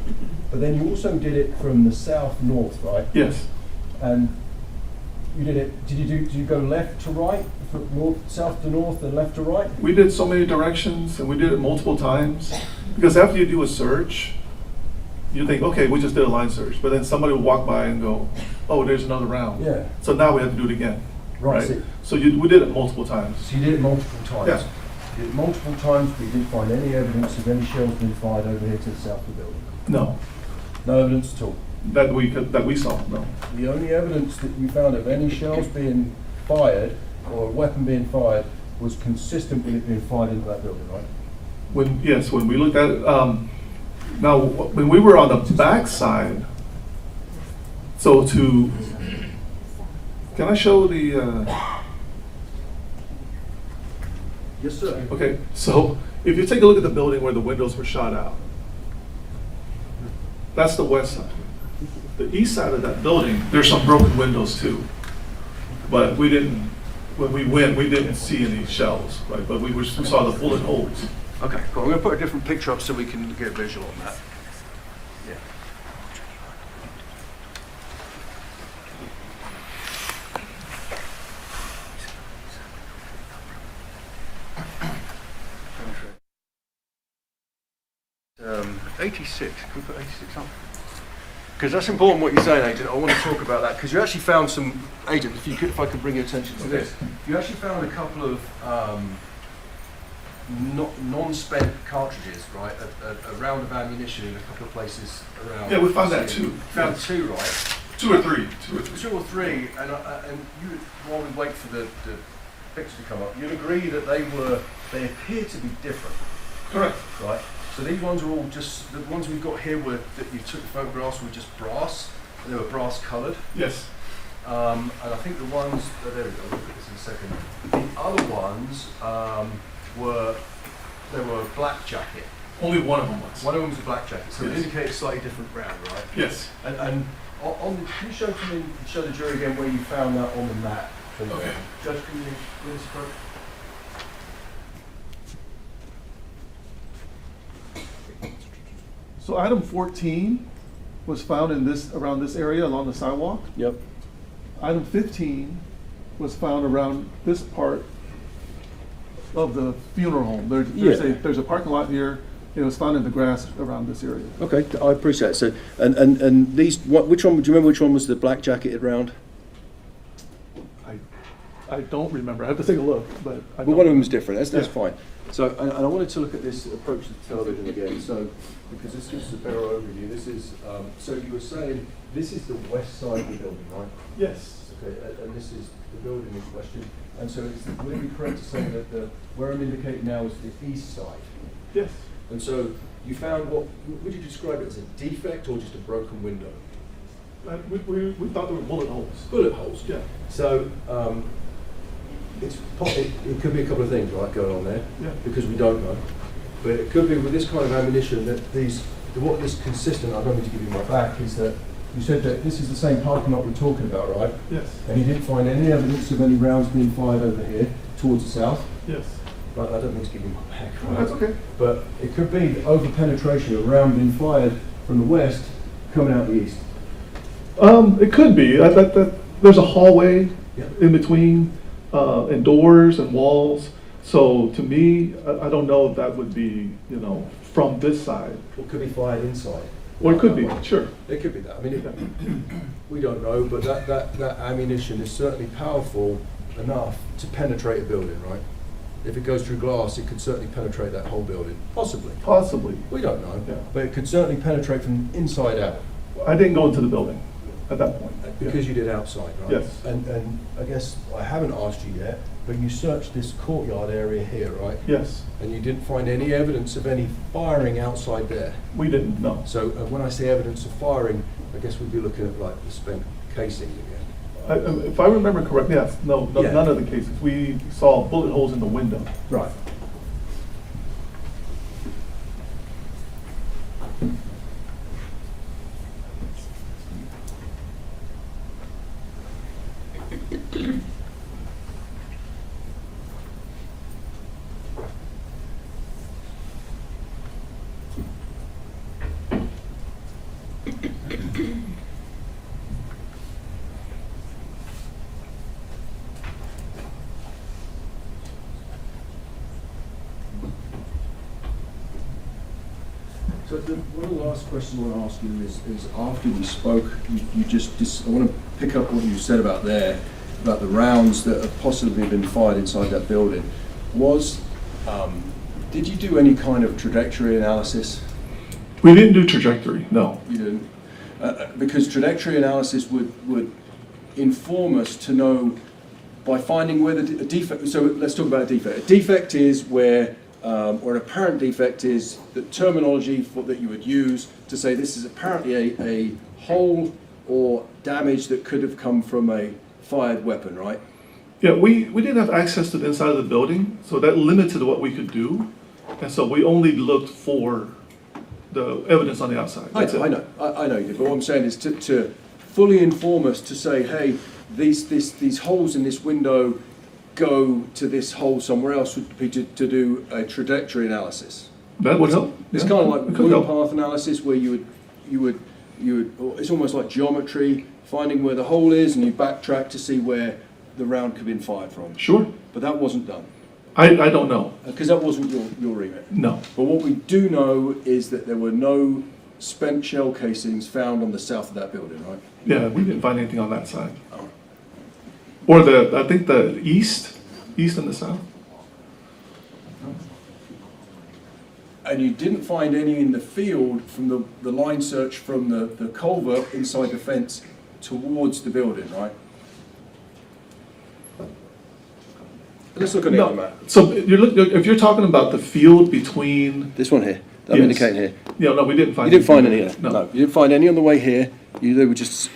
But then you also did it from the south north, right? Yes. And you did it. Did you go left to right, from north, south to north, and left to right? We did so many directions, and we did it multiple times. Because after you do a search, you think, okay, we just did a line search. But then somebody will walk by and go, oh, there's another round. Yeah. So now we have to do it again. Right. Right? So we did it multiple times. So you did it multiple times. Yeah. You did it multiple times, but you didn't find any evidence of any shells being fired over here to the south of the building. No. No evidence at all. That we saw, no. The only evidence that you found of any shells being fired or a weapon being fired was consistent with it being fired into that building, right? When we looked at it, now when we were on the back side, can I show the? Yes, sir. Okay, so if you take a look at the building where the windows were shot out, that's the west side. The east side of that building, there's some broken windows too. But when we went, we didn't see any shells, right? But we saw the bullet holes. Okay, cool. I'm going to put a different picture up so we can get a visual on that. Yeah. Um, 86. Can we put 86 up? Because that's important what you're saying, Agent. I want to talk about that because you actually found some, Agent. If I could bring your attention to this, you actually found a couple of non-spent cartridges, right? A round of ammunition in a couple of places around. Yeah, we found that too. Found two, right? Two or three. And you, while we wait for the picture to come up, you'd agree that they appear to be different. Correct. Right. So these ones are all just, the ones we've got here were, that you took the photographs were just brass, and they were brass coloured. Yes. And I think the ones, there we go, we'll look at this in a second. The other ones they were black jacket. Only one of them was. One of them was a black jacket, so Yes. it indicates slightly different round, right? Yes. And can you show the jury again where you found that on the map? Please? Okay. Judge, can you give us a quote? So item 14 was found around this area along the sidewalk. Yep. Item 15 was found around this part of the funeral home. There's a parking lot here. It was found in the grass around this area. Okay, I appreciate it. So, and these, which one? Do you remember which one was the black jacketed round? I don't remember. I have to take a look, but One of them was different. That's Yeah. fine. So, and I wanted to look at this approach to the television again. So, because this gives us a better overview. This is, so you were saying this is the west side of the building, right? Yes. Okay, and this is the building in question. And so, would it be correct to say that where I'm indicating now is the east side? Yes. And so, you found what? Would you describe it as a defect or just a broken window? We thought there were bullet holes. Bullet holes. Yeah. So. It could be a couple of things, right, going on there, Yeah. because we don't know. But it could be with this kind of ammunition that what is consistent, I don't need to give you my back, is that you said that this is the same parking lot we're talking about, right? Yes. And you didn't find any evidence of any rounds being fired over here towards the south. Yes. Right, I don't mean to give you my back, right? That's okay. But it could be over penetration, a round being fired from the west coming out the east. It could be. There's a hallway in between. And doors and walls. So to me, I don't know if that would be, from this side. Or it could be fired inside. Or it could be, sure. It could be that. I mean, we don't know, but that ammunition is certainly powerful enough to penetrate a building, right? If it goes through glass, it could certainly penetrate that whole building. Possibly. Possibly. We don't know. Yeah. But it could certainly penetrate from inside out. I didn't go into the building at that point. Because you did outside, right? Yes. And I guess I haven't asked you yet, but you searched this courtyard area here, right? Yes. And you didn't find any evidence of any firing outside there? We didn't, no. So when I say evidence of firing, I guess we'd be looking at like the spent casing again. If I remember correctly, yes. No, Yeah. None of the cases. We saw bullet holes in the window. Right. one of the last questions I want to ask you is after we spoke, I want to pick up what you said about the rounds that have possibly been fired inside that building. Did you do any kind of trajectory analysis? We didn't do trajectory, no. You didn't? Because trajectory analysis would inform us to know by finding where the defect, so let's talk about a defect. A defect is where, or an apparent defect is the terminology that you would use to say this is apparently a hole or damage that could have come from a fired weapon, right? Yeah, we didn't have access to the inside of the building, so that limited what we could do. And so we only looked for the evidence on the outside. I know you did, but what I'm saying is to fully inform us to say, hey, these holes in this window go to this hole somewhere else would be to do a trajectory analysis. That would help. It's kind of like wheel path analysis where you would, it's almost like geometry, finding where the hole is and you backtrack to see where the round could have been fired from. Sure. But that wasn't done. I don't know. Because that wasn't your remit. No. But what we do know is that there were no spent shell casings found on the south of that building, right? Yeah, we didn't find anything on that side. Oh. Or I think the east and the south. And you didn't find any in the field from the line search from the culvert inside the fence towards the building, right? Let's look at the other map. So if you're talking about the field between this one here, that I'm indicating here. Yeah, no, we didn't find. You didn't find any here. No, you didn't find any on the way here. They were just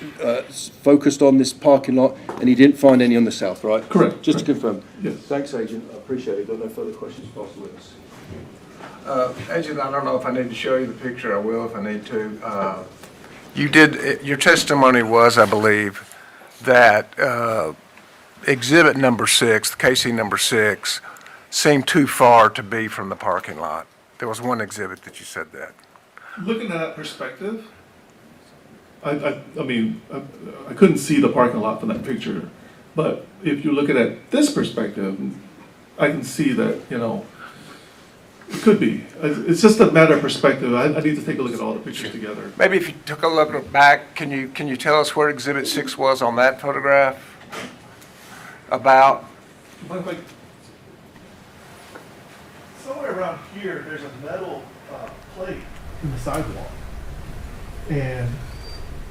focused on this parking lot, and you didn't find any on the south, right? Correct. Just to confirm. Yes. Thanks, Agent. I appreciate it. Got no further questions for the witness. Agent, I don't know if I need to show you the picture. I will if I need to. Your testimony was, I believe, that exhibit number 6, casing number 6, seemed too far to be from the parking lot. There was one exhibit that you said that. Looking at that perspective, I mean, I couldn't see the parking lot from that picture, but if you look at it this perspective, I can see that, it could be. It's just a matter of perspective. I need to take a look at all the pictures together. Maybe if you took a look back, can you tell us where exhibit 6 was on that photograph? About? Somewhere around here, there's a metal plate in the sidewalk. And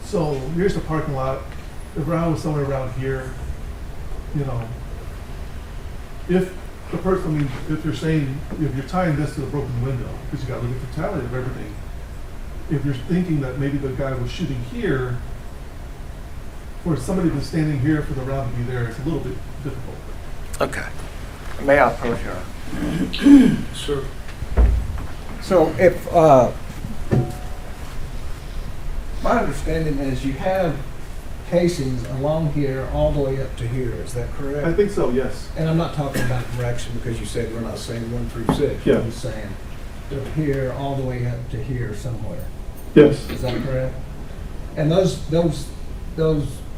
so here's the parking lot. The ground was somewhere around here. If the person, if you're saying, if you're tying this to the broken window, because you got to look at the totality of everything. If you're thinking that maybe the guy was shooting here, for somebody that's standing here for the round to be there, it's a little bit difficult. Okay. May I approach you? Sir. So if, my understanding is you have casings along here all the way up to here, is that correct? I think so, yes. And I'm not talking about direction because you said we're not saying 1 through 6. Yeah. I'm just saying from here all the way up to here somewhere. Yes. Is that correct? And those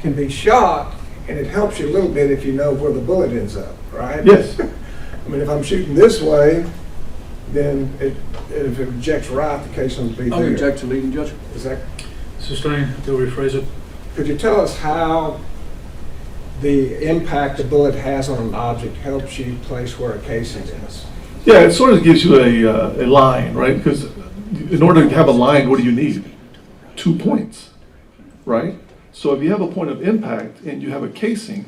can be shot, and it helps you a little bit if you know where the bullet ends up, right? Yes. I mean, if I'm shooting this way, then if it rejects right, the casing will be there. I'll object to leading judge. Is that? Sustain, to rephrase it. Could you tell us how the impact a bullet has on an object helps you place where a casing is? Yeah, it sort of gives you a line, right? Because in order to have a line, what do you need? 2 points, right? So if you have a point of impact and you have a casing,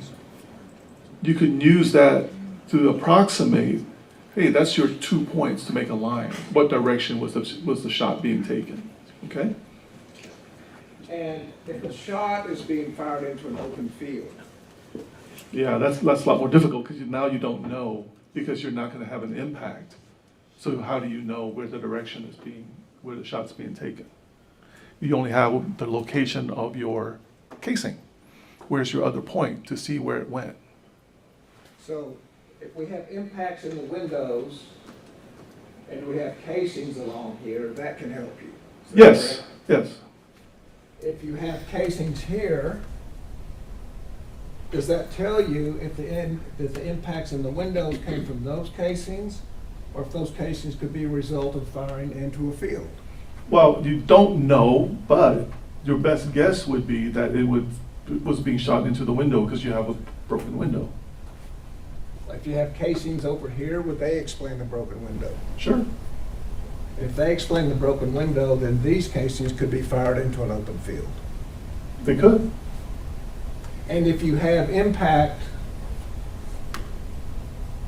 you can use that to approximate, hey, that's your 2 points to make a line. What direction was the shot being taken, okay? And if a shot is being fired into an open field? Yeah, that's a lot more difficult because now you don't know because you're not going to have an impact. So how do you know where the direction is where the shot's being taken? You only have the location of your casing. Where's your other point to see where it went? So if we have impacts in the windows and we have casings along here, that can help you. Yes, yes. If you have casings here, does that tell you if the impacts in the windows came from those casings, or if those casings could be a result of firing into a field? Well, you don't know, but your best guess would be that it was being shot into the window because you have a broken window. If you have casings over here, would they explain the broken window? Sure. If they explain the broken window, then these casings could be fired into an open field. They could. And if you have impact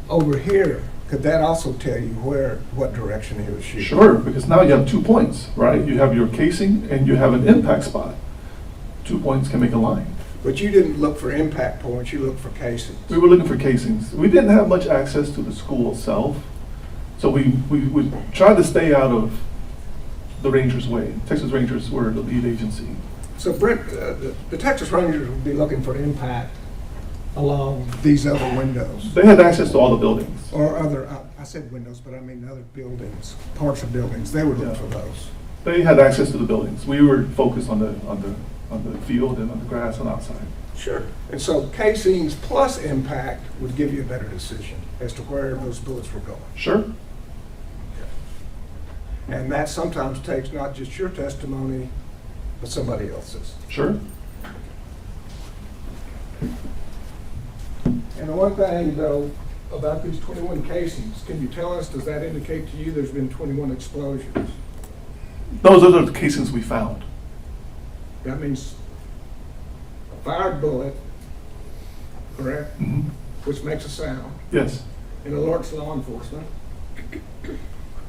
over here, could that also tell you what direction he was shooting? Sure, because now you have 2 points, right? You have your casing and you have an impact spot. 2 points can make a line. But you didn't look for impact points, you looked for casings. We were looking for casings. We didn't have much access to the school itself, so we tried to stay out of the Rangers' way. Texas Rangers were the lead agency. So Brent, the Texas Rangers would be looking for impact along these other windows. They had access to all the buildings. Or other, I said windows, but I mean other buildings, parts of buildings, they would look for those. They had access to the buildings. We were focused on the field and on the grass and outside. Sure. And so casings plus impact would give you a better decision as to where those bullets were going. Sure. And that sometimes takes not just your testimony, but somebody else's. Sure. And the one thing, though, about these 21 casings, can you tell us, does that indicate to you there's been 21 explosions? Those are the casings we found. That means a fired bullet, correct? Mm-hmm. Which makes a sound. Yes. And alerts law enforcement.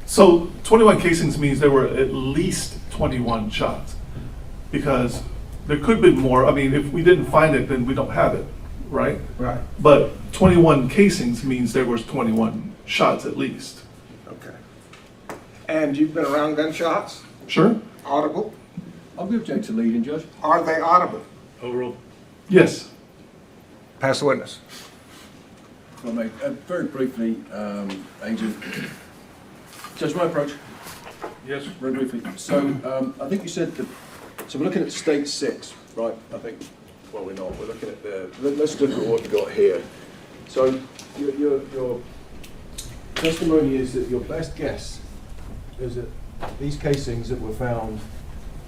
So 21 casings means there were at least 21 shots, because there could have been more. I mean, if we didn't find it, then we don't have it, right? Right. But 21 casings means there was 21 shots at least. Okay. And you've been around gunshots? Sure. Audible? I'll be object to leading, Judge. Are they audible? Overruled. Yes. Pass the witness. Well, mate, very briefly, Agent. Judge, my approach. Yes. Very briefly. So, I think you said that. So we're looking at state 6, right? I think. Well, we're not. We're looking at the. Let's look at what we've got here. So, your testimony is that your best guess is that these casings that were found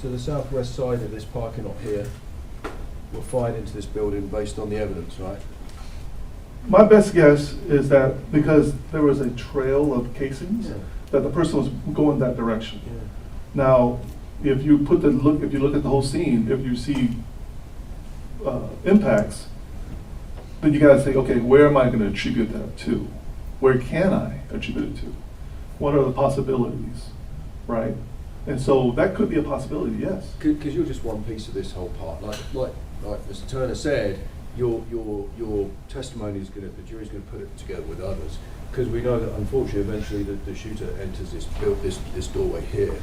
to the southwest side of this parking lot here were fired into this building based on the evidence, right? My best guess is that because there was a trail of casings, that the person was going that direction. Yeah. Now, if you look at the whole scene, if you see impacts, then you gotta say, okay, where am I gonna attribute that to? Where can I attribute it to? What are the possibilities, right? And so that could be a possibility, yes. Because you're just one piece of this whole part. Like Mr. Turner said, your testimony is the jury's going to put it together with others. Because we know that unfortunately, eventually, the shooter enters this doorway here.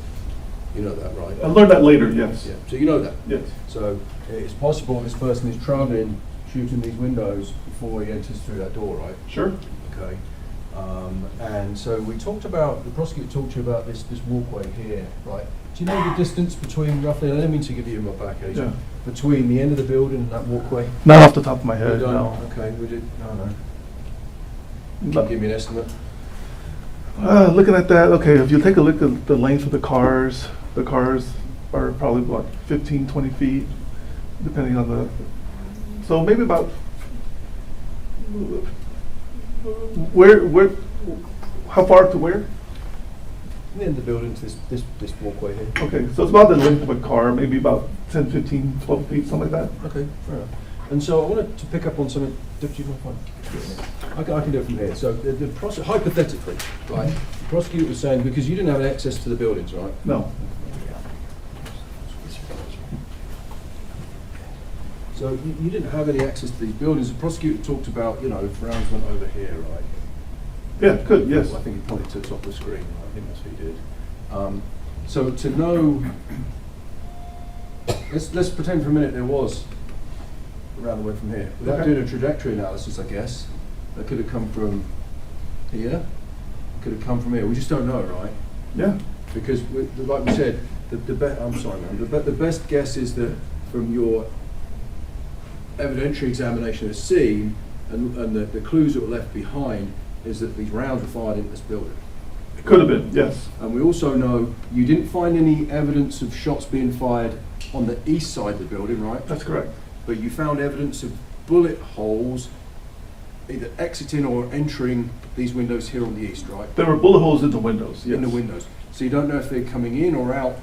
You know that, right? I learned that later, yes. Yeah. So you know that. Yes. So it's possible this person is traveling, shooting these windows before he enters through that door, right? Sure. Okay. And so the prosecutor talked to you about this walkway here, right? Do you know the distance between roughly, I don't mean to give you my back, Agent, between the end of the building and that walkway? Not off the top of my head, no. Okay, no. Can you give me an estimate? Looking at that, okay, if you take a look at the length of the cars are probably about 15, 20 feet, depending on so maybe about, how far to where? The end of the building to this walkway here. Okay, so it's about the length of a car, maybe about 10, 15, 12 feet, something like that. Okay, fair enough. And so I wanted to pick up on something. Do you mind I can do it from here. So hypothetically, right, the prosecutor was saying, because you didn't have access to the buildings, right? No. So you didn't have any access to these buildings. The prosecutor talked about, if rounds went over here, right? Yeah, good, yes. I think he pointed to the top of the screen. I think that's what he did. So to know, let's pretend for a minute there was a round the way from here. Without doing a trajectory analysis, I guess, that could have come from here, could have come from here. We just don't know, right? Yeah. Because, like we said, the best guess is that from your evidentiary examination of the scene and the clues that were left behind is that these rounds were fired into this building. It could have been, yes. And we also know you didn't find any evidence of shots being fired on the east side of the building, right? That's correct. But you found evidence of bullet holes either exiting or entering these windows here on the east, right? There were bullet holes in the windows, yes. In the windows. So you don't know if they're coming in or out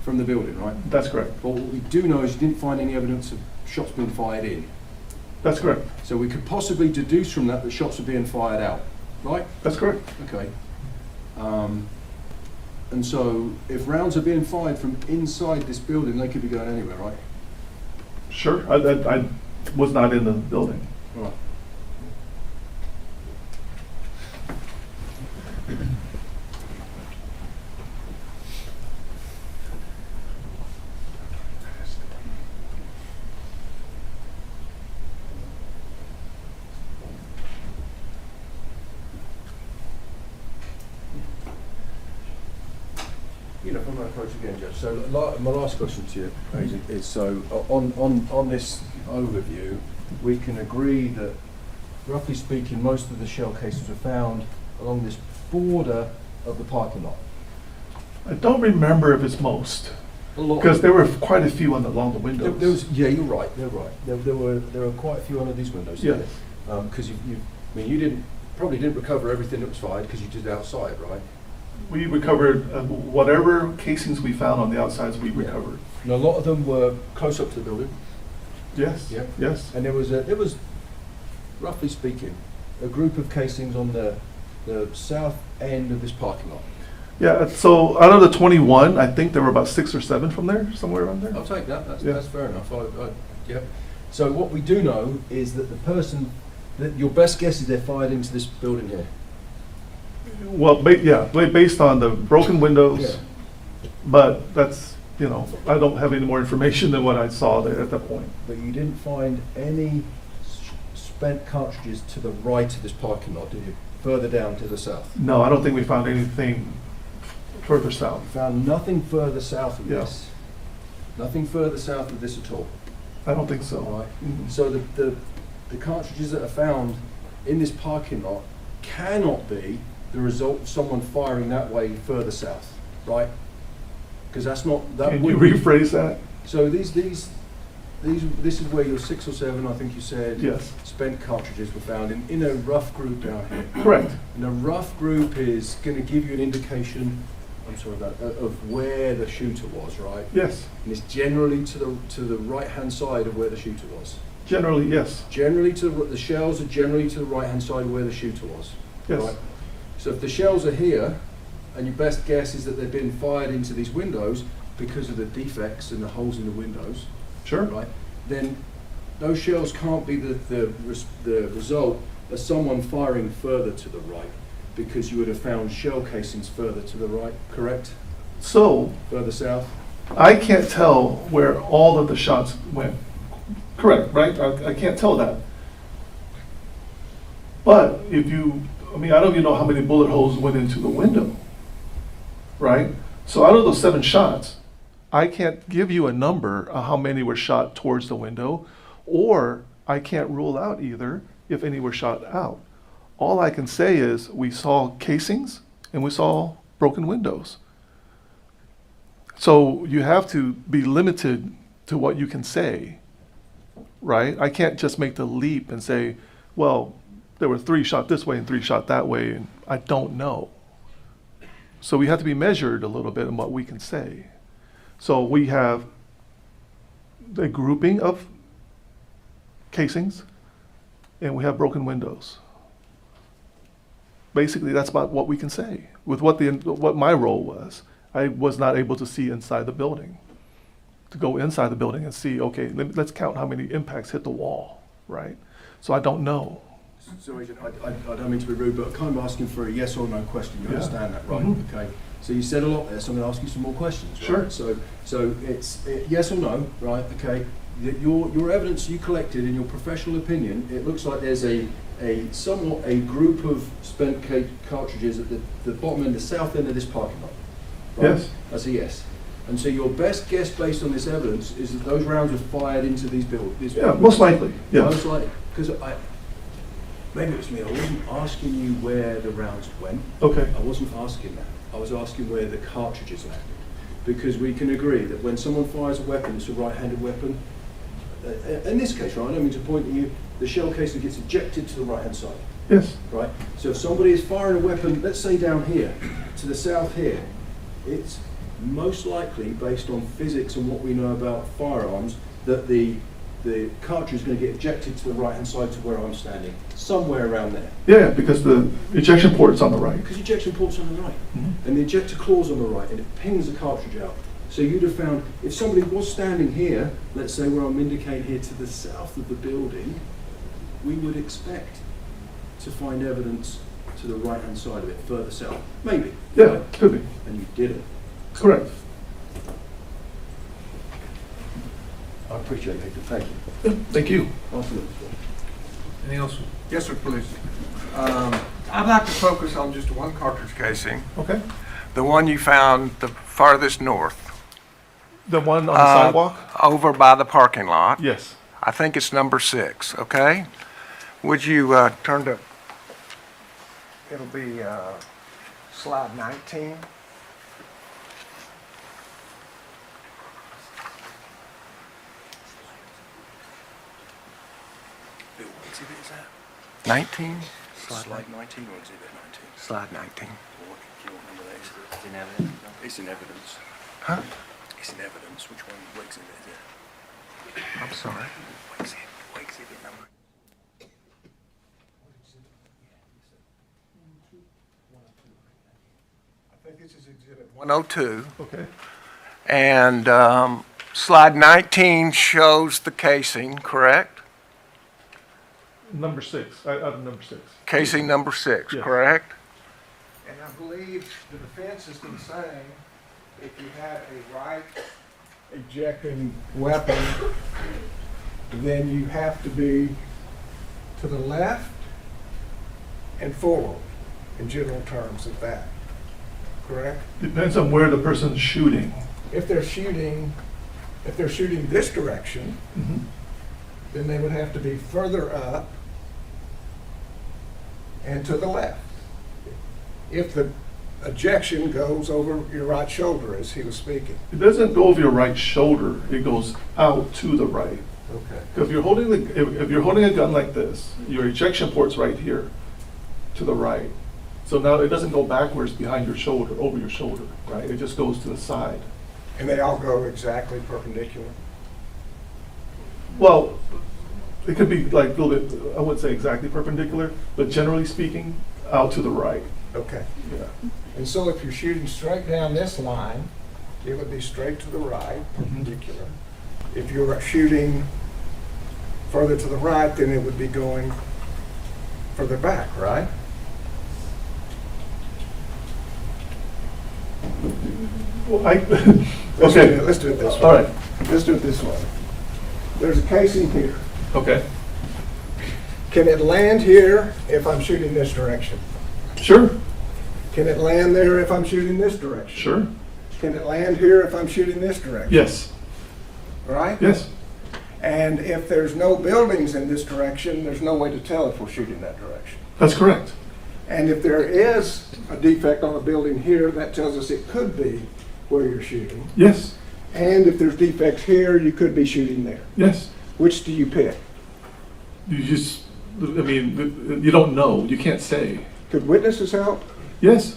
from the building, right? That's correct. But what we do know is you didn't find any evidence of shots being fired in. That's correct. So we could possibly deduce from that that shots are being fired out, right? That's correct. Okay. And so if rounds are being fired from inside this building, they could be going anywhere, right? Sure. I was not in the building. All right. From my approach again, Judge. So my last question to you, Adrian, is so on this overview, we can agree that, roughly speaking, most of the shell cases were found along this border of the parking lot. I don't remember if it's most, because there were quite a few along the windows. Yeah, you're right. They're right. There were quite a few under these windows. Yes. Because you probably didn't recover everything that was fired because you did it outside, right? We recovered whatever casings we found on the outsides. We recovered. And a lot of them were close up to the building. Yes. Yeah. Yes. And there was, roughly speaking, a group of casings on the south end of this parking lot. Yeah. So out of the 21, I think there were about 6 or 7 from there, somewhere around there. I'll take that. That's fair enough. Yeah. So what we do know is that the person, that your best guess is they're fired into this building here. Well, based on the broken windows, Yeah. but that's, I don't have any more information than what I saw there at that point. But you didn't find any spent cartridges to the right of this parking lot, did you? Further down to the south? No, I don't think we found anything further south. You found nothing further south of Yeah. this? Nothing further south of this at all? I don't think so. Right. Mhm. So the cartridges that are found in this parking lot cannot be the result of someone firing that way further south, right? Because that's not that. Can you rephrase that? So this is where your 6 or 7, I think you said, Yes. spent cartridges were found in a rough group down here. Correct. And a rough group is going to give you an indication, of where the shooter was, right? Yes. And it's generally to the right-hand side of where the shooter was. Generally, yes. Generally the shells are generally to the right-hand side of where the shooter was. Yes. Right? So if the shells are here, and your best guess is that they've been fired into these windows because of the defects and the holes in the windows, Sure. right? Then those shells can't be the result of someone firing further to the right, because you would have found shell casings further to the right, correct? So Further south? I can't tell where all of the shots went. Correct, right? I can't tell that. But I don't even know how many bullet holes went into the window, right? So out of those 7 shots, I can't give you a number of how many were shot towards the window, or I can't rule out either if any were shot out. All I can say is we saw casings and we saw broken windows. So you have to be limited to what you can say, right? I can't just make the leap and say, well, there were 3 shot this way and 3 shot that way, and I don't know. So we have to be measured a little bit in what we can say. So we have a grouping of casings, and we have broken windows. Basically, that's about what we can say. With what my role was, I was not able to see inside the building. To go inside the building and see, okay, let's count how many impacts hit the wall, right? So I don't know. So Agent, I don't mean to be rude, but I'm kind of asking for a yes or no question. You understand that, right? Mhm. Okay. So you said a lot there, so I'm going to ask you some more questions. Right? Sure. So it's yes or no, right? Okay. Your evidence you collected, in your professional opinion, it looks like there's a group of spent cartridges at the bottom end, the south end of this parking lot. Right? Yes. That's a yes. And so your best guess based on this evidence is that those rounds were fired into these buildings. Yeah, most likely. Yes. Most likely, because maybe it was me, I wasn't asking you where the rounds went. Okay. I wasn't asking that. I was asking where the cartridges landed. Because we can agree that when someone fires a weapon, it's a right-handed weapon. In this case, right, I don't mean to point at you, the shell casing gets ejected to the right-hand side. Yes. Right? So if somebody is firing a weapon, let's say down here, to the south here, it's most likely, based on physics and what we know about firearms, that the cartridge is going to get ejected to the right-hand side to where I'm standing, somewhere around there. Yeah, because the ejection port's on the right. Because the ejection port's on the right, Mhm. and the ejector claw's on the right, and it pings the cartridge out. So you'd have found, if somebody was standing here, let's say where I'm indicating here to the south of the building, we would expect to find evidence to the right-hand side of it, further south. Maybe. Yeah, right? could be. And you didn't. Correct. I appreciate it, Victor. Thank you. Thank you. Anything else? Yes, sir, please. I'd like to focus on just one cartridge casing. Okay. The one you found the farthest north. The one on the sidewalk? Over by the parking lot. Yes. I think it's number 6, okay? Would you turn to, it'll be slide 19. What exhibit is that? 19? Slide 19 or exhibit 19? Slide 19. What number that is? It's in evidence. It's in evidence. Huh? It's in evidence. Which one? What exhibit is it? I'm sorry. What exhibit number? I think this is exhibit 102. Okay. And slide 19 shows the casing, correct? Number 6, out of number 6. Casing number 6, Yes. correct? And I believe the defense has been saying if you have a right ejecting weapon, then you have to be to the left and forward, in general terms of that, correct? Depends on where the person's shooting. If they're shooting this direction, Mhm. then they would have to be further up and to the left. If the ejection goes over your right shoulder, as he was speaking. It doesn't go over your right shoulder. It goes out to the right. Okay. If you're holding if you're holding a gun like this, your ejection port's right here, to the right. So now it doesn't go backwards behind your shoulder, over your shoulder, right? It just goes to the side. And they all go exactly perpendicular? Well, it could be like a little bit, I wouldn't say exactly perpendicular, but generally speaking, out to the right. Okay. Yeah. And so if you're shooting straight down this line, it would be straight to the right, perpendicular. If you're shooting further to the right, then it would be going further back, right? Well, Okay. Let's do it this way. All right. Let's do it this way. There's a casing here. Okay. Can it land here if I'm shooting this direction? Sure. Can it land there if I'm shooting this direction? Sure. Can it land here if I'm shooting this direction? Yes. Right? Yes. And if there's no buildings in this direction, there's no way to tell if we're shooting that direction. That's correct. And if there is a defect on a building here, that tells us it could be where you're shooting. Yes. And if there's defects here, you could be shooting there. Yes. Which do you pick? You just, I mean, you don't know. You can't say. Could witnesses help? Yes.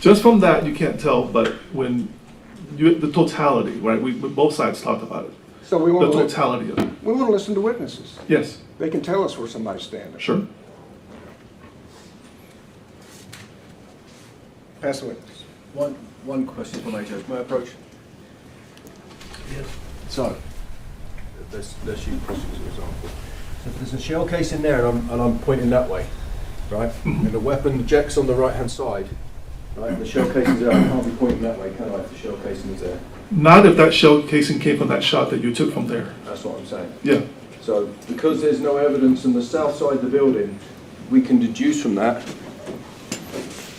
Just from that, you can't tell, but when the totality, right? We both sides talked about it. So we want The to totality of it. we want to listen to witnesses. Yes. They can tell us where somebody's standing. Sure. Pass the witness. One question for my judge. May I approach? Yes. So, let's use questions as an example. So if there's a shell case in there and I'm pointing that way, right? And the weapon ejects on the right-hand side, right? And the shell case is there, I can't be pointing that way, can I, if the shell casing is there? Not if that shell casing came from that shot that you took from there. That's what I'm saying. Yeah. So, because there's no evidence on the south side of the building, we can deduce from that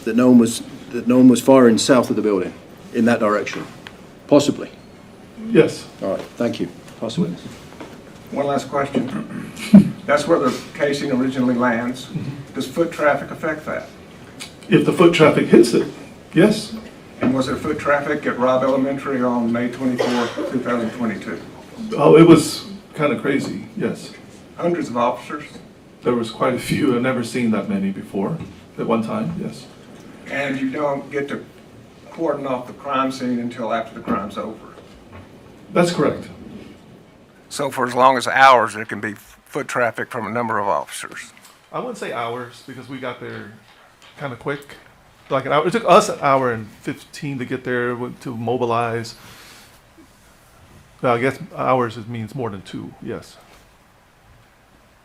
that no one was firing south of the building in that direction, possibly. Yes. All right, thank you. Pass the witness. One last question. That's where the casing originally lands. Does foot traffic affect that? If the foot traffic hits it, yes. And was there foot traffic at Robb Elementary on May 24, 2022? Oh, it was kind of crazy, yes. Hundreds of officers? There was quite a few. I've never seen that many before at one time, yes. And you don't get to cordon off the crime scene until after the crime's over? That's correct. So for as long as hours, there can be foot traffic from a number of officers? I wouldn't say hours because we got there kind of quick. Like an hour. It took us an hour and 15 to get there to mobilize. Well, I guess hours means more than 2, yes.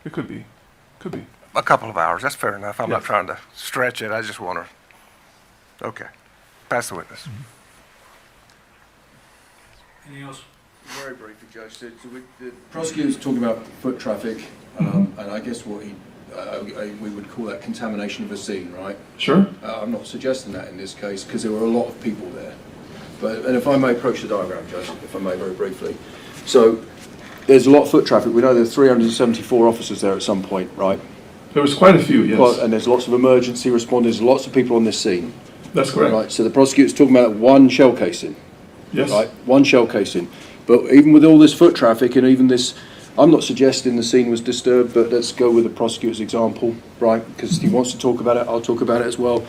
It could be. Could be. A couple of hours, that's fair enough. I'm not Yes. trying to stretch it, I just want to, okay. Pass the witness. Anything else? Very briefly, Judge. So the prosecutor's talking about foot traffic, and I guess what we would call that contamination of a scene, right? Sure. I'm not suggesting that in this case because there were a lot of people there. And if I may approach the diagram, Judge, if I may very briefly. So there's a lot of foot traffic. We know there are 374 officers there at some point, right? There was quite a few, yes. Well, and there's lots of emergency responders, lots of people on this scene. That's correct. Right. So the prosecutor's talking about one shell casing. Yes. Right. One shell casing. But even with all this foot traffic and even this, I'm not suggesting the scene was disturbed, but let's go with the prosecutor's example, right? Because he wants to talk about it, I'll talk about it as well.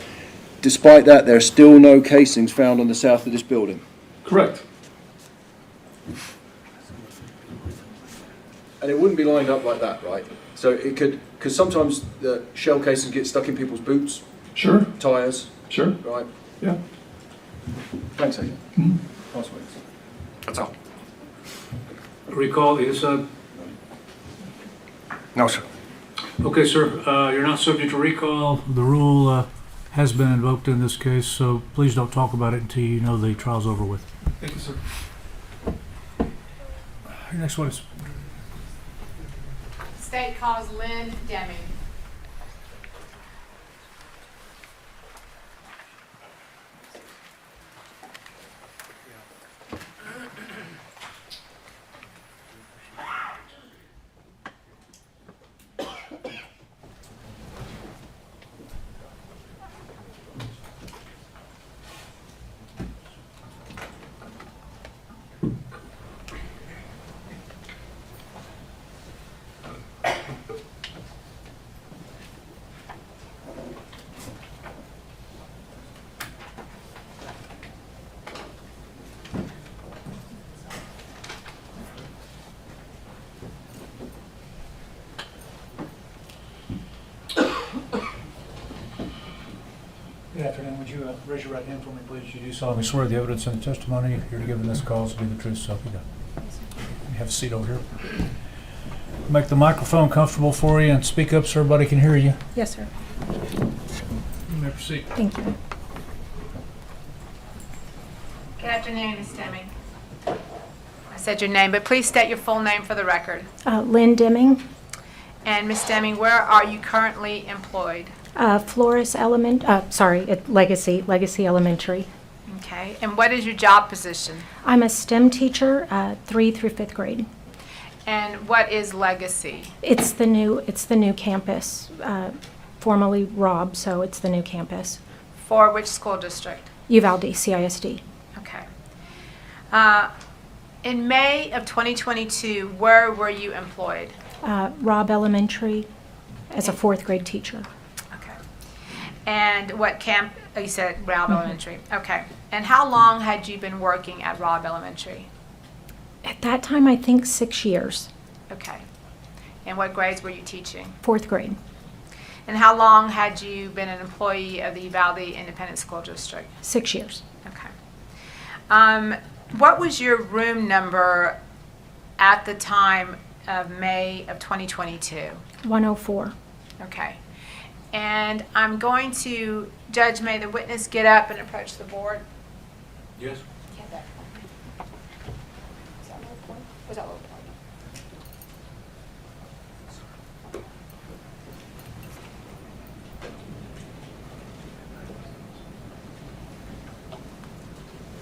Despite that, there are still no casings found on the south of this building. Correct. And it wouldn't be lined up like that, right? So it could, because sometimes the shell casings get stuck in people's boots. Sure. Tyres. Sure. Right. Yeah. Thanks, Adrian. Pass witness. That's all. Recall either side? No, sir. Okay, sir, you're not subject to recall. The rule has been invoked in this case, so please don't talk about it until you know the trial's over with. Thank you, sir. Your next one is State calls Lynn Deming. Good afternoon. Would you raise your right hand for me, please? You do solemnly swear the evidence and the testimony you're to give in this cause will be the truth, so help you God. You have a seat over here. Make the microphone comfortable for you and speak up so everybody can hear you. Yes, sir. You may proceed. Thank you. Good afternoon, Ms. Deming. I said your name, but please state your full name for the record. Lynn Deming, And Ms. Deming, where are you currently employed? Flores Legacy Elementary. Okay. And what is your job position? I'm a STEM teacher, 3 through 5th grade. And what is Legacy? It's the new campus, formerly Robb, so it's the new campus. For which school district? Uvalde, CISD. Okay. In May of 2022, where were you employed? Robb Elementary as a 4th grade teacher. Okay. And what camp? Oh, you said Robb Elementary. Okay. And how long had you been working at Robb Elementary? At that time, I think 6 years. Okay. And what grades were you teaching? 4th grade. And how long had you been an employee of the Uvalde Independent School District? 6 years. Okay. What was your room number at the time of May of 2022? 104. Okay. And I'm going to, Judge, may the witness get up and approach the board? Yes. Was that low point?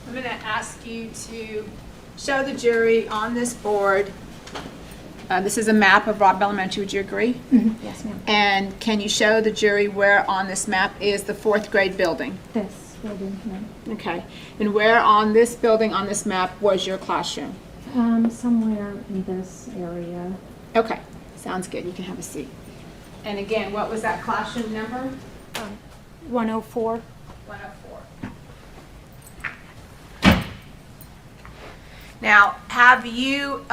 I'm going to ask you to show the jury on this board This is a map of Robb Elementary, would you agree? Yes, ma'am. And can you show the jury where on this map is the 4th grade building? This building, ma'am. Okay. And where on this building, on this map, was your classroom? Somewhere in this area. Okay, sounds good. You can have a seat. And again, what was that classroom number? 104. 104. Now, have you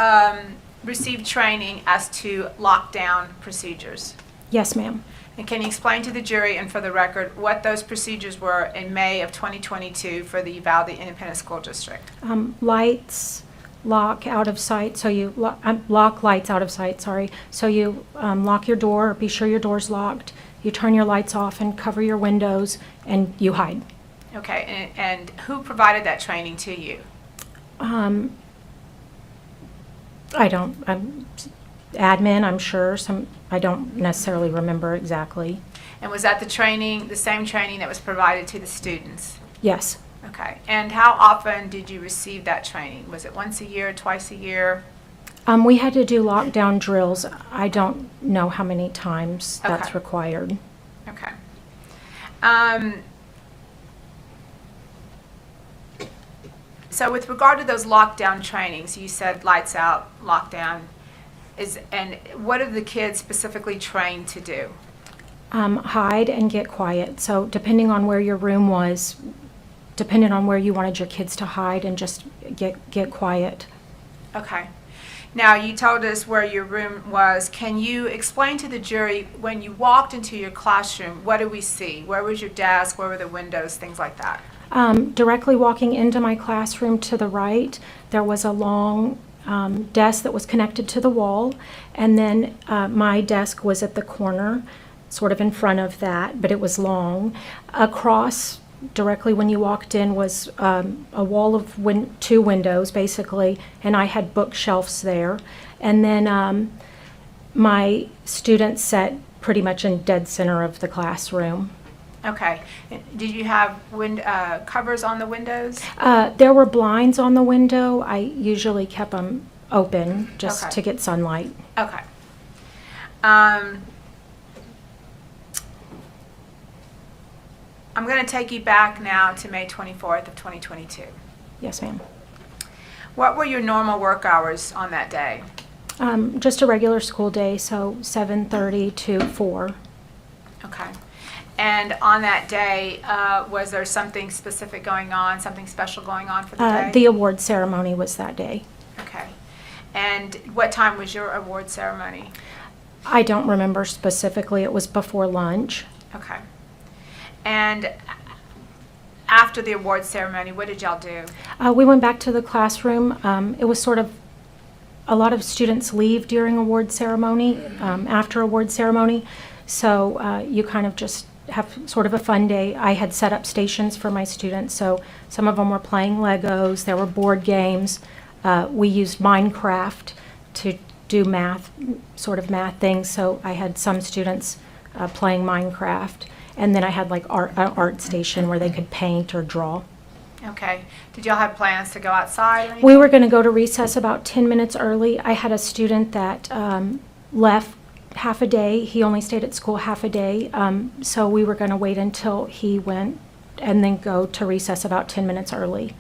received training as to lockdown procedures? Yes, ma'am. And can you explain to the jury and for the record what those procedures were in May of 2022 for the Uvalde Independent School District? Lights, lock out of sight, so you lock lights out of sight, sorry. So you lock your door, be sure your door's locked. You turn your lights off and cover your windows, and you hide. Okay, and who provided that training to you? Admin, I'm sure, I don't necessarily remember exactly. And was that the training, the same training that was provided to the students? Yes. Okay, and how often did you receive that training? Was it once a year, twice a year? We had to do lockdown drills. I don't know how many times that's Okay. required. Okay. So with regard to those lockdown trainings, you said lights out, lockdown, and what are the kids specifically trained to do? Hide and get quiet. So depending on where your room was, depending on where you wanted your kids to hide and just get quiet. Okay. Now, you told us where your room was. Can you explain to the jury, when you walked into your classroom, what did we see? Where was your desk? Where were the windows? Things like that. Directly walking into my classroom to the right, there was a long desk that was connected to the wall, and then my desk was at the corner, sort of in front of that, but it was long. Across, directly when you walked in, was a wall of 2 windows, basically, and I had bookshelves there. And then my students sat pretty much in dead center of the classroom. Okay. Did you have covers on the windows? There were blinds on the window. I usually kept them open just Okay. to get sunlight. Okay. I'm going to take you back now to May 24th of 2022. Yes, ma'am. What were your normal work hours on that day? Just a regular school day, so 7:30 to 4. Okay. And on that day, was there something specific going on, something special going on for the day? The award ceremony was that day. Okay. And what time was your award ceremony? I don't remember specifically. It was before lunch. Okay. And after the award ceremony, what did y'all do? We went back to the classroom. It was sort of, a lot of students leave during award ceremony, after award ceremony. So you kind of just have sort of a fun day. I had set up stations for my students, so some of them were playing Legos, there were board games. We used Minecraft to do math, sort of math things, so I had some students playing Minecraft. And then I had like an art station where they could paint or draw. Okay. Did y'all have plans to go outside or anything? We were going to go to recess about 10 minutes early. I had a student that left half a day. He only stayed at school half a day. So we were going to wait until he went and then go to recess about 10 minutes early.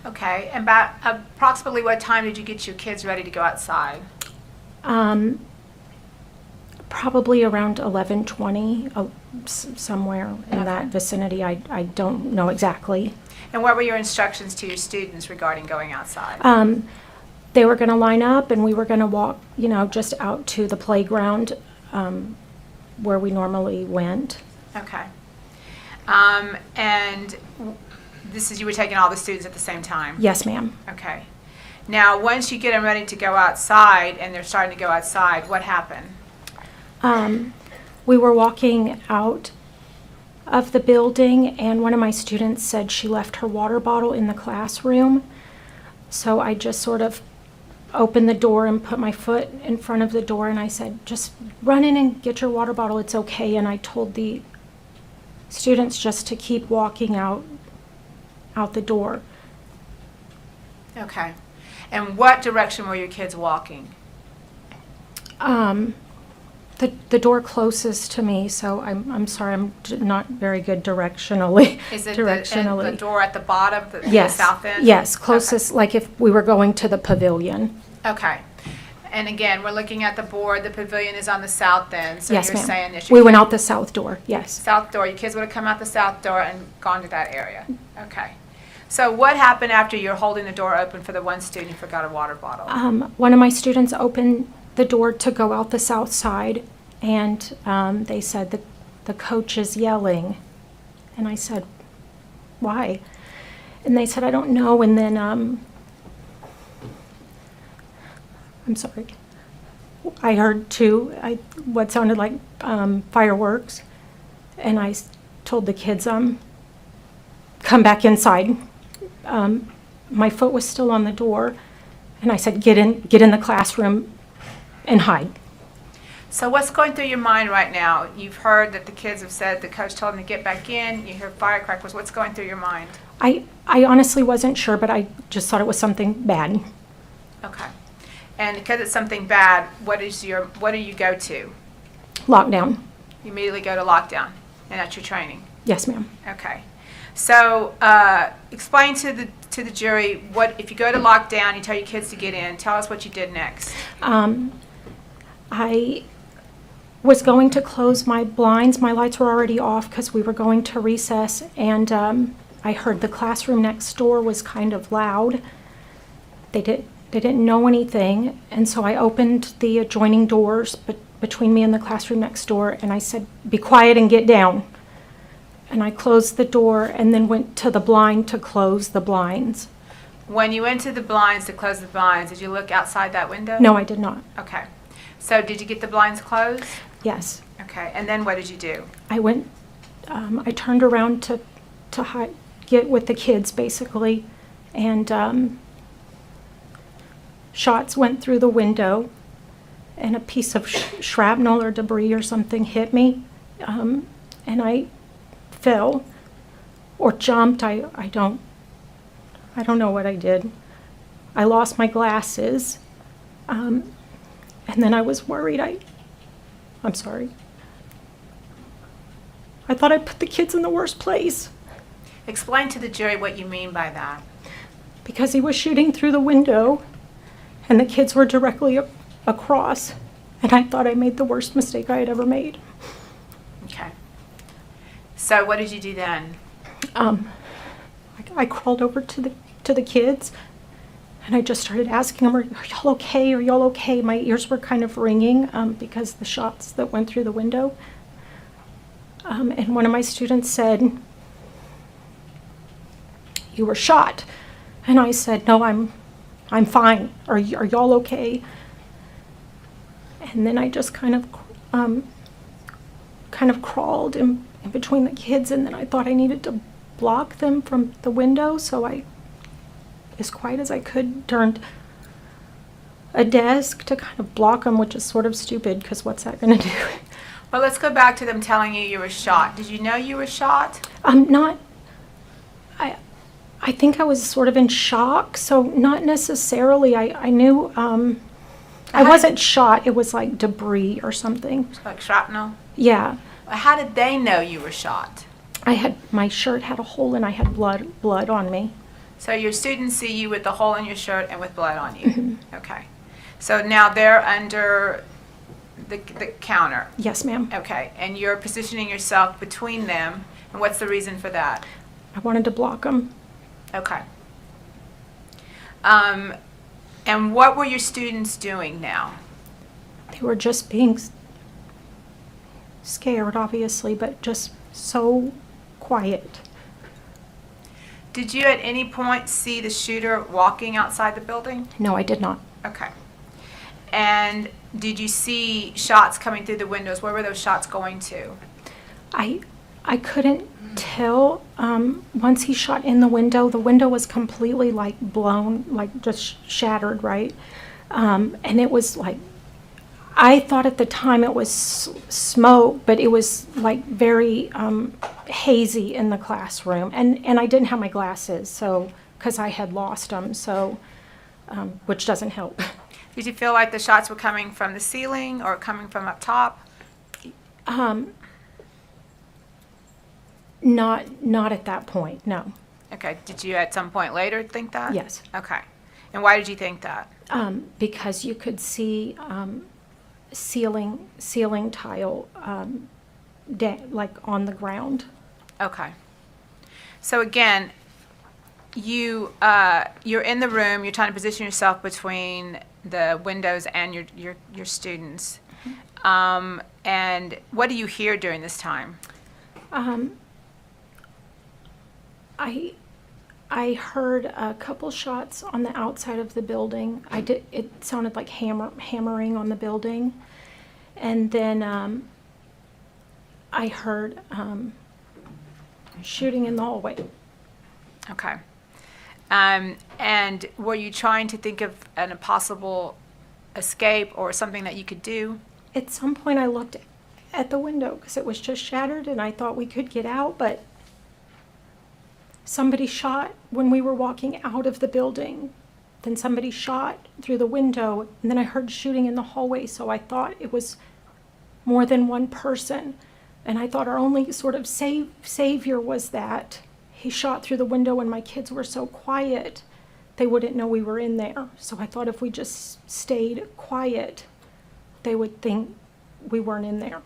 Okay. And about approximately what time did you get your kids ready to go outside? Probably around 11:20, somewhere in that vicinity. I don't know exactly. And what were your instructions to your students regarding going outside? They were going to line up and we were going to walk, just out to the playground where we normally went. Okay. And you were taking all the students at the same time? Yes, ma'am. Okay. Now, once you get them ready to go outside and they're starting to go outside, what happened? We were walking out of the building and one of my students said she left her water bottle in the classroom. So I just sort of opened the door and put my foot in front of the door and I said, just run in and get your water bottle, it's okay. And I told the students just to keep walking out the door. Okay. And what direction were your kids walking? The door closest to me, so I'm sorry, I'm not very good directionally. Is it directionally. the door at the bottom, the Yes. south end? Yes, closest, like if we were going to the pavilion. Okay. And again, we're looking at the board, the pavilion is on the south end, so Yes, you're ma'am. saying that We went out the south door, yes. South door, your kids would have come out the south door and gone to that area? Okay. So what happened after you were holding the door open for the one student who forgot a water bottle? One of my students opened the door to go out the south side, and they said that the coach is yelling. And I said, why? And they said, I don't know. And then, I'm sorry, I heard what sounded like fireworks. And I told the kids, come back inside. My foot was still on the door. And I said, get in the classroom and hide. So what's going through your mind right now? You've heard that the kids have said the coach told them to get back in. You hear firecrackers. What's going through your mind? I honestly wasn't sure, but I just thought it was something bad. Okay. And because it's something bad, what do you go to? Lockdown. You immediately go to lockdown, and that's your training. Yes, ma'am. Okay. So explain to the jury what if you go to lockdown, you tell your kids to get in. Tell us what you did next. I was going to close my blinds. My lights were already off because we were going to recess, and I heard the classroom next door was kind of loud. They didn't know anything, and so I opened the adjoining doors between me and the classroom next door, and I said, be quiet and get down. And I closed the door and then went to the blind to close the blinds. When you went to the blinds to close the blinds, did you look outside that window? No, I did not. Okay. So did you get the blinds closed? Yes. Okay. And then what did you do? I turned around to get with the kids, basically, and shots went through the window, and a piece of shrapnel or debris or something hit me, and I fell or jumped. I don't know what I did. I lost my glasses, and then I was worried. I'm sorry. I thought I put the kids in the worst place. Explain to the jury what you mean by that. Because he was shooting through the window, and the kids were directly across, and I thought I made the worst mistake I had ever made. Okay. So what did you do then? I crawled over to the kids, and I just started asking them, are y'all okay? Are y'all okay? My ears were kind of ringing because the shots that went through the window. And one of my students said, you were shot. And I said, no, I'm fine. Are y'all okay? And then I just kind of crawled in between the kids, and then I thought I needed to block them from the window, so I, as quiet as I could, turned a desk to kind of block them, which is sort of stupid, because what's that going to do? Well, let's go back to them telling you were shot. Did you know you were shot? I think I was sort of in shock, so not necessarily. I knew I wasn't shot. It was like debris or something. Like shrapnel? Yeah. How did they know you were shot? My shirt had a hole and I had blood on me. So your students see you with the hole in your shirt and with blood on you? Mm-hmm. Okay. So now they're under the counter? Yes, ma'am. Okay. And you're positioning yourself between them, and what's the reason for that? I wanted to block them. Okay. And what were your students doing now? They were just being scared, obviously, but just so quiet. Did you at any point see the shooter walking outside the building? No, I did not. Okay. And did you see shots coming through the windows? Where were those shots going to? I couldn't tell. Once he shot in the window was completely like blown, like just shattered, right? And it was like, I thought at the time it was smoke, but it was like very hazy in the classroom. And I didn't have my glasses, so, because I had lost them, so, which doesn't help. Did you feel like the shots were coming from the ceiling or coming from up top? Not at that point, no. Okay, did you at some point later think that? Yes. Okay. And why did you think that? Because you could see ceiling tile like on the ground. Okay. So again, you're in the room, you're trying to position yourself between the windows and your students. And what do you hear during this time? I heard a couple shots on the outside of the building. It sounded like hammering on the building. And then I heard shooting in the hallway. Okay. And were you trying to think of a possible escape or something that you could do? At some point I looked at the window because it was just shattered and I thought we could get out, but somebody shot when we were walking out of the building. Then somebody shot through the window, and then I heard shooting in the hallway, so I thought it was more than one person. And I thought our only sort of savior was that he shot through the window and my kids were so quiet, they wouldn't know we were in there. So I thought if we just stayed quiet, they would think we weren't in there.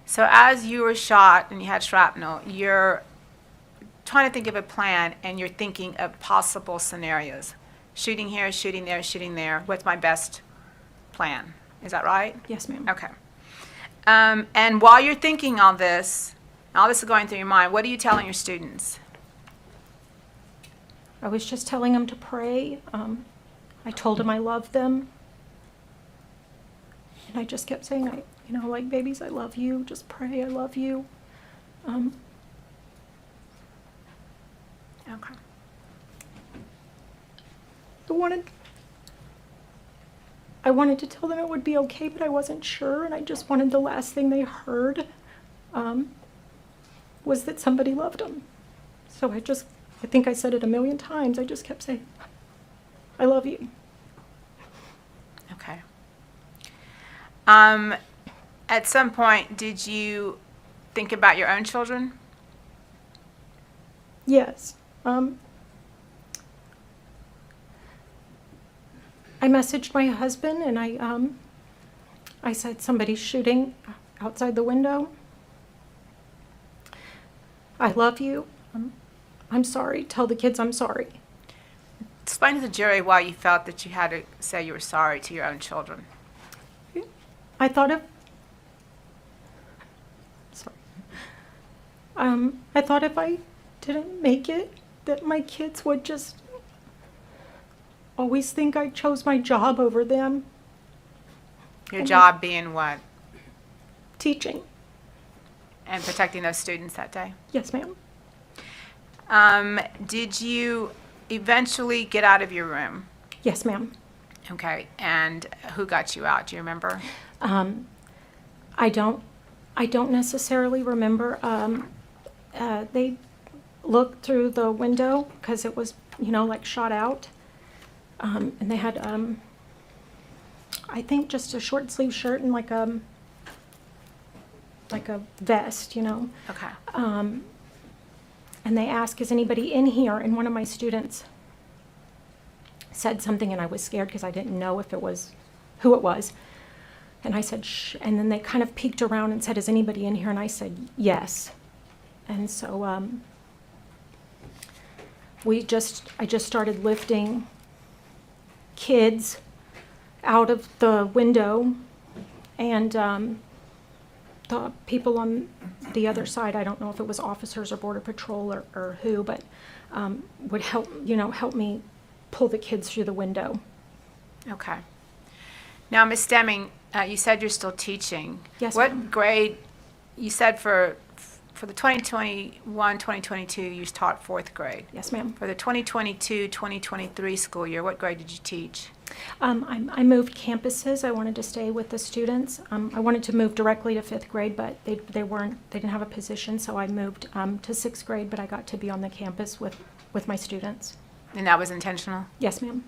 So as you were shot and you had shrapnel, you're trying to think of a plan and you're thinking of possible scenarios. Shooting here, shooting there, shooting there. What's my best plan? Is that right? Yes, ma'am. Okay. And while you're thinking all this is going through your mind, what are you telling your students? I was just telling them to pray. I told them I loved them. And I just kept saying, like, babies, I love you. Just pray, I love you. Okay. I wanted to tell them it would be okay, but I wasn't sure, and I just wanted the last thing they heard was that somebody loved them. So I think I said it 1,000,000 times. I just kept saying, I love you. Okay. At some point, did you think about your own children? Yes. I messaged my husband and I said somebody's shooting outside the window. I love you. I'm sorry. Tell the kids I'm sorry. Explain to the jury why you felt that you had to say you were sorry to your own children. I thought if I didn't make it, that my kids would just always think I chose my job over them. Your job being what? Teaching. And protecting those students that day? Yes, ma'am. Did you eventually get out of your room? Yes, ma'am. Okay, and who got you out? Do you remember? I don't necessarily remember. They looked through the window because it was, like shot out. And they had, I think just a short sleeve shirt and like a vest, Okay. And they asked, is anybody in here? And one of my students said something and I was scared because I didn't know who it was. And I said, shh. And then they kind of peeked around and said, is anybody in here? And I said, yes. And so I just started lifting kids out of the window, and the people on the other side, I don't know if it was officers or Border Patrol or who, but would help me pull the kids through the window. Okay. Now, Ms. Deming, you said you're still teaching. Yes, What ma'am. grade, you said for the 2021-2022, you taught 4th grade. Yes, ma'am. For the 2022-2023 school year, what grade did you teach? I moved campuses. I wanted to stay with the students. I wanted to move directly to 5th grade, but they didn't have a position, so I moved to 6th grade, but I got to be on the campus with my students. And that was intentional? Yes, ma'am.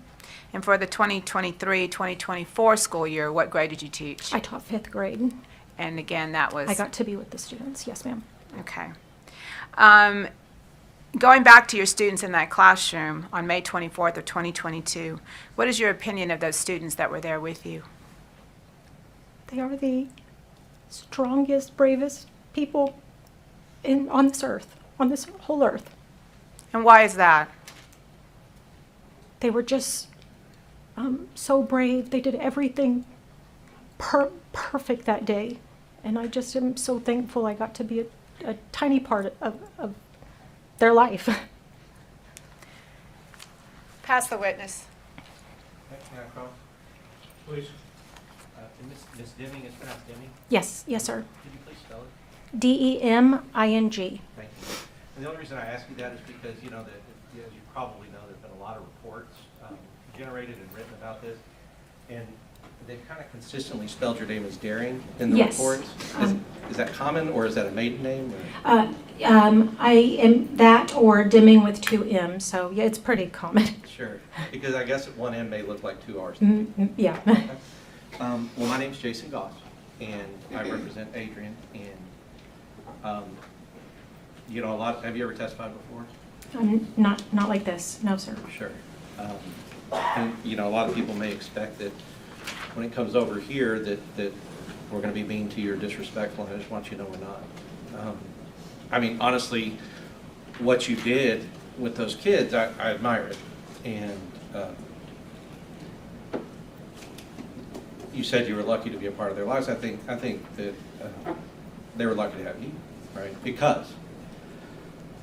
And for the 2023-2024 school year, what grade did you teach? I taught 5th grade. And again, that was... I got to be with the students, yes, ma'am. Okay. Going back to your students in that classroom on May 24th of 2022, what is your opinion of those students that were there with you? They are the strongest, bravest people on this earth, on this whole earth. And why is that? They were just so brave. They did everything perfect that day. And I just am so thankful I got to be a tiny part of their life. Pass the witness. Can I cross? Please. Miss Deming, is pronounced Deming? Yes, yes, sir. Could you please spell it? Deming. Thank you. And the only reason I ask you that is because, you know, that as you probably know, there's been a lot of reports generated and written about this, and they've kind of consistently spelled your name as Daring in the Yes. reports. Is that common, or is that a maiden name? I am that or Deming with 2 M's, so yeah, it's pretty common. Sure, because I guess one M may look like 2 R's. Yeah. Well, my name's Jason Goss, and I represent Adrian, and you know, have you ever testified before? Not like this, no, sir. Sure. And you know, a lot of people may expect that when it comes over here that we're going to be mean to you or disrespectful, and I just want you to know we're not. I mean, honestly, what you did with those kids, I admire it. And you said you were lucky to be a part of their lives. I think that they were lucky to have you, right? Because,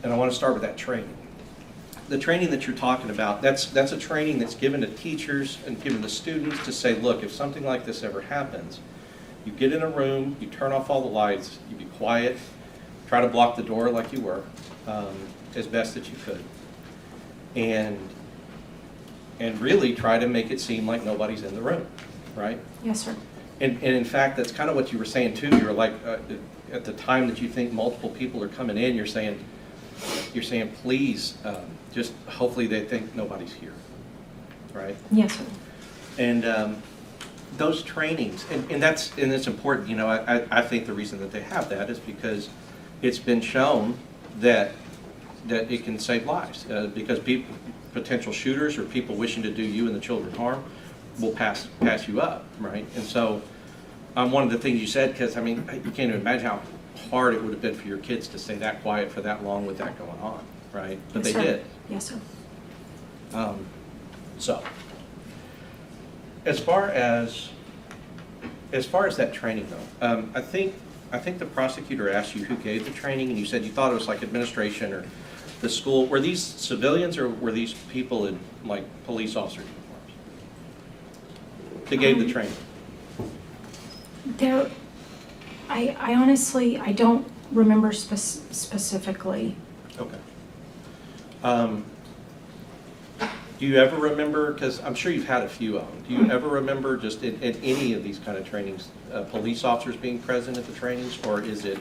and I want to start with that training. The training that you're talking about, that's a training that's given to teachers and given to students to say, look, if something like this ever happens, you get in a room, you turn off all the lights, you be quiet, try to block the door like you were, as best that you could. And really try to make it seem like nobody's in the room, right? Yes, sir. And in fact, that's kind of what you were saying too. You were like, at the time that you think multiple people are coming in, you're saying, please, just hopefully they think nobody's here, right? Yes, sir. And those trainings, and it's important, you know, I think the reason that they have that is because it's been shown that it can save lives, because potential shooters or people wishing to do you and the children harm will pass you up, right? And so one of the things you said, because I mean, you can't even imagine how hard it would have been for your kids to stay that quiet for that long with that going on, right? But Yes, they sir. did. Yes, sir. So, as far as that training though, I think the prosecutor asked you who gave the training, and you said you thought it was like administration or the school. Were these civilians or were these people in like police officer uniforms that gave the training? I honestly, I don't remember specifically. Okay. Do you ever remember, because I'm sure you've had a few of them, do you ever remember just in any of these kind of trainings, police officers being present at the trainings, or is it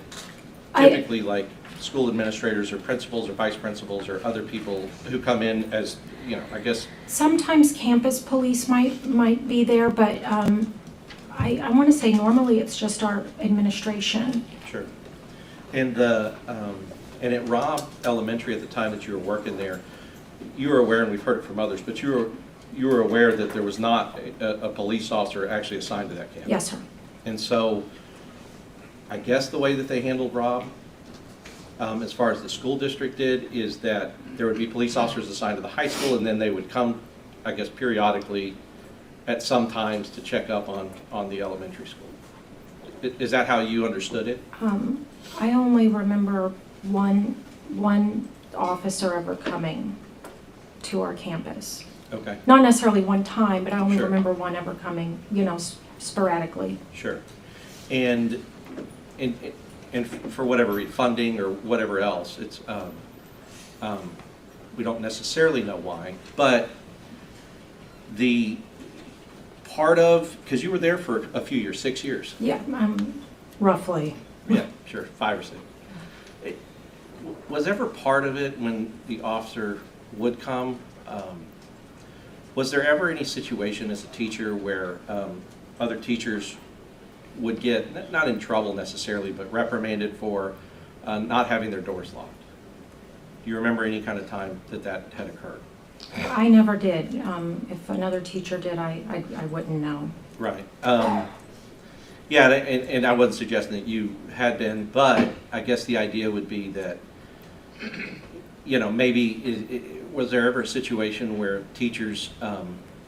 typically like school administrators or principals or vice principals or other people who come in as, you know, I guess? Sometimes campus police might be there, but I want to say normally it's just our administration. Sure. And and at Robb Elementary at the time that you were working there, you were aware, and we've heard it from others, but you were aware that there was not a police officer actually assigned to that campus. Yes, sir. And so, I guess the way that they handled Robb, as far as the school district did, is that there would be police officers assigned to the high school, and then they would come, I guess, periodically at some times to check up on the elementary school. Is that how you understood it? I only remember one officer ever coming to our campus. Okay. Not necessarily one time, but I only Sure. remember one ever coming, you know, sporadically. Sure. And for whatever reason, funding or whatever else, it's we don't necessarily know why, but the part of, because you were there for a few years, 6 years. Yeah, roughly. Yeah, sure, 5 or 6. Was ever part of it when the officer would come, Was there ever any situation as a teacher where other teachers would get, not in trouble necessarily, but reprimanded for not having their doors locked? Do you remember any kind of time that that had occurred? I never did. If another teacher did, I wouldn't know. Right. Yeah, and I wasn't suggesting that you had been, but I guess the idea would be that, you know, maybe, was there ever a situation where teachers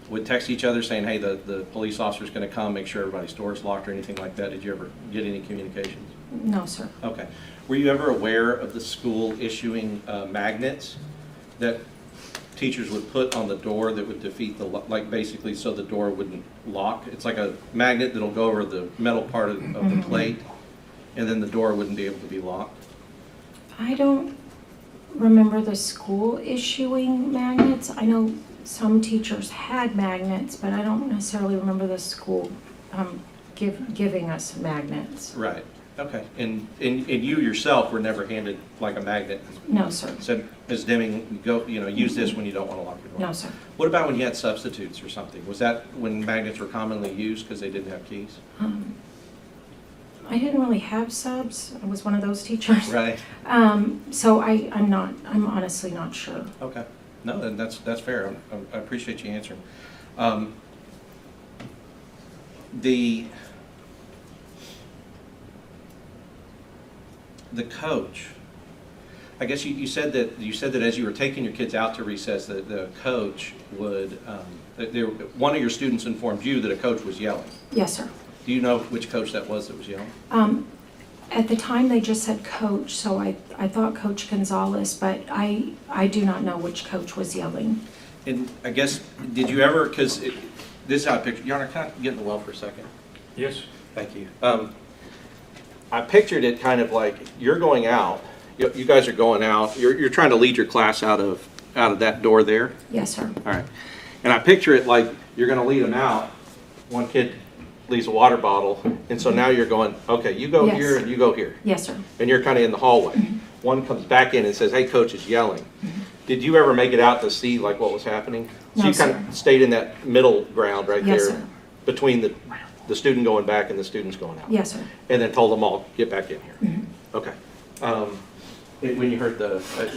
would text each other saying, hey, the police officer's going to come, make sure everybody's door's locked or anything like that? Did you ever get any communications? No, sir. Okay. Were you ever aware of the school issuing magnets that teachers would put on the door that would defeat the, like basically so the door wouldn't lock? It's like a magnet that'll go over the metal part of the plate, and then the door wouldn't be able to be locked. I don't remember the school issuing magnets. I know some teachers had magnets, but I don't necessarily remember the school giving us magnets. Right. Okay. And you yourself were never handed like a magnet? No, sir. Said, Ms. Deming, go, you know, use this when you don't want to lock your door? No, sir. What about when you had substitutes or something? Was that when magnets were commonly used because they didn't have keys? I didn't really have subs. I was one of those teachers. Right. So I'm honestly not sure. Okay. No, then that's fair. I appreciate you answering. The coach, I guess you said that as you were taking your kids out to recess, that the coach would, one of your students informed you that a coach was yelling. Yes, sir. Do you know which coach that was yelling? At the time, they just said coach, so I thought Coach Gonzales, but I do not know which coach was yelling. And I guess, did you ever, because this is how I picture, Your Honor, can I get in the well for a second? Yes. Thank you. I pictured it kind of like you're going out, you guys are going out, you're trying to lead your class out of that door there. Yes, sir. All right. And I picture it like you're going to lead them out. One kid leaves a water bottle, and so now you're going, okay, you go here and you go here. Yes, sir. And you're kind of in the hallway. One comes back in and says, hey, coach is yelling. Did you ever make it out to see like what was happening? So No, you kind of stayed in that middle ground right Yes, there sir. between the student going back and the students going out. Yes, sir. And then told them all, get back in here. Okay. When you heard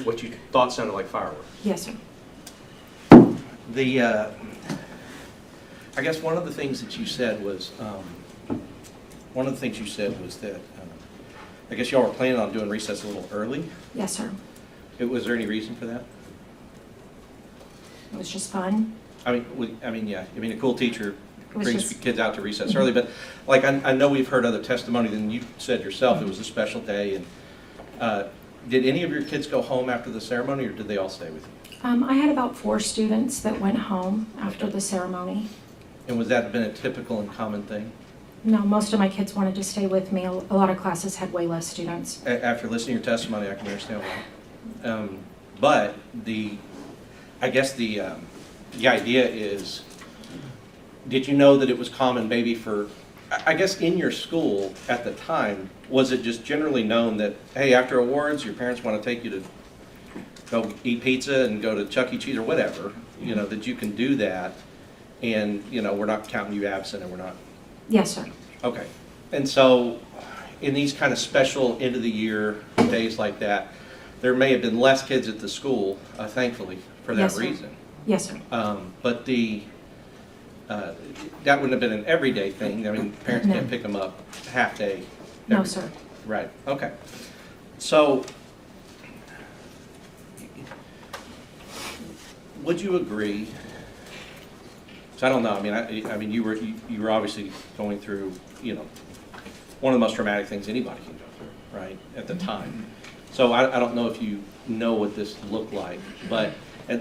what you thought sounded like fireworks. Yes, sir. I guess one of the things that you said was that I guess y'all were planning on doing recess a little early. Yes, sir. Was there any reason for that? It was just fun. Yeah. A cool teacher was brings just- kids out to recess early, but like I know we've heard other testimony than you said yourself. It was a special day, and did any of your kids go home after the ceremony, or did they all stay with you? I had about 4 students that went home after the ceremony. And was that been a typical and common thing? No, most of my kids wanted to stay with me. A lot of classes had way less students. After listening to your testimony, I can understand why. But I guess the idea is, did you know that it was common maybe for, I guess in your school at the time, was it just generally known that, hey, after awards, your parents want to take you to go eat pizza and go to Chuck E. Cheese or whatever, that you can do that, and, we're not counting you absent and we're not. Yes, sir. Okay. And so in these kind of special end of the year days like that, there may have been less kids at the school, thankfully, for that Yes, sir. reason. Yes, sir. But that wouldn't have been an everyday thing. Parents No. can't pick them up half day. No, every sir. day. Right. Okay. So would you agree? So I don't know. You were obviously going through, one of the most traumatic things anybody can go through, right, at the time. So I don't know if you know what this looked like, but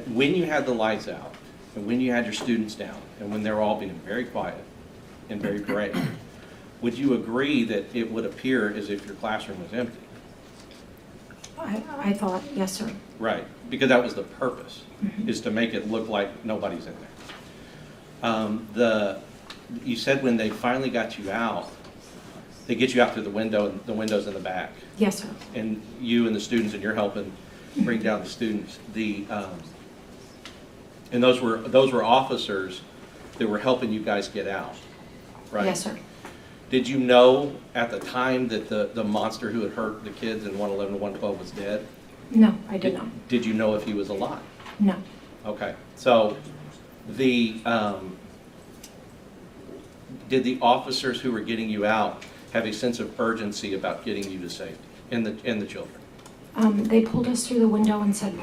when you had the lights out, and when you had your students down, and when they were all being very quiet and very brave, would you agree that it would appear as if your classroom was empty? I thought, yes, sir. Right, because that was the purpose, is to make it look like nobody's in there. You said when they finally got you out, they get you out through the window, and the window's in the back. Yes, sir. And you and the students, and you're helping bring down the students. And those were officers that were helping you guys get out, right? Yes, sir. Did you know at the time that the monster who had hurt the kids in 111 to 112 was dead? No, I did not. Did you know if he was alive? No. Okay, so did the officers who were getting you out have a sense of urgency about getting you to safety and the children? They pulled us through the window and said,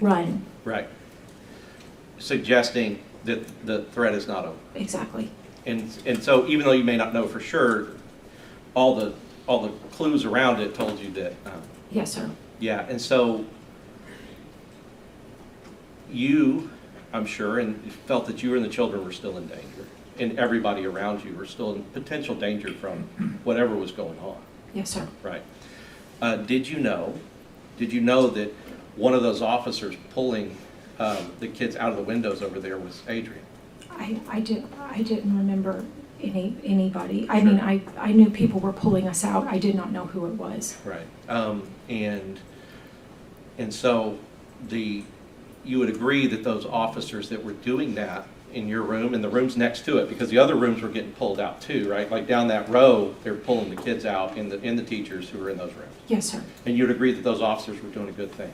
run. Right. Suggesting that the threat is not over. Exactly. And so even though you may not know for sure, all the clues around it told you that. Yes, sir. Yeah, and so you, I'm sure, and felt that you and the children were still in danger, and everybody around you were still in potential danger from whatever was going on. Yes, sir. Right. Did you know that one of those officers pulling the kids out of the windows over there was Adrian? I didn't remember anybody. I mean, I knew people were pulling us out. I did not know who it was. Right. And so you would agree that those officers that were doing that in your room and the rooms next to it, because the other rooms were getting pulled out too, right? Like down that row, they were pulling the kids out and the teachers who were in those rooms. Yes, sir. And you'd agree that those officers were doing a good thing.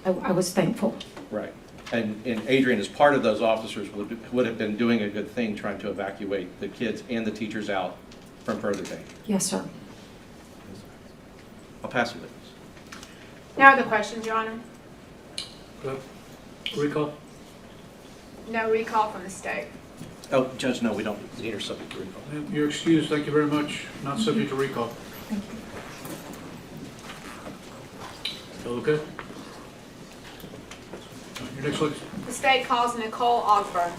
I was thankful. Right. And Adrian, as part of those officers, would have been doing a good thing trying to evacuate the kids and the teachers out from further danger. Yes, sir. I'll pass the witness. No other questions, Your Honor? Good. Recall? No recall from the state. Oh, Judge, no, we don't need her subject to recall. You're excused, thank you very much. Not subject to recall. Thank you. All okay? Your next witness. The state calls Nicole Ogburn.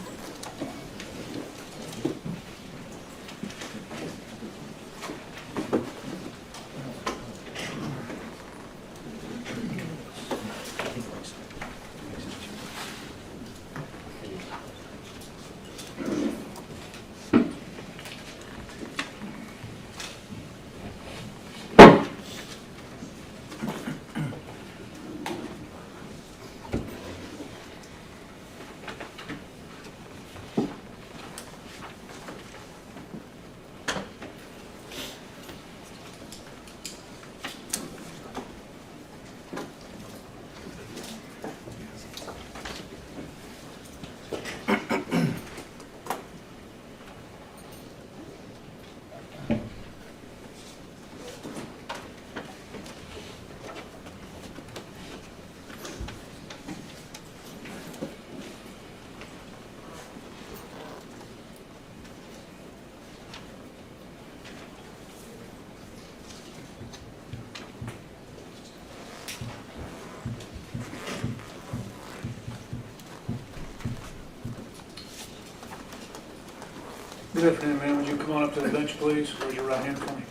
Good afternoon, ma'am. Would you come on up to the bench, please? Raise your right hand for me.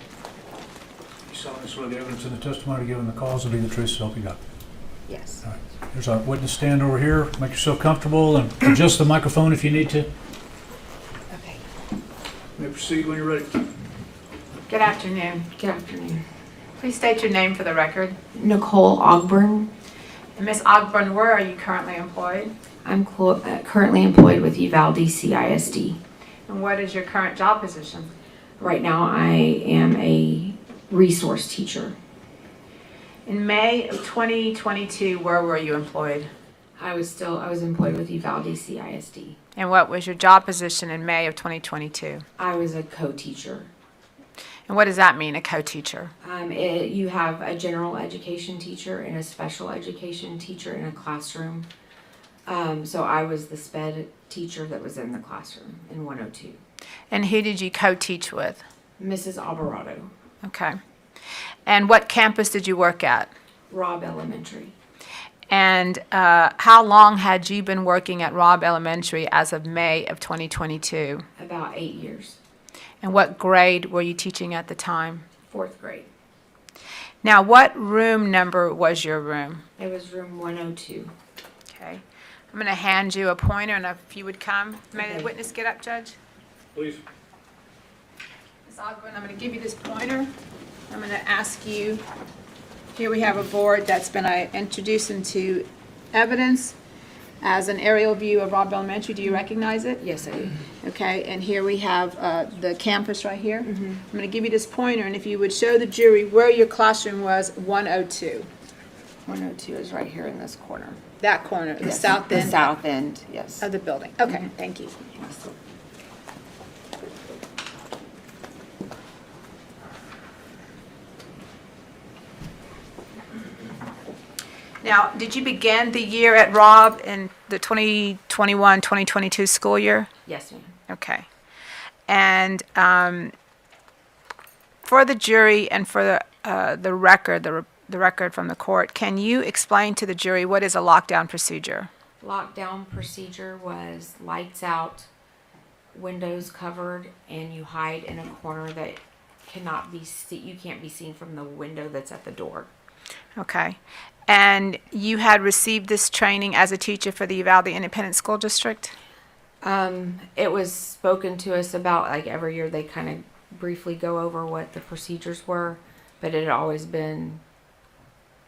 You solemnly swear the evidence in the testimony given the cause will be the truth, so help you God. Yes. All right. There's our witness stand over here. Make yourself comfortable and adjust the microphone if you need to. Okay. You may proceed when you're ready. Good afternoon. Good afternoon. Please state your name for the record. Nicole Ogburn. And Ms. Ogburn, where are you currently employed? I'm currently employed with Uvalde CISD. And what is your current job position? Right now, I am a resource teacher. In May of 2022, where were you employed? I was employed with Uvalde CISD. And what was your job position in May of 2022? I was a co-teacher. And what does that mean, a co-teacher? You have a general education teacher and a special education teacher in a classroom. So I was the SPED teacher that was in the classroom in 102. And who did you co-teach with? Mrs. Alvarado. Okay. And what campus did you work at? Robb Elementary. And how long had you been working at Robb Elementary as of May of 2022? About 8 years. And what grade were you teaching at the time? 4th grade. Now, what room number was your room? It was room 102. Okay. I'm going to hand you a pointer, and if you would come. May Okay. the witness get up, Judge? Please. Ms. Ogburn, I'm going to give you this pointer. I'm going to ask you, here we have a board that's been introduced into evidence. as an aerial view of Robb Elementary. Do you recognize it? Yes, I do. Okay, and here we have the campus right here. I'm going to give you this pointer, and if you would show the jury where your classroom was, 102. 102 is right here in this corner. That corner, the Yes, south the end south end, yes. of the building. Okay, thank you. Now, did you begin the year at Robb in the 2021-2022 school year? Yes, ma'am. Okay. And for the jury and for the record, the record from the court, can you explain to the jury what is a lockdown procedure? Lockdown procedure was lights out, windows covered, and you hide in a corner that cannot be you can't be seen from the window that's at the door. Okay. And you had received this training as a teacher for the Uvalde Independent School District? It was spoken to us about, like, every year they kind of briefly go over what the procedures were, but it had always been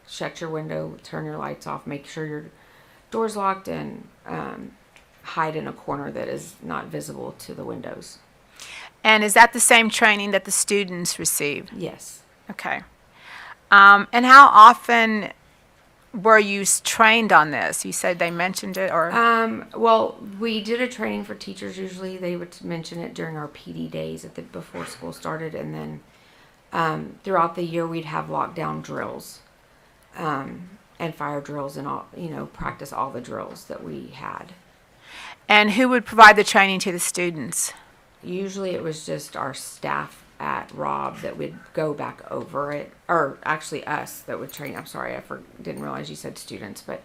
shut your window, turn your lights off, make sure your door's locked, and hide in a corner that is not visible to the windows. And is that the same training that the students receive? Yes. Okay. And how often were you trained on this? You said they mentioned it, or? Well, we did a training for teachers. Usually they would mention it during our PD days before school started, and then throughout the year we'd have lockdown drills and fire drills and all, practice all the drills that we had. And who would provide the training to the students? Usually it was just our staff at Robb that would go back over it, or actually us that would train. I'm sorry, didn't realize you said students, but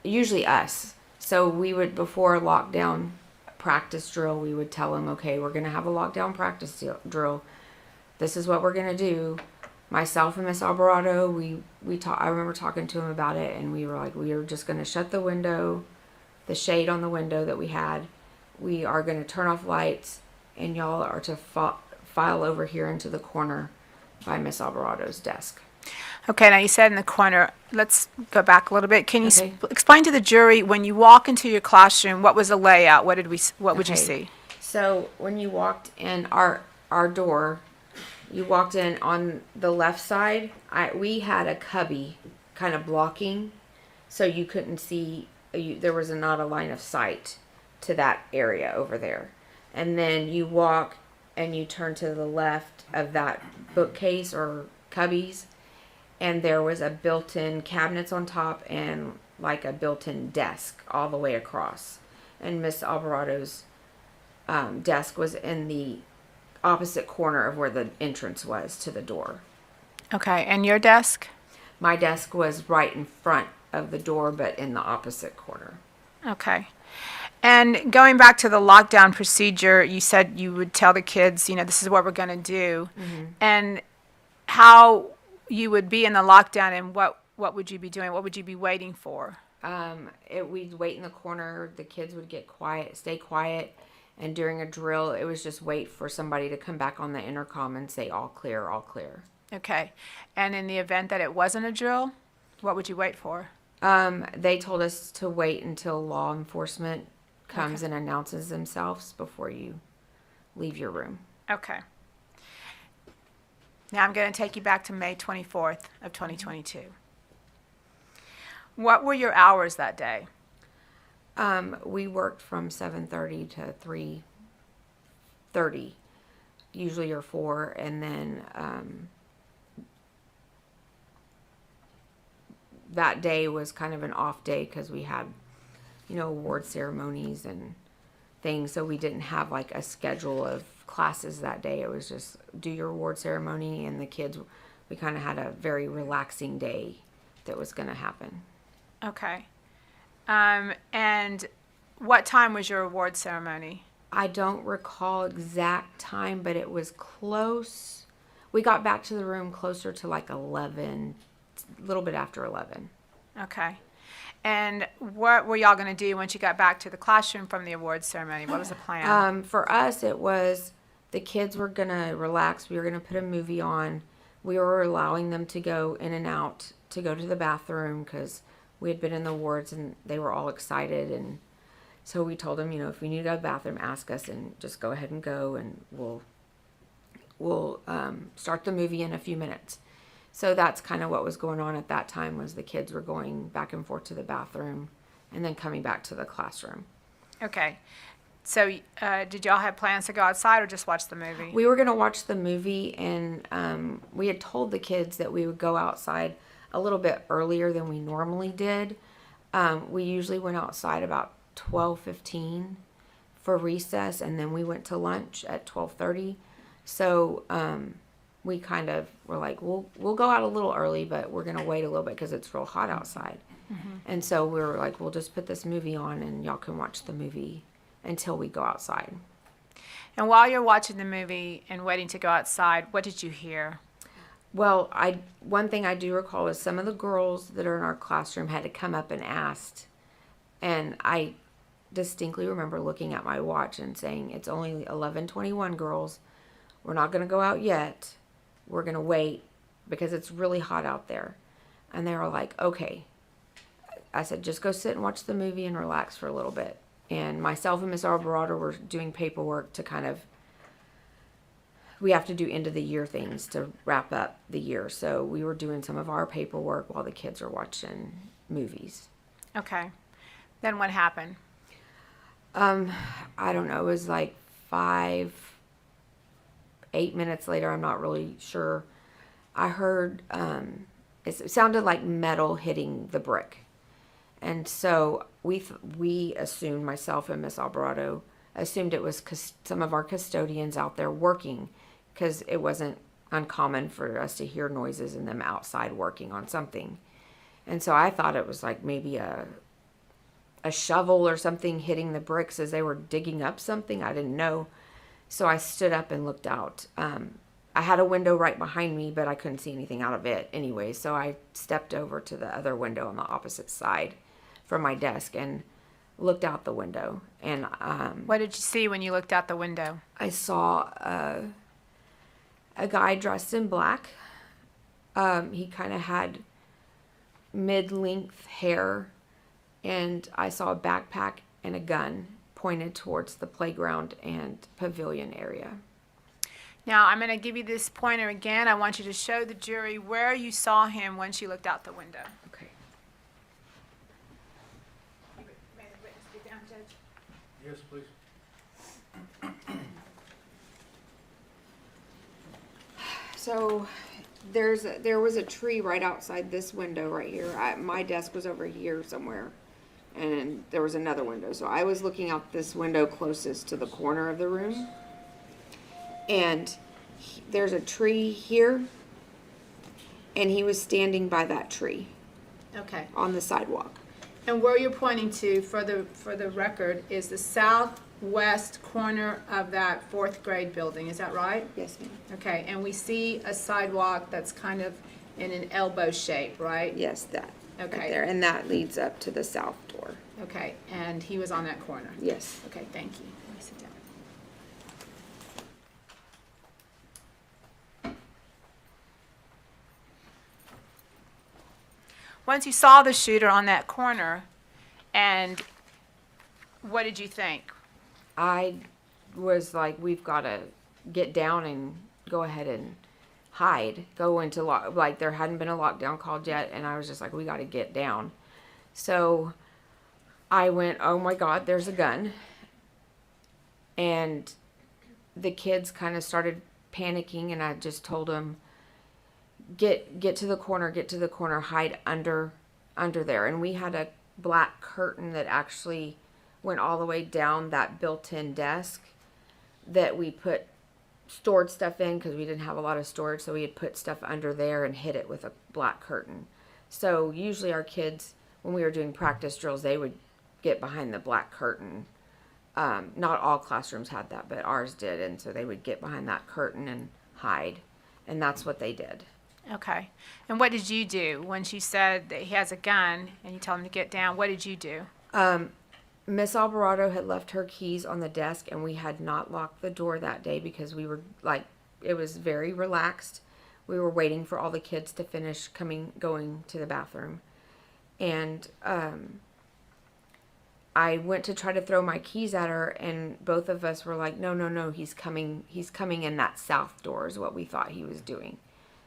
usually us. So we would, before a lockdown practice drill, we would tell them, okay, we're going to have a lockdown practice drill. This is what we're going to do. Myself and Miss Alvarado, I remember talking to him about it, and we were like, we are just going to shut the window, the shade on the window that we had. We are going to turn off lights, and y'all are to file over here into the corner by Miss Alvarado's desk. Okay, now you said in the corner. Let's go back a little bit. Can you explain to the jury, when you walk into your classroom, what was the layout? What would you see? So when you walked in our door, you walked in on the left side. We had a cubby kind of blocking, so you couldn't see. There was not a line of sight to that area over there. And then you walk and you turn to the left of that bookcase or cubbies, and there was a built-in cabinets on top and like a built-in desk all the way across. And Miss Alvarado's desk was in the opposite corner of where the entrance was to the door. Okay, and your desk? My desk was right in front of the door, but in the opposite corner. Okay. And going back to the lockdown procedure, you said you would tell the kids, this is what we're going to do, and how you would be in the lockdown, and what would you be doing? What would you be waiting for? We'd wait in the corner. The kids would get quiet, stay quiet, and during a drill, it was just wait for somebody to come back on the intercom and say, all clear, all clear. Okay. And in the event that it wasn't a drill, what would you wait for? They told us to wait until law enforcement comes and announces themselves before you leave your room. Okay. Now I'm going to take you back to May 24th of 2022. What were your hours that day? We worked from 7:30 to 3:30, usually or 4, and then that day was kind of an off day because we had award ceremonies and things, so we didn't have like a schedule of classes that day. It was just do your award ceremony, and the kids, we kind of had a very relaxing day that was going to happen. Okay. And what time was your award ceremony? I don't recall exact time, but it was close. We got back to the room closer to like 11, a little bit after 11. Okay. And what were y'all going to do once you got back to the classroom from the awards ceremony? What was the plan? For us, it was the kids were going to relax. We were going to put a movie on. We were allowing them to go in and out, to go to the bathroom, because We had been in the wards and they were all excited, and so we told them, if you need to go to the bathroom, ask us and just go ahead and go, and we'll start the movie in a few minutes. So that's kind of what was going on at that time, was the kids were going back and forth to the bathroom and then coming back to the classroom. Okay. So did y'all have plans to go outside or just watch the movie? We were going to watch the movie, and we had told the kids that we would go outside a little bit earlier than we normally did. We usually went outside about 12:15 for recess, and then we went to lunch at 12:30. So we kind of were like, we'll go out a little early, but we're going to wait a little bit because it's real hot outside. Mm-hmm. And so we were like, we'll just put this movie on and y'all can watch the movie until we go outside. And while you're watching the movie and waiting to go outside, what did you hear? Well, one thing I do recall is some of the girls that are in our classroom had to come up and asked. And I distinctly remember looking at my watch and saying, it's only 11:21, girls. We're not going to go out yet. We're going to wait because it's really hot out there. And they were like, okay. I said, just go sit and watch the movie and relax for a little bit. And myself and Miss Alvarado were doing paperwork to kind of, we have to do end of the year things to wrap up the year. So we were doing some of our paperwork while the kids are watching movies. Okay. Then what happened? I don't know. It was like 8 minutes later. I'm not really sure. I heard, it sounded like metal hitting the brick. And so we assumed, myself and Miss Alvarado, assumed it was some of our custodians out there working, because it wasn't uncommon for us to hear noises and them outside working on something. And so I thought it was like maybe a shovel or something hitting the bricks as they were digging up something. I didn't know. So I stood up and looked out. I had a window right behind me, but I couldn't see anything out of it anyway. So I stepped over to the other window on the opposite side from my desk and looked out the window. And what did you see when you looked out the window? I saw a guy dressed in black. He kind of had mid-length hair, and I saw a backpack and a gun pointed towards the playground and pavilion area. Now, I'm going to give you this pointer again. I want you to show the jury where you saw him once you looked out the window. Okay. May the witness be down, Judge? Yes, please. So there was a tree right outside this window right here. My desk was over here somewhere, and there was another window. So I was looking out this window closest to the corner of the room, and there's a tree here, and he was standing by that tree. Okay. On the sidewalk. And where you're pointing to, for the record, is the southwest corner of that 4th grade building. Is that right? Yes, ma'am. Okay. And we see a sidewalk that's kind of in an elbow shape, right? Yes, that. Okay. Right there, and that leads up to the south door. Okay. And he was on that corner? Yes. Okay. Thank you. Let me sit down. Once you saw the shooter on that corner, and what did you think? I was like, we've got to get down and go ahead and hide. Go into like there hadn't been a lockdown called yet, and I was just like, we got to get down. So I went, oh my God, there's a gun. And the kids kind of started panicking, and I just told them, get to the corner, hide under there. And we had a black curtain that actually went all the way down that built-in desk that we stored stuff in, because we didn't have a lot of storage, so we had put stuff under there and hid it with a black curtain. So usually our kids, when we were doing practice drills, they would get behind the black curtain. Not all classrooms had that, but ours did, and so they would get behind that curtain and hide, and that's what they did. Okay. And what did you do when she said that he has a gun and you told him to get down? What did you do? Miss Alvarado had left her keys on the desk, and we had not locked the door that day because we were like, it was very relaxed. We were waiting for all the kids to finish going to the bathroom. And I went to try to throw my keys at her, and both of us were like, no, no, no, he's coming in that south door is what we thought he was doing.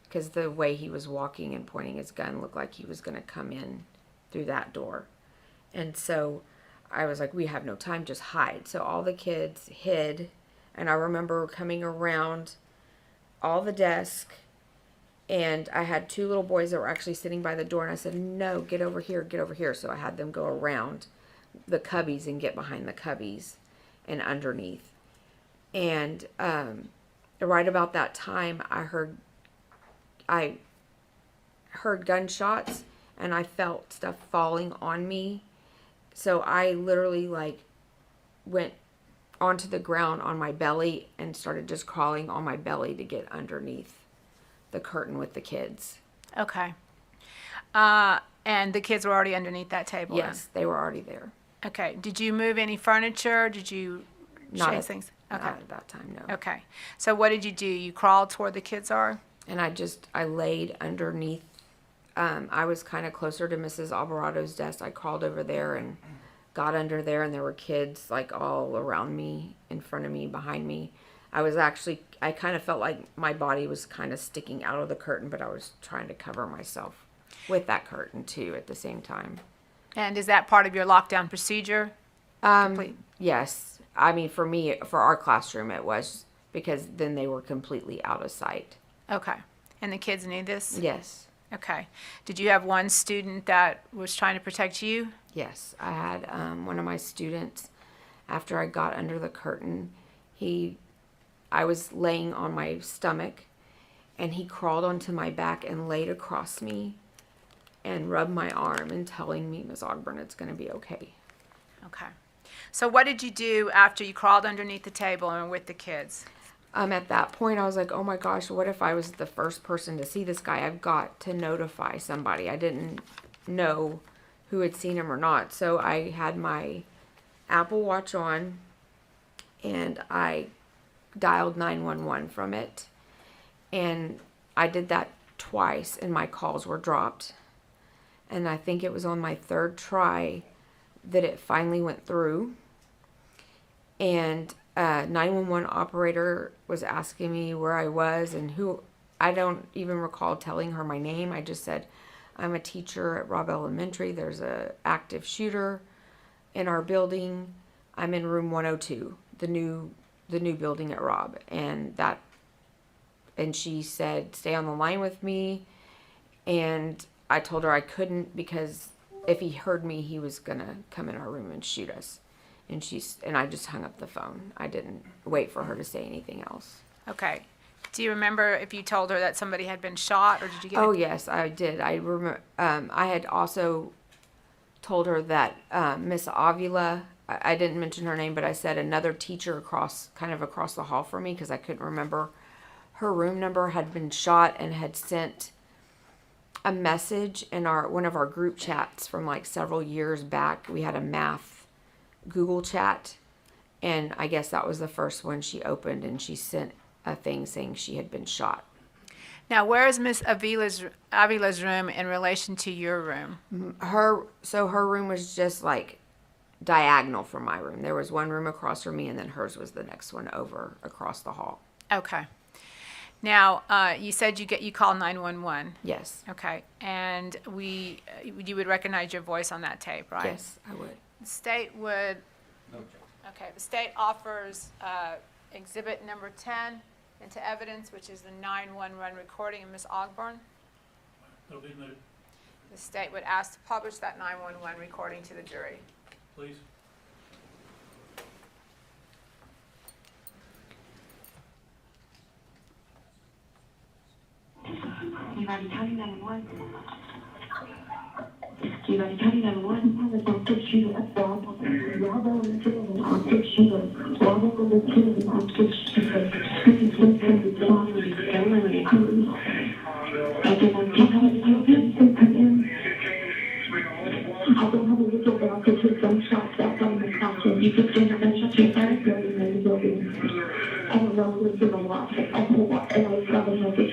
Because the way he was walking and pointing his gun looked like he was going to come in through that door. And so I was like, we have no time, just hide. So all the kids hid, and I remember coming around all the desk, and I had two little boys that were actually sitting by the door, and I said, no, get over here, get over here. So I had them go around the cubbies and get behind the cubbies and underneath. And right about that time, I heard gunshots, and I felt stuff falling on me. So I literally like went onto the ground on my belly and started just crawling on my belly to get underneath the curtain with the kids. Okay. And the kids were already underneath that table? Yes, they were already there. Okay. Did you move any furniture? Did you change things? Okay. Not at that time, no. Okay. So what did you do? You crawled to where the kids are? And I laid underneath. I was kind of closer to Mrs. Alvarado's desk. I crawled over there and got under there, and there were kids like all around me, in front of me, behind me. I kind of felt like my body was kind of sticking out of the curtain, but I was trying to cover myself with that curtain too at the same time. And is that part of your lockdown procedure? Yes. I mean, for me, for our classroom, it was, because then they were completely out of sight. Okay. And the kids knew this? Yes. Okay. Did you have one student that was trying to protect you? Yes. I had one of my students, after I got under the curtain, I was laying on my stomach, and he crawled onto my back and laid across me and rubbed my arm and telling me, Ms. Ogburn, it's going to be okay. Okay. So what did you do after you crawled underneath the table and were with the kids? At that point, I was like, oh my gosh, what if I was the first person to see this guy? I've got to notify somebody. I didn't know who had seen him or not. So I had my Apple Watch on, and I dialed 911 from it. And I did that twice, and my calls were dropped. And I think it was on my third try that it finally went through. And 911 operator was asking me where I was and who. I don't even recall telling her my name. I just said, I'm a teacher at Robb Elementary. There's a active shooter in our building. I'm in room 102, the new building at Robb. And she said, stay on the line with me. And I told her I couldn't, because if he heard me, he was gonna come in our room and shoot us. And I just hung up the phone. I didn't wait for her to say anything else. Okay. Do you remember if you told her that somebody had been shot, or did you get Oh, yes, I did. I remember. I had also told her that Miss Avila, I didn't mention her name, but I said another teacher across the hall from me, because I couldn't remember her room number, had been shot and had sent a message in one of our group chats from like several years back. We had a math Google chat, and I guess that was the first one she opened, and she sent a thing saying she had been shot. Now, where is Miss Avila's room in relation to your room? Her room was just like diagonal from my room. There was one room across from me, and then hers was the next one over across the hall. Okay. Now, you said you called 911. Yes. Okay. And you would recognize your voice on that tape, right? Yes, I would. The state would. Okay. The state offers exhibit number 10 into evidence, which is the 911 recording of Ms. Ogburn. That'll be noted. The state would ask to publish that 911 recording to the jury. Please. Uvalde County 911. Uvalde County 911 has an active shooter at Robb. Robb Elementary has an active shooter. Robb Elementary has an active shooter. Please listen to the song and eliminate him. Everyone, can you come in? I don't have a little but I'll get your gunshots back on the classroom. You can stand up and shut your fire building in the building. I don't know who's in the lot. I pull up and I probably know that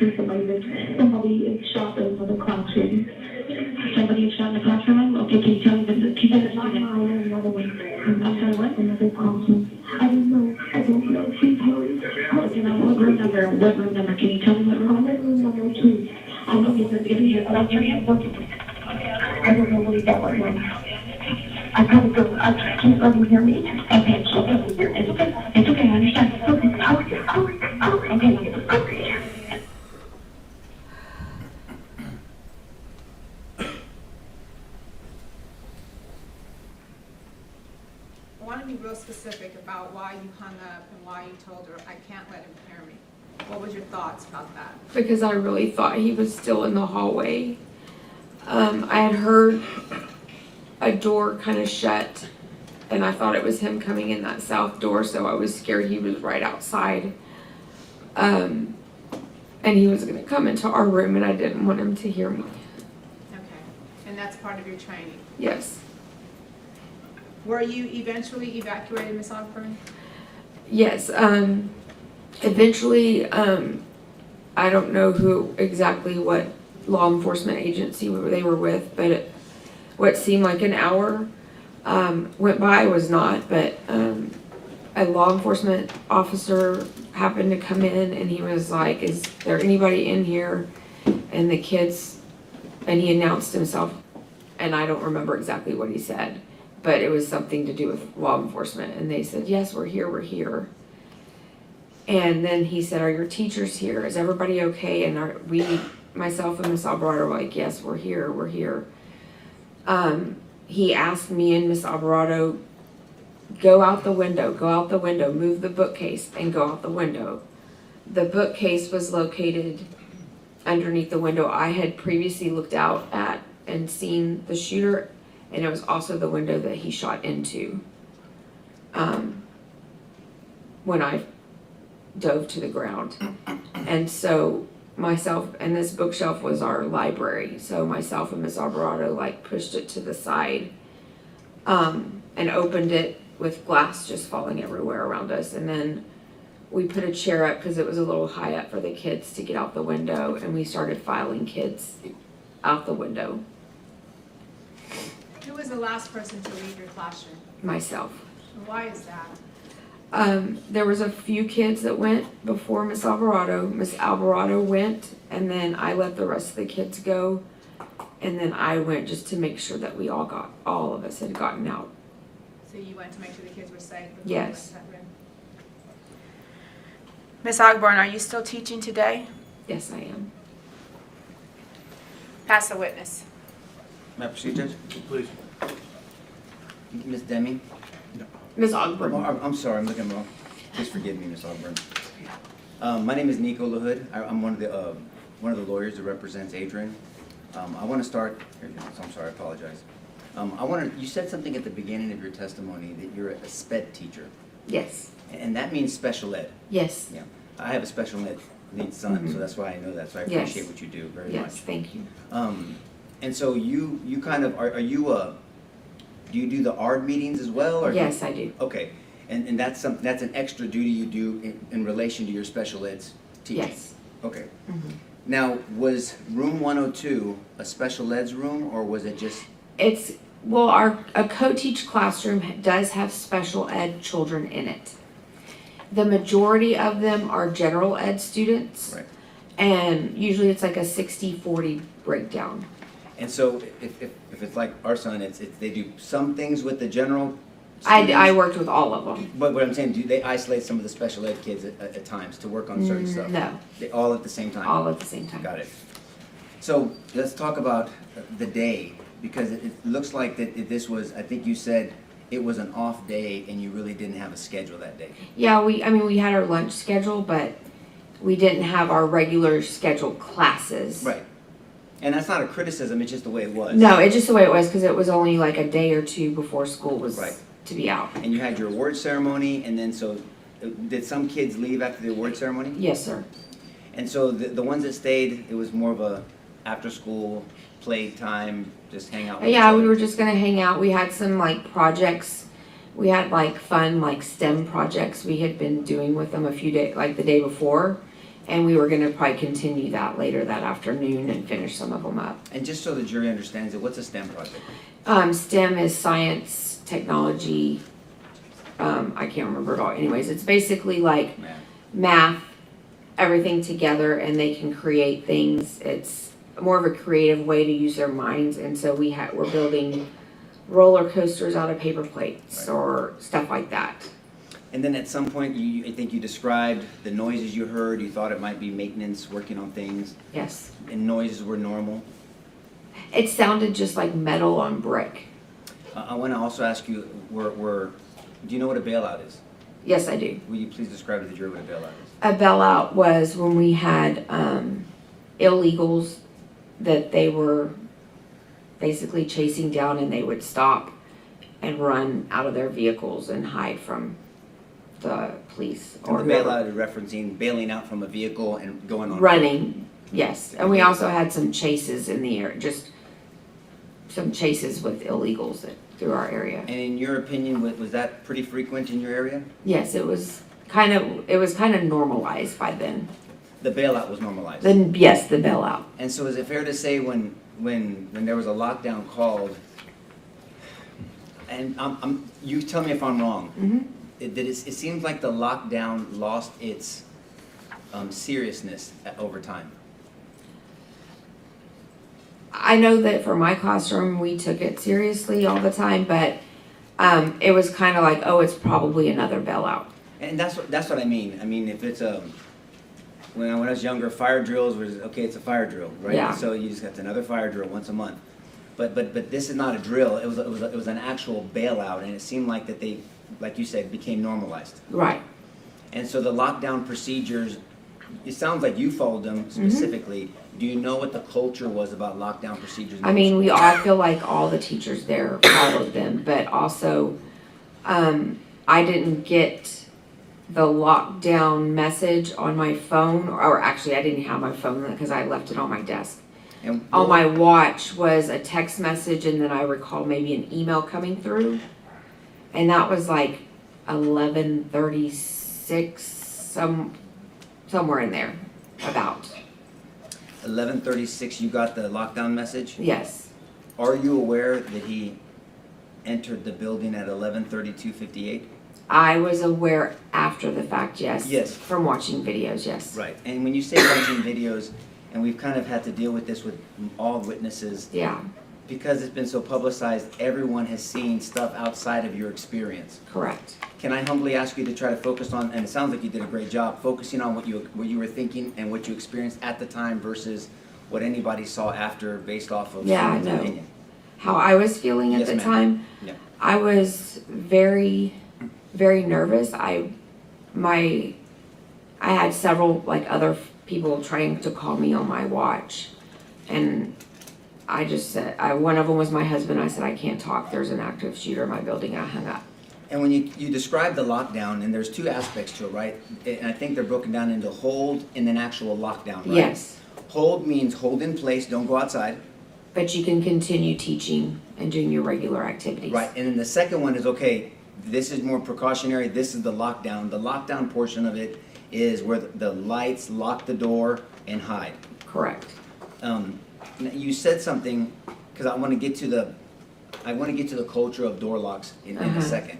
somebody is shot in the classroom. Somebody is shot in the classroom. Okay, can you tell me the key is not another way? I'm sorry, what? Another call. I don't know. Please hurry. Can I what room number? What room number? Can you tell me what room? Room number 2. I know it's in here. I don't know what that was. I gotta go. I can't let him hear me. Okay, so it's okay. It's okay, I understand. Okay. I want to be real specific about why you hung up and why you told her, I can't let him hear me. What was your thoughts about that? Because I really thought he was still in the hallway. I had heard a door kind of shut, and I thought it was him coming in that south door, so I was scared he was right outside. And he was going to come into our room, and I didn't want him to hear me. Okay, and that's part of your training. Yes. Were you eventually evacuated, Miss Ogburn? Yes. Eventually, I don't know exactly what law enforcement agency they were with, but what seemed like an hour went by was not, but a law enforcement officer happened to come in and he was like, is there anybody in here? And the kids, and he announced himself, and I don't remember exactly what he said, but it was something to do with law enforcement. And they said, yes, we're here. And then he said, are your teachers here? Is everybody okay? And myself and Miss Alvarado were like, yes, we're here. He asked me and Miss Alvarado, go out the window, move the bookcase and go out the window. The bookcase was located underneath the window I had previously looked out at and seen the shooter, and it was also the window that he shot into when I dove to the ground. And so myself, and this bookshelf was our library, so myself and Miss Alvarado pushed it to the side and opened it with glass just falling everywhere around us. And then we put a chair up because it was a little high up for the kids to get out the window, and we started filing kids out the window. Who was the last person to leave your classroom? Myself. And why is that? There was a few kids that went before Miss Alvarado. Miss Alvarado went, and then I let the rest of the kids go, and then I went just to make sure that all of us had gotten out. So you went to make sure the kids were safe before Yes. you went to that room? Miss Ogburn, are you still teaching today? Yes, I am. Pass the witness. May I proceed, Judge? Please. Ms. Deming? Ms. Ogburn. I'm sorry, I'm looking wrong. Please forgive me, Ms. Ogburn. My name is Nicole LaHood. I'm one of the lawyers that represents Adrian. I want to start. I'm sorry, I apologize. You said something at the beginning of your testimony that you're a SPED teacher. Yes. And that means special ed. Yes. Yeah. I have a special ed needs son, so that's why I know that. So I Yes. appreciate what you do very much. Yes, thank you. And so you kind of do you do the ARD meetings as well? Or Yes, I do. Okay, and that's an extra duty you do in relation to your special eds teaching? Yes. Okay. Now, was room 102 a special eds room, or was it just? A co-teach classroom does have special ed children in it. The majority of them are general ed students. Right. And usually it's like a 60-40 breakdown. And so if it's like our son, they do some things with the general I worked with all of them. But what I'm saying, do they isolate some of the special ed kids at times to work on certain stuff? No. They all at the same time? All at the same time. Got it. So let's talk about the day, because it looks like that this was, I think you said it was an off day and you really didn't have a schedule that day. Yeah, we had our lunch schedule, but we didn't have our regular scheduled classes. Right. And that's not a criticism, it's just the way it was. No, it's just the way it was because it was only like a day or two before school was to be out. And you had your award ceremony, and then did some kids leave after the award ceremony? Yes, sir. And so the ones that stayed, it was more of a after school play time, just hang out with each Yeah, other? we were just gonna hang out. We had some projects. We had fun STEM projects we had been doing with them a few days, the day before. And we were gonna probably continue that later that afternoon and finish some of them up. And just so the jury understands it, what's a STEM project? STEM is science, technology, I can't remember it all. Anyways, it's basically like math, everything together, and they can create things. It's more of a creative way to use their minds, and so we're building roller coasters out of paper plates or stuff like that. And then at some point, I think you described the noises you heard. You thought it might be maintenance working on things. Yes. And noises were normal. It sounded just like metal on brick. I want to also ask you, do you know what a bailout is? Yes, I do. Will you please describe to the jury what a bailout is? A bailout was when we had illegals that they were basically chasing down, and they would stop and run out of their vehicles and hide from the police. And the bailout is referencing bailing out from a vehicle and going on. Running, yes. And we also had some chases in the air, just some chases with illegals through our area. And in your opinion, was that pretty frequent in your area? Yes, it was kind of normalized by then. The bailout was normalized. Then yes, the bailout. And so, is it fair to say when there was a lockdown called, and you tell me if I'm wrong, it seems like the lockdown lost its seriousness over time. I know that for my classroom, we took it seriously all the time, but it was kind of like, oh, it's probably another bailout. And that's what I mean. I mean, if it's when I was younger, fire drills was okay. It's a fire drill, right? Yeah. So you just got another fire drill once a month. But this is not a drill. It was an actual bailout, and it seemed like that they, like you said, became normalized. Right. And so the lockdown procedures, it sounds like you followed them specifically. Do you know what the culture was about lockdown procedures? I mean, I feel like all the teachers there followed them, but also I didn't get the lockdown message on my phone, or actually I didn't have my phone because I left it on my desk. And on my watch was a text message, and then I recall maybe an email coming through, and that was like 11:36, somewhere in there, about. 11:36, you got the lockdown message? Yes. Are you aware that he entered the building at 11:32:58? I was aware after the fact, yes. Yes. From watching videos, yes. Right. And when you say watching videos, and we've kind of had to deal with this with all witnesses. Yeah. Because it's been so publicized, everyone has seen stuff outside of your experience. Correct. Can I humbly ask you to try to focus on, and it sounds like you did a great job, focusing on what you were thinking and what you experienced at the time versus what anybody saw after based off of someone's opinion. How I was feeling at the time, I was very, very nervous. I had several like other people trying to call me on my watch, and I just said, one of them was my husband. I said, I can't talk. There's an active shooter in my building. I hung up. And when you describe the lockdown, and there's two aspects to it, right? And I think they're broken down into hold and then actual lockdown, right? Yes. Hold means hold in place, don't go outside. But you can continue teaching and doing your regular activities. Right, and then the second one is, okay, this is more precautionary, this is the lockdown. The lockdown portion of it is where the lights lock the door and hide. Correct. You said something, because I want to get to the culture of door locks in a second.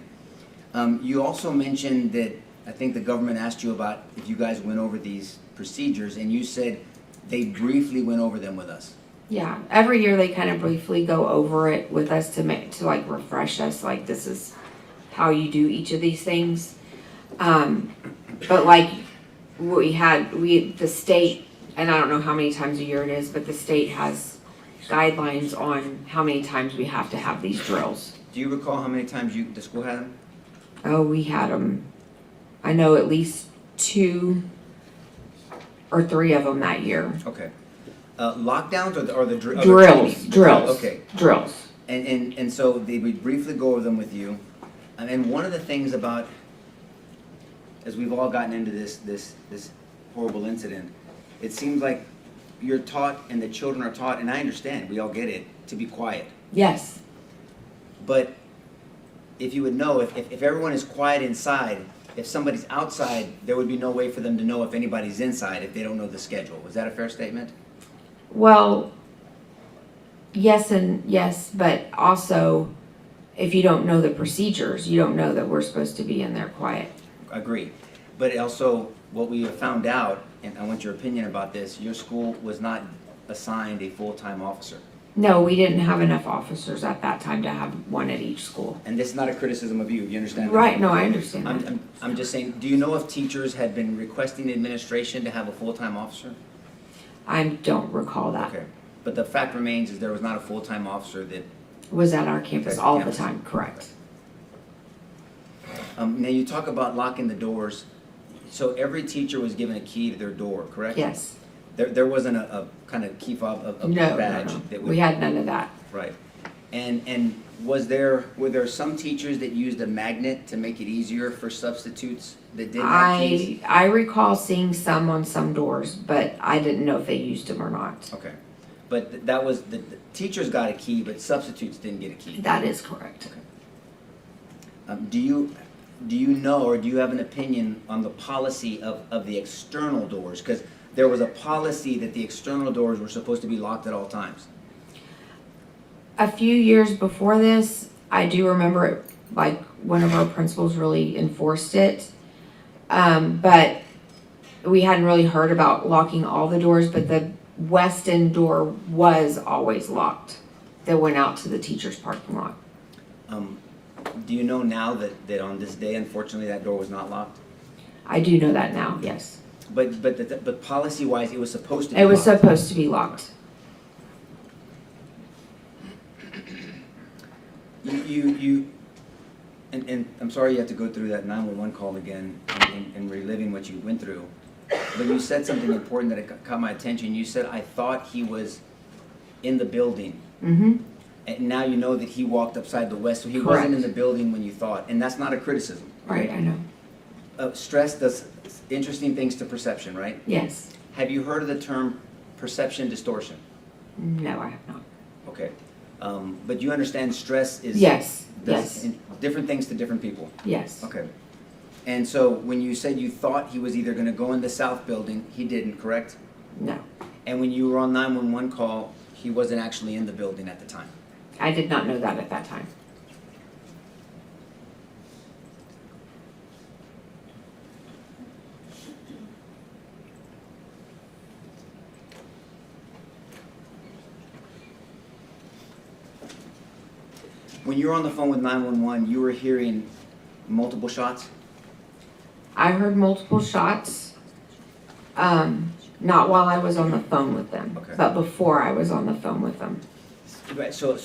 You also mentioned that I think the government asked you about if you guys went over these procedures, and you said they briefly went over them with us. Yeah, every year they kind of briefly go over it with us to like refresh us, like this is how you do each of these things. But like the state, and I don't know how many times a year it is, but the state has guidelines on how many times we have to have these drills. Do you recall how many times the school had them? Oh, we had them, I know at least 2 or 3 of them that year. Okay. Lockdowns or the drills? Drills. Okay. Drills. And so they would briefly go over them with you. And one of the things about, as we've all gotten into this horrible incident, it seems like you're taught and the children are taught, and I understand, we all get it, to be quiet. Yes. But if you would know, if everyone is quiet inside, if somebody's outside, there would be no way for them to know if anybody's inside if they don't know the schedule. Was that a fair statement? Well, yes and yes, but also if you don't know the procedures, you don't know that we're supposed to be in there quiet. Agree. But also, what we have found out, and I want your opinion about this, your school was not assigned a full-time officer. No, we didn't have enough officers at that time to have one at each school. And this is not a criticism of you, you understand that? Right, no, I understand that. I'm just saying, do you know if teachers had been requesting administration to have a full-time officer? I don't recall that. Okay. But the fact remains is there was not a full-time officer that... Was at our campus all the time, correct. Now, you talk about locking the doors. So every teacher was given a key to their door, correct? Yes. There wasn't a kind of key fob, a No, badge? no, That no. would... We had none of that. Right. And were there some teachers that used a magnet to make it easier for substitutes that didn't have keys? I recall seeing some on some doors, but I didn't know if they used them or not. Okay. But that was, the teachers got a key, but substitutes didn't get a key? That is correct. Okay. Do you know, or do you have an opinion on the policy of the external doors? Because there was a policy that the external doors were supposed to be locked at all times. A few years before this, I do remember it, like one of our principals really enforced it. But we hadn't really heard about locking all the doors, but the west end door was always locked that went out to the teacher's parking lot. Do you know now that on this day, unfortunately, that door was not locked? I do know that now, yes. But policy-wise, it was supposed to be It locked? was supposed to be locked. And I'm sorry you have to go through that 911 call again and reliving what you went through. But you said something important that it caught my attention. You said, I thought he was in the building. Mm-hmm. And now you know that he walked upside the west, so he Correct. wasn't in the building when you thought. And that's not a criticism. Right, I know. Stress does interesting things to perception, right? Yes. Have you heard of the term perception distortion? No, I have not. Okay. But you understand stress is... Yes, does yes. different things to different people? Yes. Okay. And so when you said you thought he was either going to go in the south building, he didn't, correct? No. And when you were on 911 call, he wasn't actually in the building at the time? I did not know that at that time. When you were on the phone with 911, you were hearing multiple shots? I heard multiple shots, not while I was on the phone with them, Okay. but before I was on the phone with them. Right, so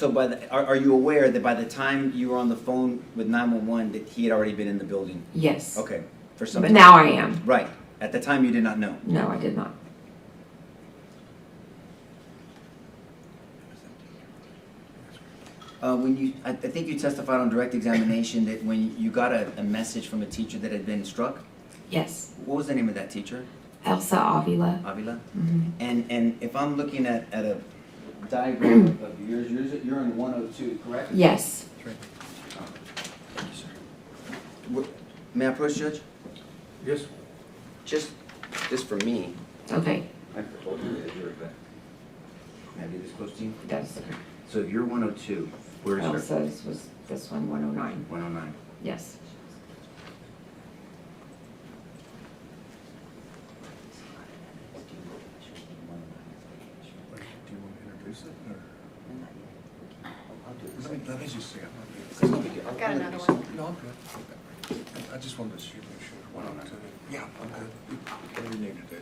are you aware that by the time you were on the phone with 911 that he had already been in the building? Yes. Okay, for some But time. now I am. Right, at the time you did not know? No, I did not. I think you testified on direct examination that when you got a message from a teacher that had been struck? Yes. What was the name of that teacher? Elsa Avila. Avila? Mhm. And if I'm looking at a diagram of yours, you're in 102, correct? Yes. Thank you, sir. May I approach, Judge? Yes. Just for me. Okay. I told you that you're back. May I get this close to you? That's okay. So if you're 102, where is her? Elsa's was this one, 109. 109. Yes. Do you want to introduce it, or? Let me just see. I've got another one. No, I'm good. I just wanted to make sure. 109. Yeah, I'm good. Whatever you need to do.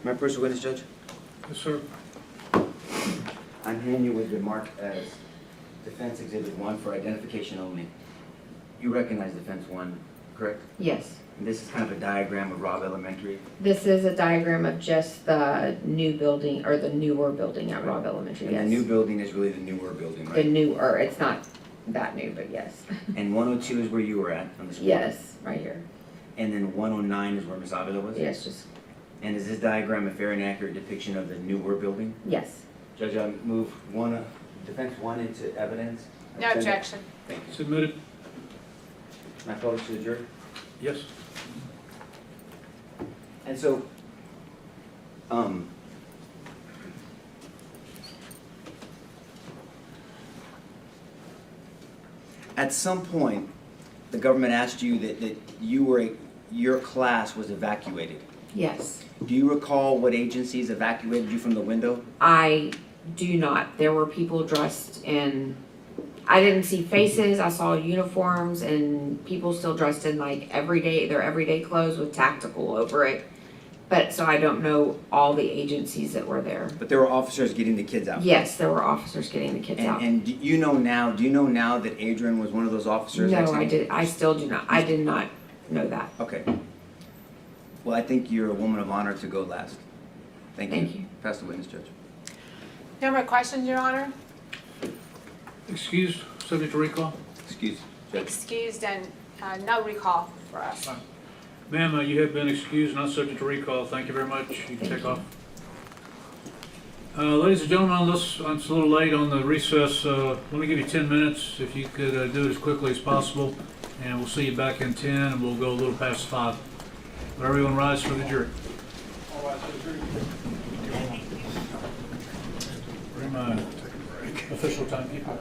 My personal witness, Judge? Yes, sir. I'm handing you what been marked as Defense Exhibit 1 for identification only. You recognize Defense 1, correct? Yes. And this is kind of a diagram of Robb Elementary. This is a diagram of just the new building, or the newer building at Robb Elementary, And yes. the new building is really the newer building, right? The newer, it's not that new, but yes. And 102 is where you were at on the screen? Yes, right here. And then 109 is where Ms. Avila was? Yes, just, And is this diagram a fair and accurate depiction of the newer building? yes. Judge, I move defense one into evidence. No objection. Thank you. Submitted. Can I publish to the jury? Yes. And so, at some point, the government asked you that your class was evacuated. Yes. Do you recall what agencies evacuated you from the window? I do not. There were people dressed in, I didn't see faces, I saw uniforms and people still dressed in like their everyday clothes with tactical over it. But, so I don't know all the agencies that were there. But there were officers getting the kids out. Yes, there were officers getting the kids out. And do you know now that Adrian was one of those officers? No, I still do not. I did not know that. Okay. Well, I think you're a woman of honor to go last. Thank you. Thank you. Pass the witness, Judge. No more questions, Your Honor? Excused, subject to recall. Excuse, Judge. Excused and no recall for us. Ma'am, you have been excused, not subject to recall. Thank you very much. You can take off. Ladies and gentlemen, it's a little late on the recess. Let me give you 10 minutes if you could do it as quickly as possible. And we'll see you back in 10 and we'll go a little past 5. Will everyone rise for the jury? Bring my official timekeeper.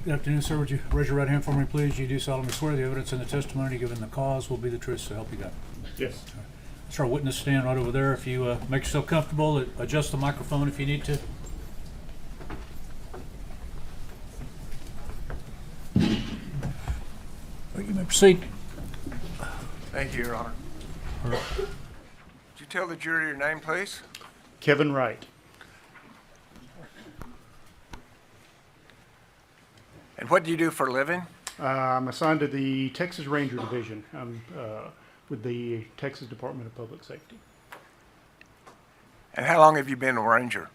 Good afternoon, sir. Would you raise your right hand for me, please? You do solemnly swear the evidence and the testimony given in the cause will be the truth, so help you God. Yes. That's our witness stand right over there. If you make yourself comfortable, adjust the microphone if you need to. You may proceed. Thank you, Your Honor. Would you tell the jury your name, please? Kevin Wright. And what do you do for a living? I'm assigned to the Texas Ranger Division. I'm with the Texas Department of Public Safety. And how long have you been a ranger?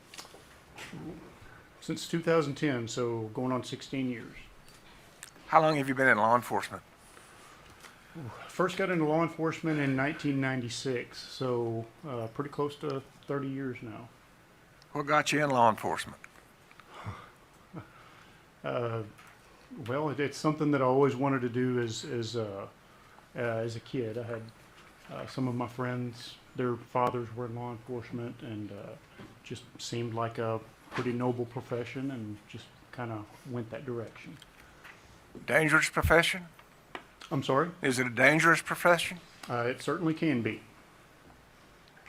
Since 2010, so going on 16 years. How long have you been in law enforcement? First got into law enforcement in 1996, so pretty close to 30 years now. What got you in law enforcement? Well, it's something that I always wanted to do as a kid. I had some of my friends, their fathers were in law enforcement, and just seemed like a pretty noble profession, and just kind of went that direction. Dangerous profession? I'm sorry? Is it a dangerous profession? It certainly can be.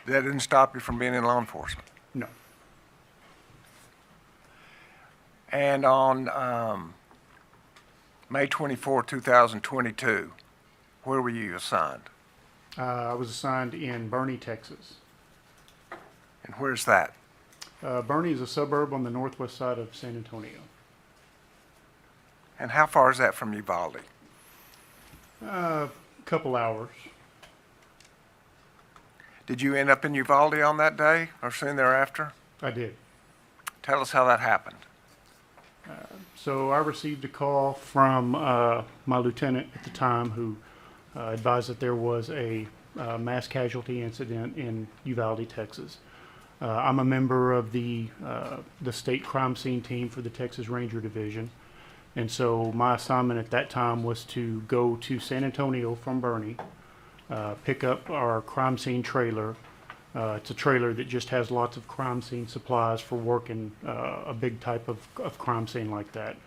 That didn't stop you from being in law enforcement? No. And on May 24, 2022, where were you assigned? I was assigned in Boerne, Texas. And where's that? Boerne is a suburb on the northwest side of San Antonio. And how far is that from Uvalde? Couple hours. Did you end up in Uvalde on that day or soon thereafter? I did. Tell us how that happened. So I received a call from my lieutenant at the time, who advised that there was a mass casualty incident in Uvalde, Texas. I'm a member of the state crime scene team for the Texas Ranger Division, and so my assignment at that time was to go to San Antonio from Boerne, pick up our crime scene trailer. It's a trailer that just has lots of crime scene supplies for working a big type of crime scene like that.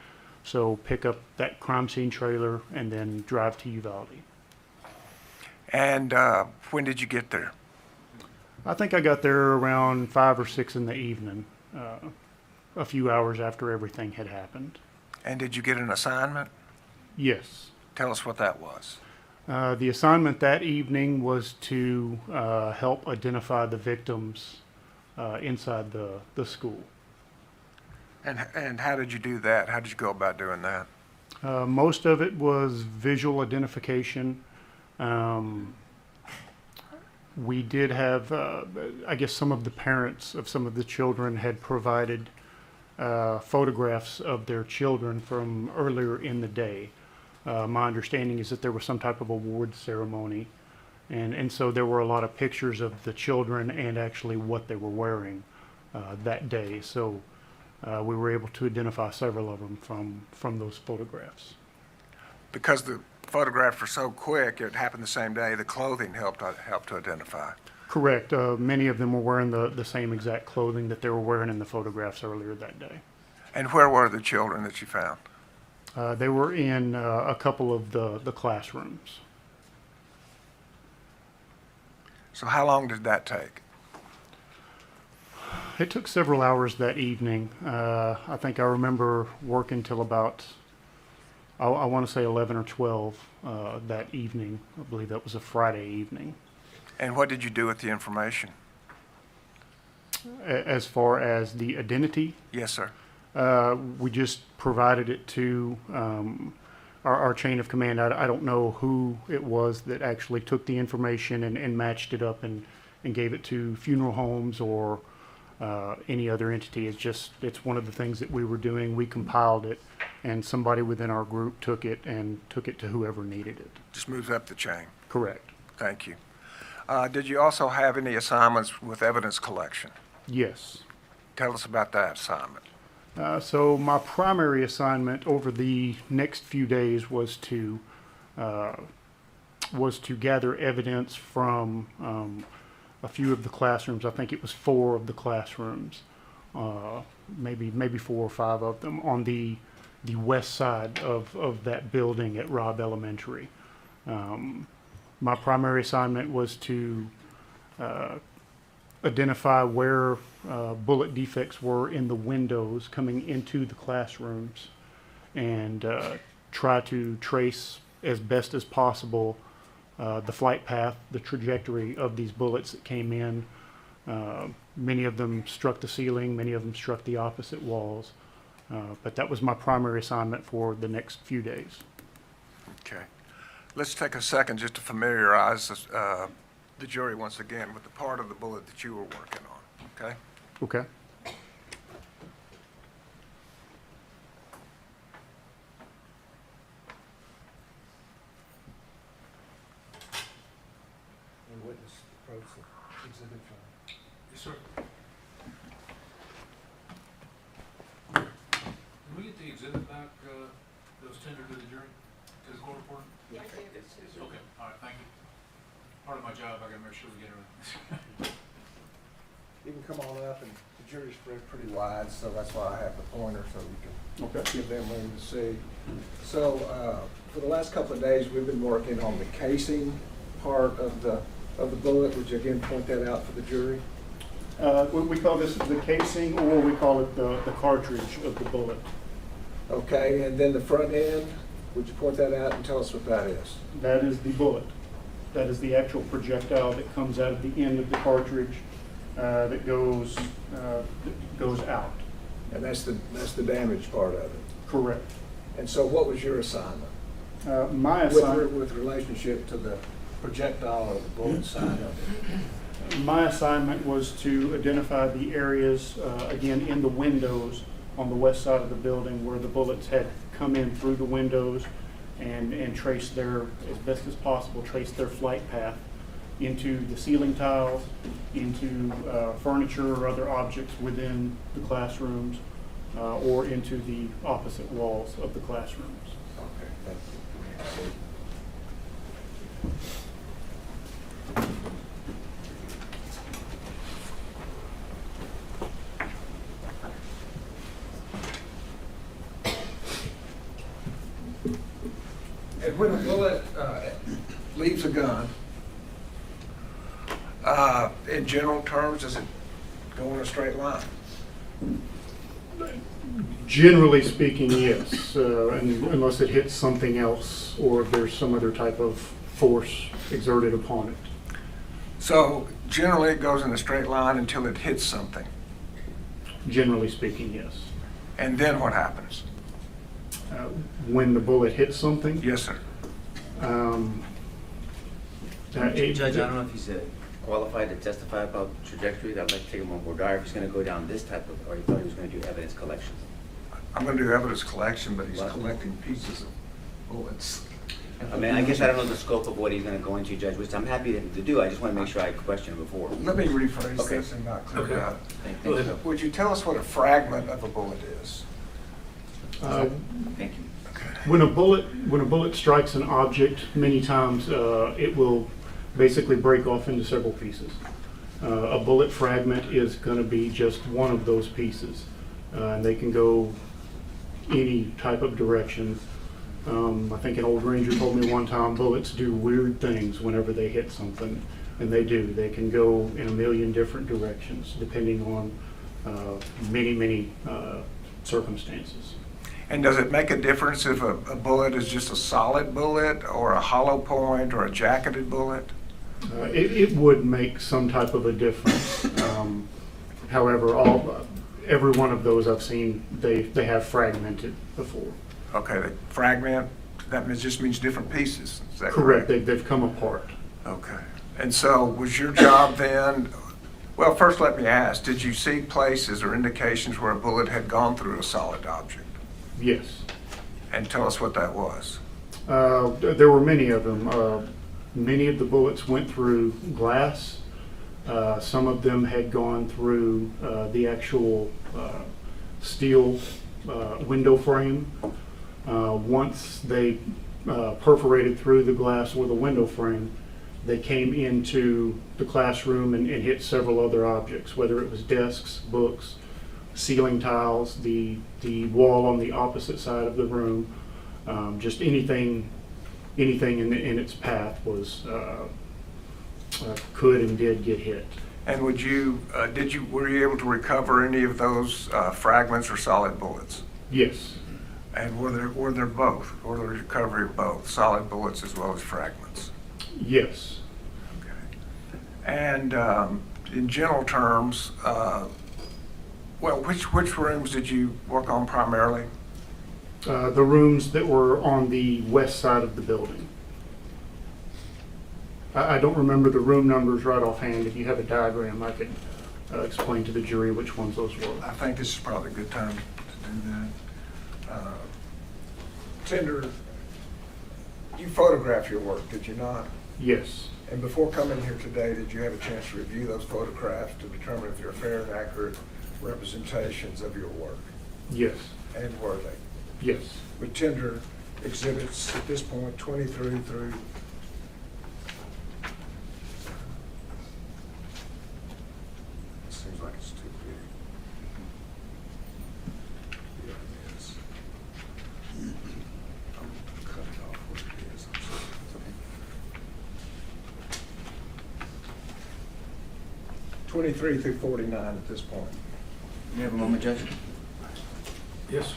So pick up that crime scene trailer and then drive to Uvalde. And when did you get there? I think I got there around 5 or 6 in the evening, a few hours after everything had happened. And did you get an assignment? Yes. Tell us what that was. The assignment that evening was to help identify the victims inside the school. And how did you do that? How did you go about doing that? Most of it was visual identification. We did have, I guess some of the parents of some of the children had provided photographs of their children from earlier in the day. My understanding is that there was some type of award ceremony, and so there were a lot of pictures of the children and actually what they were wearing that day. So we were able to identify several of them from those photographs. Because the photographs were so quick, it happened the same day, the clothing helped to identify. Correct. Many of them were wearing the same exact clothing that they were wearing in the photographs earlier that day. And where were the children that you found? They were in a couple of the classrooms. So how long did that take? It took several hours that evening. I think I remember working till about, I want to say 11 or 12 that evening. I believe that was a Friday evening. And what did you do with the information? As far as the identity? Yes, sir. We just provided it to our chain of command. I don't know who it was that actually took the information and matched it up and gave it to funeral homes or any other entity. It's one of the things that we were doing. We compiled it, and somebody within our group took it to whoever needed it. Just moves up the chain. Correct. Thank you. Did you also have any assignments with evidence collection? Yes. Tell us about that assignment. So my primary assignment over the next few days was to gather evidence from a few of the classrooms. I think it was 4 of the classrooms, maybe 4 or 5 of them, on the the west side of that building at Robb Elementary. My primary assignment was to identify where bullet defects were in the windows coming into the classrooms and try to trace as best as possible the flight path, the trajectory of these bullets that came in. Many of them struck the ceiling, many of them struck the opposite walls. But that was my primary assignment for the next few days. Okay. Let's take a second just to familiarize the jury once again with the part of the bullet that you were working on, okay? Okay. Yes, sir. Can we get the exhibit back that was tendered to the jury, to the court report? Yes. Okay, all right, thank you. Part of my job, I gotta make sure we get it. You can come on up, and the jury's spread pretty wide, so that's why I have the pointer, so we can give them room to see. So for the last couple of days, we've been working on the casing part of the bullet. Would you again point that out for the jury? We call this the casing, or we call it the cartridge of the bullet. Okay, and then the front end, would you point that out and tell us what that is? That is the bullet. That is the actual projectile that comes out of the end of the cartridge that goes out. And that's the damaged part of it? Correct. And so what was your assignment? My assignment with relationship to the projectile or the bullet side of it? My assignment was to identify the areas, again, in the windows on the west side of the building where the bullets had come in through the windows and trace their, as best as possible, trace their flight path into the ceiling tiles, into furniture or other objects within the classrooms, or into the opposite walls of the classrooms. Okay, thank you. And when a bullet leaves a gun, in general terms, does it go in a straight line? Generally speaking, yes, unless it hits something else or if there's some other type of force exerted upon it. So generally it goes in a straight line until it hits something. Generally speaking, yes. And then what happens? When the bullet hits something? Yes, sir. Judge, I don't know if he's qualified to testify about trajectory. I'd like to take him on board. Or if he's going to go down this type of, or he thought he was going to do evidence collection. I'm going to do evidence collection, but he's collecting pieces of bullets. I mean, I guess I don't know the scope of what he's going to go into, Judge, which I'm happy to do. I just want to make sure I question him before. Let me rephrase Okay. this and not clear it Okay. out. Thank you. Would you tell us what a fragment of a bullet is? Thank you. When a bullet strikes an object, many times it will basically break off into several pieces. A bullet fragment is going to be just one of those pieces, and they can go any type of direction. I think an old ranger told me one time bullets do weird things whenever they hit something, and they do. They can go in a million different directions depending on many circumstances. And does it make a difference if a bullet is just a solid bullet or a hollow point or a jacketed bullet? It would make some type of a difference. However, every one of those I've seen, they have fragmented before. Okay, they fragment, just means different pieces, is that correct? Correct, they've come apart. Okay, and so was your job then, well, first let me ask, did you see places or indications where a bullet had gone through a solid object? Yes. And tell us what that was. There were many of them. Many of the bullets went through glass. Some of them had gone through the actual steel window frame. Once they perforated through the glass or the window frame, they came into the classroom and hit several other objects, whether it was desks, books, ceiling tiles, the wall on the opposite side of the room, just anything in its path was could and did get hit. And were you able to recover any of those fragments or solid bullets? Yes. And were there both? Were there recovery of both, solid bullets as well as fragments? Yes. Okay. And in general terms, which rooms did you work on primarily? The rooms that were on the west side of the building. I don't remember the room numbers right offhand. If you have a diagram, I could explain to the jury which ones those were. I think this is probably a good time to do that. Tender, you photographed your work, did you not? Yes. And before coming here today, did you have a chance to review those photographs to determine if they're fair and accurate representations of your work? Yes. And were they? Yes. With tender exhibits at this point, 23 through. It seems like it's too big. Yeah, it is. I'm gonna cut it off where it is. I'm sorry. It's okay. 23 through 49 at this point. You have a moment, Judge? Yes.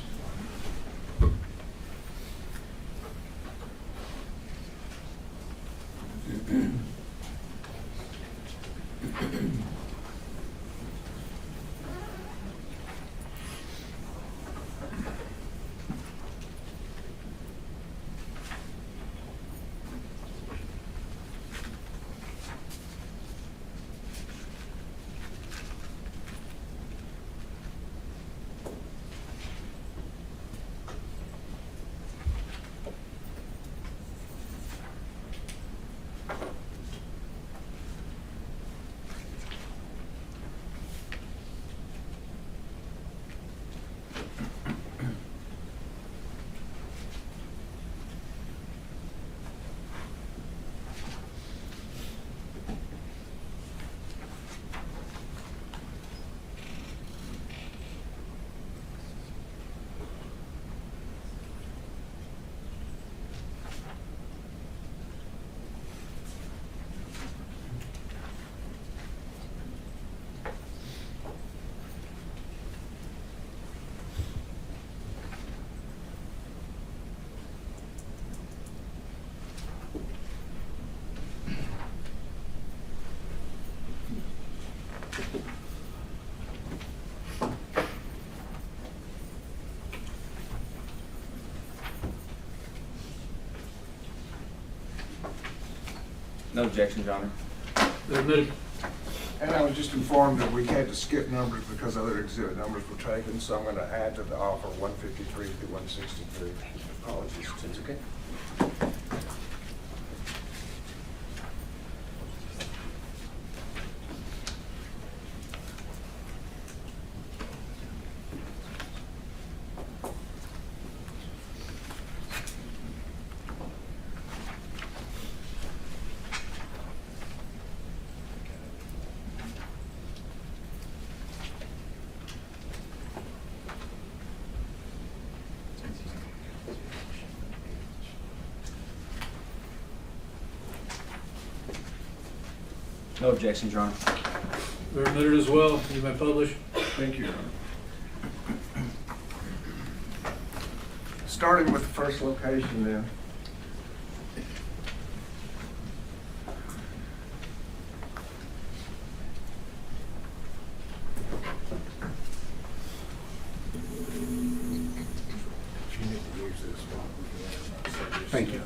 No objection, Your Honor. They're admitted. And I was just informed that we had to skip numbers because other exhibit numbers were taken, so I'm going to add to the offer 153 through 163. Apologies. It's okay. No objection, Your Honor. They're admitted as well. You may publish. Thank you. Starting with the first location then. Thank you.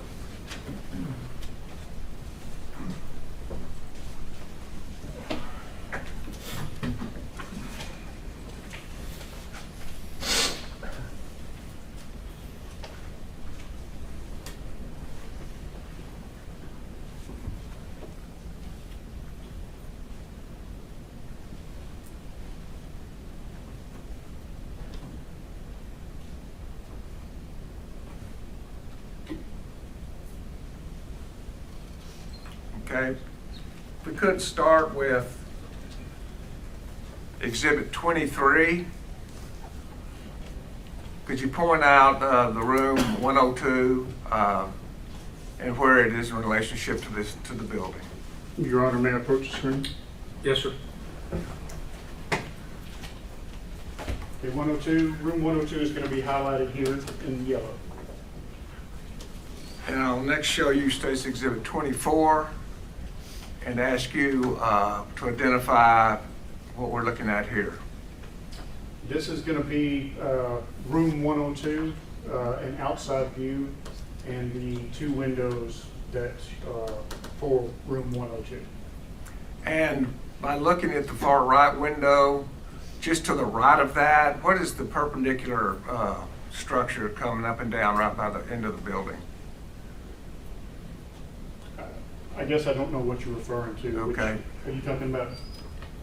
Okay, if we could start with Exhibit 23, Could you point out the room 102 and where it is in relationship to the building? Your Honor, may I approach the screen? Yes, sir. Okay, 102, room 102 is going to be highlighted here in yellow. And I'll next show you State's Exhibit 24 and ask you to identify what we're looking at here. This is going to be room 102, an outside view, and the two windows that for room 102. And by looking at the far right window, just to the right of that, what is the perpendicular structure coming up and down right by the end of the building? I guess I don't know what you're referring to. Okay. Are you talking about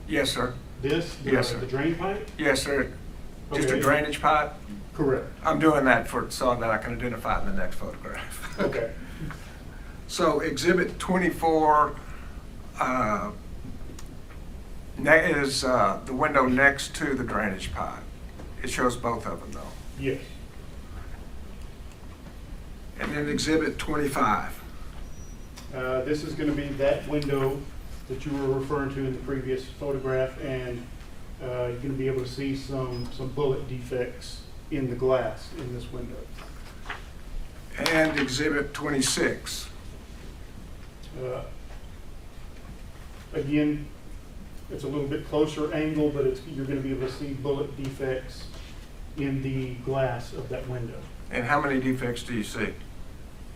Yes, sir. this? Yes, sir. The drain pipe? Yes, sir. Just a Okay. drainage pipe? Correct. I'm doing that so that I can identify it in the next photograph. Okay. So Exhibit 24 is the window next to the drainage pipe. It shows both of them though. Yes. And then Exhibit 25. This is going to be that window that you were referring to in the previous photograph, and you're going to be able to see some bullet defects in the glass in this window. And Exhibit 26. Again, it's a little bit closer angle, but you're going to be able to see bullet defects in the glass of that window. And how many defects do you see?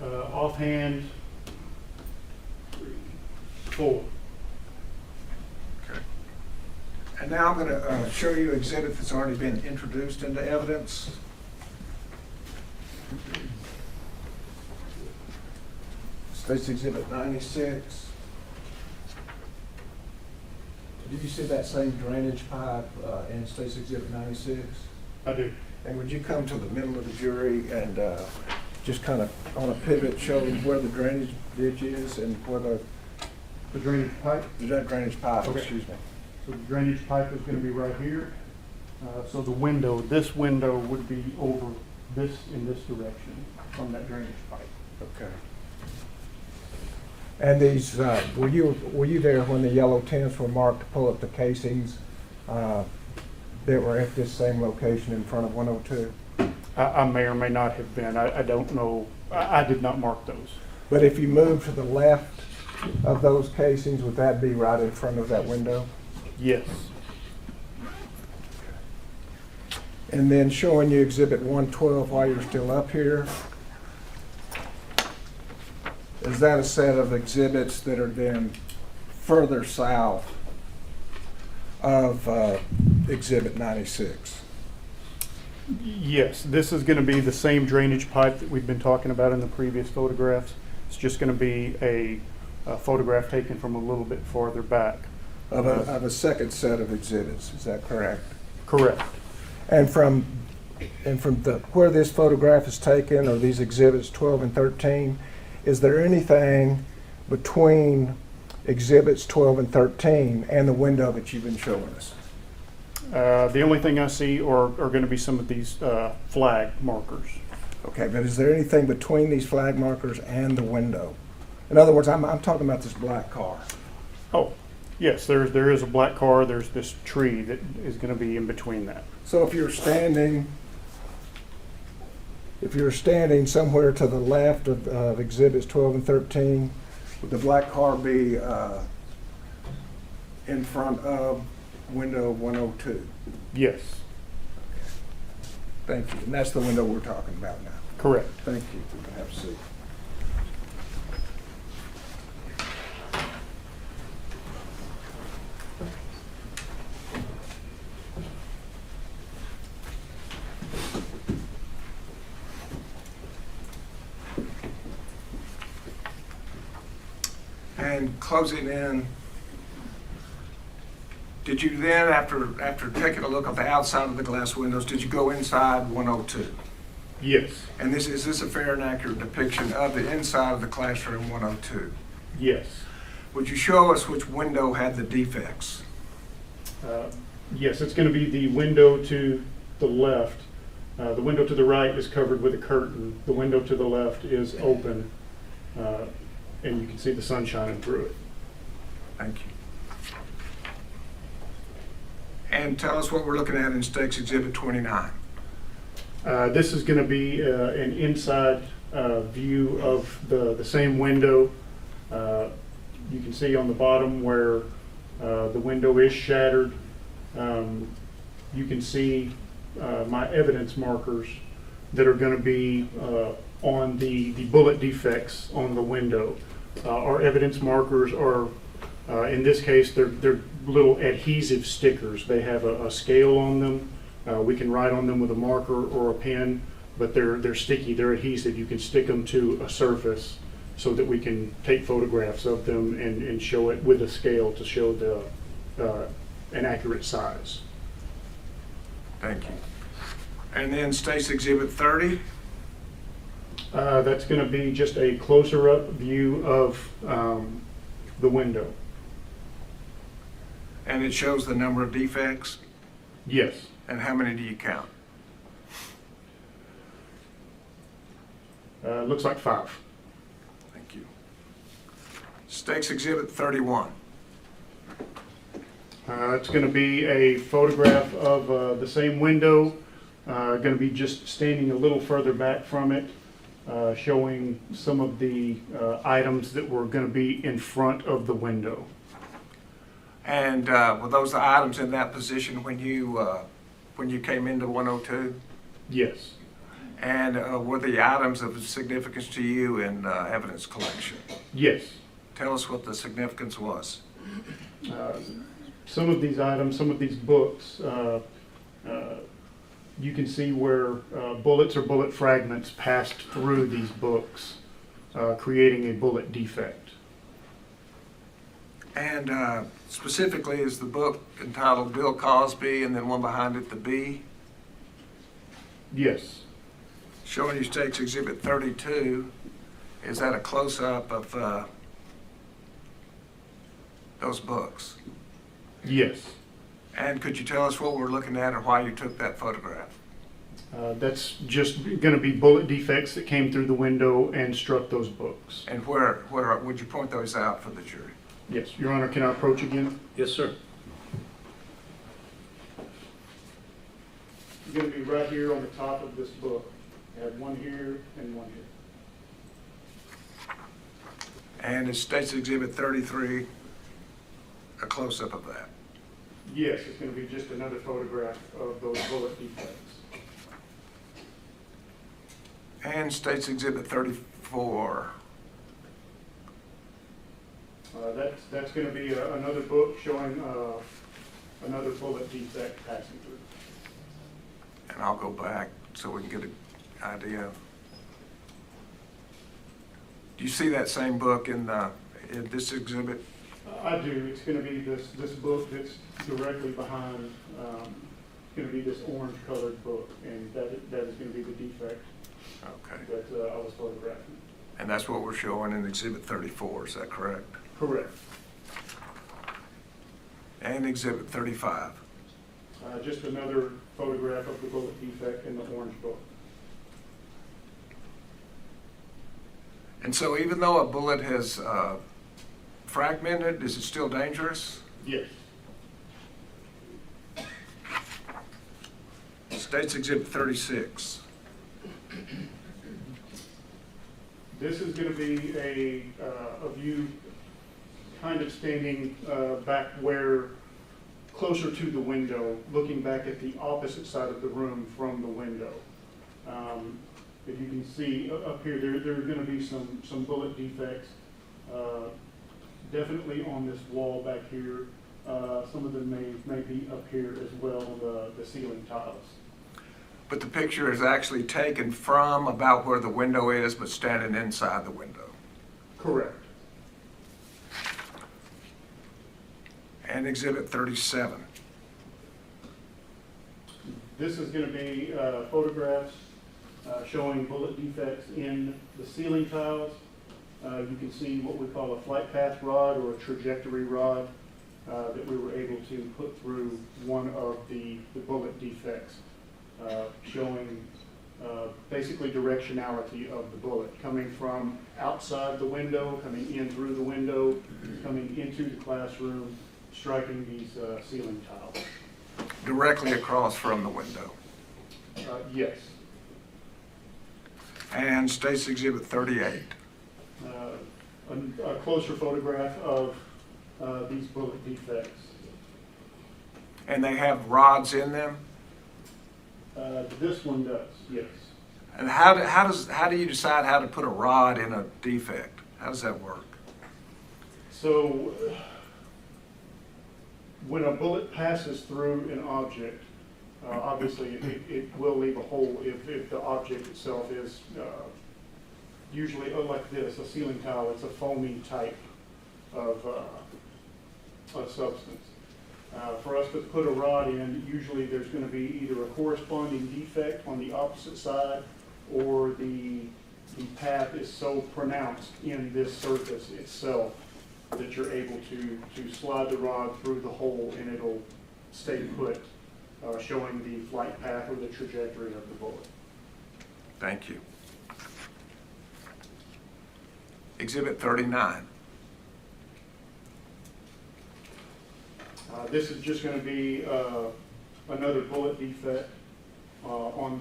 Offhand, 4. Okay. And now I'm going to show you an exhibit that's already been introduced into evidence. State's Exhibit 96. Did you see that same drainage pipe in State's Exhibit 96? I do. And would you come to the middle of the jury and just kind of on a pivot show where the drainage ditch is and where the drainage pipe? The drainage pipe, Okay. excuse me. So the drainage pipe is going to be right here. So the window, this window would be over this in this direction from that drainage pipe. Okay. And these, were you there when the yellow tents were marked to pull up the casings that were at this same location in front of 102? I may or may not have been. I don't know. I did not mark those. But if you move to the left of those casings, would that be right in front of that window? Yes. And then showing you Exhibit 112 while you're still up here. Is that a set of exhibits that are then further south of Exhibit 96? Yes, this is going to be the same drainage pipe that we've been talking about in the previous photographs. It's just going to be a photograph taken from a little bit farther back. Of a second set of exhibits, is that correct? Correct. And from where this photograph is taken, or these exhibits 12 and 13, is there anything between exhibits 12 and 13 and the window that you've been showing us? The only thing I see are going to be some of these flag markers. Okay, but is there anything between these flag markers and the window? In other words, I'm talking about this black car. Oh, yes, there is a black car. There's this tree that is going to be in between that. So if you're standing somewhere to the left of exhibits 12 and 13, would the black car be in front of window 102? Yes. Thank you. And that's the window we're talking about now. Correct. Thank you. You can have a seat. And closing in, did you then, after taking a look at the outside of the glass windows, did you go inside 102? Yes. And is this a fair and accurate depiction of the inside of the classroom 102? Yes. Would you show us which window had the defects? Yes, it's going to be the window to the left The window to the right is covered with a curtain. The window to the left is open, and you can see the sun shining through it. Thank you. And tell us what we're looking at in Stakes Exhibit 29. This is going to be an inside view of the same window. You can see on the bottom where the window is shattered. You can see my evidence markers that are going to be on the bullet defects on the window. Our evidence markers are, in this case, they're little adhesive stickers. They have a scale on them. We can write on them with a marker or a pen, but they're sticky, they're adhesive. You can stick them to a surface so that we can take photographs of them and show it with a scale to show an accurate size. Thank you. And then Stakes Exhibit 30. That's going to be just a closer up view of the window. And it shows the number of defects? Yes. And how many do you count? Looks like 5. Thank you. Stakes Exhibit 31. It's going to be a photograph of the same window, going to be just standing a little further back from it, showing some of the items that were going to be in front of the window. And were those the items in that position when you came into 102? Yes. And were the items of significance to you in evidence collection? Yes. Tell us what the significance was. Some of these items, some of these books, you can see where bullets or bullet fragments passed through these books, creating a bullet defect. And specifically, is the book entitled Bill Cosby and then one behind it, The Bee? Yes. Showing you Stakes Exhibit 32, is that a close-up of those books? Yes. And could you tell us what we're looking at or why you took that photograph? That's just going to be bullet defects that came through the window and struck those books. And where would you point those out for the jury? Yes. Your Honor, can I approach again? Yes, sir. It's going to be right here on the top of this book. I have one here and one here. And is States Exhibit 33 a close-up of that? Yes, it's going to be just another photograph of those bullet defects. And States Exhibit 34. That's going to be another book showing another bullet defect passing through. And I'll go back so we can get an idea. Do you see that same book in this exhibit? I do. It's going to be this book that's directly behind. It's going to be this orange-colored book, and that is going to be the defect that I was photographing. And that's what we're showing in Exhibit 34, is that correct? Correct. And Exhibit 35. Just another photograph of the bullet defect in the orange book. And so even though a bullet has fragmented, is it still dangerous? Yes. States Exhibit 36. This is going to be a view kind of standing back where, closer to the window, looking back at the opposite side of the room from the window. If you can see up here, there are going to be some bullet defects, definitely on this wall back here. Some of them may be up here as well on the ceiling tiles. But the picture is actually taken from about where the window is, but standing inside the window. Correct. And Exhibit 37. This is going to be photographs showing bullet defects in the ceiling tiles. You can see what we call a flight path rod or a trajectory rod that we were able to put through one of the bullet defects. showing basically directionality of the bullet, coming from outside the window, coming in through the window, coming into the classroom, striking these ceiling tiles. Directly across from the window. Yes. And State's Exhibit 38. A closer photograph of these bullet defects. And they have rods in them? This one does, yes. And how do you decide how to put a rod in a defect? How does that work? So when a bullet passes through an object, obviously it will leave a hole if the object itself is usually like this, a ceiling tile. It's a foamy type of substance. For us to put a rod in, usually there's going to be either a corresponding defect on the opposite side, or the path is so pronounced in this surface itself that you're able to slide the rod through the hole and it'll stay put, showing the flight path or the trajectory of the bullet. Thank you. Exhibit 39. This is just going to be another bullet defect on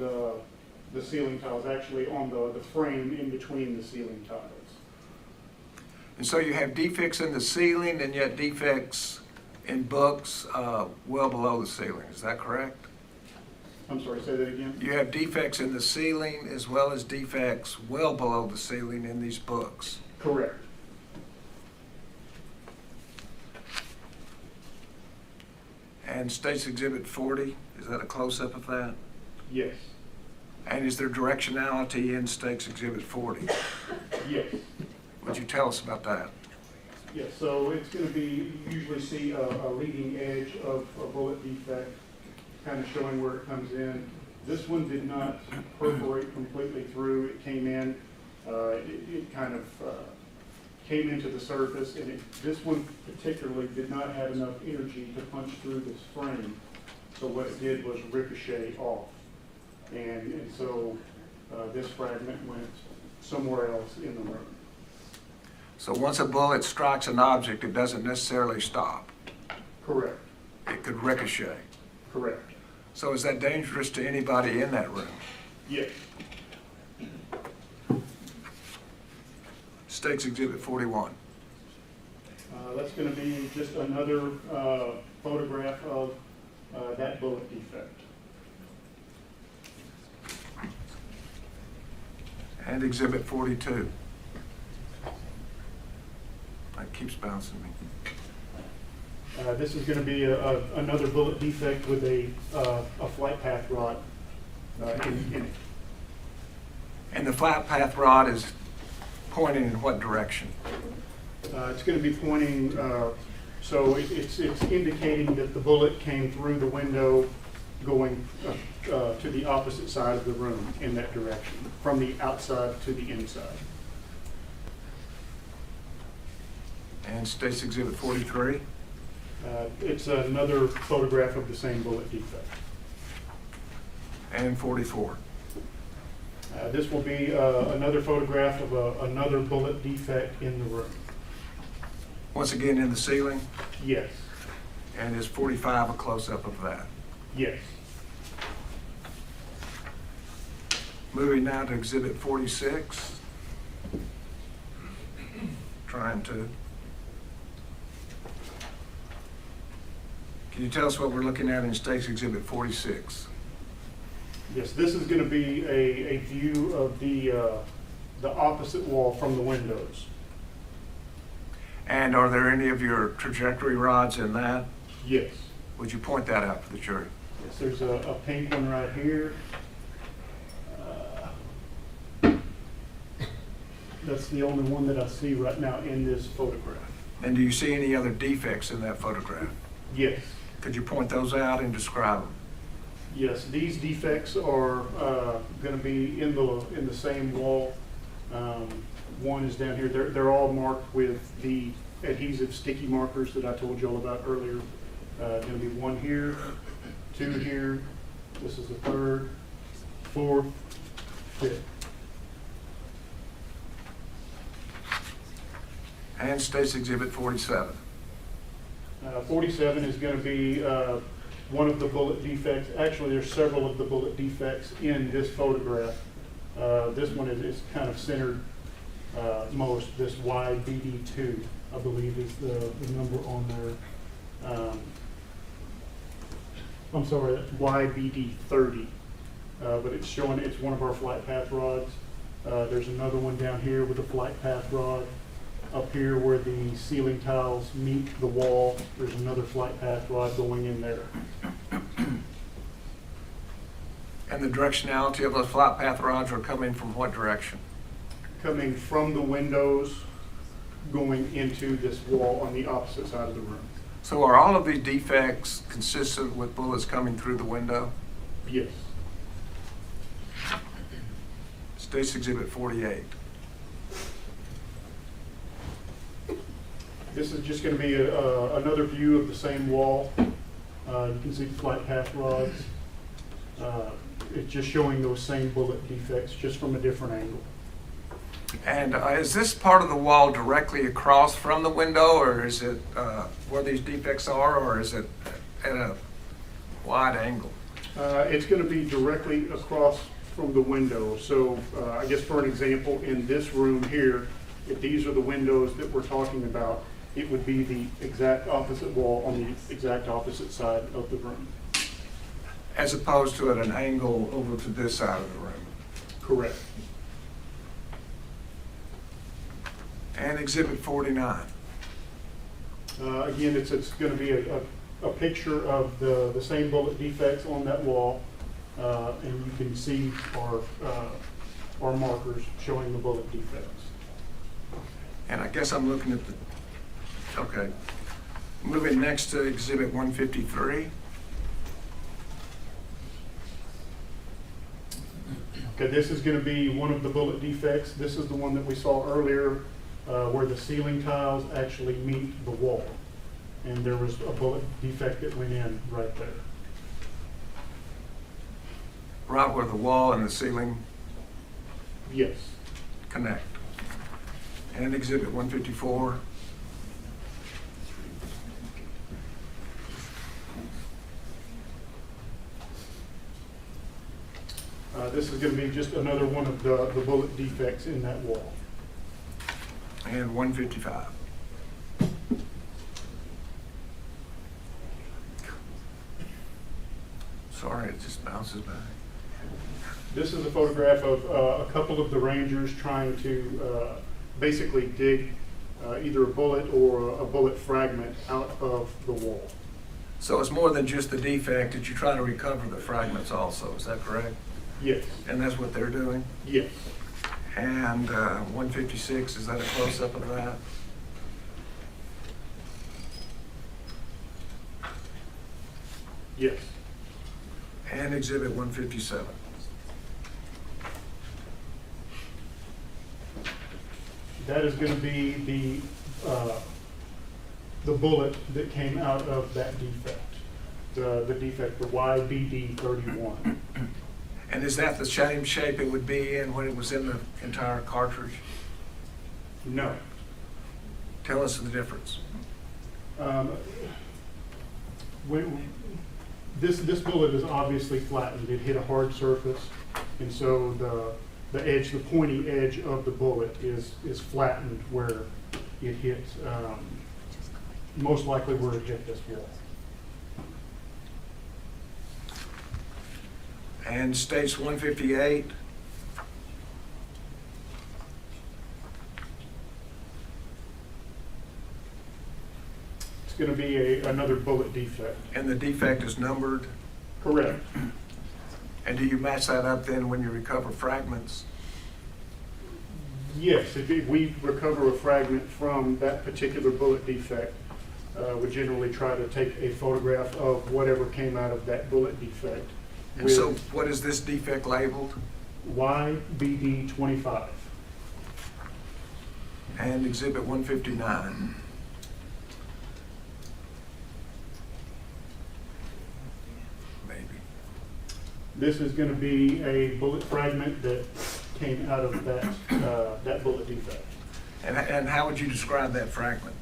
the ceiling tiles, actually on the frame in between the ceiling tiles. And so you have defects in the ceiling and yet defects in books well below the ceiling. Is that correct? I'm sorry, say that again? You have defects in the ceiling as well as defects well below the ceiling in these books. Correct. And State's Exhibit 40, is that a close-up of that? Yes. And is there directionality in State's Exhibit 40? Yes. Would you tell us about that? Yes, so it's going to be, you usually see a leading edge of a bullet defect, kind of showing where it comes in. This one did not perforate completely through. It came in, it kind of came into the surface, and this one particularly did not have enough energy to punch through this frame. So what it did was ricochet off. And so this fragment went somewhere else in the room. So once a bullet strikes an object, it doesn't necessarily stop. Correct. It could ricochet. Correct. So is that dangerous to anybody in that room? Yes. State's Exhibit 41. That's going to be just another photograph of that bullet defect. And Exhibit 42. That keeps bouncing me. This is going to be another bullet defect with a flight path rod in it. And the flight path rod is pointing in what direction? It's going to be pointing, so it's indicating that the bullet came through the window going to the opposite side of the room in that direction, from the outside to the inside. And State's Exhibit 43? It's another photograph of the same bullet defect. And 44? This will be another photograph of another bullet defect in the room. Once again in the ceiling? Yes. And is 45 a close-up of that? Yes. Moving now to Exhibit 46. Trying to. Can you tell us what we're looking at in State's Exhibit 46? Yes, this is going to be a view of the opposite wall from the windows. And are there any of your trajectory rods in that? Yes. Would you point that out for the jury? Yes, there's a pink one right here. That's the only one that I see right now in this photograph. And do you see any other defects in that photograph? Yes. Could you point those out and describe them? Yes, these defects are going to be in the same wall. One is down here. They're all marked with the adhesive sticky markers that I told you all about earlier. Going to be one here, two here, This is the third, fourth, fifth. And State's Exhibit 47. 47 is going to be one of the bullet defects. Actually, there's several of the bullet defects in this photograph. This one is kind of centered most. This YBD2, I believe, is the number on there. I'm sorry, that's YBD30, but it's showing it's one of our flight path rods. There's another one down here with a flight path rod. Up here where the ceiling tiles meet the wall, there's another flight path rod going in there. And the directionality of those flight path rods are coming from what direction? Coming from the windows, going into this wall on the opposite side of the room. So are all of these defects consistent with bullets coming through the window? Yes. State's Exhibit 48. This is just going to be another view of the same wall. You can see the flight path rods. It's just showing those same bullet defects, just from a different angle. And is this part of the wall directly across from the window, or is it where these defects are, or is it at a wide angle? It's going to be directly across from the window. So I guess for an example, in this room here, if these are the windows that we're talking about, it would be the exact opposite wall on the exact opposite side of the room. As opposed to at an angle over to this side of the room? Correct. And Exhibit 49. Again, it's going to be a picture of the same bullet defects on that wall, and you can see our markers showing the bullet defects. And I guess I'm looking at the, okay. Moving next to Exhibit 153. Okay, this is going to be one of the bullet defects. This is the one that we saw earlier where the ceiling tiles actually meet the wall. And there was a bullet defect that went in right there. Right where the wall and the ceiling Yes. connect. And Exhibit 154. This is going to be just another one of the bullet defects in that wall. And 155. Sorry, it just bounces back. This is a photograph of a couple of the Rangers trying to basically dig either a bullet or a bullet fragment out of the wall. So it's more than just the defect that you try to recover the fragments also, is that correct? Yes. And that's what they're doing? Yes. And 156, is that a close-up of that? Yes. And Exhibit 157. That is going to be the bullet that came out of that defect. The defect, the YBD31. And is that the same shape it would be in when it was in the entire cartridge? No. Tell us the difference. This bullet is obviously flattened. It hit a hard surface, and so the edge, the pointy edge of the bullet is flattened where it hit, most likely where it hit this wall. And States 158. It's going to be another bullet defect. And the defect is numbered? Correct. And do you match that up then when you recover fragments? Yes, if we recover a fragment from that particular bullet defect, we generally try to take a photograph of whatever came out of that bullet defect. And so what is this defect labeled? YBD25. And Exhibit 159. Maybe. This is going to be a bullet fragment that came out of that bullet defect. And how would you describe that fragment?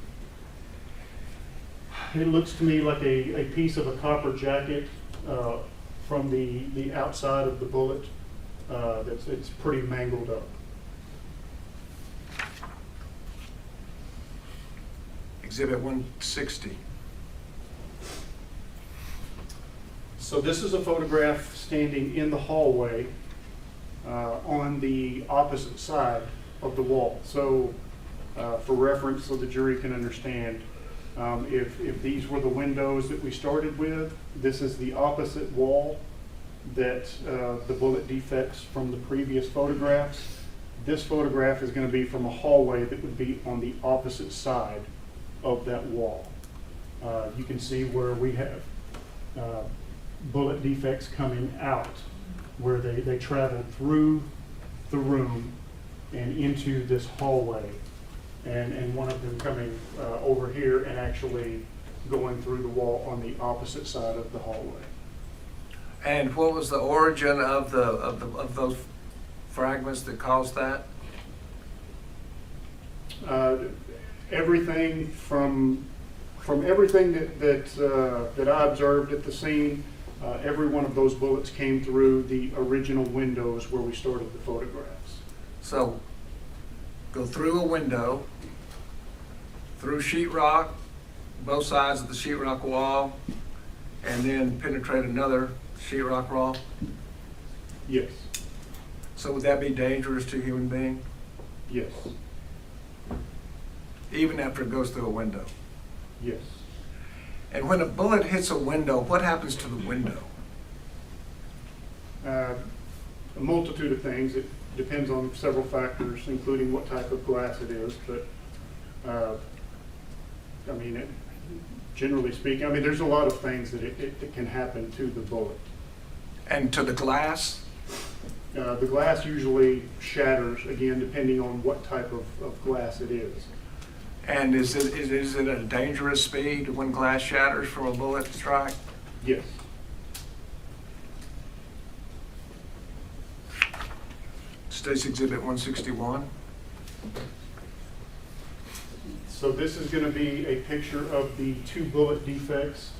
It looks to me like a piece of a copper jacket from the outside of the bullet. It's pretty mangled up. Exhibit 160. So this is a photograph standing in the hallway on the opposite side of the wall. So for reference, so the jury can understand, if these were the windows that we started with, this is the opposite wall that the bullet defects from the previous photographs. This photograph is going to be from a hallway that would be on the opposite side of that wall. You can see where we have bullet defects coming out, where they traveled through the room and into this hallway, and one of them coming over here and actually going through the wall on the opposite side of the hallway. And what was the origin of those fragments that caused that? Everything from everything that I observed at the scene, every one of those bullets came through the original windows where we started the photographs. So, go through a window, through sheetrock, both sides of the sheetrock wall, and then penetrate another sheetrock wall? Yes. So would that be dangerous to a human being? Yes. Even after it goes through a window? Yes. And when a bullet hits a window, what happens to the window? A multitude of things. It depends on several factors, including what type of glass it is. But I mean, generally speaking, I mean, there's a lot of things that it can happen to the bullet. And to the glass? The glass usually shatters, again, depending on what type of glass it is. And is it at a dangerous speed when glass shatters from a bullet strike? Yes. State's Exhibit 161. So this is going to be a picture of the two bullet defects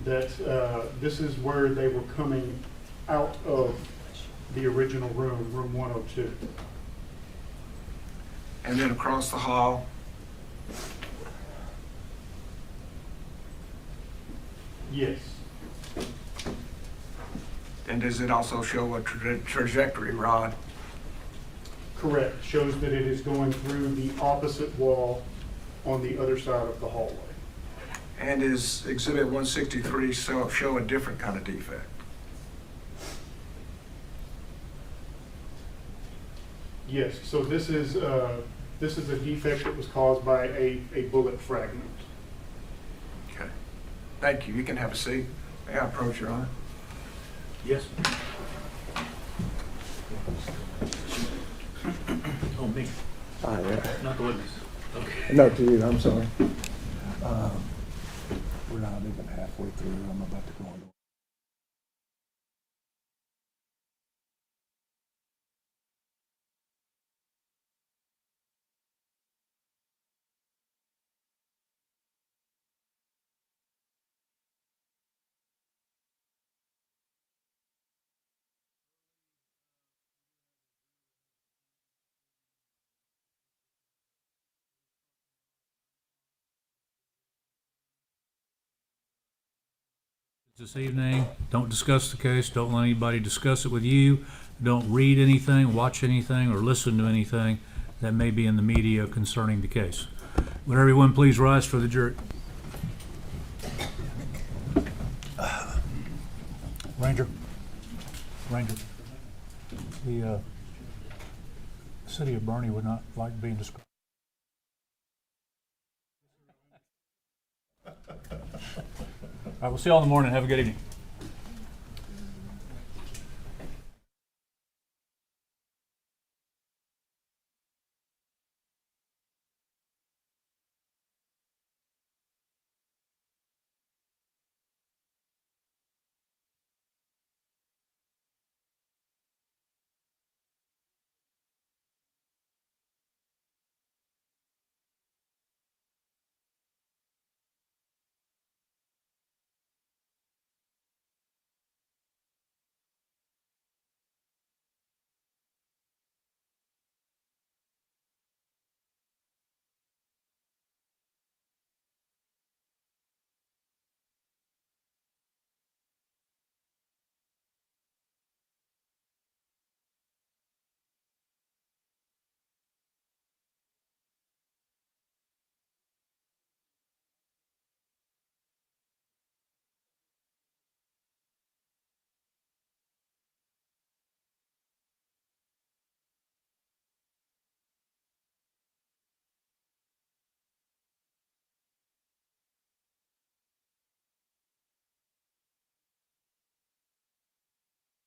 that this is where they were coming out of the original room, room 102. And then across the hall? Yes. And does it also show a trajectory rod? Correct. Shows that it is going through the opposite wall on the other side of the hallway. And is Exhibit 163 show a different kind of defect? Yes. So this is a defect that was caused by a bullet fragment. Okay. Thank you. You can have a seat. May I approach, Your Honor? Yes. Oh, me. Yeah. Not the witness. Okay. No, to you, I'm sorry. We're not even halfway through. I'm about to go on. This evening, don't discuss the case, don't let anybody discuss it with you, don't read anything, watch anything, or listen to anything that may be in the media concerning the case. Would everyone please rise for the jury? Ranger, the city of Bernie would not like being described. I will see you all in the morning. Have a good evening.